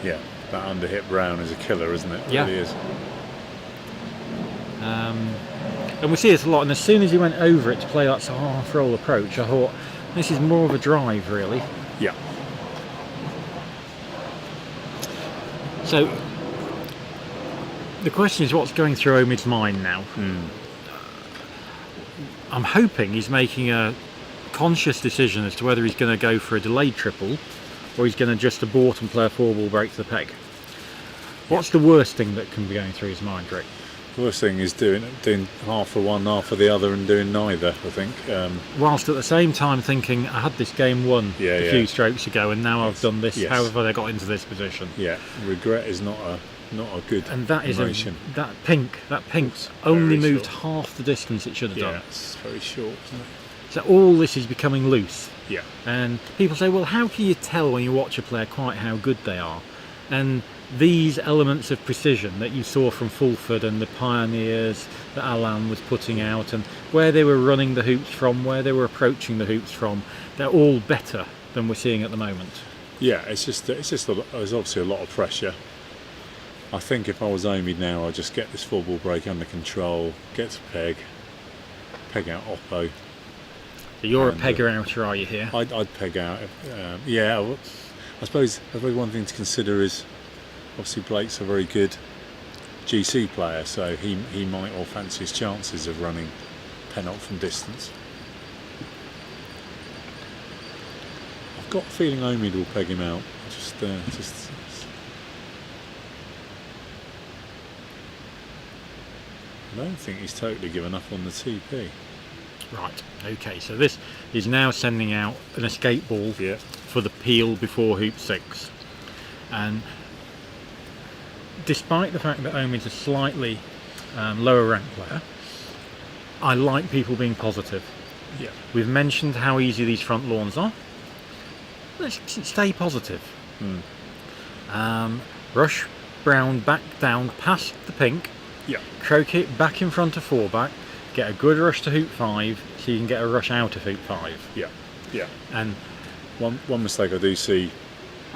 yeah, that under-hit brown is a killer, isn't it? It Yeah. really is. And we see this a lot, and as soon as he went over it to play that half roll approach, I thought, this is more of a drive, really. Yeah. So, the question is, what's going through Omid's mind now? I'm hoping he's making a conscious decision as to whether he's going to go for a delayed triple, or he's going to just abort and play a 4-ball break to the peg. What's the worst thing that can be going through his mind, Rick? The worst thing is doing half for one, half for the other, and doing neither, I think. Whilst at the same time thinking, I had this game won a few strokes ago, and now I've done this. Yes. How have I got into this position? Yeah, regret is not a good And that is emotion. that pink's only very moved short. half the distance it should have Yeah, done. it's very short, isn't it? So all this is becoming loose. Yeah. And people say, well, how can you tell when you watch a player quite how good they are? And these elements of precision that you saw from Fulford and the pioneers that Alan was putting out, and where they were running the hoops from, where they were approaching the hoops from, they're all better than we're seeing at the moment. Yeah, there's obviously a lot of pressure. I think if I was Omid now, I'd just get this 4-ball break under control, get to peg out Oppo. So you're a pegger outer, are you here? I'd peg out. I suppose one thing to consider is obviously Blake's a very good GC player, so he might all fancy his chances of running penalt from distance. I've got a feeling Omid will peg him out. I don't think he's totally given up on the TP. Right, okay, so this is now sending out an escape ball for the peel before hoop 6. And despite the fact that Omid's a slightly lower ranked player, I like people being positive. Yeah. We've mentioned how easy these front lawns are. Let's stay positive. Rush brown back down past the pink. Yeah. Croquet back in front of 4-back. Get a good rush to hoop 5 so you can get a rush out of hoop 5. Yeah. And one mistake I do see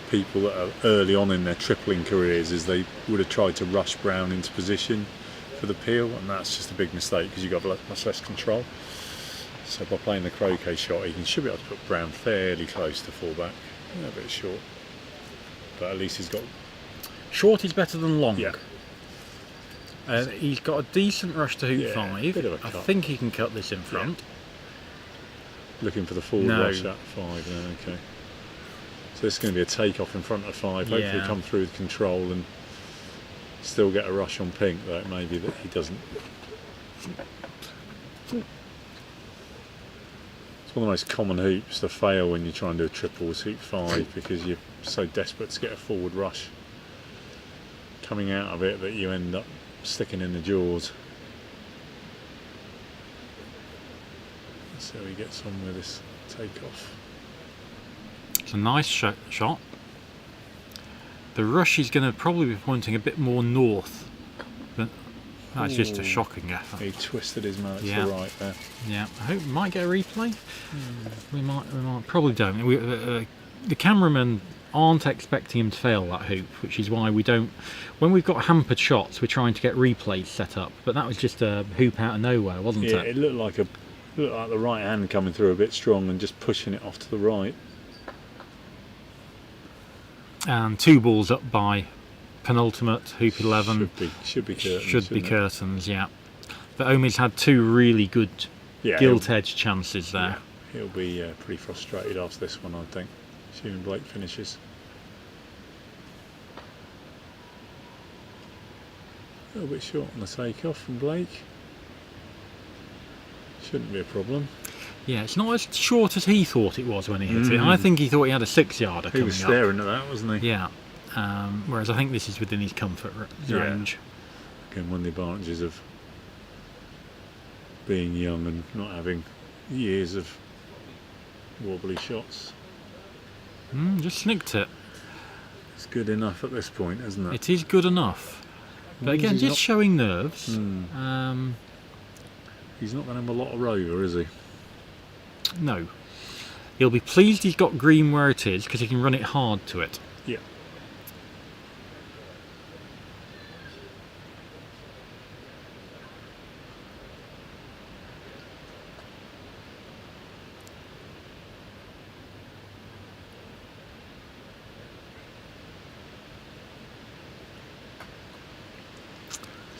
people that are early on in their tripling careers is they would have tried to rush brown into position for the peel, and that's just a big mistake because you've got much less control. So by playing the croquet shot, you should be able to put brown fairly close to 4-back. A bit short, but at least he's got. short is better than long. Yeah. He's got a decent rush to hoop 5. bit of a I cut. think he can cut this in front. Looking for the forward No. rush at 5. Okay. So this is going to be a take-off in front of 5. Hopefully Yeah. come through with control and still get a rush on pink, though it may be that he doesn't. It's one of the most common hoops to fail when you try and do a triple is hoop 5 because you're so desperate to get a forward rush coming out of it that you end up sticking in the jaws. Let's see how he gets on with this takeoff. It's a nice shot. The rush is going to probably be pointing a bit more north. But that's just a shocking effort. He twisted his mallet to Yeah. the right there. Yeah, I hope we might get a replay. We might probably don't. The cameramen aren't expecting him to fail that hoop, which is why we don't. When we've got hampered shots, we're trying to get replays set up. But that was just a hoop out of nowhere, wasn't Yeah, it? it looked like the right hand coming through a bit strong and just pushing it off to the right. And 2 balls up by penultimate hoop 11. Should be curtains. Should be shouldn't it? curtains, yeah. But Omi's had 2 really good Yeah, gilt edge chances there. he'll be pretty frustrated after this one, I think. Assuming Blake finishes. A little bit short on the takeoff from Blake. Shouldn't be a problem. Yeah, it's not as short as he thought it was when he hit it. I think he thought he had a 6-yarder He coming was up. staring at that, wasn't he? Yeah. Whereas I think this is within his comfort range. Again, one of the advantages of being young and not having years of wobbly shots. Just snicked it. It's good enough at this point, isn't it? It is good enough. But again, He's just not- showing nerves. He's not going to have a lot of rover, is he? No. He'll be pleased he's got green where it is because he can run it hard to it. Yeah.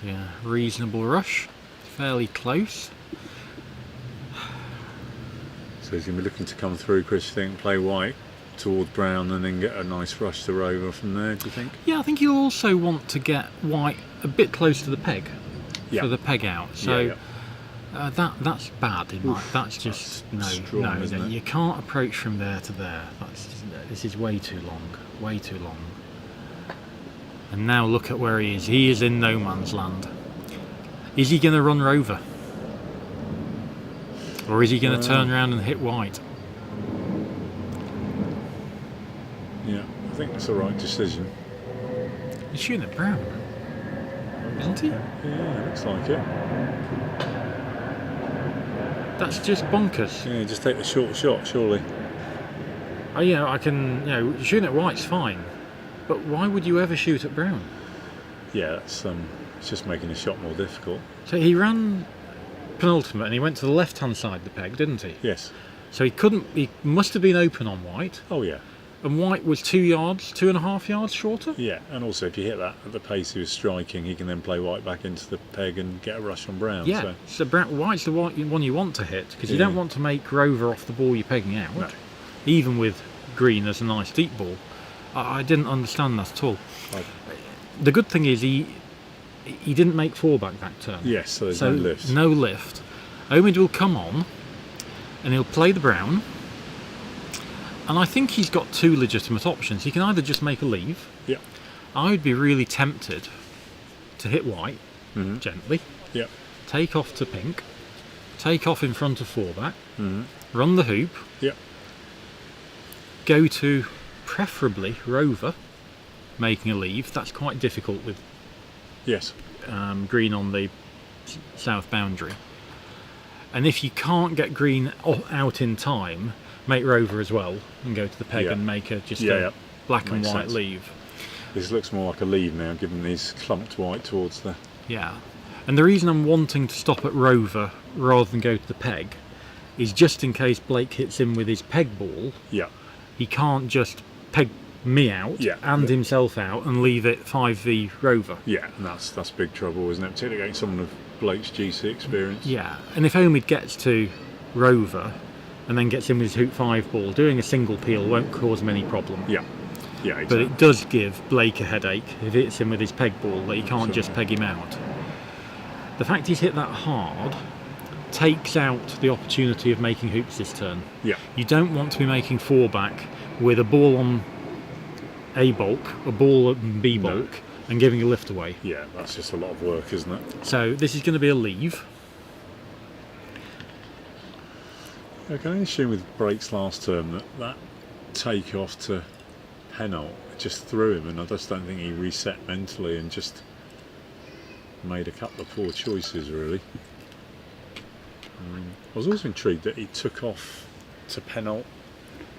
Yeah, reasonable rush. Fairly close. So he's going to be looking to come through, Chris, you think, play white towards brown and then get a nice rush to rover from there, do you think? Yeah, I think he'll also want to get white a bit close to the peg Yeah. for the peg out. So Yeah, that's bad in my. That's just that's strong, isn't it? You can't approach from there to there. This is way too long. Way too long. And now look at where he is. He is in no man's land. Is he going to run rover? Or is he going to turn around and hit white? Yeah, I think that's the right decision. He's shooting at brown, isn't he? Yeah, looks like it. That's just bonkers. Yeah, just take the short shot, surely. I can, shooting at white's fine. But why would you ever shoot at brown? Yeah, that's it's just making the shot more difficult. So he ran penultimate and he went to the left-hand side of the peg, didn't he? Yes. So he must have been open on white, Oh yeah. and white was 2.5 yards shorter? Yeah, and also if you hit that at the pace he was striking, he can then play white back into the peg and get a rush on brown. Yeah, so white's the one you want to hit, because you Yeah. don't want to make rover off the ball you're pegging out, No. even with green as a nice deep ball. I didn't understand that at all. Right. The good thing is he didn't make 4 back that turn. Yes, so there's no lift. No lift. Omid will come on and he'll play the brown. And I think he's got 2 legitimate options. He can either just make a leave. Yeah. I would be really tempted to hit white gently, Yeah. take off to pink, take off in front of 4 back, Mm-hmm. run the hoop, Yeah. go to preferably rover, making a leave. That's quite difficult with Yes. green on the south boundary. And if you can't get green out in time, make rover as well and go to the peg Yeah. and make a Yeah. black and Makes white sense. leave. This looks more like a lead now, given these clumped white towards the... Yeah. And the reason I'm wanting to stop at rover rather than go to the peg is just in case Blake hits him with his peg ball, Yeah. he can't just peg me out Yeah. and himself out and leave it 5v rover. Yeah, and that's big trouble, isn't it? Particularly against someone of Blake's GC experience. Yeah, and if Omid gets to rover and then gets in with his hoop 5 ball, doing a single peel won't cause him any problem. Yeah. Yeah, But exactly. it does give Blake a headache if it hits him with his peg ball that he can't just peg him out. The fact he's hit that hard takes out the opportunity of making hoops this turn. Yeah. You don't want to be making 4 back with a ball on A bulk, a ball on B bulk, and giving a lift away. Yeah, that's just a lot of work, isn't it? So this is going to be a leave. I can only assume with Blake's last term that take off to penalt just threw him, and I just don't think he reset mentally and just made a couple of poor choices, really. I was also intrigued that he took off to penalt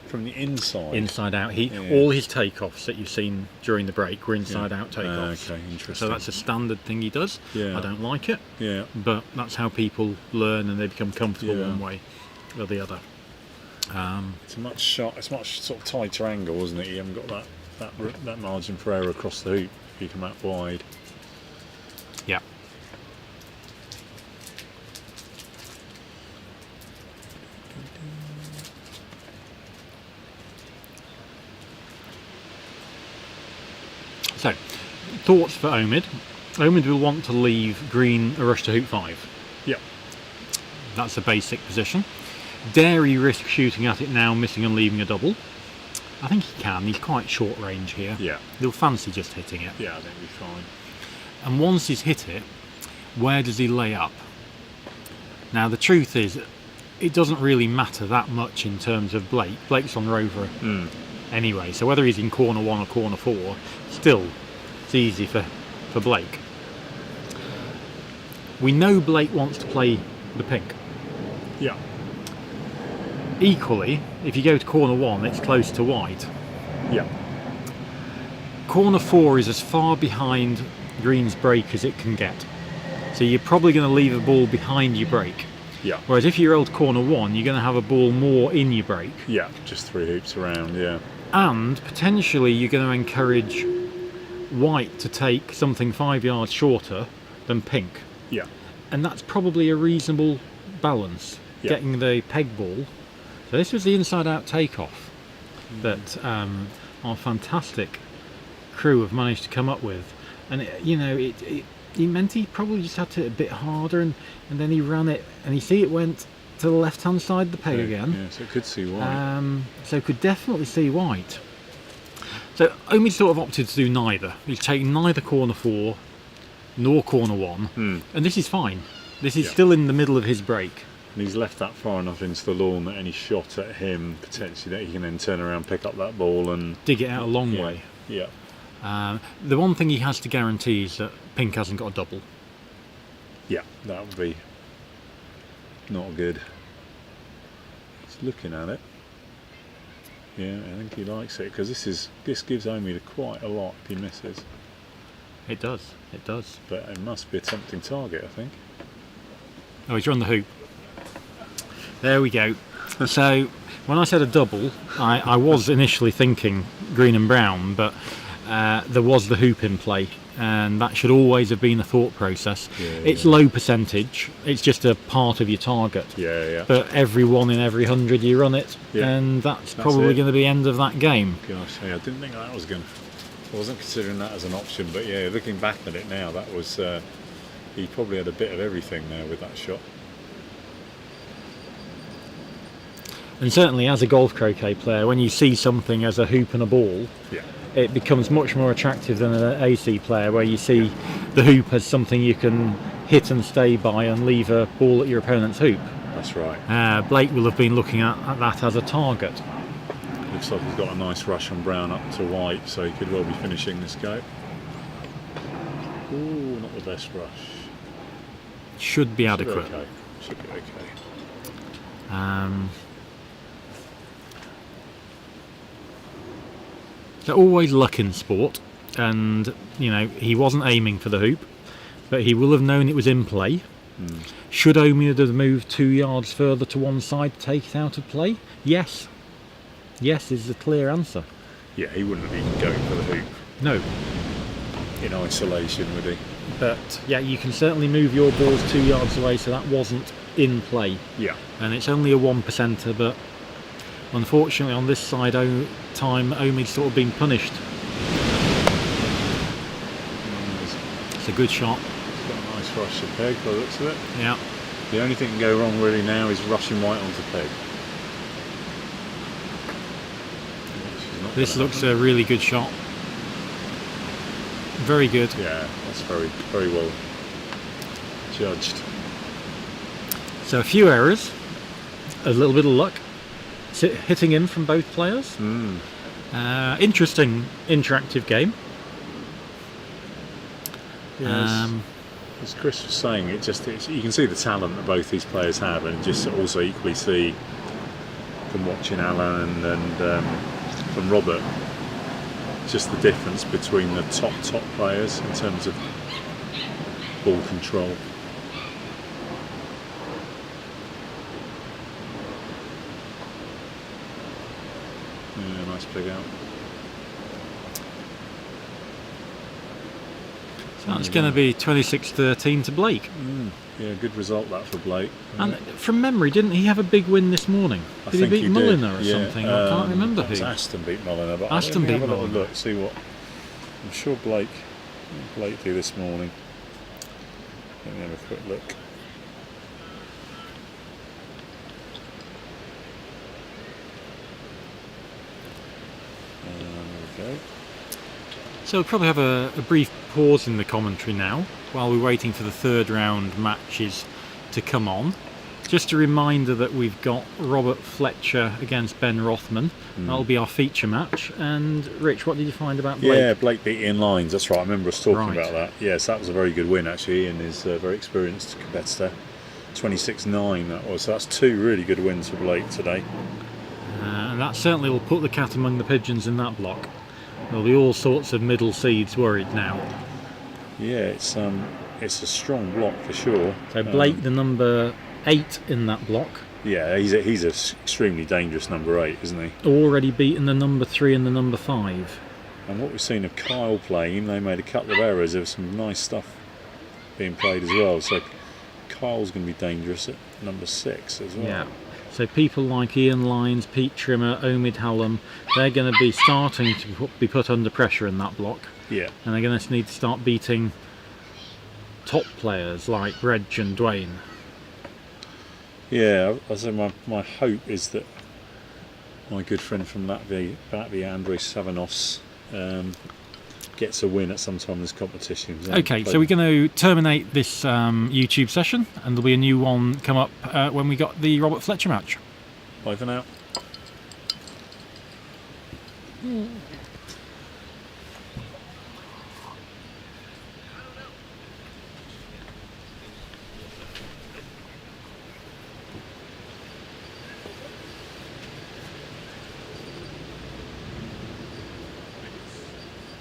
from the inside. Inside out. Yeah. All his takeoffs that you've seen during the break were inside out takeoffs. Okay, interesting. So that's a standard thing he does. Yeah. I don't like it, Yeah. but that's how people learn and they become comfortable Yeah. one way or the other. It's much sort of tighter angle, isn't it? You haven't got that margin for error across the hoop if you come out wide. Yeah. So, thoughts for Omid. Omid will want to leave green a rush to hoop 5. Yeah. That's the basic position. Dare he risk shooting at it now, missing and leaving a double? I think he can. He's quite short range here. Yeah. He'll fancy just hitting it. Yeah, I think we'll be fine. And once he's hit it, where does he lay up? Now the truth is, it doesn't really matter that much in terms of Blake. Blake's on Rover anyway, so whether he's in corner 1 or corner 4, still it's easy for Blake. We know Blake wants to play the pink. Yeah. Equally, if you go to corner 1, it's close to white. Yeah. Corner 4 is as far behind green's break as it can get. So you're probably going to leave a ball behind your break. Yeah. Whereas if you're old corner 1, you're going to have a ball more in your break. Yeah. Just 3 hoops around. Yeah. And potentially you're going to encourage white to take something 5 yards shorter than pink. Yeah. And that's probably a reasonable balance, getting the peg ball. So this was the inside out takeoff that our fantastic crew have managed to come up with. And it meant he probably just had to hit a bit harder, and then he ran it, and you see it went to the left hand side of the peg again. Yeah, so it could see white. So could definitely see white. So Omid sort of opted to do neither. He's taken neither corner 4 nor corner 1, and this is fine. This is still in the middle of his break. And he's left that far enough into the lawn that any shot at him, potentially, that he can then turn around, pick up that ball and dig it out a long way. Yeah. The one thing he has to guarantee is that pink hasn't got a double. Yeah, that would be not good. Just looking at it. Yeah, I think he likes it, because this gives Omid quite a lot if he misses. It does. But it must be a tempting target, I think. Oh, he's run the hoop. There we go. So when I said a double, I was initially thinking green and brown, but there was the hoop in play, and that should always have been a thought process. It's low percentage, it's just a part of your target. But every 1 in every 100 you run it, and that's probably going to be the end of that game. Gosh, I didn't think that was going to... I wasn't considering that as an option, but yeah, looking back at it now, that was... he probably had a bit of everything there with that shot. And certainly as a golf croquet player, when you see something as a hoop and a ball, it becomes much more attractive than an AC player, where you see the hoop as something you can hit and stay by and leave a ball at your opponent's hoop. That's right. Blake will have been looking at that as a target. Looks like he's got a nice rush on brown up to white, so he could well be finishing this go. Ooh, not the best rush. Should be adequate. Should be okay. So always luck in sport, and he wasn't aiming for the hoop, but he will have known it was in play. Should Omid have moved 2 yards further to one side to take it out of play? Yes. Yes is the clear answer. Yeah, he wouldn't have been going for the hoop. No. In isolation, would he? But yeah, you can certainly move your balls 2 yards away, so that wasn't in play. Yeah. And it's only a 1%er, but unfortunately on this side Omid's sort of been punished. It's a good shot. It's got a nice rush to peg by the looks of it. Yeah. The only thing that can go wrong really now is rushing white onto peg. This looks a really good shot. Very good. Yeah, that's very, very well judged. So a few errors, a little bit of luck, hitting in from both players. Interesting interactive game. As Chris was saying, you can see the talent that both these players have, and just also equally see from watching Alan and from Robert, just the difference between the top players in terms of ball control. Yeah, nice big out. So that's going to be 26-13 to Blake. Yeah, good result that for Blake. And from memory, didn't he have a big win this morning? Did he beat Mulliner or something? I can't remember who. Aston beat Mulliner, but Aston beat have a little Mulliner. look, see what. I'm sure Blake did this morning. Let me have a quick look. There we go. So we'll probably have a brief pause in the commentary now while we're waiting for the third round matches to come on. Just a reminder that we've got Robert Fletcher against Ben Rothman. That'll be our feature match. And Rich, what did you find about Blake? Yeah, Blake beat Ian Lines, that's right, I remember us talking about that. Yes, that was a very good win actually. Ian is a very experienced competitor. 26-9 that was, so that's two really good wins for Blake today. And that certainly will put the cat among the pigeons in that block. There'll be all sorts of middle seeds worried now. Yeah, it's a strong block for sure. So Blake, the number 8 in that block. Yeah, he's a extremely dangerous number 8, isn't he? Already beaten the number 3 and the number 5. And what we've seen of Kyle playing, they made a couple of errors. There was some nice stuff being played as well. So Kyle's going to be dangerous at number 6 as well. Yeah. So people like Ian Lines, Pete Trimmer, Omid Hallam, they're going to be starting to be put under pressure in that block. Yeah. And they're going to need to start beating top players like Reg and Dwayne. Yeah, I say my hope is that my good friend from Latvia, Andrei Savanos, gets a win at some time in this competition. Okay, so we're going to terminate this YouTube session, and there'll be a new one come up when we got the Robert Fletcher match. Bye for now.